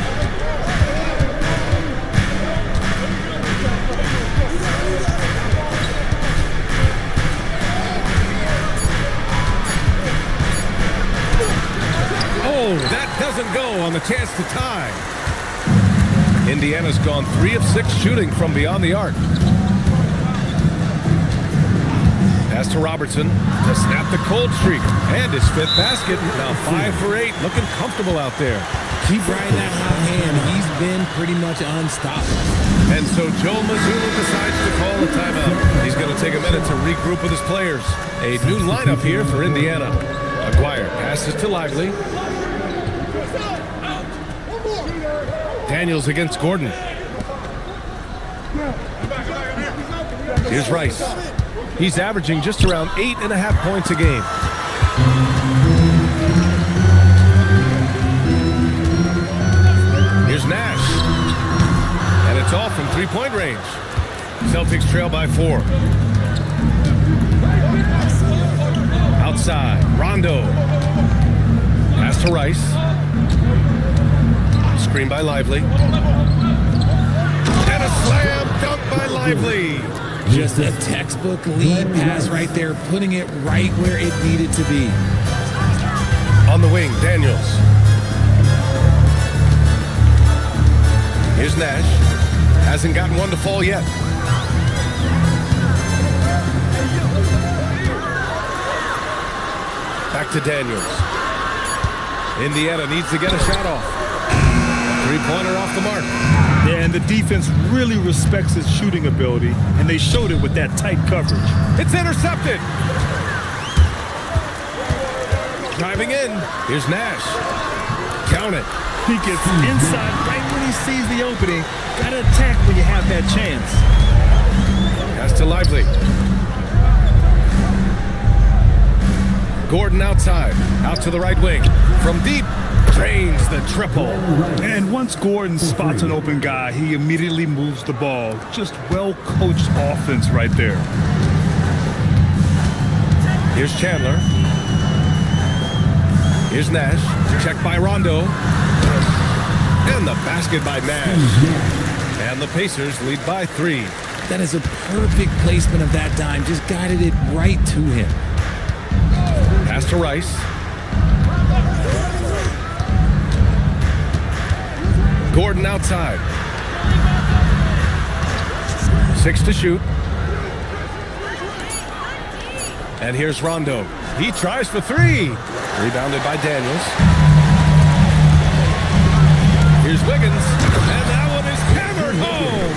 Oh, that doesn't go on the chance to tie. Indiana's gone 3 of 6 shooting from beyond the arc. Pass to Robertson to snap the cold streak. And his 5th basket. Now 5 for 8. Looking comfortable out there. Keep riding that hot hand. He's been pretty much unstoppable. And so Joe Mazzulla decides to call a timeout. He's going to take a minute to regroup with his players. A new lineup here for Indiana. Aguirre passes to Lively. Daniels against Gordon. Here's Rice. He's averaging just around 8.5 points a game. Here's Nash. And it's off from 3-point range. Celtics trail by 4. Outside, Rondo. Pass to Rice. Screen by Lively. And a slam dunk by Lively. Just a textbook lead pass right there, putting it right where it needed to be. On the wing, Daniels. Here's Nash. Hasn't gotten one to fall yet. Back to Daniels. Indiana needs to get a shot off. 3-pointer off the mark. Yeah, and the defense really respects his shooting ability, and they showed it with that tight coverage. It's intercepted. Driving in. Here's Nash. Count it. He gets inside right when he sees the opening. Gotta attack when you have that chance. Pass to Lively. Gordon outside. Out to the right wing. From deep. Drains the triple. And once Gordon spots an open guy, he immediately moves the ball. Just well-coached offense right there. Here's Chandler. Here's Nash. Checked by Rondo. And the basket by Nash. And the Pacers lead by 3. That is a perfect placement of that dime. Just guided it right to him. Pass to Rice. Gordon outside. 6 to shoot. And here's Rondo. He tries for 3. Rebounded by Daniels. Here's Wiggins. And that one is hammered home.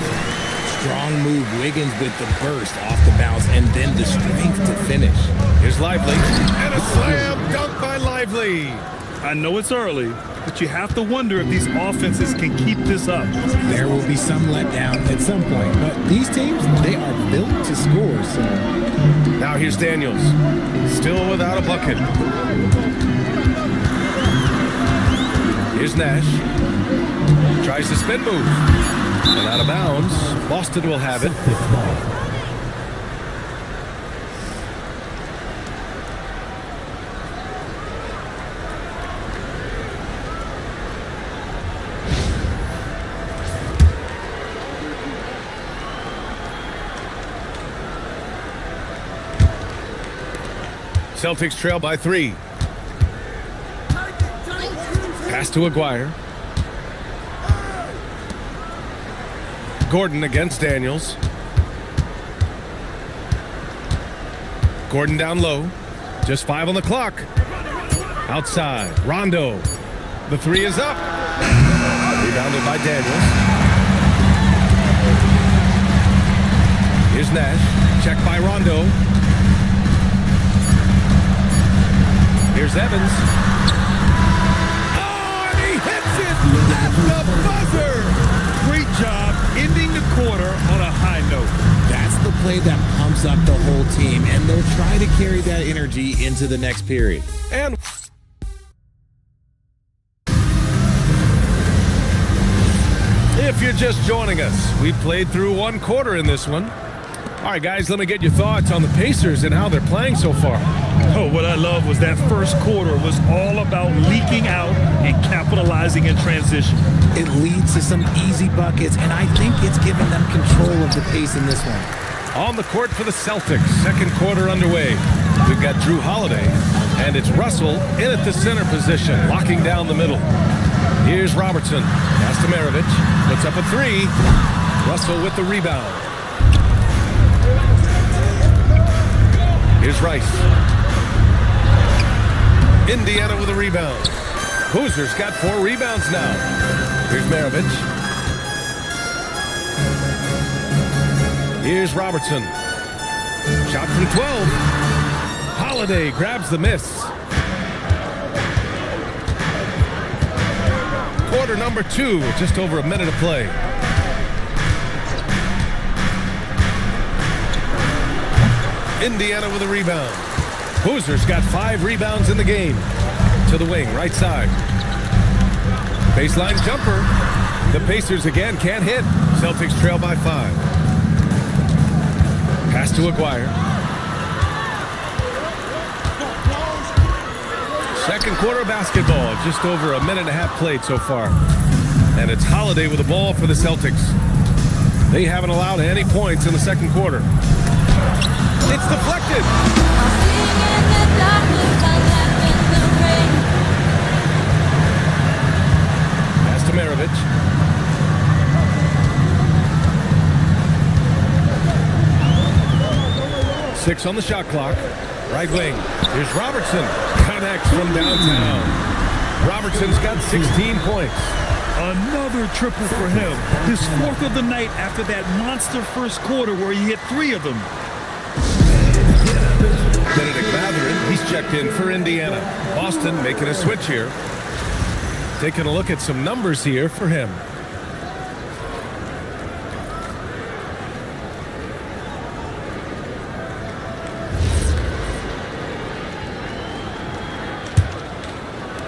Strong move. Wiggins with the burst off the bounce and then the strength to finish. Here's Lively. And a slam dunk by Lively. I know it's early, but you have to wonder if these offenses can keep this up. There will be some letdown at some point, but these teams, they are built to score, so. Now here's Daniels, still without a bucket. Here's Nash, tries to spin move, and out of bounds. Boston will have it. Celtics trail by 3. Pass to Aguirre. Gordon against Daniels. Gordon down low. Just 5 on the clock. Outside. Rondo. The 3 is up. Rebounded by Daniels. Here's Nash. Checked by Rondo. Here's Evans. Oh, and he hits it at the buzzer. Great job ending the quarter on a high note. That's the play that pumps up the whole team, and they'll try to carry that energy into the next period. And if you're just joining us, we played through 1 quarter in this one. All right, guys, let me get your thoughts on the Pacers and how they're playing so far. Oh, what I love was that first quarter was all about leaking out and capitalizing in transition. It leads to some easy buckets, and I think it's given them control of the pace in this one. On the court for the Celtics, second quarter underway. We've got Drew Holiday, and it's Russell in at the center position, locking down the middle. Here's Robertson. Pass to Maravich. Puts up a 3. Russell with the rebound. Here's Rice. Indiana with a rebound. Hoosier's got 4 rebounds now. Here's Maravich. Here's Robertson. Shot from 12. Holiday grabs the miss. Quarter number 2, just over a minute of play. Indiana with a rebound. Hoosier's got 5 rebounds in the game. To the wing, right side. Baseline jumper. The Pacers again can't hit. Celtics trail by 5. Pass to Aguirre. Second quarter basketball. Just over a minute and a half played so far. And it's Holiday with the ball for the Celtics. They haven't allowed any points in the second quarter. It's deflected. Pass to Maravich. Six on the shot clock. Right wing. Here's Robertson. Connects from downtown. Robertson's got 16 points. Another triple for him. His 4th of the night after that monster first quarter where he hit 3 of them. Benedict Mathurin, he's checked in for Indiana. Boston making a switch here. Taking a look at some numbers here for him.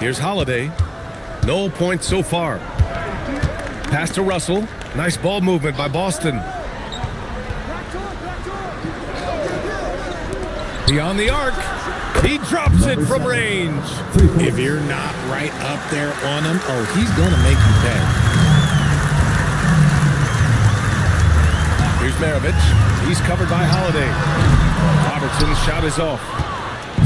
Here's Holiday. No points so far. Pass to Russell. Nice ball movement by Boston. Beyond the arc. He drops it from range. If you're not right up there on him, oh, he's going to make you pay. Here's Maravich. He's covered by Holiday. Robertson's shot is off.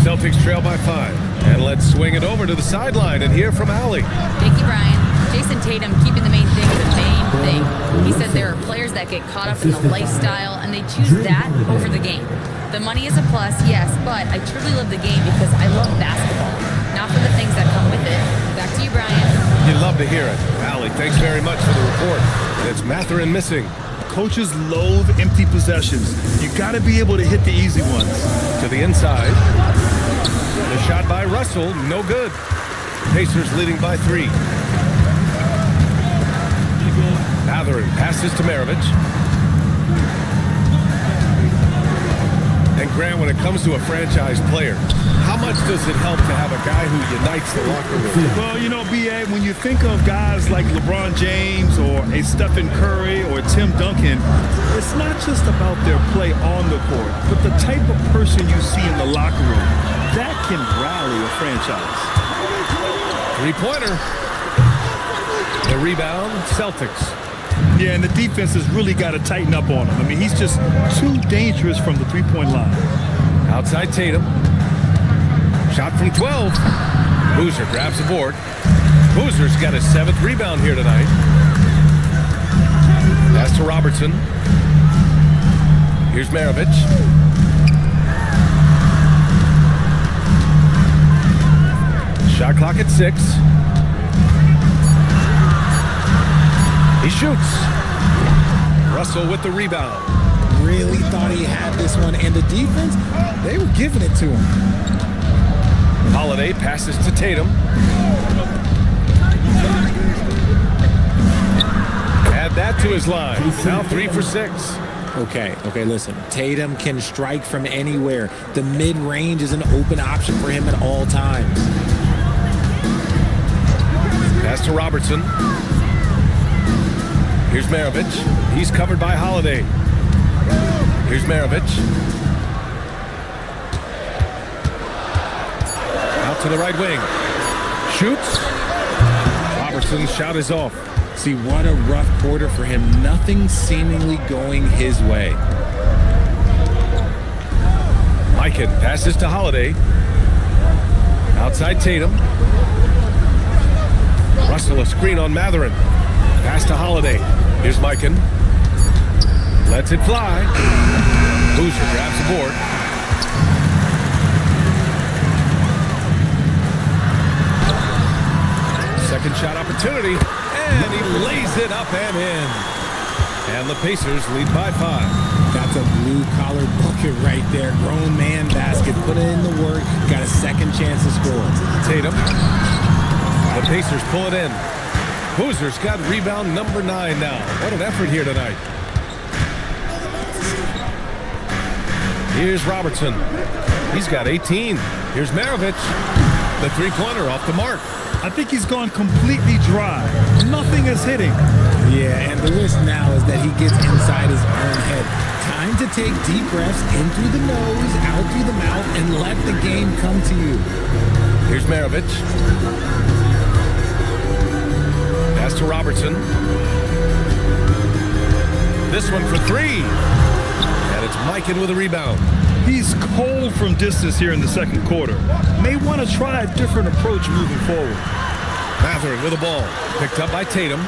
Celtics trail by 5. And let's swing it over to the sideline and hear from Allie. Thank you, Brian. Jason Tatum keeping the main thing the main thing. He said there are players that get caught up in the lifestyle and they choose that over the game. The money is a plus, yes, but I truly love the game because I love basketball, not for the things that come with it. Back to you, Brian. You'd love to hear it. Allie, thanks very much for the report. And it's Mathurin missing. Coaches loathe empty possessions. You got to be able to hit the easy ones. To the inside. The shot by Russell, no good. Pacers leading by 3. Mathurin passes to Maravich. And Grant, when it comes to a franchise player, how much does it help to have a guy who unites the locker room? Well, you know, B.A., when you think of guys like LeBron James or a Stephen Curry or Tim Duncan, it's not just about their play on the court, but the type of person you see in the locker room. That can rally a franchise. 3-pointer. The rebound, Celtics. Yeah, and the defense has really got to tighten up on him. I mean, he's just too dangerous from the three-point line. Outside Tatum. Shot from 12. Boozer grabs the board. Boozer's got his 7th rebound here tonight. Pass to Robertson. Here's Maravich. Shot clock at 6. He shoots. Russell with the rebound. Really thought he had this one, and the defense, they were giving it to him. Holiday passes to Tatum. Add that to his line. Now 3 for 6. Okay, listen. Tatum can strike from anywhere. The mid-range is an open option for him at all times. Pass to Robertson. Here's Maravich. He's covered by Holiday. Here's Maravich. Out to the right wing. Shoots. Robertson's shot is off. See, what a rough quarter for him. Nothing seemingly going his way. Mikan passes to Holiday. Outside Tatum. Russell a screen on Mathurin. Pass to Holiday. Here's Mikan. Lets it fly. Boozer grabs the board. Second shot opportunity. And he lays it up and in. And the Pacers lead by 5. That's a blue-collar bucket right there. Grown man basket. Put in the work. Got a second chance to score. Tatum. The Pacers pull it in. Boozer's got rebound number 9 now. What an effort here tonight. Here's Robertson. He's got 18. Here's Maravich. The 3-pointer off the mark. I think he's gone completely dry. Nothing is hitting. Yeah, and the risk now is that he gets inside his own head. Time to take deep breaths in through the nose, out through the mouth, and let the game come to you. Here's Maravich. Pass to Robertson. This one for 3. And it's Mikan with a rebound. He's cold from distance here in the second quarter. May want to try a different approach moving forward. Mathurin with the ball. Picked up by Tatum.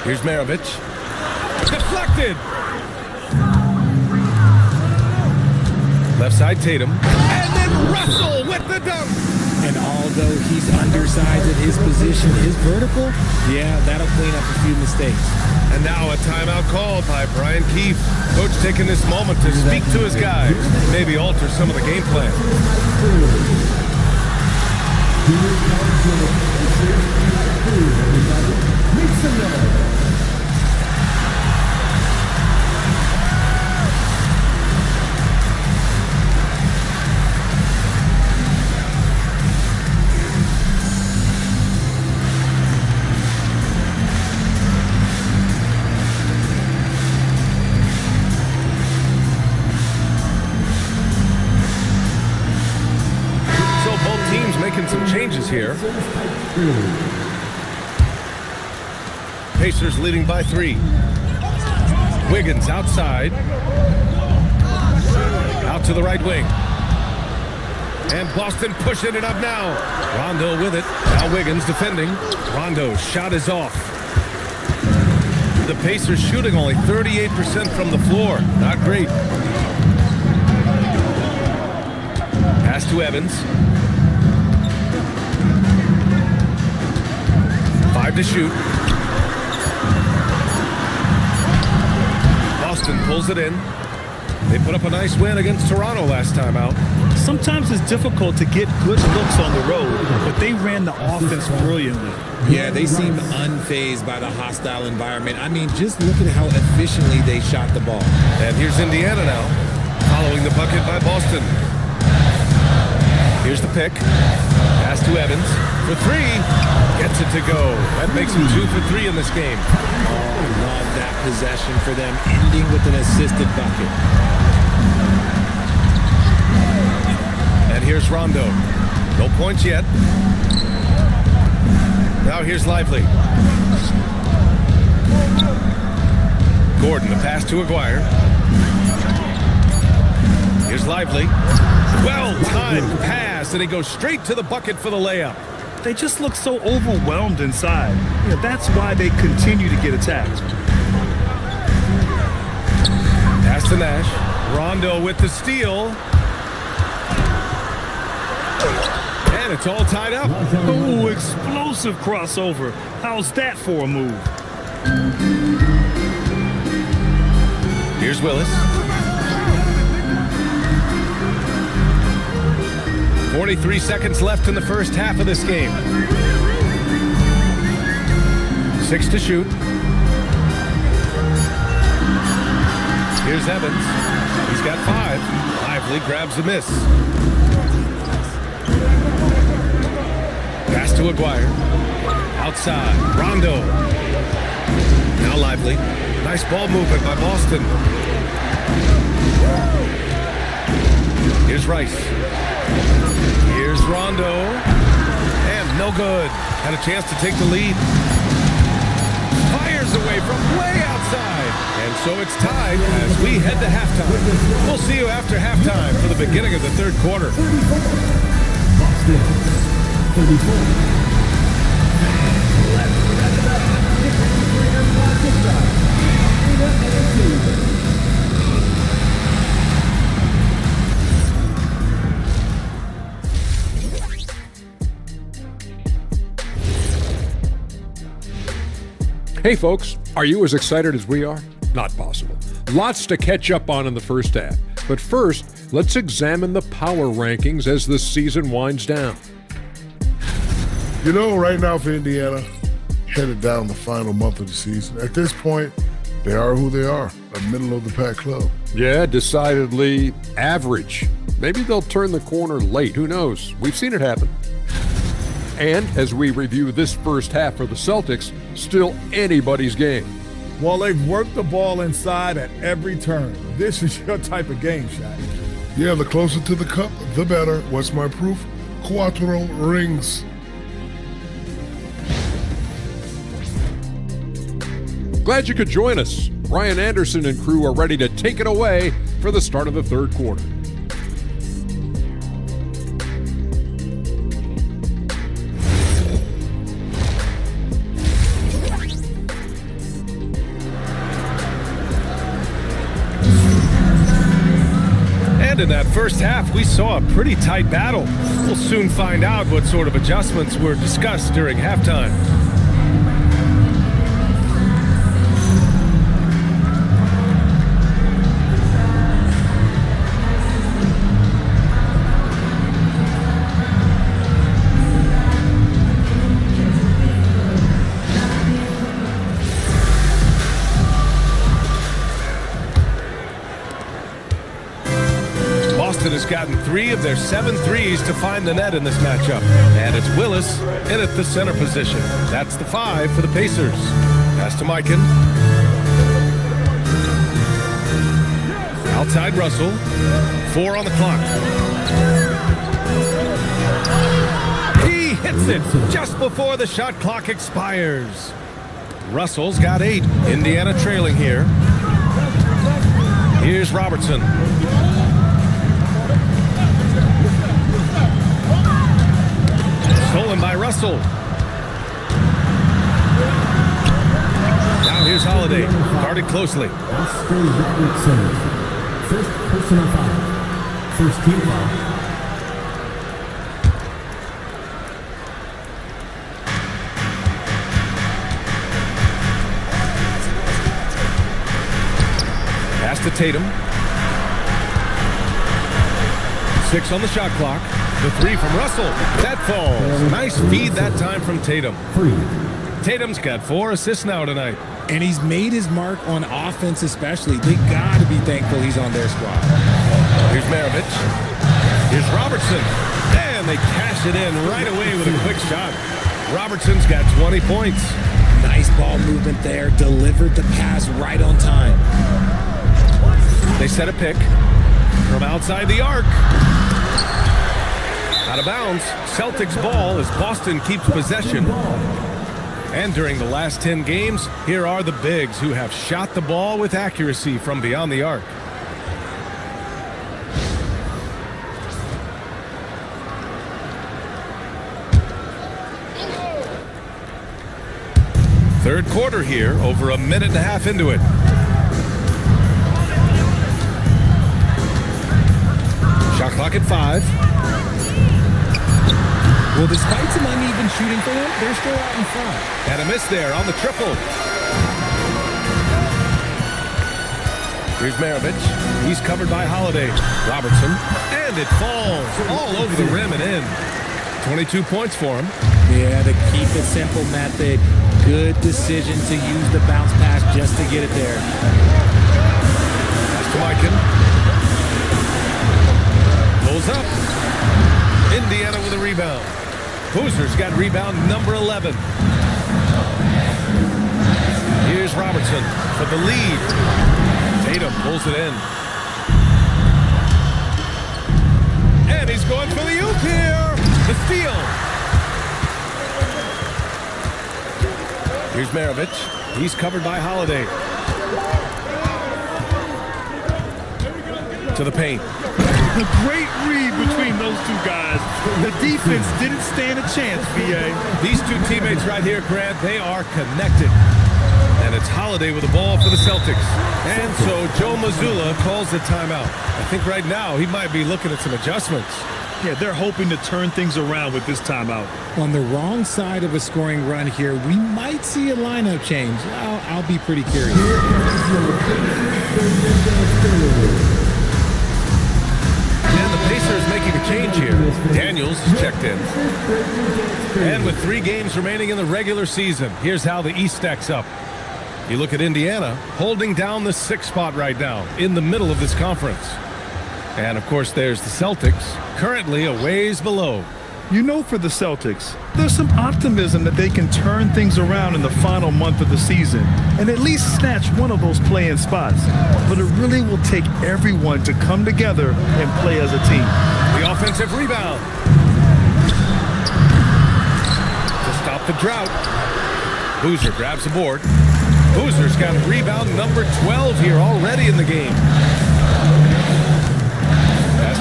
Here's Maravich. Deflected. Left side Tatum. And then Russell with the dunk. And although he's undersized at his position, his vertical, yeah, that'll clean up a few mistakes. And now a timeout called by Brian Keefe. Coach taking this moment to speak to his guys, maybe alter some of the game plan. changes here. Pacers leading by 3. Wiggins outside. Out to the right wing. And Boston pushing it up now. Rondo with it. Now Wiggins defending. Rondo's shot is off. The Pacers shooting only 38% from the floor. Not great. Pass to Evans. 5 to shoot. Boston pulls it in. They put up a nice win against Toronto last time out. Sometimes it's difficult to get good looks on the road, but they ran the offense brilliantly. Yeah, they seemed unfazed by the hostile environment. I mean, just look at how efficiently they shot the ball. And here's Indiana now, following the bucket by Boston. Here's the pick. Pass to Evans for 3. Gets it to go. That makes him 2 for 3 in this game. Oh, love that possession for them, ending with an assisted bucket. And here's Rondo. No points yet. Now here's Lively. Gordon, the pass to Aguirre. Here's Lively. Well-timed pass, and he goes straight to the bucket for the layup. They just look so overwhelmed inside. You know, that's why they continue to get attacked. Pass to Nash. Rondo with the steal. And it's all tied up. Oh, explosive crossover. How's that for a move? Here's Willis. 43 seconds left in the first half of this game. 6 to shoot. Here's Evans. He's got 5. Lively grabs the miss. Pass to Aguirre. Outside. Rondo. Now Lively. Nice ball movement by Boston. Here's Rice. Here's Rondo. And no good. Had a chance to take the lead. Fires away from way outside. And so it's tied as we head to halftime. We'll see you after halftime for the beginning of the third quarter. Boston, 34. Hey folks, are you as excited as we are? Not possible. Lots to catch up on in the first half. But first, let's examine the power rankings as the season winds down. You know, right now for Indiana, headed down the final month of the season. At this point, they are who they are, a middle-of-the-pack club. Yeah, decidedly average. Maybe they'll turn the corner late. Who knows? We've seen it happen. And as we review this first half for the Celtics, still anybody's game. Well, they've worked the ball inside at every turn. This is your type of game, Shaq. Yeah, the closer to the cup, the better. What's my proof? Cuatro rings. Glad you could join us. Brian Anderson and crew are ready to take it away for the start of the third quarter. And in that first half, we saw a pretty tight battle. We'll soon find out what sort of adjustments were discussed during halftime. Has gotten 3 of their 7 threes to find the net in this matchup. And it's Willis in at the center position. That's the 5 for the Pacers. Pass to Mikan. Outside Russell. 4 on the clock. He hit Gets it just before the shot clock expires. Russell's got 8. Indiana trailing here. Here's Robertson. Stolen by Russell. Now here's Holiday. Guarded closely. First personal foul. First team foul. To Tatum. 6 on the shot clock. The 3 from Russell. That falls. Nice feed that time from Tatum. Tatum's got 4 assists now tonight. And he's made his mark on offense especially. They got to be thankful he's on their squad. Here's Maravich. Here's Robertson. And they cash it in right away with a quick shot. Robertson's got 20 points. Nice ball movement there. Delivered the pass right on time. They set a pick from outside the arc. Out of bounds. Celtics ball as Boston keeps possession. And during the last 10 games, here are the bigs who have shot the ball with accuracy from beyond the arc. Third quarter here, over a minute and a half into it. Shot clock at 5. Well, despite some uneven shooting for them, they're still out in front. And a miss there on the triple. Here's Maravich. He's covered by Holiday. Robertson. And it falls all over the rim and in. 22 points for him. Yeah, the keep it simple method. Good decision to use the bounce pass just to get it there. Pass to Mikan. Pulls up. Indiana with a rebound. Boozer's got rebound number 11. Here's Robertson for the lead. Tatum pulls it in. And he's going for the oop here. The steal. Here's Maravich. He's covered by Holiday. To the paint. A great read between those two guys. The defense didn't stand a chance, VA. These two teammates right here, Grant, they are connected. And it's Holiday with the ball for the Celtics. And so Joe Mazzulla calls the timeout. I think right now he might be looking at some adjustments. Yeah, they're hoping to turn things around with this timeout. On the wrong side of a scoring run here, we might see a lineup change. I'll be pretty curious. And the Pacers making a change here. Daniels checked in. And with 3 games remaining in the regular season, here's how the East stacks up. You look at Indiana, holding down the 6th spot right now, in the middle of this conference. And, of course, there's the Celtics, currently a ways below. You know, for the Celtics, there's some optimism that they can turn things around in the final month of the season and at least snatch one of those play-in spots. But it really will take everyone to come together and play as a team. The offensive rebound. To stop the drought. Boozer grabs the board. Boozer's got rebound number 12 here already in the game.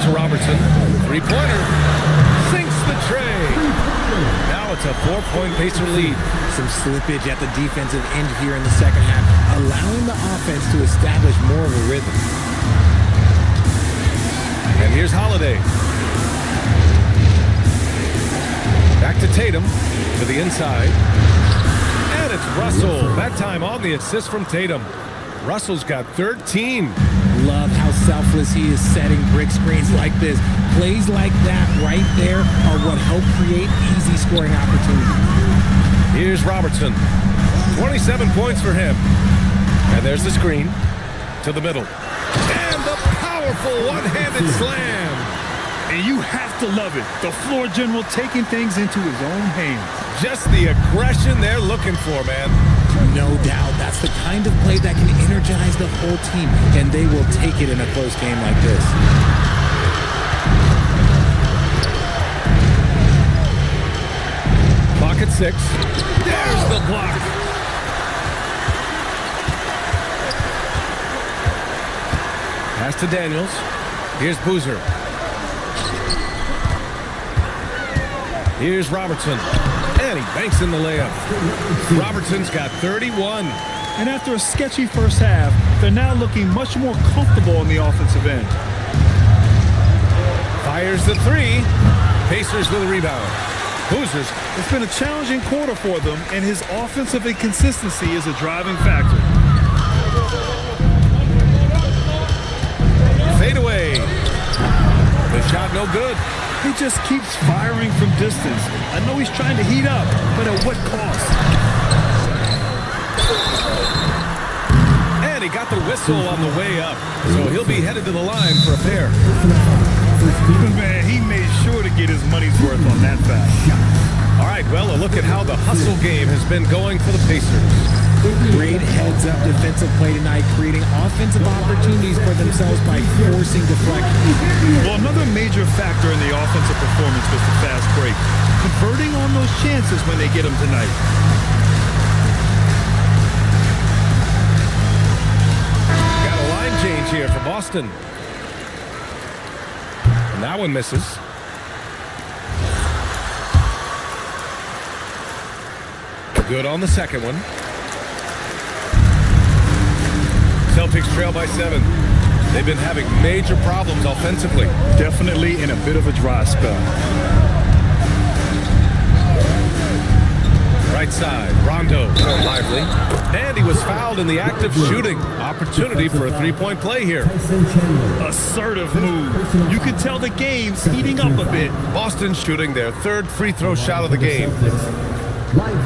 To Robertson, 3-pointer, sinks the tray. Now it's a 4-point Pacer lead. Some slippage at the defensive end here in the second half, allowing the offense to establish more of a rhythm. And here's Holiday. Back to Tatum, to the inside. And it's Russell, that time on the assist from Tatum. Russell's got 13. Love how selfless he is setting brick screens like this. Plays like that right there are what help create easy scoring opportunities. Here's Robertson. 27 points for him. And there's the screen to the middle. And the powerful one-handed slam. And you have to love it. The floor general taking things into his own hands. Just the aggression they're looking for, man. No doubt. That's the kind of play that can energize the whole team, and they will take it in a close game like this. 6. There's the block. Pass to Daniels. Here's Boozer. Here's Robertson. And he banks in the layup. Robertson's got 31. And after a sketchy first half, they're now looking much more comfortable on the offensive end. Fires the 3. Pacers with a rebound. Boozers. It's been a challenging quarter for them, and his offensive inconsistency is a driving factor. Fade away. The shot no good. He just keeps firing from distance. I know he's trying to heat up, but at what cost? And he got the whistle on the way up, so he'll be headed to the line for a pair. Man, he made sure to get his money's worth on that foul. All right, well, a look at how the hustle game has been going for the Pacers. Great heads-up defensive play tonight, creating offensive opportunities for themselves by forcing deflections. Well, another major factor in the offensive performance was the fast break. Converting on those chances when they get them tonight. Got a line change here for Boston. And that one misses. Good on the second one. Celtics trail by 7. They've been having major problems offensively. Definitely in a bit of a dry spell. Right side, Rondo, lively. And he was fouled in the act of shooting. Opportunity for a three-point play here. Assertive move. You can tell the game's heating up a bit. Boston shooting their 3rd free throw shot of the game. Mind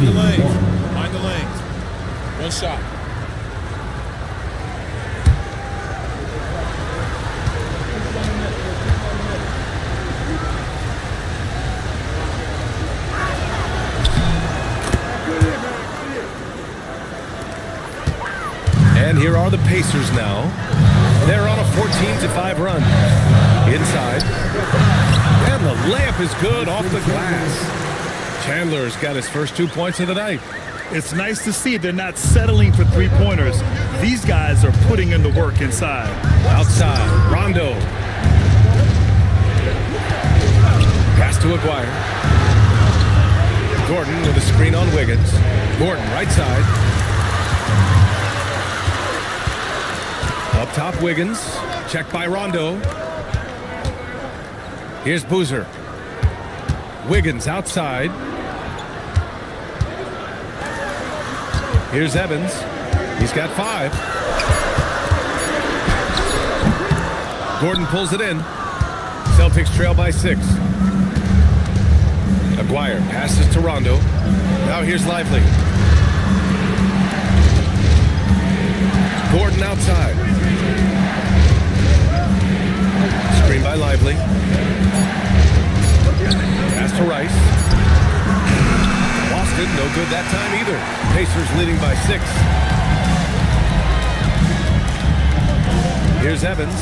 the lanes. Mind the lanes. One shot. And here are the Pacers now. They're on a 14-5 run. Inside. And the layup is good off the glass. Chandler's got his first 2 points of the night. It's nice to see they're not settling for three-pointers. These guys are putting in the work inside. Outside, Rondo. Pass to Aguirre. Gordon with a screen on Wiggins. Gordon, right side. Up top, Wiggins. Checked by Rondo. Here's Boozer. Wiggins outside. Here's Evans. He's got 5. Gordon pulls it in. Celtics trail by 6. Aguirre passes to Rondo. Now here's Lively. Gordon outside. Screen by Lively. Pass to Rice. Boston, no good that time either. Pacers leading by 6. Here's Evans.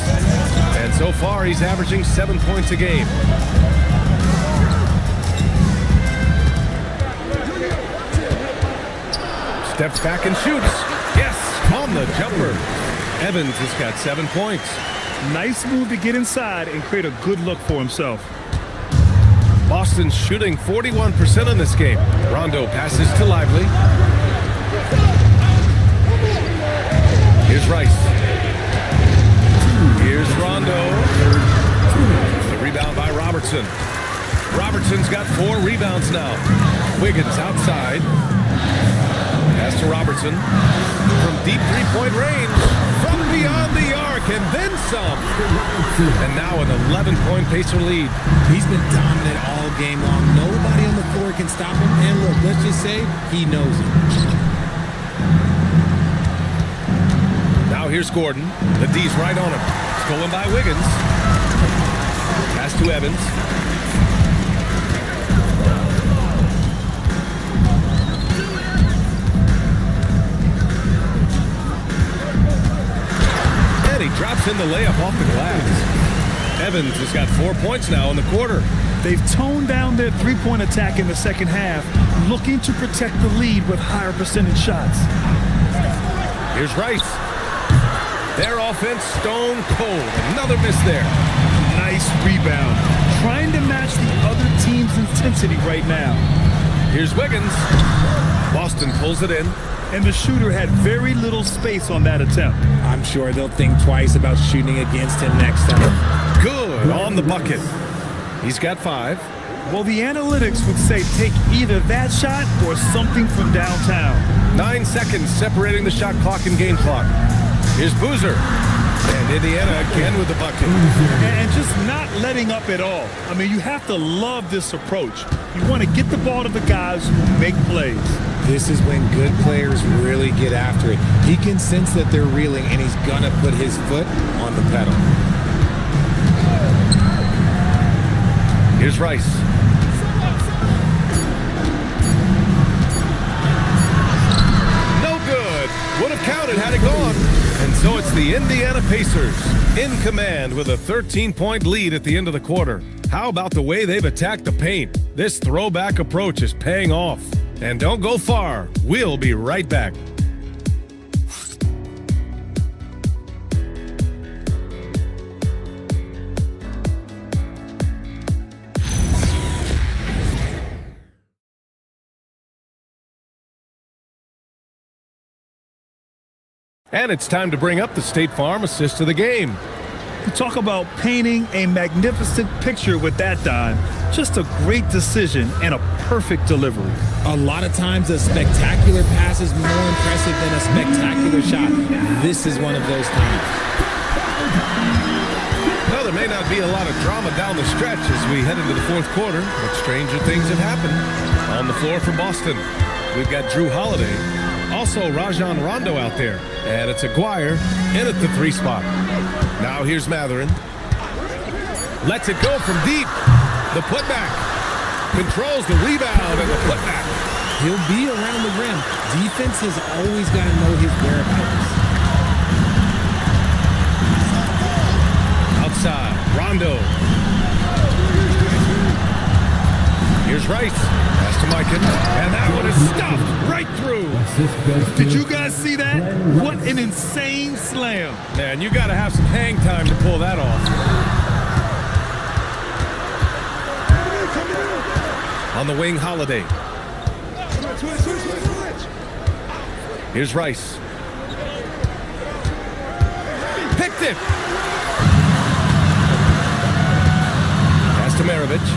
And so far, he's averaging 7 points a game. Steps back and shoots. Yes, on the jumper. Evans has got 7 points. Nice move to get inside and create a good look for himself. Boston's shooting 41% in this game. Rondo passes to Lively. Here's Rice. Here's Rondo. The rebound by Robertson. Robertson's got 4 rebounds now. Wiggins outside. Pass to Robertson. From deep three-point range. From beyond the arc and then some. And now an 11-point Pacer lead. He's been dominant all game long. Nobody on the floor can stop him. And look, let's just say he knows it. Now here's Gordon. The D's right on him. Stolen by Wiggins. Pass to Evans. And he drops in the layup off the glass. Evans has got 4 points now in the quarter. They've toned down their three-point attack in the second half, looking to protect the lead with higher percentage shots. Here's Rice. Their offense stone cold. Another miss there. Nice rebound. Trying to match the other team's intensity right now. Here's Wiggins. Boston pulls it in. And the shooter had very little space on that attempt. I'm sure they'll think twice about shooting against him next time. Good on the bucket. He's got 5. Well, the analytics would say take either that shot or something from downtown. 9 seconds separating the shot clock and game clock. Here's Boozer. And Indiana again with the bucket. And just not letting up at all. I mean, you have to love this approach. You want to get the ball to the guys who make plays. This is when good players really get after it. He can sense that they're reeling, and he's going to put his foot on the pedal. Here's Rice. No good. Would have counted had it gone. And so it's the Indiana Pacers in command with a 13-point lead at the end of the quarter. How about the way they've attacked the paint? This throwback approach is paying off. And don't go far. We'll be right back. And it's time to bring up the State Farm assist of the game. You talk about painting a magnificent picture with that dime. Just a great decision and a perfect delivery. A lot of times a spectacular pass is more impressive than a spectacular shot. This is one of those times. Well, there may not be a lot of drama down the stretch as we head into the fourth quarter, but stranger things have happened. On the floor for Boston, we've got Drew Holiday. Also Rajon Rondo out there. And it's Aguirre in at the 3 spot. Now here's Matherin. Lets it go from deep. The putback. Controls the rebound and the putback. He'll be around the rim. Defense has always got to know his whereabouts. Outside, Rondo. Here's Rice. Pass to Mikan. And that one is stuffed right through. Did you guys see that? What an insane slam. Man, you got to have some hang time to pull that off. On the wing, Holiday. Here's Rice. Picked it. Pass to Maravich.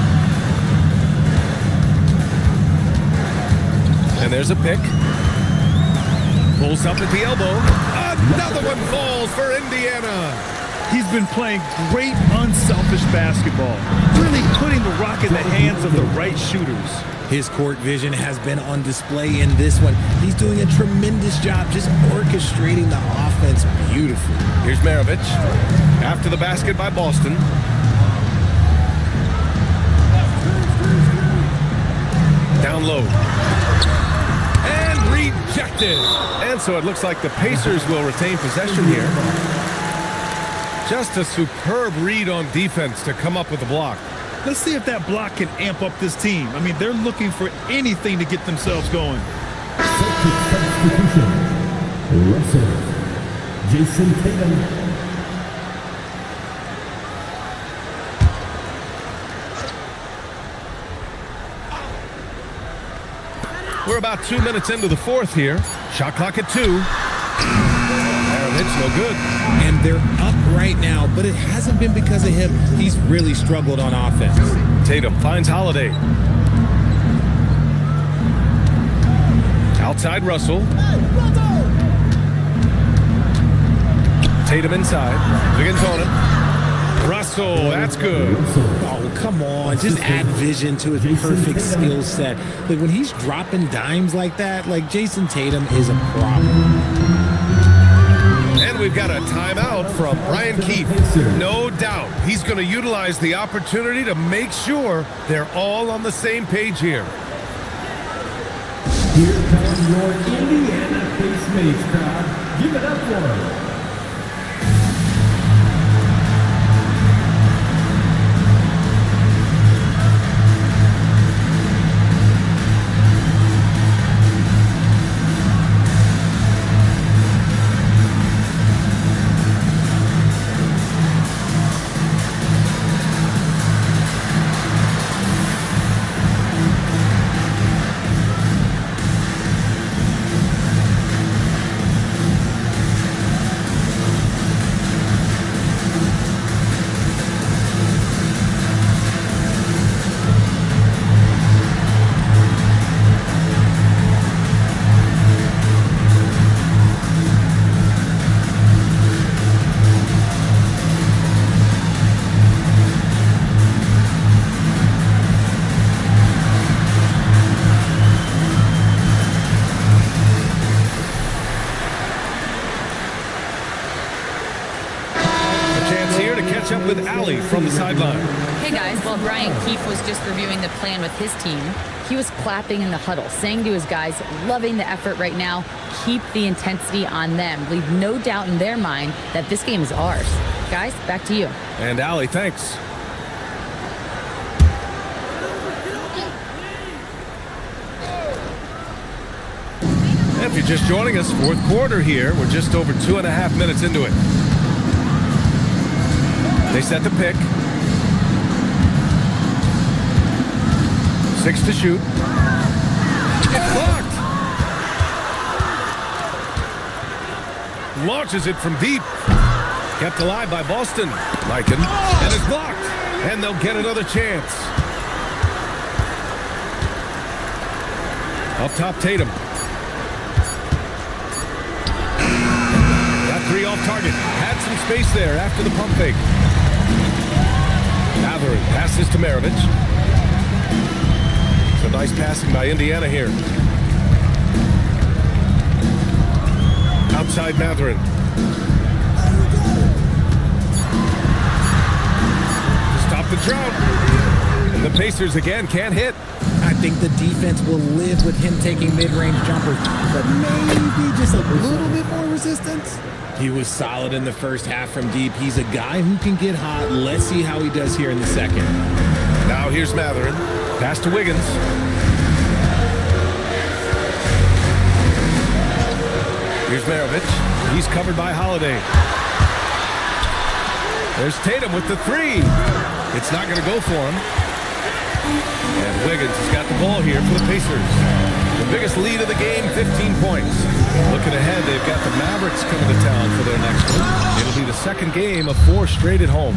And there's a pick. Pulls up at the elbow. Another one falls for Indiana. He's been playing great, unselfish basketball, really putting the rock in the hands of the right shooters. His court vision has been on display in this one. He's doing a tremendous job just orchestrating the offense beautifully. Here's Maravich. After the basket by Boston. Down low. And rejected. And so it looks like the Pacers will retain possession here. Just a superb read on defense to come up with the block. Let's see if that block can amp up this team. I mean, they're looking for anything to get themselves going. Substitution. Russell. Jason Tatum. We're about 2 minutes into the fourth here. Shot clock at 2. It's no good. And they're up right now, but it hasn't been because of him. He's really struggled on offense. Tatum finds Holiday. Outside Russell. Tatum inside. Wiggins on him. Russell, that's good. Oh, come on. Just add vision to his perfect skill set. Like when he's dropping dimes like that, like Jason Tatum is a problem. And we've got a timeout from Brian Keefe. No doubt he's going to utilize the opportunity to make sure they're all on the same page here. Here comes your Indiana Pacemates crowd. Give it up for him. catch up with Allie from the sideline. Hey guys, while Brian Keefe was just reviewing the plan with his team, he was clapping in the huddle, saying to his guys, loving the effort right now, keep the intensity on them. Leave no doubt in their mind that this game is ours. Guys, back to you. And Allie, thanks. If you're just joining us, fourth quarter here. We're just over 2.5 minutes into it. They set the pick. 6 to shoot. It's blocked. Launches it from deep. Kept alive by Boston. Lycan. And it's blocked. And they'll get another chance. Up top, Tatum. Got 3 off target. Had some space there after the pump fake. Matherin passes to Maravich. Some nice passing by Indiana here. Outside Matherin. To stop the drought. And the Pacers again can't hit. I think the defense will live with him taking mid-range jumpers, but maybe just a little bit more resistance. He was solid in the first half from deep. He's a guy who can get hot. Let's see how he does here in the second. Now here's Matherin. Pass to Wiggins. Here's Maravich. He's covered by Holiday. There's Tatum with the 3. It's not going to go for him. And Wiggins has got the ball here for the Pacers. The biggest lead of the game, 15 points. Looking ahead, they've got the Mavericks coming to town for their next one. It'll be the second game of 4 straight at home.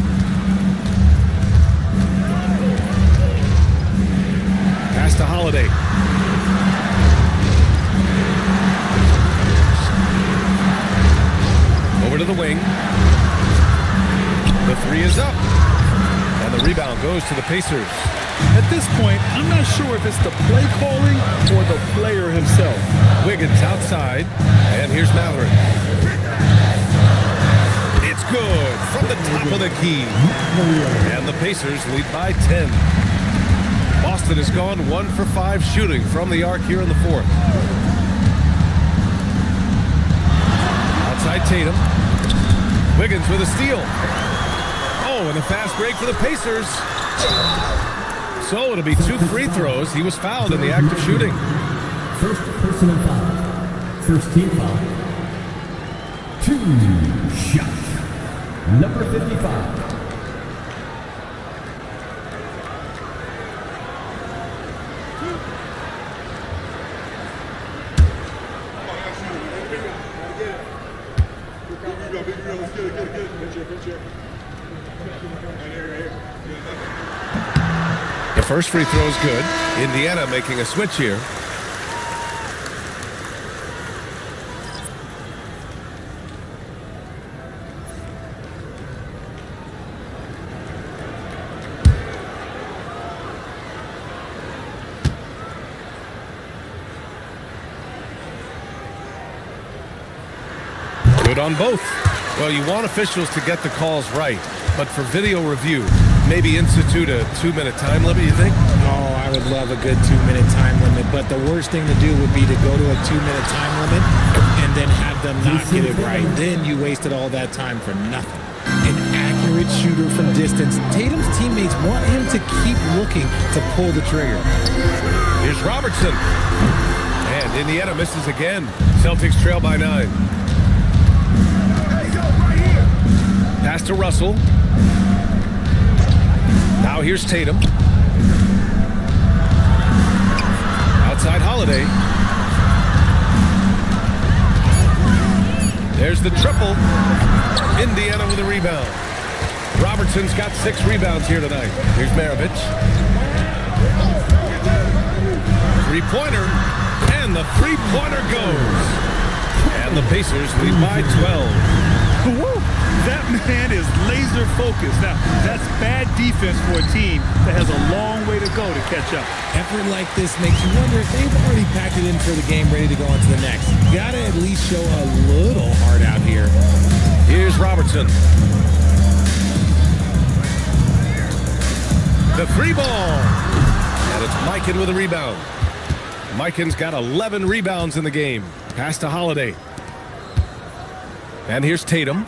Pass to Holiday. Over to the wing. The 3 is up. And the rebound goes to the Pacers. At this point, I'm not sure if it's the play calling or the player himself. Wiggins outside, and here's Matherin. It's good from the top of the key. And the Pacers lead by 10. Boston has gone 1 for 5 shooting from the arc here in the fourth. Outside Tatum. Wiggins with a steal. Oh, and a fast break for the Pacers. So it'll be 2 free throws. He was fouled in the act of shooting. First personal foul. First team foul. 2 shots. Number 55. The first free throw is good. Indiana making a switch here. Good on both. Well, you want officials to get the calls right, but for video review, maybe institute a 2-minute time limit, you think? Oh, I would love a good 2-minute time limit, but the worst thing to do would be to go to a 2-minute time limit and then have them not get it right. Then you wasted all that time for nothing. An accurate shooter from distance. Tatum's teammates want him to keep looking to pull the trigger. Here's Robertson. And Indiana misses again. Celtics trail by 9. Pass to Russell. Now here's Tatum. Outside Holiday. There's the triple. Indiana with a rebound. Robertson's got 6 rebounds here tonight. Here's Maravich. 3-pointer. And the 3-pointer goes. And the Pacers lead by 12. Woo! That man is laser focused. Now, that's bad defense for a team that has a long way to go to catch up. Effort like this makes you wonder if they've already packed it in for the game, ready to go on to the next. Gotta at least show a little heart out here. Here's Robertson. The three ball. And it's Mikan with a rebound. Mikan's got 11 rebounds in the game. Pass to Holiday. And here's Tatum.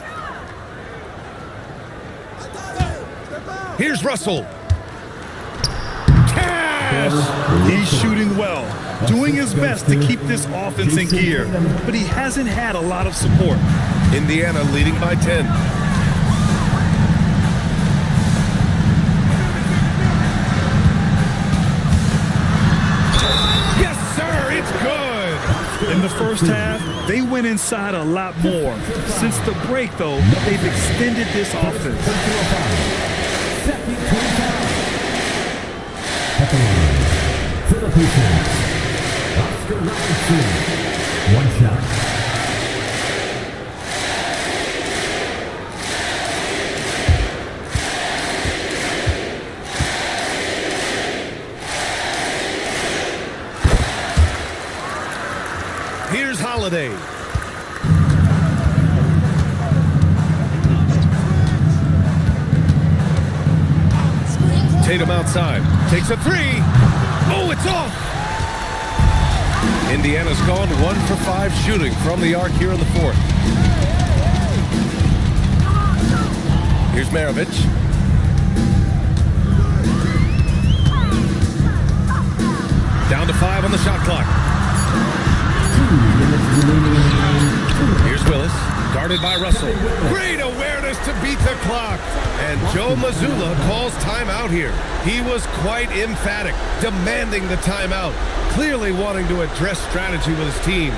Here's Russell. He's shooting well, doing his best to keep this offense in gear, but he hasn't had a lot of support. Indiana leading by 10. Yes, sir, it's good. In the first half, they went inside a lot more. Since the break, though, they've extended this offense. For the Pacers, Oscar Robertson, one shot. Here's Holiday. Tatum outside. Takes a three. Oh, it's off. Indiana's gone 1 for 5 shooting from the arc here in the fourth. Here's Maravich. Down to 5 on the shot clock. Here's Willis, guarded by Russell. Great awareness to beat the clock. And Joe Mazzulla calls timeout here. He was quite emphatic, demanding the timeout, clearly wanting to address strategy with his team.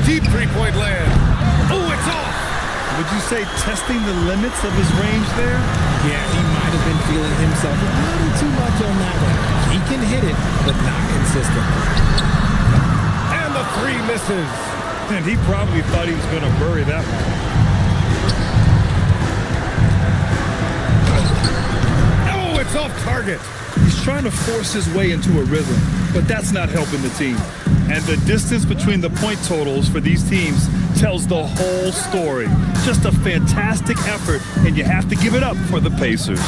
Deep three-point land. Oh, it's off. Would you say testing the limits of his range there? Yeah, he might have been feeling himself a little too much on that one. He can hit it, but not consistent. And the three misses. And he probably thought he was going to bury that one. Oh, it's off target. He's trying to force his way into a rhythm, but that's not helping the team. And the distance between the point totals for these teams tells the whole story. Just a fantastic effort, and you have to give it up for the Pacers.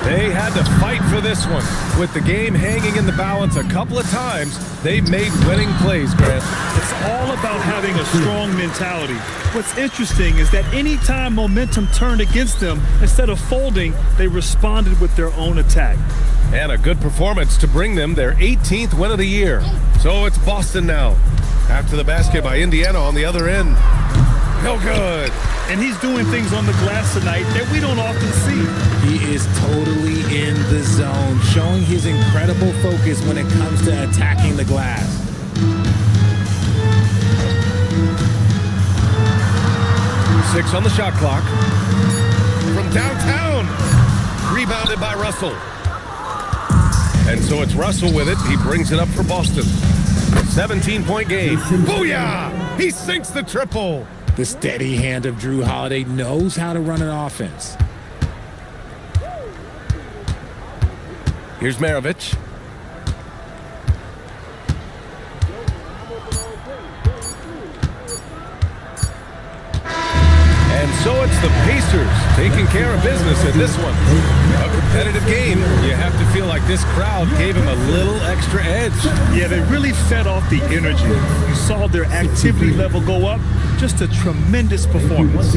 They had to fight for this one. With the game hanging in the balance a couple of times, they made winning plays, Grant. It's all about having a strong mentality. What's interesting is that anytime momentum turned against them, instead of folding, they responded with their own attack. And a good performance to bring them their 18th win of the year. So it's Boston now. After the basket by Indiana on the other end. No good. And he's doing things on the glass tonight that we don't often see. He is totally in the zone, showing his incredible focus when it comes to attacking the glass. Six on the shot clock. From downtown. Rebounded by Russell. And so it's Russell with it. He brings it up for Boston. 17-point game. Booyah! He sinks the triple. The steady hand of Drew Holiday knows how to run an offense. Here's Maravich. And so it's the Pacers taking care of business in this one. A competitive game. You have to feel like this crowd gave him a little extra edge. Yeah, they really fed off the energy. You saw their activity level go up. Just a tremendous performance.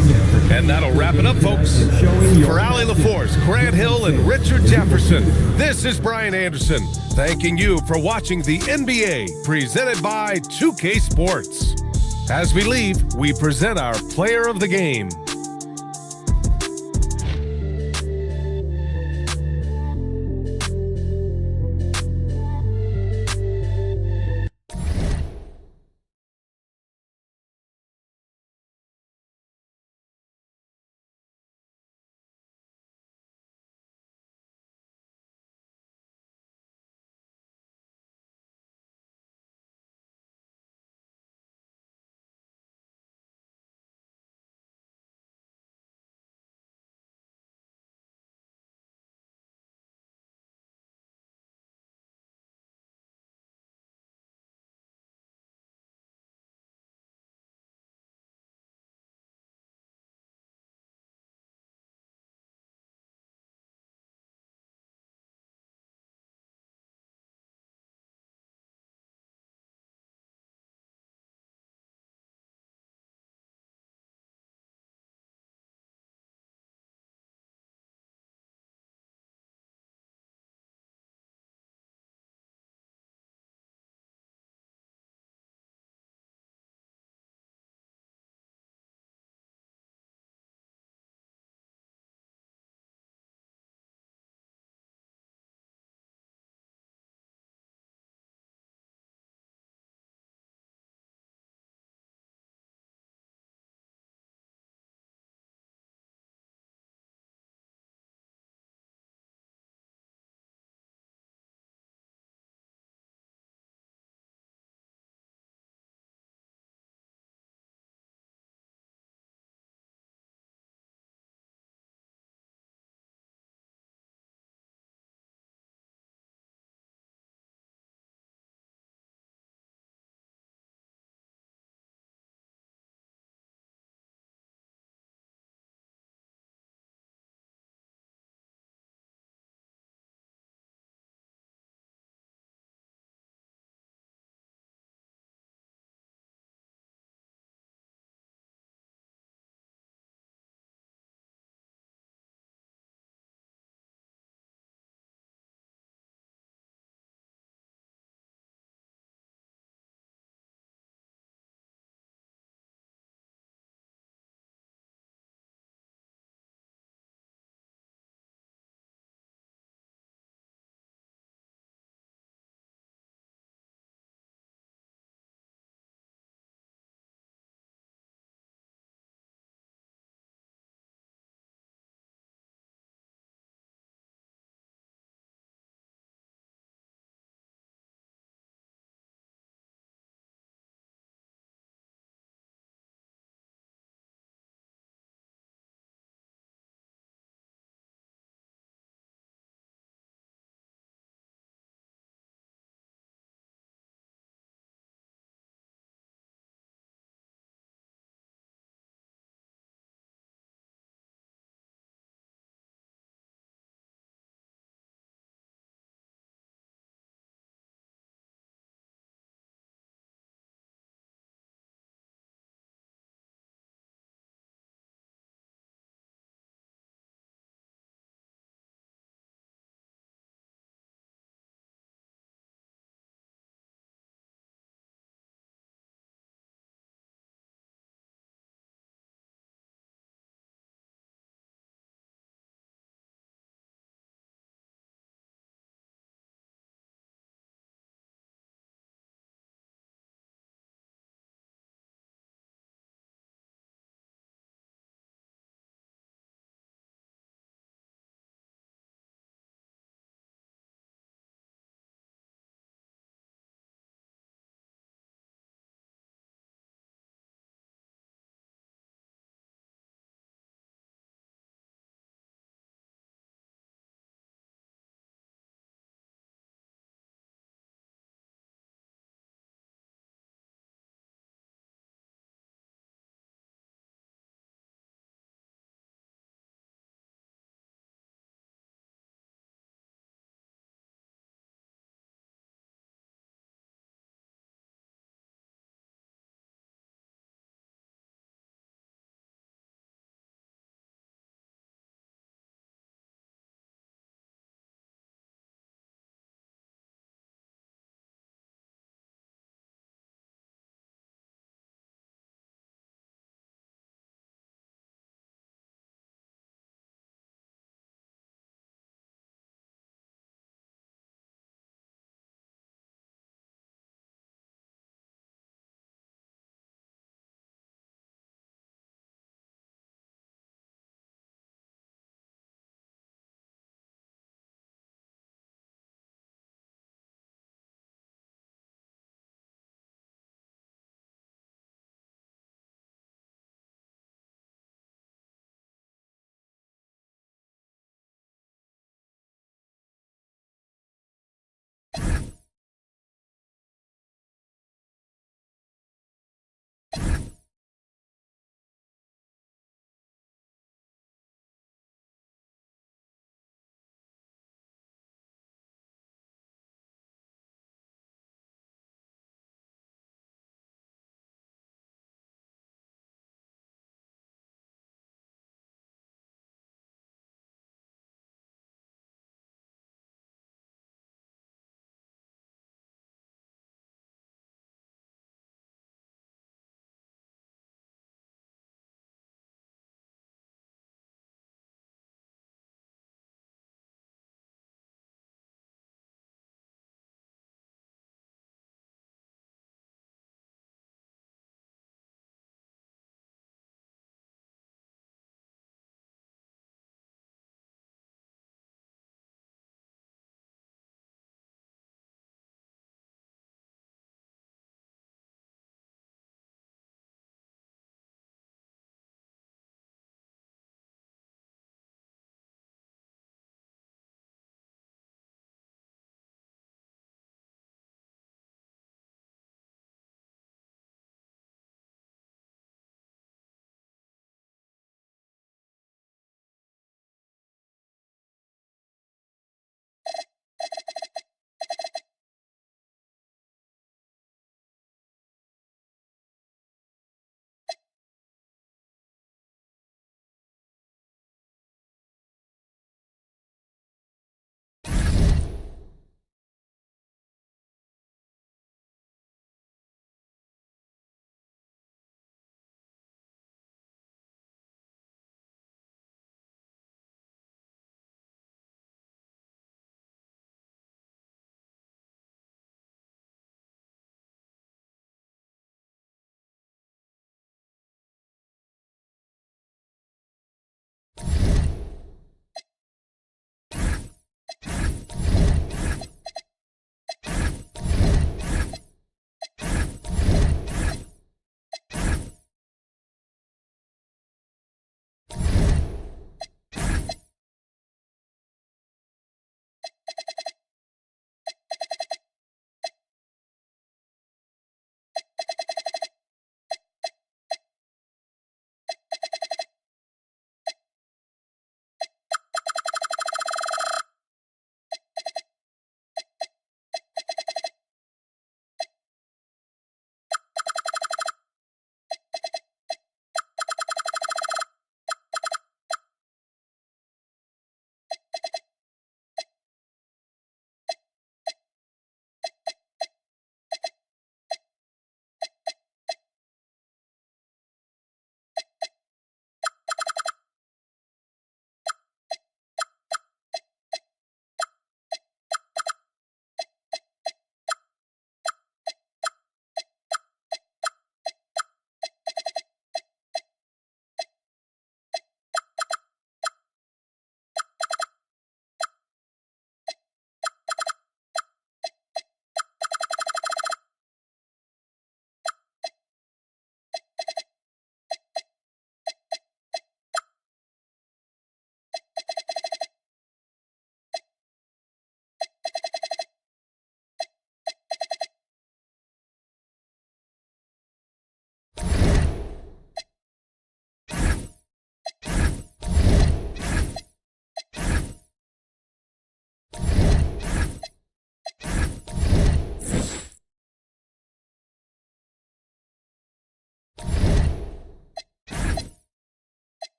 And that'll wrap it up, folks. For Allie LaForce, Grant Hill, and Richard Jefferson, this is Brian Anderson, thanking you for watching the NBA, presented by 2K Sports. As we leave, we present our player of the game.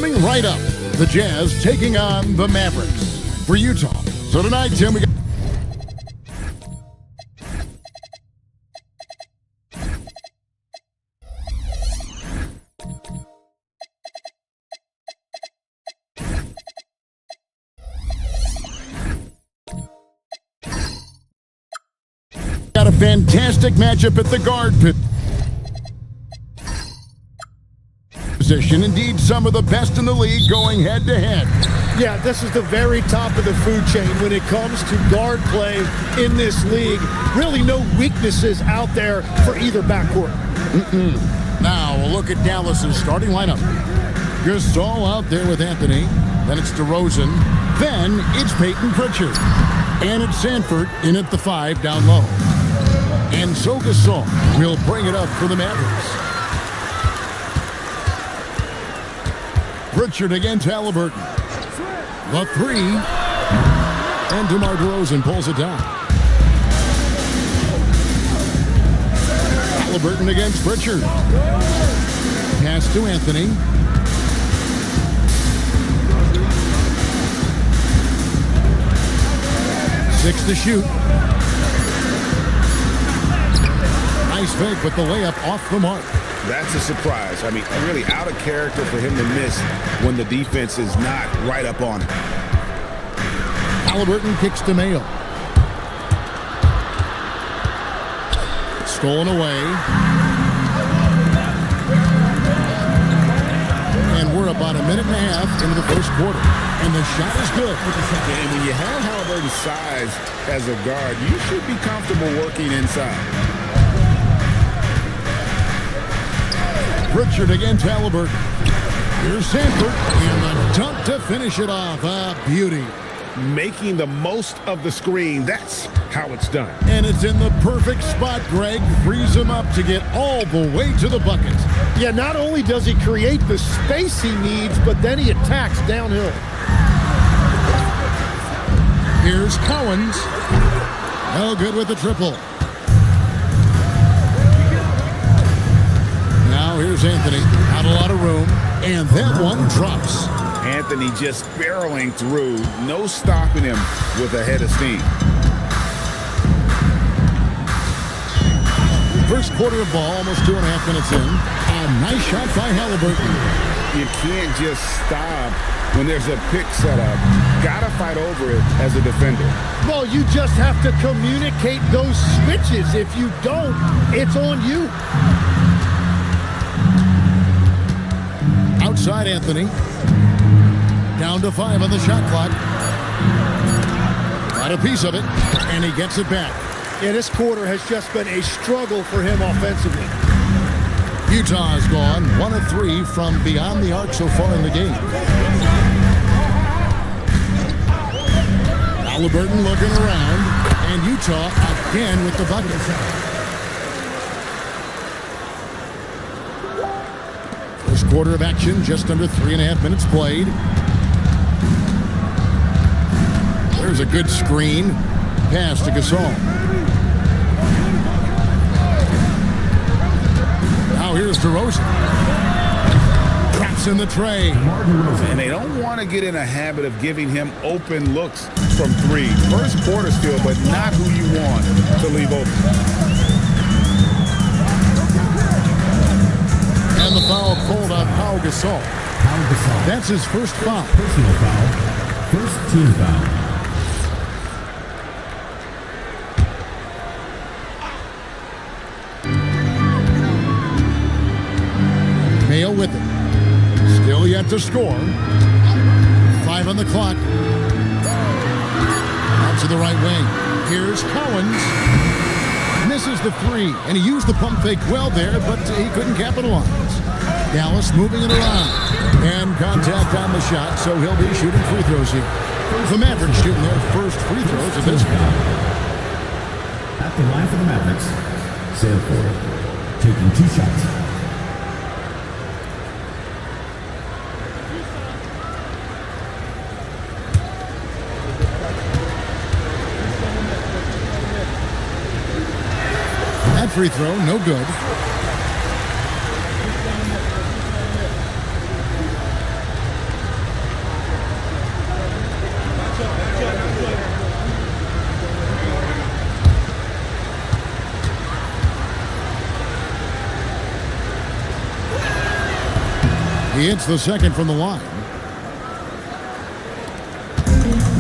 Coming right up, the Jazz taking on the Mavericks for Utah. So tonight, Tim, we got a fantastic matchup at the guard position. Indeed, some of the best in the league going head-to-head. Yeah, this is the very top of the food chain when it comes to guard play in this league. Really no weaknesses out there for either backcourt. Now, we'll look at Dallas's starting lineup. Gasol out there with Anthony. Then it's DeRozan. Then it's Peyton Pritchard. And it's Sanford in at the 5 down low. And so Gasol will bring it up for the Mavericks. Pritchard against Halliburton. The 3. And DeMar DeRozan pulls it down. Halliburton against Pritchard. Pass to Anthony. Six to shoot. Nice fake, but the layup off the mark. That's a surprise. I mean, really out of character for him to miss when the defense is not right up on him. Halliburton kicks to Mayo. Stolen away. And we're about a minute and a half into the first quarter. And the shot is good. And when you have Halliburton's size as a guard, you should be comfortable working inside. Pritchard against Halliburton. Here's Sanford. And the dunk to finish it off. A beauty. Making the most of the screen. That's how it's done. And it's in the perfect spot. Greg frees him up to get all the way to the bucket. Yeah, not only does he create the space he needs, but then he attacks downhill. Here's Cowens. No good with the triple. Now here's Anthony. Not a lot of room. And that one drops. Anthony just barreling through. No stopping him with a head of steam. First quarter of ball, almost 2.5 minutes in. A nice shot by Halliburton. You can't just stop when there's a pick set up. Gotta fight over it as a defender. Well, you just have to communicate those switches. If you don't, it's on you. Outside Anthony. Down to 5 on the shot clock. Got a piece of it, and he gets it back. Yeah, this quarter has just been a struggle for him offensively. Utah has gone 1 of 3 from beyond the arc so far in the game. Halliburton looking around, and Utah again with the bucket. First quarter of action, just under 3.5 minutes played. There's a good screen. Pass to Gasol. Now here's DeRozan. Traps in the tray. And they don't want to get in a habit of giving him open looks from 3. First quarter still, but not who you want to leave open. And the foul called on Pau Gasol. That's his first foul. Personal foul. First team foul. Mayo with it. Still yet to score. 5 on the clock. Out to the right wing. Here's Cowens. Misses the 3, and he used the pump fake well there, but he couldn't capitalize. Dallas moving it around. And contact on the shot, so he'll be shooting free throws here. The Mavericks shooting their first free throws of this game. At the line for the Mavericks, Sanford taking 2 shots. That free throw, no good. He hits the second from the line.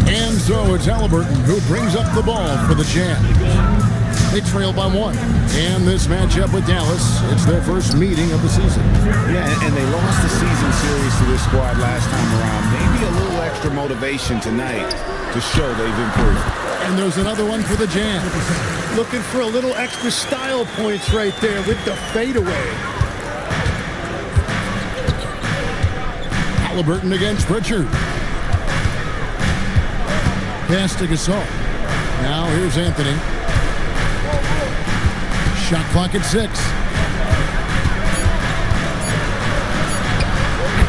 And so it's Halliburton who brings up the ball for the Jazz. They trail by 1. And this matchup with Dallas, it's their first meeting of the season. Yeah, and they lost the season series to this squad last time around. Maybe a little extra motivation tonight to show they've improved. And there's another one for the Jazz. Looking for a little extra style points right there with the fadeaway. Halliburton against Pritchard. Pass to Gasol. Now here's Anthony. Shot clock at 6.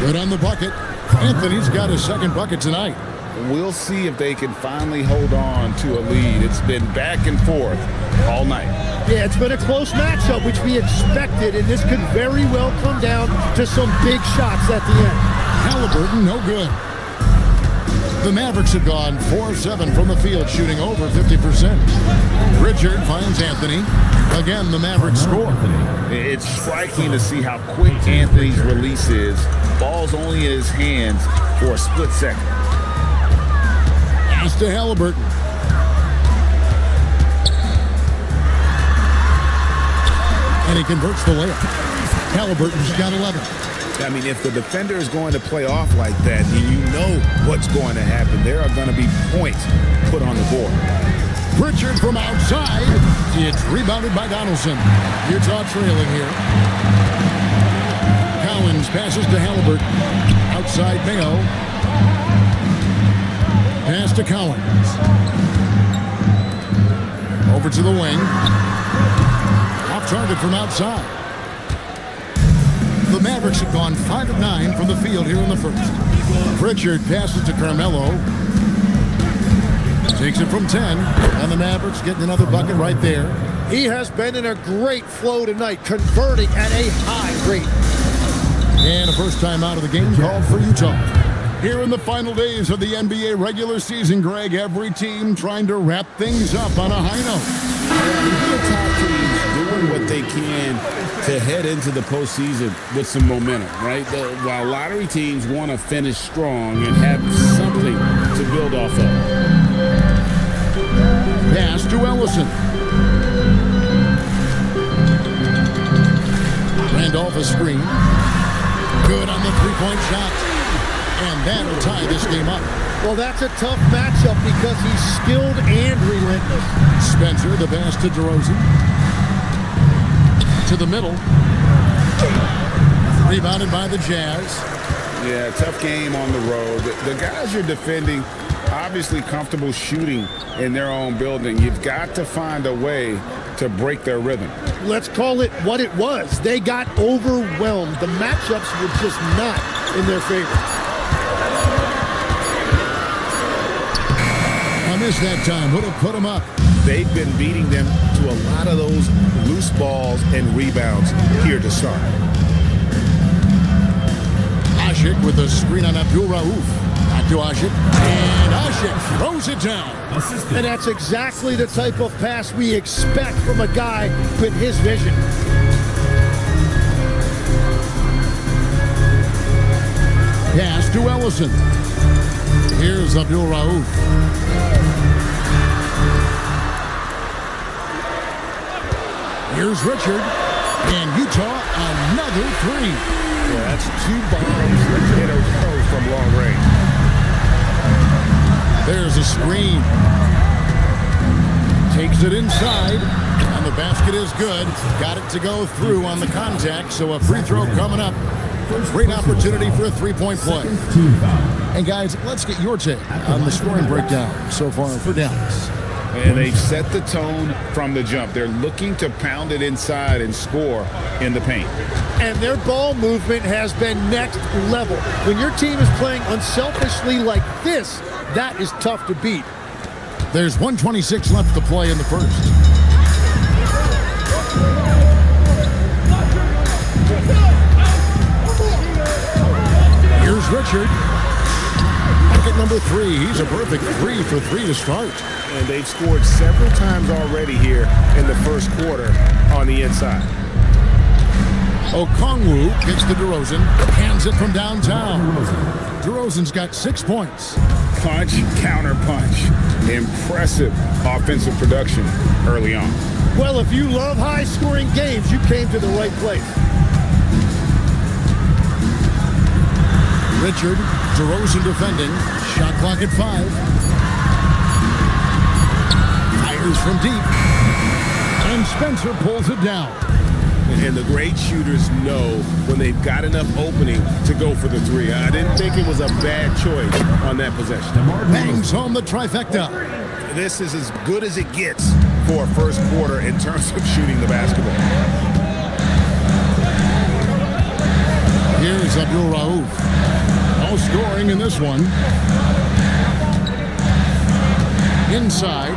Good on the bucket. Anthony's got his second bucket tonight. We'll see if they can finally hold on to a lead. It's been back and forth all night. Yeah, it's been a close matchup, which we expected, and this could very well come down to some big shots at the end. Halliburton, no good. The Mavericks have gone 4-7 from the field, shooting over 50%. Richard finds Anthony. Again, the Mavericks score. It's striking to see how quick Anthony's release is. Ball's only in his hands for a split second. Pass to Halliburton. And he converts the layup. Halliburton's got 11. I mean, if the defender is going to play off like that, then you know what's going to happen. There are going to be points put on the board. Pritchard from outside. It's rebounded by Donaldson. Utah trailing here. Collins passes to Halliburton. Outside Mayo. Pass to Collins. Over to the wing. Off target from outside. The Mavericks have gone 5 of 9 from the field here in the first. Pritchard passes to Carmelo. Takes it from 10. And the Mavericks getting another bucket right there. He has been in a great flow tonight, converting at a high rate. And a first time out of the game called for Utah. Here in the final days of the NBA regular season, Greg, every team trying to wrap things up on a high note. The top teams doing what they can to head into the postseason with some momentum, right? While lottery teams want to finish strong and have something to build off of. Pass to Ellison. Randolph a screen. Good on the three-point shot. And that'll tie this game up. Well, that's a tough matchup because he's skilled and relentless. Spencer, the pass to DeRozan. To the middle. Rebounded by the Jazz. Yeah, tough game on the road. The guys you're defending, obviously comfortable shooting in their own building. You've got to find a way to break their rhythm. Let's call it what it was. They got overwhelmed. The matchups were just not in their favor. I missed that time. Would have put them up. They've been beating them to a lot of those loose balls and rebounds here to start. Ashik with a screen on Abdul Rauf. Back to Ashik. And Ashik throws it down. And that's exactly the type of pass we expect from a guy with his vision. Pass to Ellison. Here's Abdul Rauf. Here's Richard. And Utah, another three. Yeah, that's 2 bombs in a row from long range. There's a screen. Takes it inside. And the basket is good. Got it to go through on the contact. So a free throw coming up. Great opportunity for a three-point play. And guys, let's get your take on the scoring breakdown so far for Dallas. And they've set the tone from the jump. They're looking to pound it inside and score in the paint. And their ball movement has been next level. When your team is playing unselfishly like this, that is tough to beat. There's 1:26 left to play in the first. Here's Richard. Bucket number 3. He's a perfect 3 for 3 to start. And they've scored several times already here in the first quarter on the inside. Okongwu gets to DeRozan, hands it from downtown. DeRozan's got 6 points. Punch, counter punch. Impressive offensive production early on. Well, if you love high-scoring games, you came to the right place. Richard, DeRozan defending. Shot clock at 5. Fires from deep. And Spencer pulls it down. And the great shooters know when they've got enough opening to go for the three. I didn't think it was a bad choice on that possession. Bangs home the trifecta. This is as good as it gets for a first quarter in terms of shooting the basketball. Here's Abdul Rauf. No scoring in this one. Inside.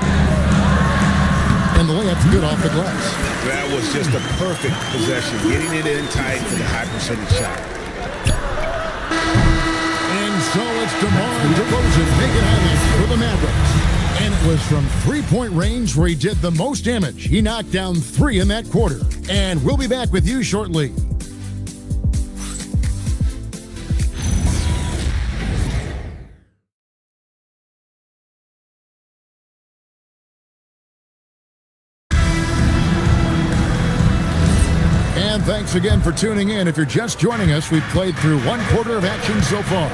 And the layup's good off the glass. That was just a perfect possession, getting it in tight for the high percentage shot. And so it's DeMar DeRozan making highlights for the Mavericks. And it was from three-point range where he did the most damage. He knocked down 3 in that quarter. And we'll be back with you shortly. And thanks again for tuning in. If you're just joining us, we've played through 1 quarter of action so far.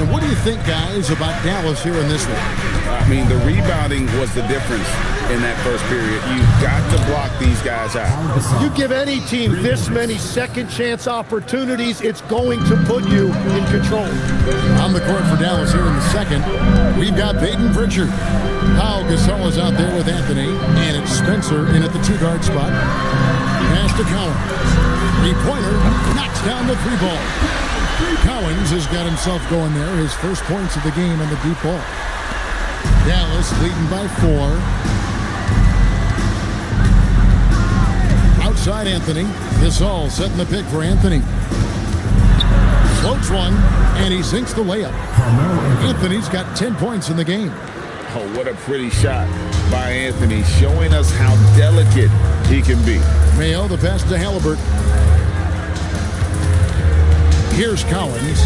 And what do you think, guys, about Dallas here in this one? I mean, the rebounding was the difference in that first period. You've got to block these guys out. You give any team this many second chance opportunities, it's going to put you in control. On the court for Dallas here in the second, we've got Peyton Pritchard. Pau Gasol is out there with Anthony, and it's Spencer in at the 2-guard spot. Pass to Collins. Three-pointer knocks down the 3-ball. Collins has got himself going there. His first points of the game on the deep ball. Dallas leading by 4. Outside Anthony. Gasol setting the pick for Anthony. Floats one, and he sinks the layup. Anthony's got 10 points in the game. Oh, what a pretty shot by Anthony, showing us how delicate he can be. Mayo, the pass to Halliburton. Here's Collins.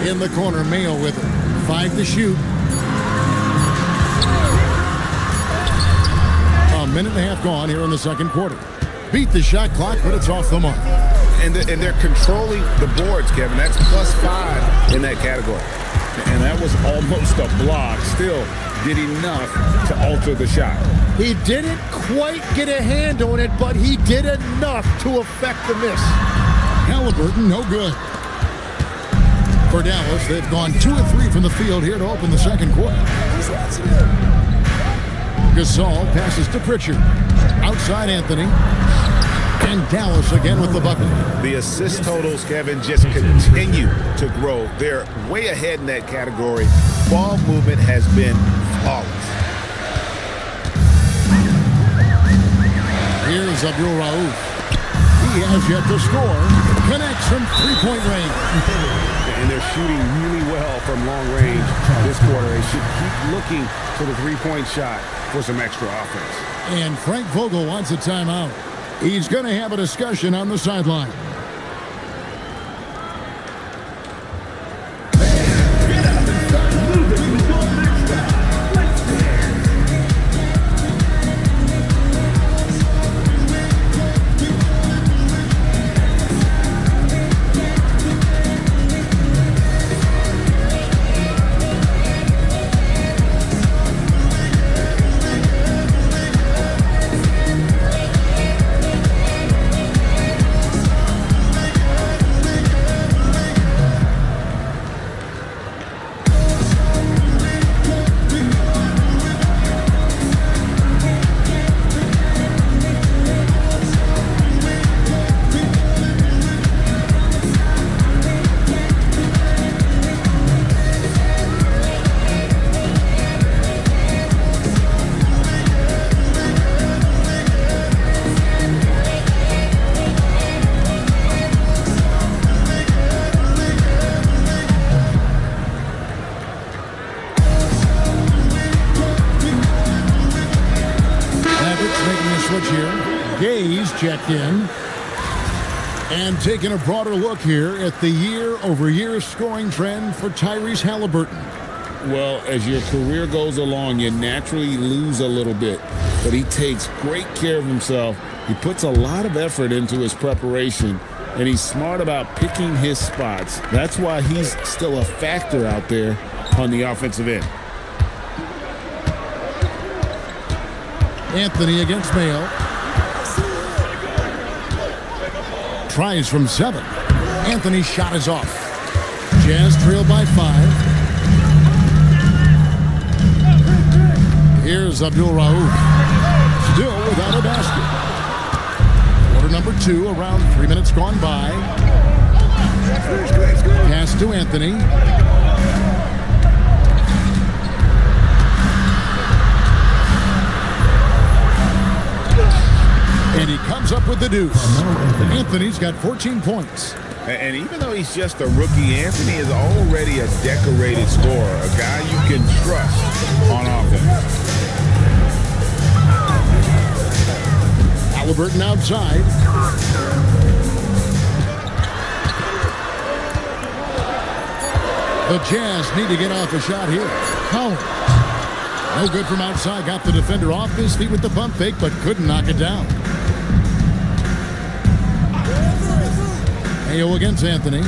In the corner, Mayo with it. 5 to shoot. A minute and a half gone here in the second quarter. Beat the shot clock, but it's off the mark. And they're controlling the boards, Kevin. That's +5 in that category. And that was almost a block. Still did enough to alter the shot. He didn't quite get a hand on it, but he did enough to affect the miss. Halliburton, no good. For Dallas, they've gone 2 of 3 from the field here to open the second quarter. Gasol passes to Pritchard. Outside Anthony. And Dallas again with the bucket. The assist totals, Kevin, just continue to grow. They're way ahead in that category. Ball movement has been flawless. Here's Abdul Rauf. He has yet to score. Connects from 3-point range. And they're shooting really well from long range this quarter. They should keep looking to the 3-point shot for some extra offense. And Frank Vogel wants a timeout. He's going to have a discussion on the sideline. checked in. And taking a broader look here at the year-over-year scoring trend for Tyrese Halliburton. Well, as your career goes along, you naturally lose a little bit. But he takes great care of himself. He puts a lot of effort into his preparation, and he's smart about picking his spots. That's why he's still a factor out there on the offensive end. Anthony against Mayo. Tries from 7. Anthony's shot is off. Jazz trail by 5. Here's Abdul Rauf. Still without a basket. Quarter number 2, around 3 minutes gone by. Pass to Anthony. And he comes up with the deuce. Anthony's got 14 points. And even though he's just a rookie, Anthony is already a decorated scorer, a guy you can trust on offense. Halliburton outside. The Jazz need to get off a shot here. Collins. No good from outside. Got the defender off his feet with the pump fake, but couldn't knock it down. Mayo against Anthony.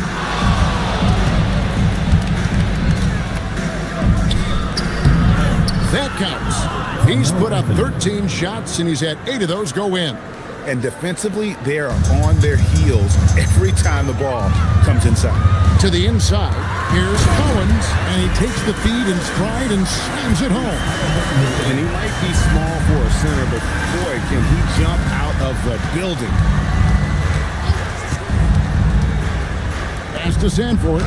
That counts. He's put up 13 shots, and he's had 8 of those go in. And defensively, they are on their heels every time the ball comes inside. To the inside, here's Collins, and he takes the feed in stride and slams it home. And he might be small for a center, but boy, can he jump out of the building. Pass to Sanford.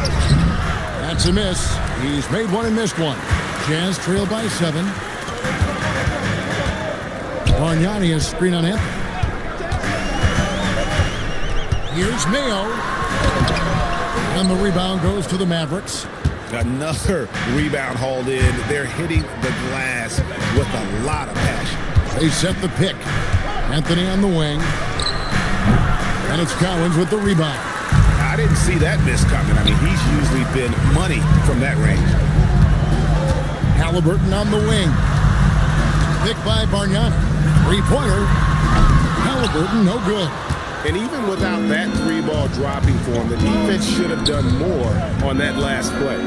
That's a miss. He's made one and missed one. Jazz trail by 7. Bargnani has screen on Anthony. Here's Mayo. And the rebound goes to the Mavericks. Another rebound hauled in. They're hitting the glass with a lot of passion. They set the pick. Anthony on the wing. And it's Collins with the rebound. I didn't see that miss coming. I mean, he's usually been money from that range. Halliburton on the wing. Pick by Bargnani. Three-pointer. Halliburton, no good. And even without that 3-ball dropping for him, the defense should have done more on that last play.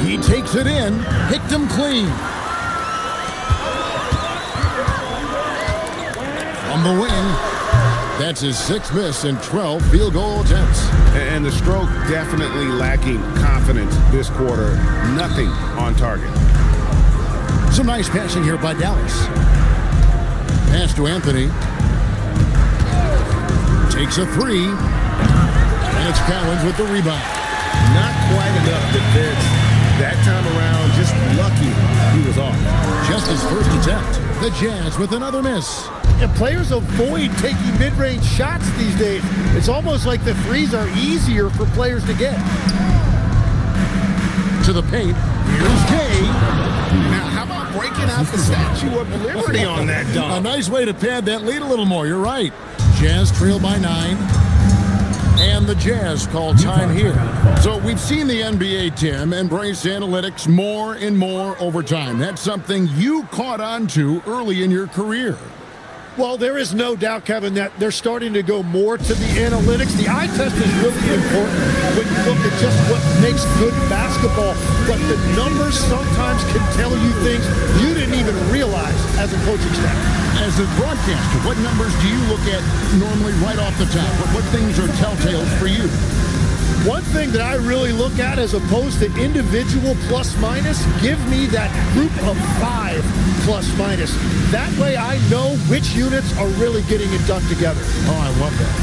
He takes it in. Picked him clean. On the wing. That's his 6th miss and 12 field goal attempts. And the stroke definitely lacking confidence this quarter. Nothing on target. Some nice passing here by Dallas. Pass to Anthony. Takes a 3. And it's Collins with the rebound. Not quite enough defense that time around. Just lucky he was off. Just his first attempt. The Jazz with another miss. And players avoid taking mid-range shots these days. It's almost like the threes are easier for players to get. To the paint. Here's Kay. Now, how about breaking out the Statue of Liberty on that dunk? A nice way to pad that lead a little more. You're right. Jazz trail by 9. And the Jazz call time here. So we've seen the NBA, Tim, embrace analytics more and more over time. That's something you caught on to early in your career. Well, there is no doubt, Kevin, that they're starting to go more to the analytics. The eye test is really important when you look at just what makes good basketball. But the numbers sometimes can tell you things you didn't even realize as a coaching staff. As a broadcaster, what numbers do you look at normally right off the top? What things are telltales for you? One thing that I really look at as opposed to individual plus minus, give me that group of 5 plus minus. That way I know which units are really getting it done together. Oh, I love that.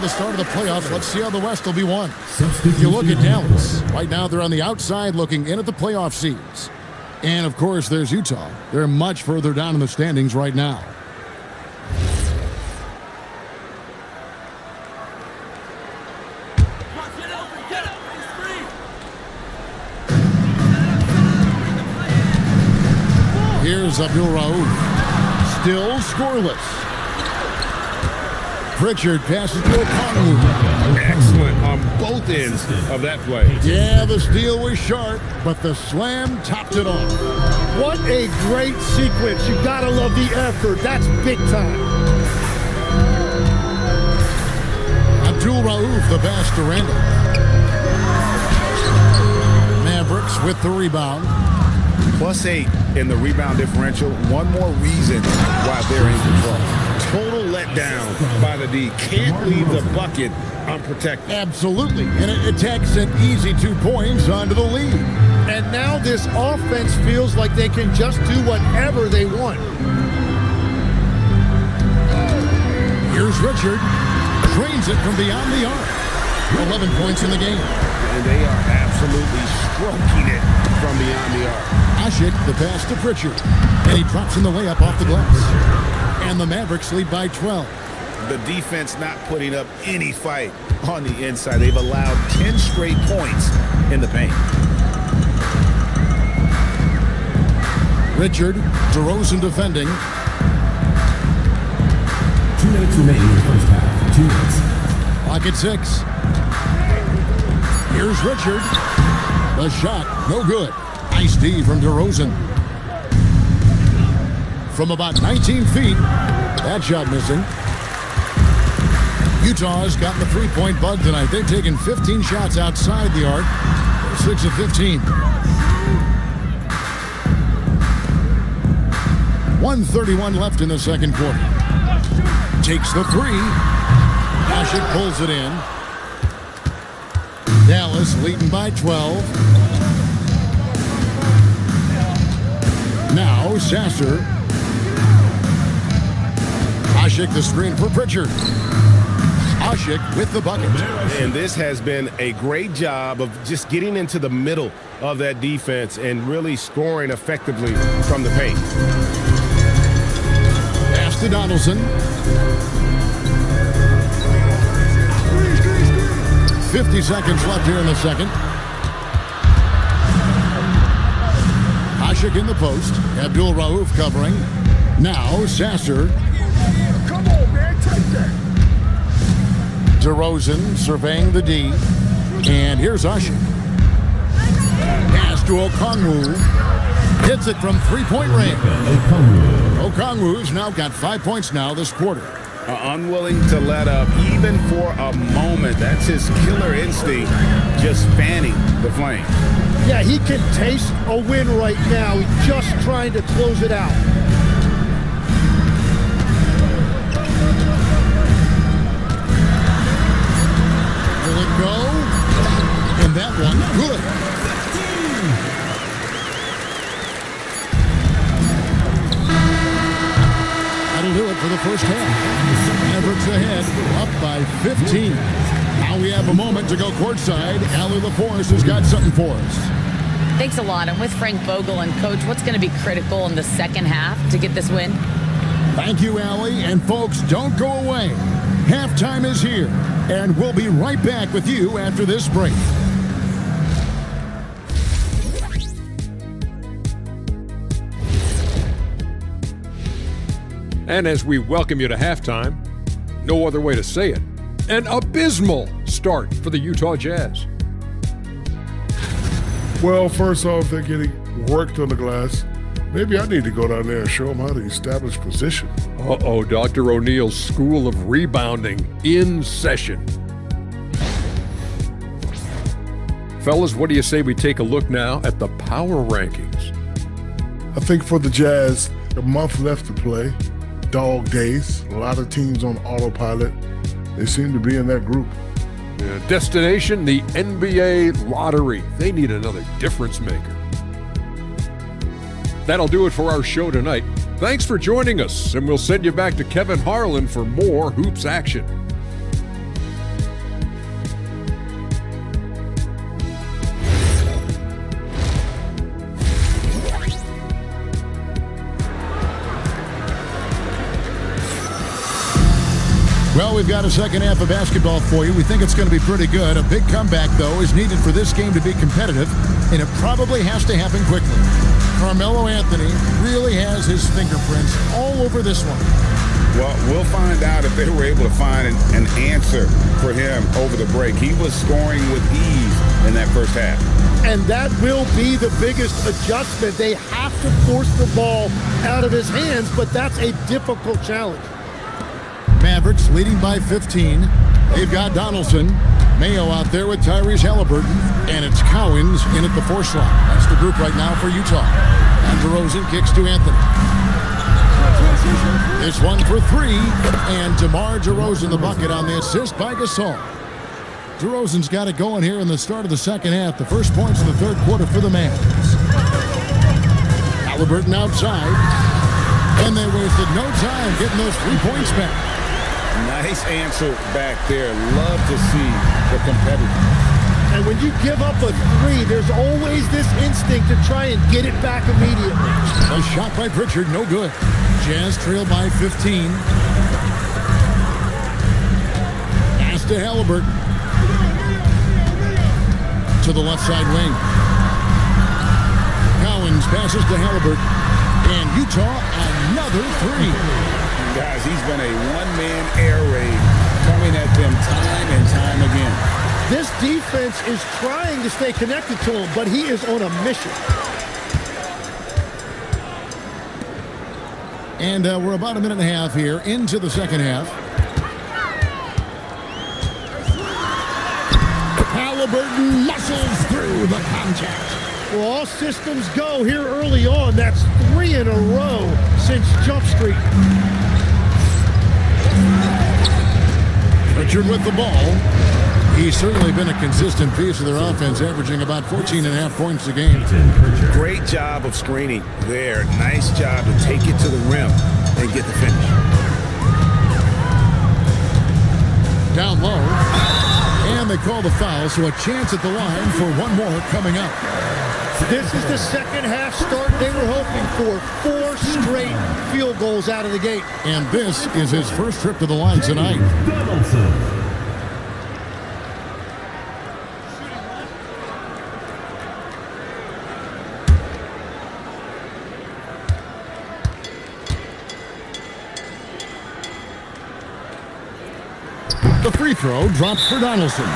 the start of the playoffs. Let's see how the West will be won. You look at Dallas. Right now, they're on the outside looking in at the playoff seeds. And, of course, there's Utah. They're much further down in the standings right now. Here's Abdul Rauf. Still scoreless. Pritchard passes to Okongwu. Excellent on both ends of that play. Yeah, the steal was sharp, but the slam topped it off. What a great sequence. You gotta love the effort. That's big time. Abdul Rauf, the pass to Randall. Mavericks with the rebound. +8 in the rebound differential. One more reason why they're in control. Total letdown by the D. Can't leave the bucket unprotected. Absolutely. And it takes an easy 2 points onto the lead. And now this offense feels like they can just do whatever they want. Here's Richard. Drains it from beyond the arc. 11 points in the game. And they are absolutely stroking it from beyond the arc. Ashik, the pass to Pritchard. And he drops in the layup off the glass. And the Mavericks lead by 12. The defense not putting up any fight on the inside. They've allowed 10 straight points in the paint. Richard, DeRozan defending. 2 minutes remaining in the first half. 2 minutes. Clock at 6. Here's Richard. The shot, no good. Nice D from DeRozan. From about 19 feet, that shot missing. Utah's gotten the three-point bug tonight. They've taken 15 shots outside the arc. They're 6 of 15. 1:31 left in the second quarter. Takes the three. Ashik pulls it in. Dallas leading by 12. Now Sasser. Ashik the screen for Pritchard. Ashik with the bucket. And this has been a great job of just getting into the middle of that defense and really scoring effectively from the paint. Pass to Donaldson. 50 seconds left here in the second. Ashik in the post. Abdul Rauf covering. Now Sasser. Come on, man, take that. DeRozan surveying the D. And here's Ashik. Pass to Okongwu. Hits it from three-point range. Okongwu's now got 5 points now this quarter. Unwilling to let up even for a moment. That's his killer instinct, just fanning the flame. Yeah, he can taste a win right now. He's just trying to close it out. Will it go? And that one, good. That'll do it for the first half. Mavericks ahead, up by 15. Now we have a moment to go courtside. Allie LaForce has got something for us. Thanks a lot. I'm with Frank Vogel. And, Coach, what's going to be critical in the second half to get this win? Thank you, Allie. And, folks, don't go away. Halftime is here, and we'll be right back with you after this break. And as we welcome you to halftime, no other way to say it, an abysmal start for the Utah Jazz. Well, first off, they're getting worked on the glass. Maybe I need to go down there and show them how to establish position. Uh-oh, Dr. O'Neill's School of Rebounding in session. Fellas, what do you say we take a look now at the power rankings? I think for the Jazz, a month left to play. Dog days. A lot of teams on autopilot. They seem to be in that group. Destination, the NBA lottery. They need another difference maker. That'll do it for our show tonight. Thanks for joining us, and we'll send you back to Kevin Harlan for more hoops action. got a second half of basketball for you. We think it's going to be pretty good. A big comeback, though, is needed for this game to be competitive, and it probably has to happen quickly. Carmelo Anthony really has his fingerprints all over this one. Well, we'll find out if they were able to find an answer for him over the break. He was scoring with ease in that first half. And that will be the biggest adjustment. They have to force the ball out of his hands, but that's a difficult challenge. Mavericks leading by 15. They've got Donaldson. Mayo out there with Tyrese Halliburton. And it's Cowens in at the 4 slot. That's the group right now for Utah. And DeRozan kicks to Anthony. It's 1 for 3. And DeMar DeRozan the bucket on the assist by Gasol. DeRozan's got it going here in the start of the second half. The first points in the third quarter for the Mavs. Halliburton outside. And they wasted no time getting those 3 points back. Nice answer back there. Love to see the competitor. And when you give up a 3, there's always this instinct to try and get it back immediately. A shot by Pritchard, no good. Jazz trail by 15. Pass to Halliburton. To the left side wing. Cowens passes to Halliburton. And Utah, another 3. Guys, he's been a one-man air raid coming at them time and time again. This defense is trying to stay connected to him, but he is on a mission. And we're about a minute and a half here into the second half. Halliburton muscles through the contact. Well, all systems go here early on. That's 3 in a row since Jump Street. Pritchard with the ball. He's certainly been a consistent piece of their offense, averaging about 14.5 points a game. Great job of screening there. Nice job to take it to the rim and get the finish. Down low. And they call the foul, so a chance at the line for one more coming up. This is the second half start they were hoping for. 4 straight field goals out of the gate. And this is his first trip to the line tonight. The free throw drops for Donaldson.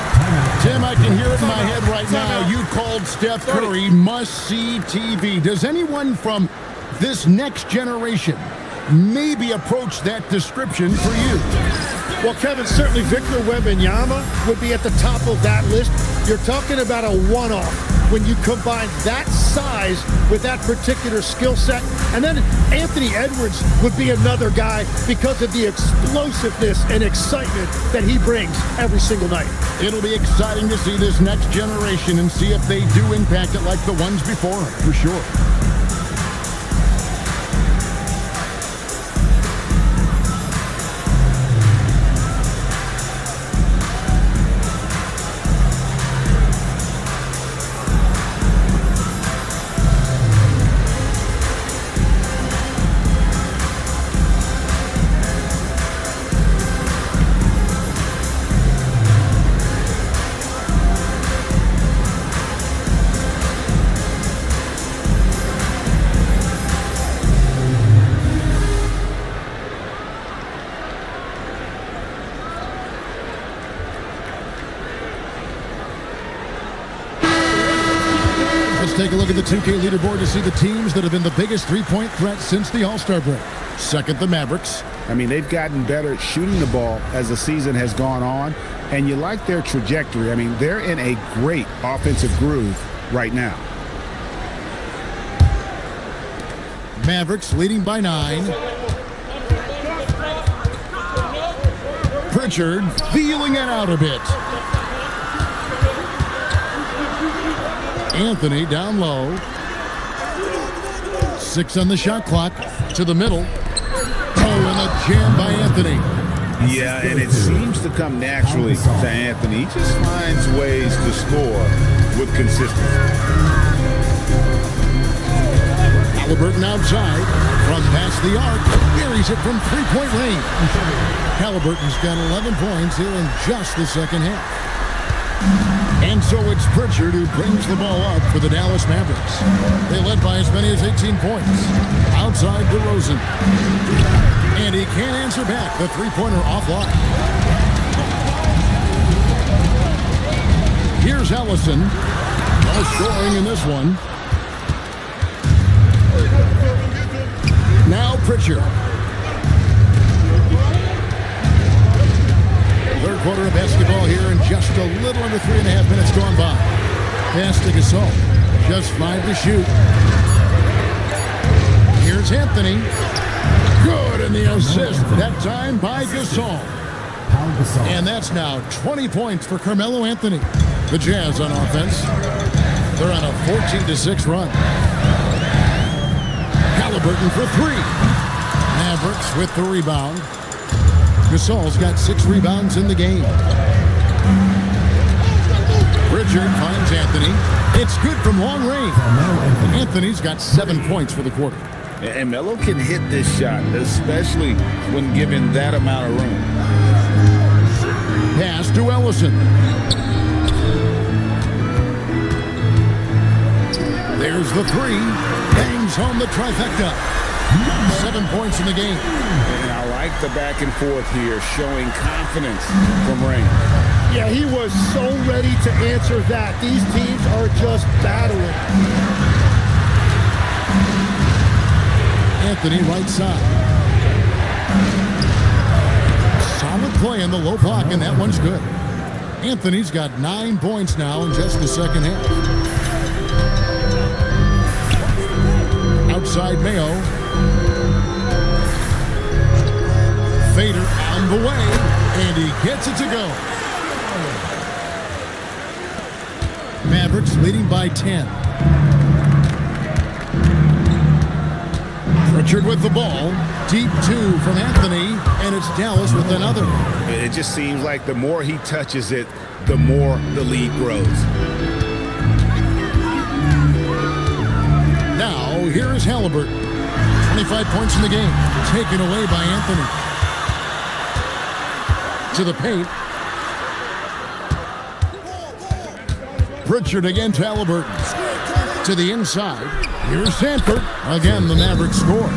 Tim, I can hear it in my head right now. You called Steph Curry must-see TV. Does anyone from this next generation maybe approach that description for you? Well, Kevin, certainly Victor Wembanyama would be at the top of that list. You're talking about a one-off when you combine that size with that particular skill set. And then Anthony Edwards would be another guy because of the explosiveness and excitement that he brings every single night. It'll be exciting to see this next generation and see if they do impact it like the ones before, for sure. Take a look at the 2K leaderboard to see the teams that have been the biggest three-point threat since the All-Star break. Second, the Mavericks. I mean, they've gotten better at shooting the ball as the season has gone on, and you like their trajectory. I mean, they're in a great offensive groove right now. Mavericks leading by 9. Pritchard feeling it out a bit. Anthony down low. 6 on the shot clock. To the middle. Oh, and a jam by Anthony. Yeah, and it seems to come naturally to Anthony. He just finds ways to score with consistency. Halliburton outside. From past the arc. Buries it from three-point range. Halliburton's got 11 points here in just the second half. And so it's Pritchard who brings the ball up for the Dallas Mavericks. They led by as many as 18 points. Outside DeRozan. And he can't answer back. The three-pointer offline. Here's Ellison. No scoring in this one. Now Pritchard. Third quarter of basketball here in just a little under 3.5 minutes gone by. Pass to Gasol. Just 5 to shoot. Here's Anthony. Good, and the assist that time by Gasol. And that's now 20 points for Carmelo Anthony. The Jazz on offense. They're on a 14-6 run. Halliburton for three. Mavericks with the rebound. Gasol's got 6 rebounds in the game. Pritchard finds Anthony. It's good from long range. Anthony's got 7 points for the quarter. And Melo can hit this shot, especially when given that amount of room. Pass to Ellison. There's the three. Bangs home the trifecta. 7 points in the game. And I like the back and forth here, showing confidence from Rain. Yeah, he was so ready to answer that. These teams are just battling. Anthony right side. Solid play in the low block, and that one's good. Anthony's got 9 points now in just the second half. Outside Mayo. Fader on the way, and he gets it to go. Mavericks leading by 10. Pritchard with the ball. Deep 2 from Anthony, and it's Dallas with another. It just seems like the more he touches it, the more the lead grows. Now, here is Halliburton. 25 points in the game. Taken away by Anthony. To the paint. Pritchard against Halliburton. To the inside. Here's Sanford. Again, the Mavericks score.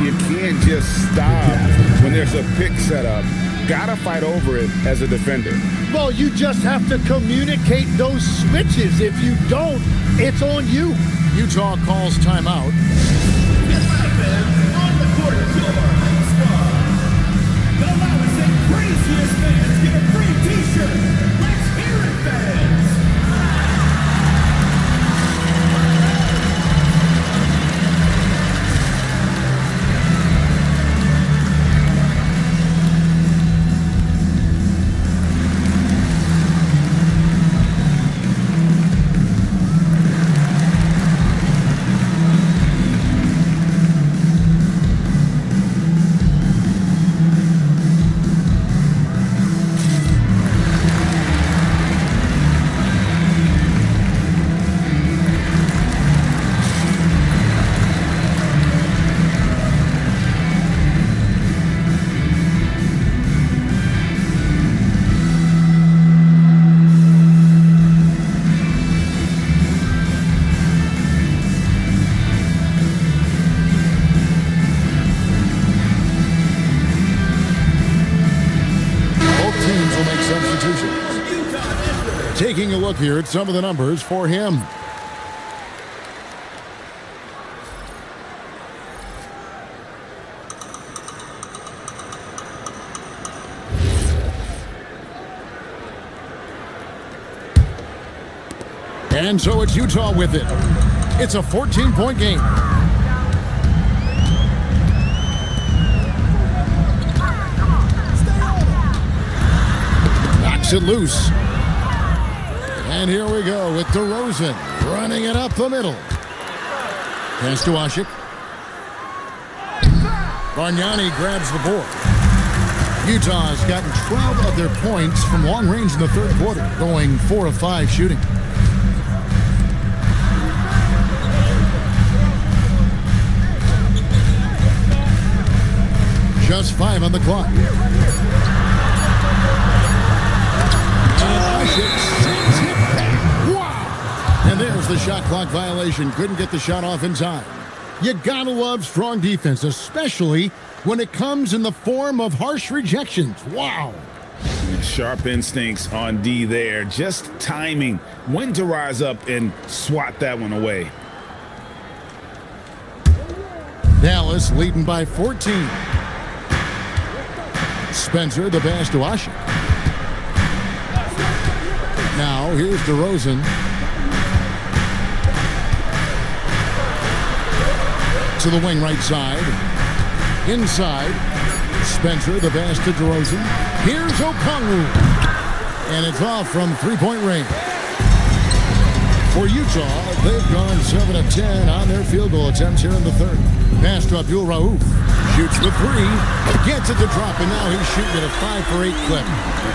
You can't just stop when there's a pick set up. Gotta fight over it as a defender. Well, you just have to communicate those switches. If you don't, it's on you. Utah calls timeout. On the court, your squad. The loudest and craziest fans get a free t-shirt. Let's hear it, fans. Taking a look here at some of the numbers for him. And so it's Utah with it. It's a 14-point game. Knocks it loose. And here we go with DeRozan running it up the middle. Pass to Ashik. Bargnani grabs the board. Utah's gotten 12 of their points from long range in the third quarter, going 4 of 5 shooting. +5 on the clock. Wow! And there's the shot clock violation. Couldn't get the shot off in time. You gotta love strong defense, especially when it comes in the form of harsh rejections. Wow! Sharp instincts on D there. Just timing when to rise up and swat that one away. Dallas leading by 14. Spencer, the pass to Ashik. Now, here's DeRozan. To the wing right side. Inside. Spencer, the pass to DeRozan. Here's Okongwu. And it's off from three-point range. For Utah, they've gone 7 of 10 on their field goal attempts here in the third. Pass to Abdul Rauf. Shoots the three. Gets it to drop, and now he's shooting at a 5-for-8 clip.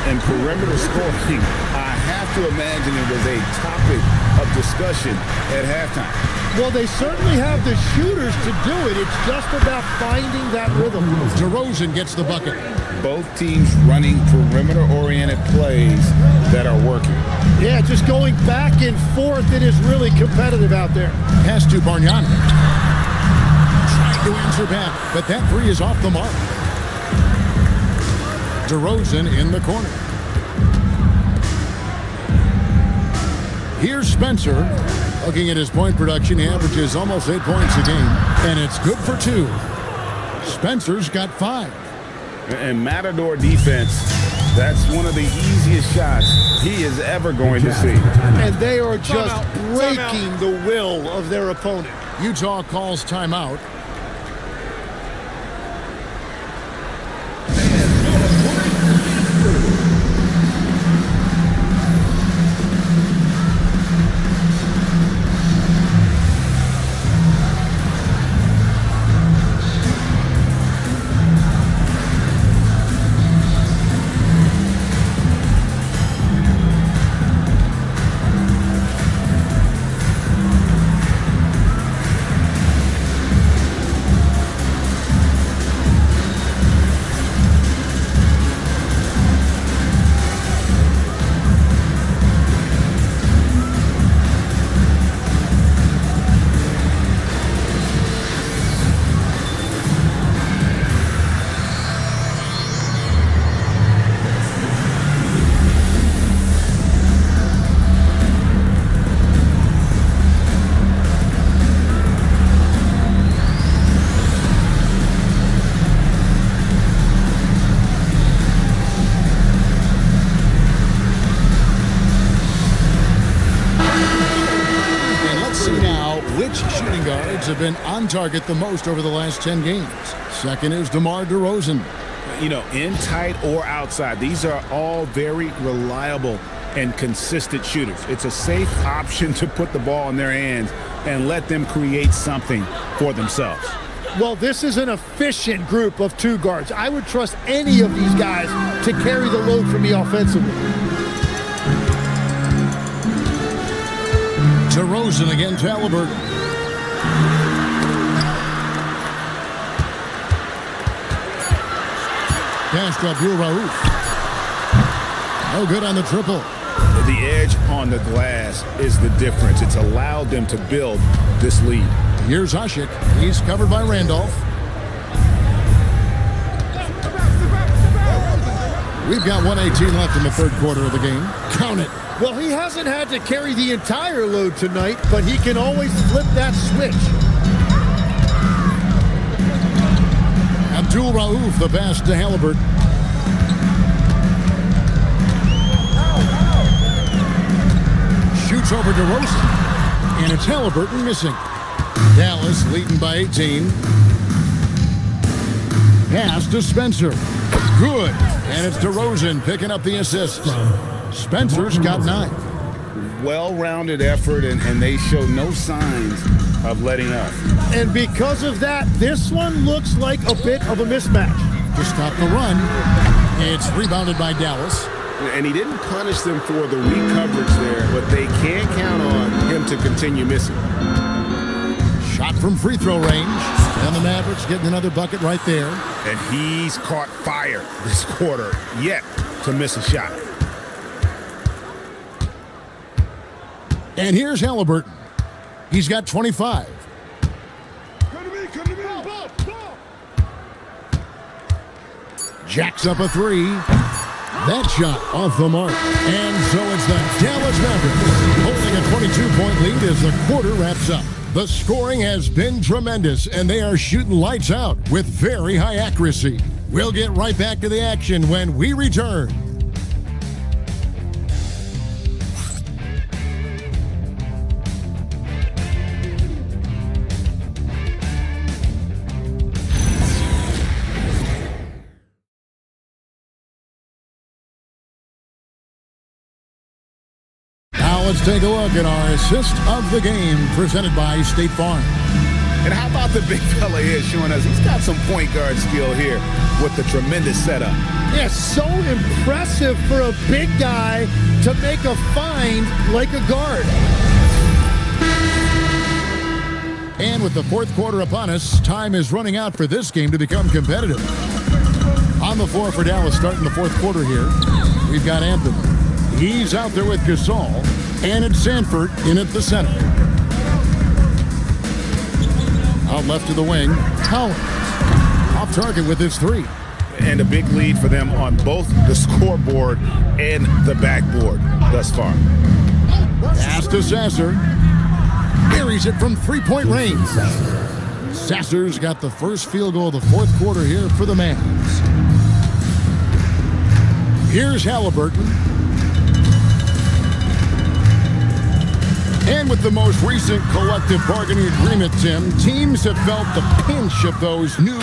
And perimeter scoring, I have to imagine it was a topic of discussion at halftime. Well, they certainly have the shooters to do it. It's just about finding that rhythm. DeRozan gets the bucket. Both teams running perimeter-oriented plays that are working. Yeah, just going back and forth. It is really competitive out there. Pass to Bargnani. Trying to answer back, but that three is off the mark. DeRozan in the corner. Here's Spencer. Looking at his point production, he averages almost 8 points a game, and it's good for 2. Spencer's got 5. And Matador defense, that's one of the easiest shots he is ever going to see. And they are just breaking the will of their opponent. Utah calls timeout. Have been on target the most over the last 10 games. Second is DeMar DeRozan. You know, in tight or outside, these are all very reliable and consistent shooters. It's a safe option to put the ball in their hands and let them create something for themselves. Well, this is an efficient group of 2 guards. I would trust any of these guys to carry the load for me offensively. DeRozan against Halliburton. Pass to Abdul Rauf. No good on the triple. The edge on the glass is the difference. It's allowed them to build this lead. Here's Ashik. He's covered by Randolph. We've got 1:18 left in the third quarter of the game. Count it. Well, he hasn't had to carry the entire load tonight, but he can always flip that switch. Abdul Rauf, the pass to Halliburton. Shoots over DeRozan. And it's Halliburton missing. Dallas leading by 18. Pass to Spencer. Good. And it's DeRozan picking up the assist. Spencer's got 9. Well-rounded effort, and they show no signs of letting up. And because of that, this one looks like a bit of a mismatch. To stop the run, it's rebounded by Dallas. And he didn't punish them for the weak coverage there, but they can't count on him to continue missing. Shot from free throw range. And the Mavericks getting another bucket right there. And he's caught fire this quarter, yet to miss a shot. And here's Halliburton. He's got 25. Jacks up a three. That shot off the mark. And so it's the Dallas Mavericks holding a 22-point lead as the quarter wraps up. The scoring has been tremendous, and they are shooting lights out with very high accuracy. We'll get right back to the action when we return. Let's take a look at our assist of the game presented by State Farm. And how about the big fella here showing us he's got some point guard skill here with the tremendous setup. Yeah, so impressive for a big guy to make a find like a guard. And with the fourth quarter upon us, time is running out for this game to become competitive. On the floor for Dallas starting the fourth quarter here, we've got Anthony. He's out there with Gasol. And it's Sanford in at the center. Out left to the wing, Howard. Off target with his three. And a big lead for them on both the scoreboard and the backboard thus far. Pass to Sasser. Buries it from three-point range. Sasser's got the first field goal of the fourth quarter here for the Mavs. Here's Halliburton. And with the most recent collective bargaining agreement, Tim, teams have felt the pinch of those new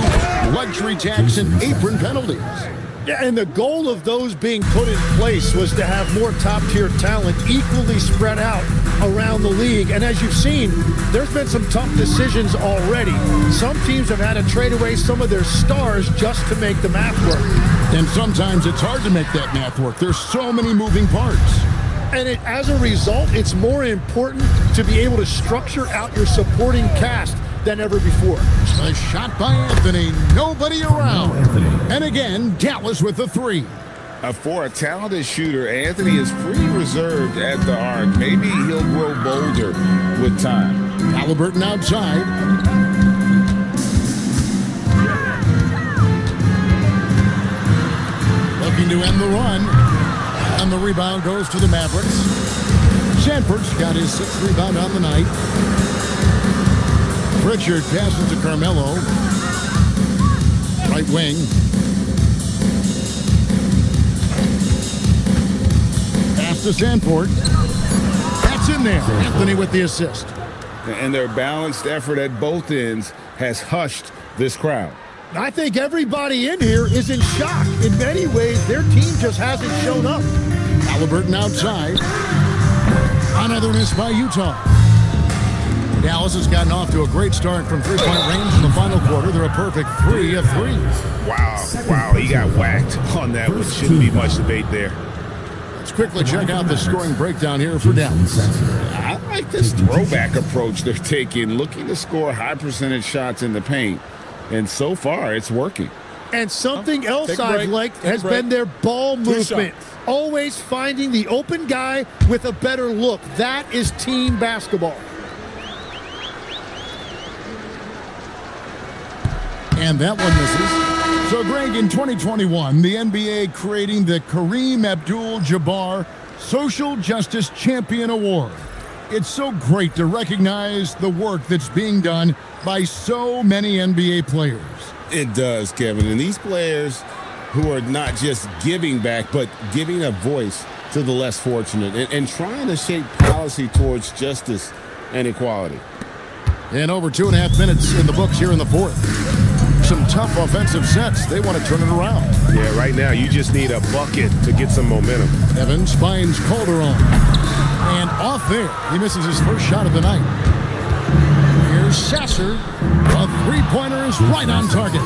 luxury tax and apron penalties. Yeah, and the goal of those being put in place was to have more top-tier talent equally spread out around the league. And as you've seen, there's been some tough decisions already. Some teams have had to trade away some of their stars just to make the math work. And sometimes it's hard to make that math work. There's so many moving parts. And as a result, it's more important to be able to structure out your supporting cast than ever before. A shot by Anthony, nobody around. And again, Dallas with the three. For a talented shooter, Anthony is pretty reserved at the arc. Maybe he'll grow bolder with time. Halliburton outside. Looking to end the run. And the rebound goes to the Mavericks. Sanford's got his sixth rebound on the night. Pritchard passes to Carmelo. Right wing. Pass to Sanford. That's in there. Anthony with the assist. And their balanced effort at both ends has hushed this crowd. I think everybody in here is in shock. In many ways, their team just hasn't shown up. Halliburton outside. Another miss by Utah. Dallas has gotten off to a great start from three-point range in the final quarter. They're a perfect 3 of 3. Wow, he got whacked on that one. Shouldn't be much debate there. Let's quickly check out the scoring breakdown here for Dallas. I like this throwback approach they're taking, looking to score high percentage shots in the paint. And so far, it's working. And something else I've liked has been their ball movement. Always finding the open guy with a better look. That is team basketball. And that one misses. So, Greg, in 2021, the NBA creating the Kareem Abdul-Jabbar Social Justice Champion Award. It's so great to recognize the work that's being done by so many NBA players. It does, Kevin. And these players who are not just giving back, but giving a voice to the less fortunate and trying to shape policy towards justice and equality. And over 2.5 minutes in the books here in the fourth. Some tough offensive sets. They want to turn it around. Yeah, right now you just need a bucket to get some momentum. Evans finds Calderon. And off there, he misses his first shot of the night. Here's Sasser. A three-pointer is right on target.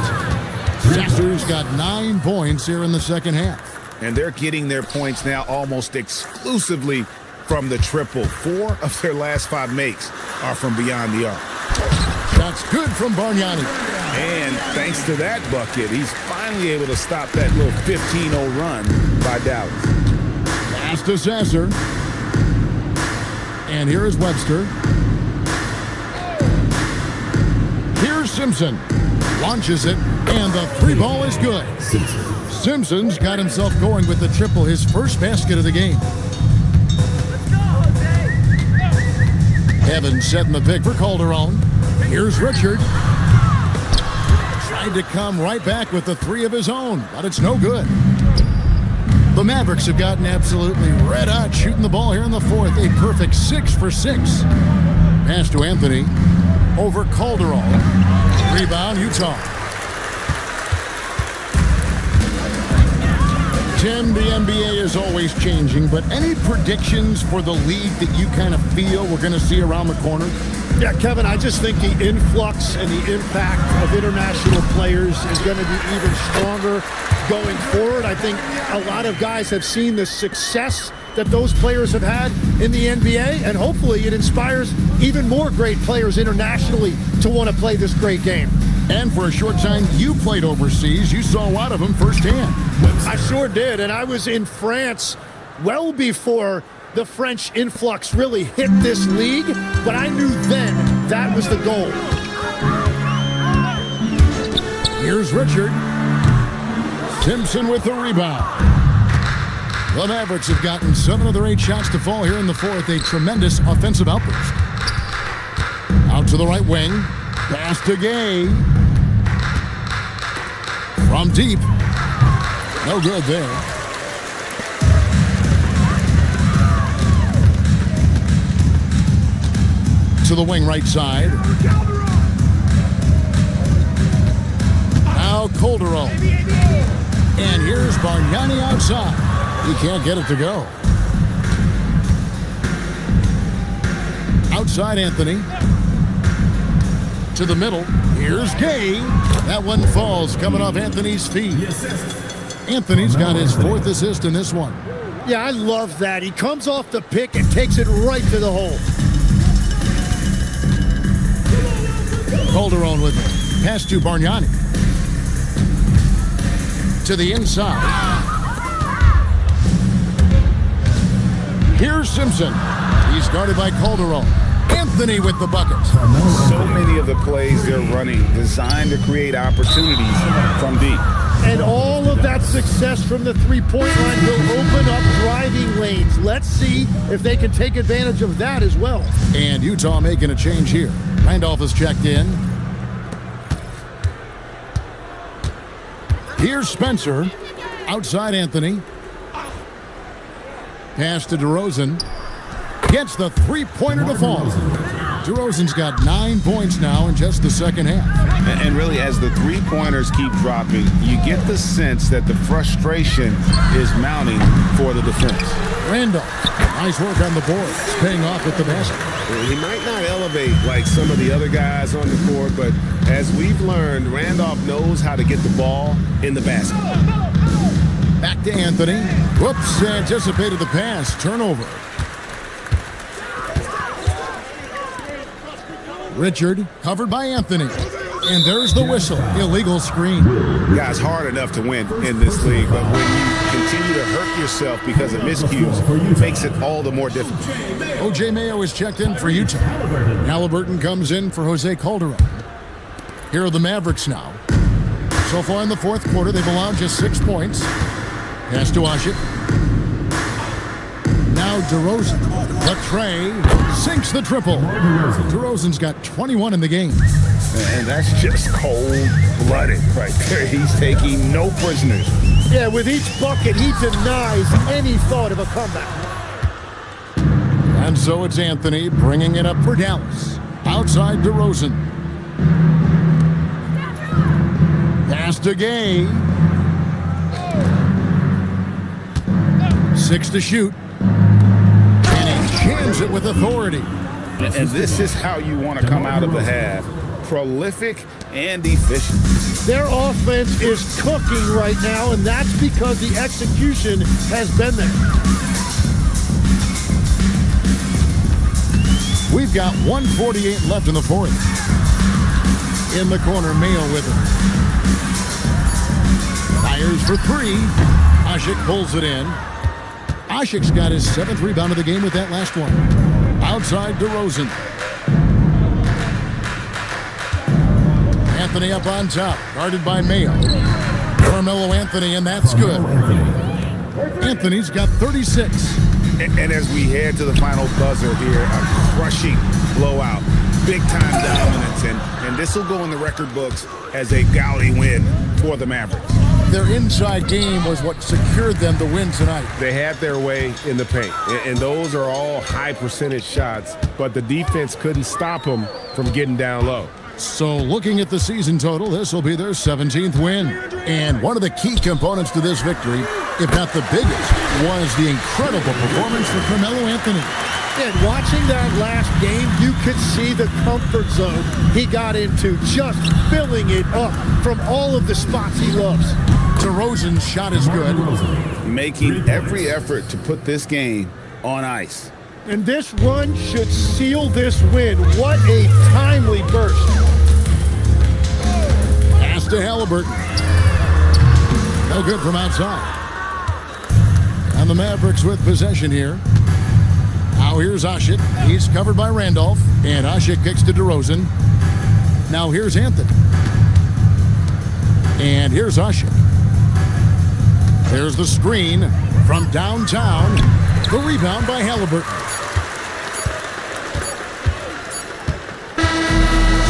Sasser's got 9 points here in the second half. And they're getting their points now almost exclusively from the triple. 4 of their last 5 makes are from beyond the arc. That's good from Bargnani. And thanks to that bucket, he's finally able to stop that little 15-0 run by Dallas. Pass to Sasser. And here is Webster. Here's Simpson. Launches it, and the three ball is good. Simpson's got himself going with the triple, his first basket of the game. Evans setting the pick for Calderon. Here's Richard. Tried to come right back with the three of his own, but it's no good. The Mavericks have gotten absolutely red hot shooting the ball here in the fourth. A perfect 6 for 6. Pass to Anthony. Over Calderon. Rebound, Utah. Tim, the NBA is always changing, but any predictions for the league that you kind of feel we're going to see around the corner? Yeah, Kevin, I just think the influx and the impact of international players is going to be even stronger going forward. I think a lot of guys have seen the success that those players have had in the NBA, and hopefully it inspires even more great players internationally to want to play this great game. And for a short time, you played overseas. You saw a lot of them firsthand. I sure did, and I was in France well before the French influx really hit this league, but I knew then that was the goal. Here's Richard. Simpson with the rebound. The Mavericks have gotten 7 of their 8 shots to fall here in the fourth. A tremendous offensive outburst. Out to the right wing. Pass to Gay. From deep. No good there. To the wing right side. Now Calderon. And here's Bargnani outside. He can't get it to go. Outside Anthony. To the middle. Here's Gay. That one falls coming off Anthony's feet. Anthony's got his 4th assist in this one. Yeah, I love that. He comes off the pick and takes it right to the hole. Calderon with it. Pass to Bargnani. To the inside. Here's Simpson. He's guarded by Calderon. Anthony with the bucket. So many of the plays they're running designed to create opportunities from deep. And all of that success from the three-point line will open up driving lanes. Let's see if they can take advantage of that as well. And Utah making a change here. Randolph has checked in. Here's Spencer. Outside Anthony. Pass to DeRozan. Gets the three-pointer to fall. DeRozan's got 9 points now in just the second half. And really, as the three-pointers keep dropping, you get the sense that the frustration is mounting for the defense. Randolph, nice work on the board. It's paying off with the basket. He might not elevate like some of the other guys on the court, but as we've learned, Randolph knows how to get the ball in the basket. Back to Anthony. Whoops, anticipated the pass. Turnover. Richard, covered by Anthony. And there's the whistle. Illegal screen. Guys, hard enough to win in this league, but when you continue to hurt yourself because of miscues, it makes it all the more difficult. O.J. Mayo is checked in for Utah. Halliburton comes in for Jose Calderon. Here are the Mavericks now. So far in the fourth quarter, they've allowed just 6 points. Pass to Ashik. Now DeRozan. Latrey sinks the triple. DeRozan's got 21 in the game. And that's just cold-blooded right there. He's taking no prisoners. Yeah, with each bucket, he denies any thought of a comeback. And so it's Anthony bringing it up for Dallas. Outside DeRozan. Pass to Gay. 6 to shoot. And he jams it with authority. And this is how you want to come out of the half. Prolific and efficient. Their offense is cooking right now, and that's because the execution has been there. We've got 1:48 left in the fourth. In the corner, Mayo with it. Fires for three. Ashik pulls it in. Ashik's got his 7th rebound of the game with that last one. Outside DeRozan. Anthony up on top, guarded by Mayo. Carmelo Anthony, and that's good. Anthony's got 36. And as we head to the final buzzer here, a crushing blowout, big-time dominance, and this will go in the record books as a gaudy win for the Mavericks. Their inside game was what secured them to win tonight. They had their way in the paint, and those are all high-percentage shots, but the defense couldn't stop them from getting down low. So looking at the season total, this will be their 17th win. And one of the key components to this victory, if not the biggest, was the incredible performance for Carmelo Anthony. And watching that last game, you could see the comfort zone he got into, just filling it up from all of the spots he loves. DeRozan's shot is good. Making every effort to put this game on ice. And this run should seal this win. What a timely burst. Pass to Halliburton. No good from outside. And the Mavericks with possession here. Now here's Ashik. He's covered by Randolph. And Ashik kicks to DeRozan. Now here's Anthony. And here's Ashik. There's the screen from downtown. The rebound by Halliburton.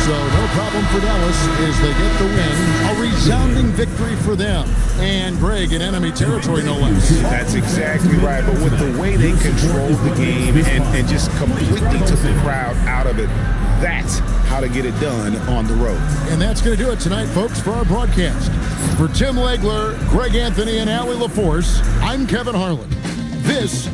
So no problem for Dallas as they get the win. A resounding victory for them. And Greg in enemy territory, no less. That's exactly right. But with the way they controlled the game and just completely took the crowd out of it, that's how to get it done on the road. And that's going to do it tonight, folks, for our broadcast. For Tim Legler, Greg Anthony, and Allie LaForce, I'm Kevin Harlan. This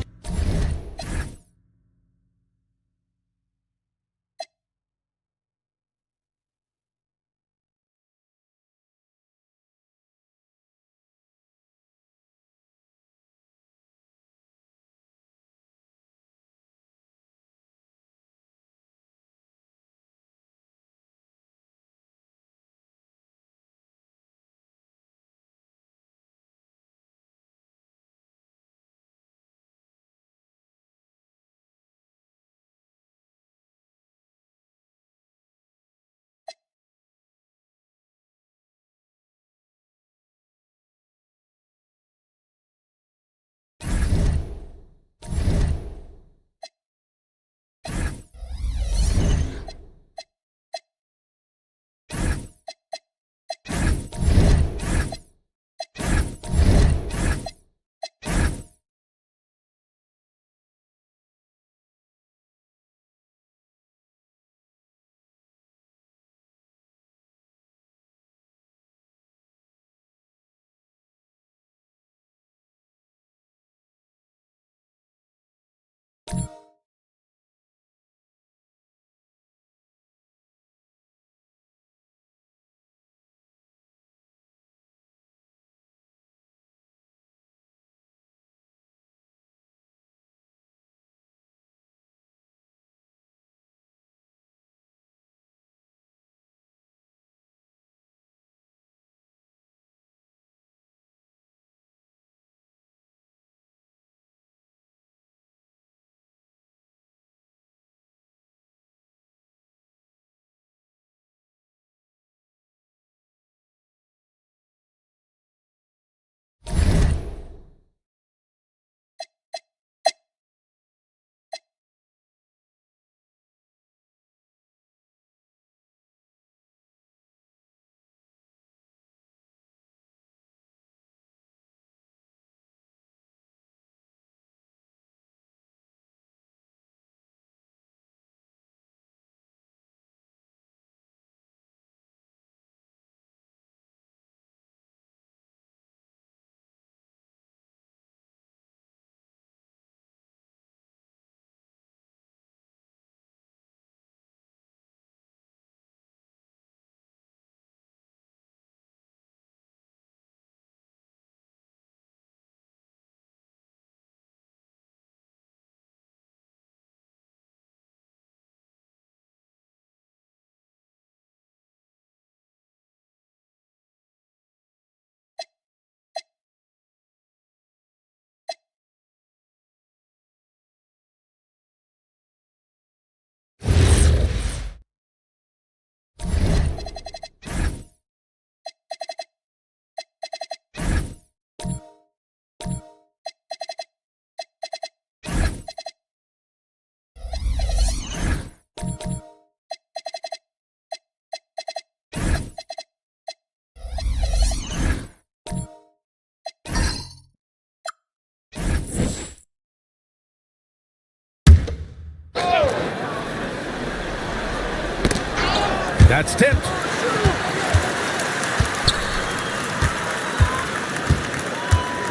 That's tipped.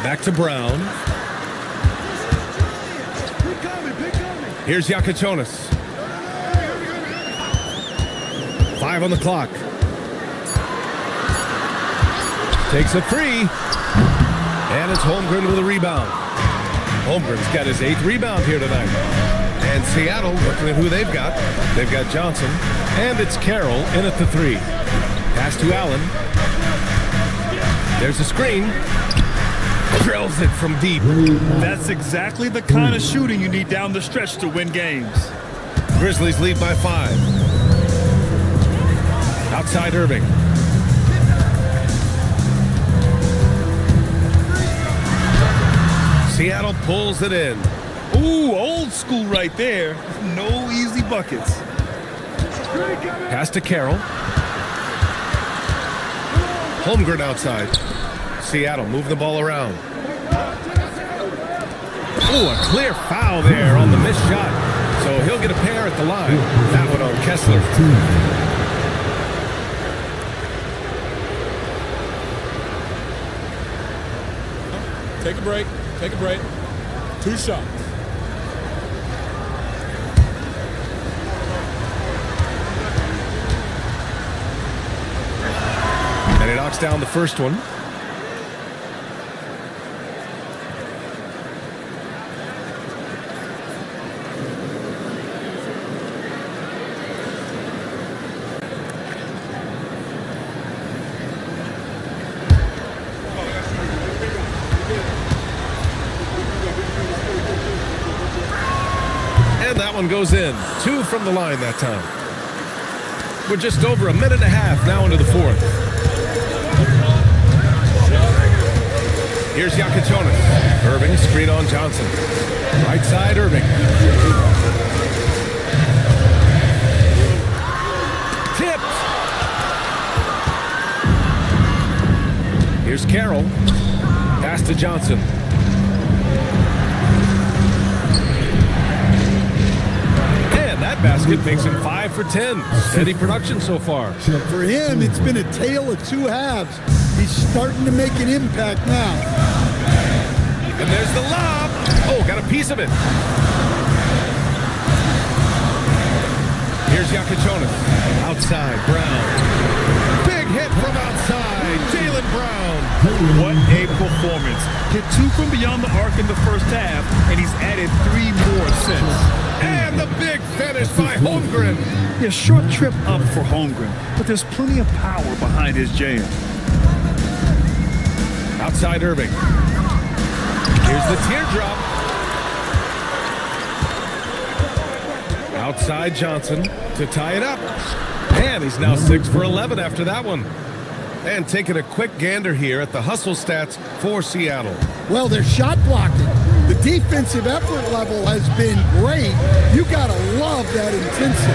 Back to Brown. Here's Yakatonis. 5 on the clock. Takes a 3. And it's Holmgren with a rebound. Holmgren's got his 8th rebound here tonight. And Seattle, looking at who they've got. They've got Johnson. And it's Carroll in at the 3. Pass to Allen. There's a screen. Drills it from deep. That's exactly the kind of shooting you need down the stretch to win games. Grizzlies lead by 5. Outside Irving. Seattle pulls it in. Ooh, old school right there. No easy buckets. Pass to Carroll. Holmgren outside. Seattle move the ball around. Ooh, a clear foul there on the missed shot. So he'll get a pair at the line. That one on Kessler. Take a break. Take a break. 2 shots. And he knocks down the first one. And that one goes in. 2 from the line that time. We're just over a minute and a half now into the 4th. Here's Yakatonis. Irving, screen on Johnson. Right side, Irving. Tipped. Here's Carroll. Pass to Johnson. And that basket makes him 5 for 10. Steady production so far. For him, it's been a tale of 2 halves. He's starting to make an impact now. And there's the lob. Oh, got a piece of it. Here's Yakatonis. Outside, Brown. Big hit from outside. Jaylen Brown. What a performance. Hit 2 from beyond the arc in the first half, and he's added 3 more since. And the big finish by Holmgren. Yeah, short trip up for Holmgren, but there's plenty of power behind his jam. Outside Irving. Here's the teardrop. Outside Johnson to tie it up. And he's now 6 for 11 after that one. And taking a quick gander here at the hustle stats for Seattle. Well, they're shot blocking. The defensive effort level has been great. You got to love that intensity.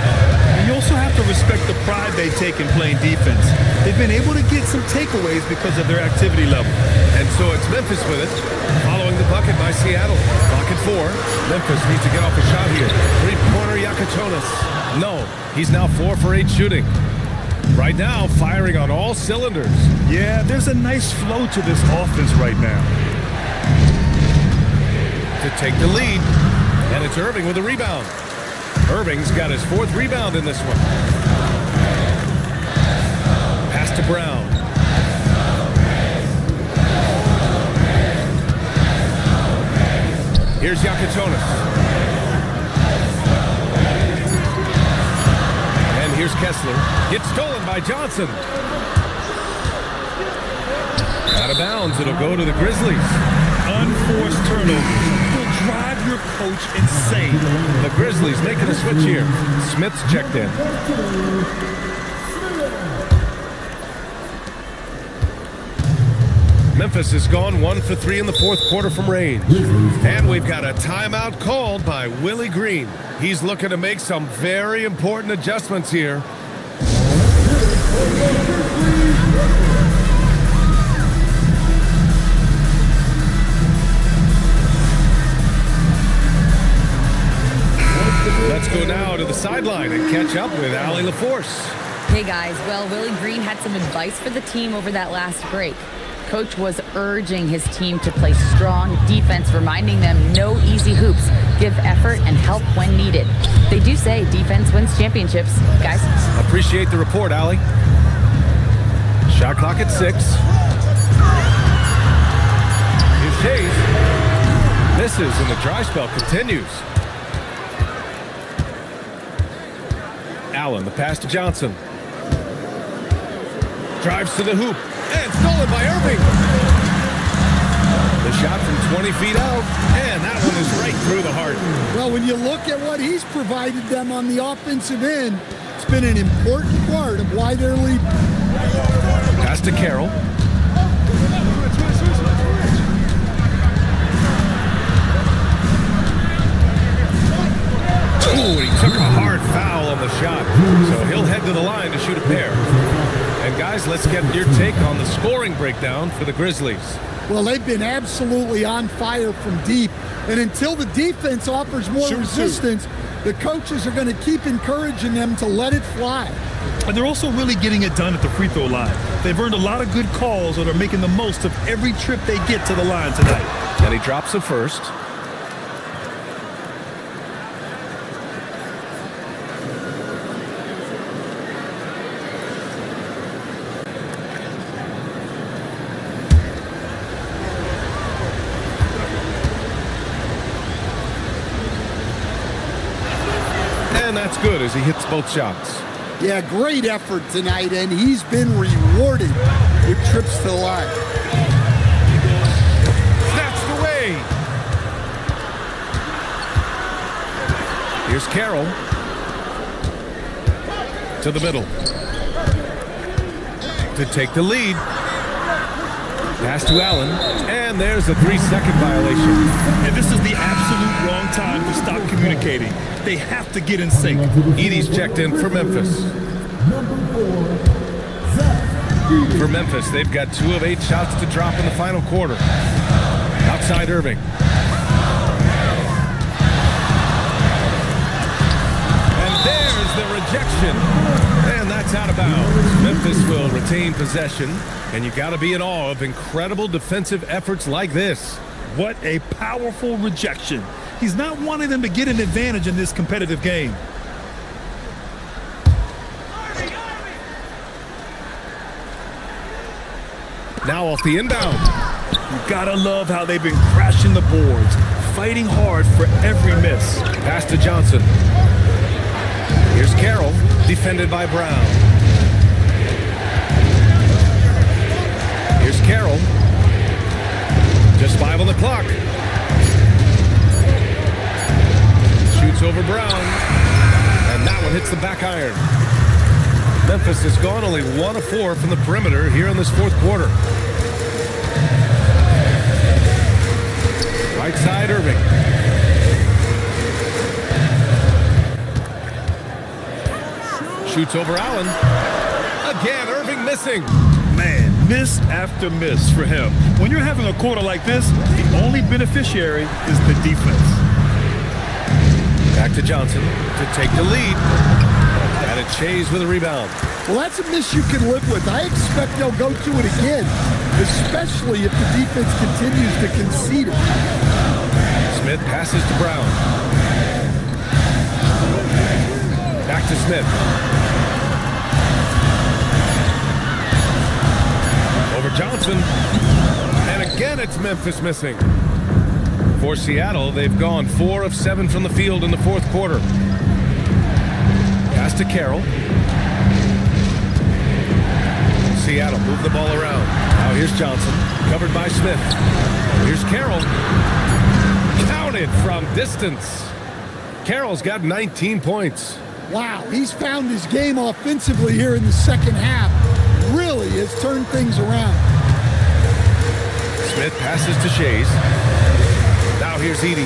And you also have to respect the pride they take in playing defense. They've been able to get some takeaways because of their activity level. And so it's Memphis with it, following the bucket by Seattle. Clock at 4. Memphis needs to get off a shot here. 3-pointer Yakatonis. No, he's now 4 for 8 shooting. Right now, firing on all cylinders. Yeah, there's a nice flow to this offense right now. To take the lead, and it's Irving with a rebound. Irving's got his 4th rebound in this one. Pass to Brown. Here's Yakatonis. And here's Kessler. Gets stolen by Johnson. Out of bounds, it'll go to the Grizzlies. Unforced turnovers will drive your coach insane. The Grizzlies making a switch here. Smith's checked in. Memphis has gone 1 for 3 in the 4th quarter from range. And we've got a timeout called by Willie Green. He's looking to make some very important adjustments here. Let's go now to the sideline and catch up with Allie LaForce. Hey guys, well, Willie Green had some advice for the team over that last break. Coach was urging his team to play strong defense, reminding them no easy hoops, give effort and help when needed. They do say defense wins championships, guys. Appreciate the report, Allie. Shot clock at 6. Here's Chase. Misses and the dry spell continues. Allen, the pass to Johnson. Drives to the hoop. And stolen by Irving. The shot from 20 feet out. And that one is right through the heart. Well, when you look at what he's provided them on the offensive end, it's been an important part of why they're leading. Pass to Carroll. Ooh, he took a hard foul on the shot. So he'll head to the line to shoot a pair. And guys, let's get your take on the scoring breakdown for the Grizzlies. Well, they've been absolutely on fire from deep. And until the defense offers more resistance, the coaches are going to keep encouraging them to let it fly. And they're also really getting it done at the free throw line. They've earned a lot of good calls that are making the most of every trip they get to the line tonight. And he drops the first. And that's good as he hits both shots. Yeah, great effort tonight, and he's been rewarded with trips to the line. Snatched away. Here's Carroll. To the middle. To take the lead. Pass to Allen. And there's a 3-second violation. And this is the absolute wrong time to stop communicating. They have to get in sync. Edie's checked in for Memphis. For Memphis, they've got 2 of 8 shots to drop in the final quarter. Outside Irving. And there's the rejection. And that's out of bounds. Memphis will retain possession. And you got to be in awe of incredible defensive efforts like this. What a powerful rejection. He's not wanting them to get an advantage in this competitive game. Now off the inbound. You gotta love how they've been crashing the boards, fighting hard for every miss. Pass to Johnson. Here's Carroll, defended by Brown. Here's Carroll. Just 5 on the clock. Shoots over Brown. And that one hits the back iron. Memphis has gone only 1 of 4 from the perimeter here in this 4th quarter. Right side, Irving. Shoots over Allen. Again, Irving missing. Man, miss after miss for him. When you're having a quarter like this, the only beneficiary is the defense. Back to Johnson to take the lead. And a Chase with a rebound. Well, that's a miss you can live with. I expect they'll go to it again, especially if the defense continues to concede it. Smith passes to Brown. Back to Smith. Over Johnson. And again, it's Memphis missing. For Seattle, they've gone 4 of 7 from the field in the 4th quarter. Pass to Carroll. Seattle move the ball around. Now here's Johnson, covered by Smith. Here's Carroll. Counted from distance. Carroll's got 19 points. Wow, he's found his game offensively here in the second half. Really has turned things around. Smith passes to Shays. Now here's Edie.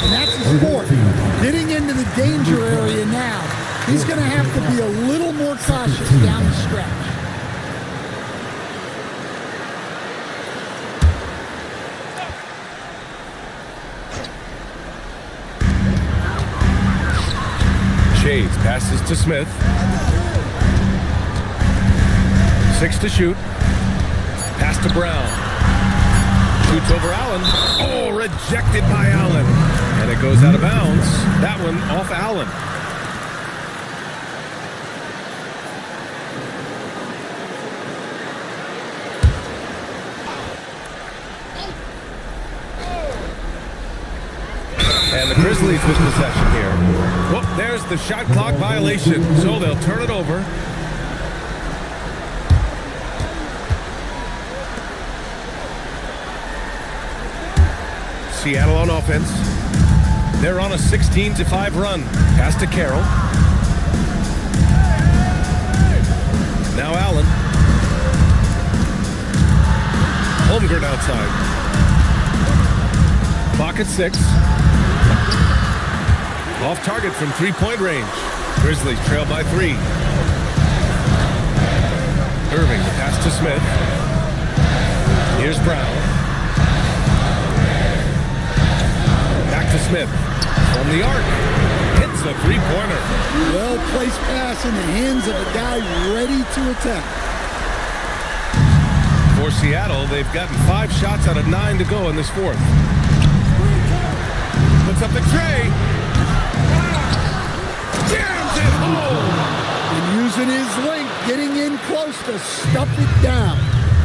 And that's his 4th. Getting into the danger area now. He's going to have to be a little more cautious down the stretch. Shades passes to Smith. 6 to shoot. Pass to Brown. Shoots over Allen. Oh, rejected by Allen. And it goes out of bounds. That one off Allen. And the Grizzlies with possession here. Whoop, there's the shot clock violation. So they'll turn it over. Seattle on offense. They're on a 16-5 run. Pass to Carroll. Now Allen. Holmgren outside. Clock at 6. Off target from 3-point range. Grizzlies trail by 3. Irving, the pass to Smith. Here's Brown. Back to Smith. From the arc. Hits a 3-pointer. Well-placed pass in the hands of a guy ready to attack. For Seattle, they've gotten 5 shots out of 9 to go in this fourth. Puts up the tray. Jams it home. And using his length, getting in close to stuff it down.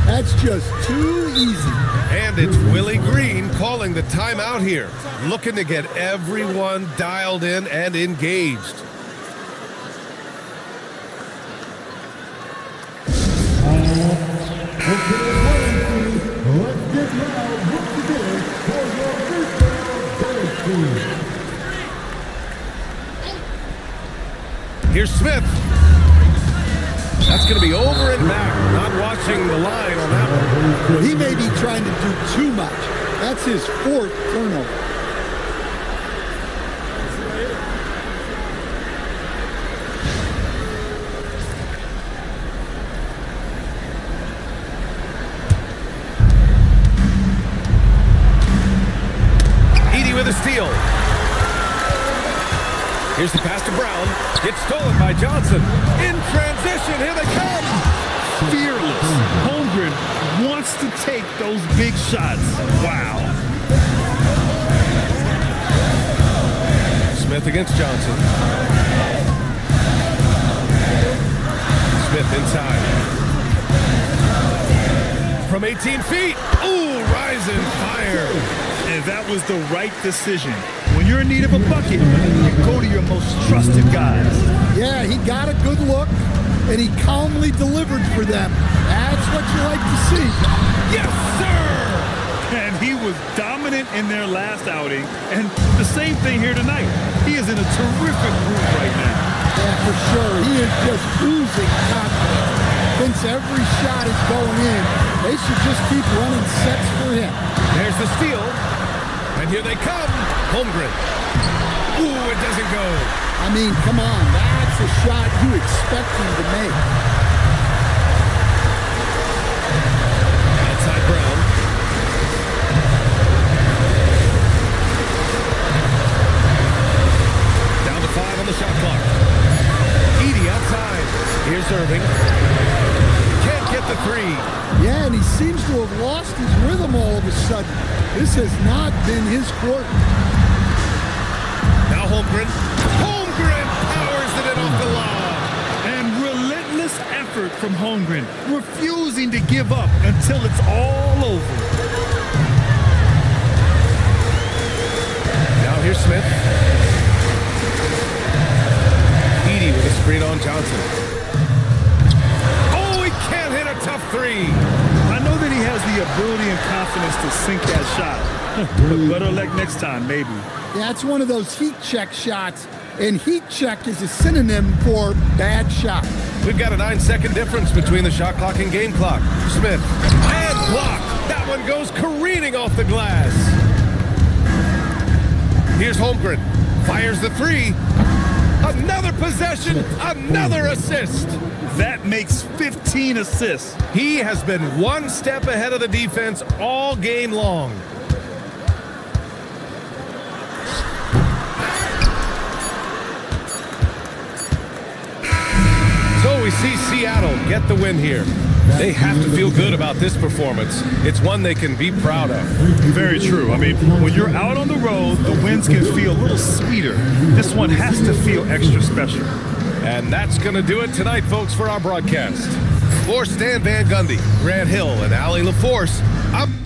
That's just too easy. And it's Willie Green calling the timeout here. Looking to get everyone dialed in and engaged. Here's Smith. That's going to be over and back. Not watching the line on that one. Well, he may be trying to do too much. That's his 4th turnover. Edey with a steal. Here's the pass to Brown. It's stolen by Johnson. In transition, here they come. Fearless. Holmgren wants to take those big shots. Wow. Smith against Johnson. Smith inside. From 18 feet. Ooh, rising fire. And that was the right decision. When you're in need of a bucket, you go to your most trusted guys. Yeah, he got a good look, and he calmly delivered for them. That's what you like to see. Yes, sir! And he was dominant in their last outing, and the same thing here tonight. He is in a terrific group right now. Yeah, for sure. He is just oozing confidence. Thinks every shot is going in. They should just keep running sets for him. There's the steal. And here they come. Holmgren. Ooh, it doesn't go. I mean, come on. That's a shot you expect him to make. Outside Brown. Down to 5 on the shot clock. Edey outside. Here's Irving. Can't get the 3. Yeah, and he seems to have lost his rhythm all of a sudden. This has not been his quarter. Now Holmgren. Holmgren powers it in off the lob. And relentless effort from Holmgren, refusing to give up until it's all over. Now here's Smith. Edey with a screen on Johnson. Oh, he can't hit a tough 3. I know that he has the ability and confidence to sink that shot. But better luck next time, maybe. Yeah, it's one of those heat check shots, and heat check is a synonym for bad shot. We've got a 9-second difference between the shot clock and game clock. Smith, and blocked. That one goes careening off the glass. Here's Holmgren. Fires the 3. Another possession, another assist. That makes 15 assists. He has been one step ahead of the defense all game long. see Seattle get the win here. They have to feel good about this performance. It's one they can be proud of. Very true. I mean, when you're out on the road, the wins can feel a little sweeter. This one has to feel extra special. And that's going to do it tonight, folks, for our broadcast. For Stan Van Gundy, Grant Hill, and Allie LaForce, I'm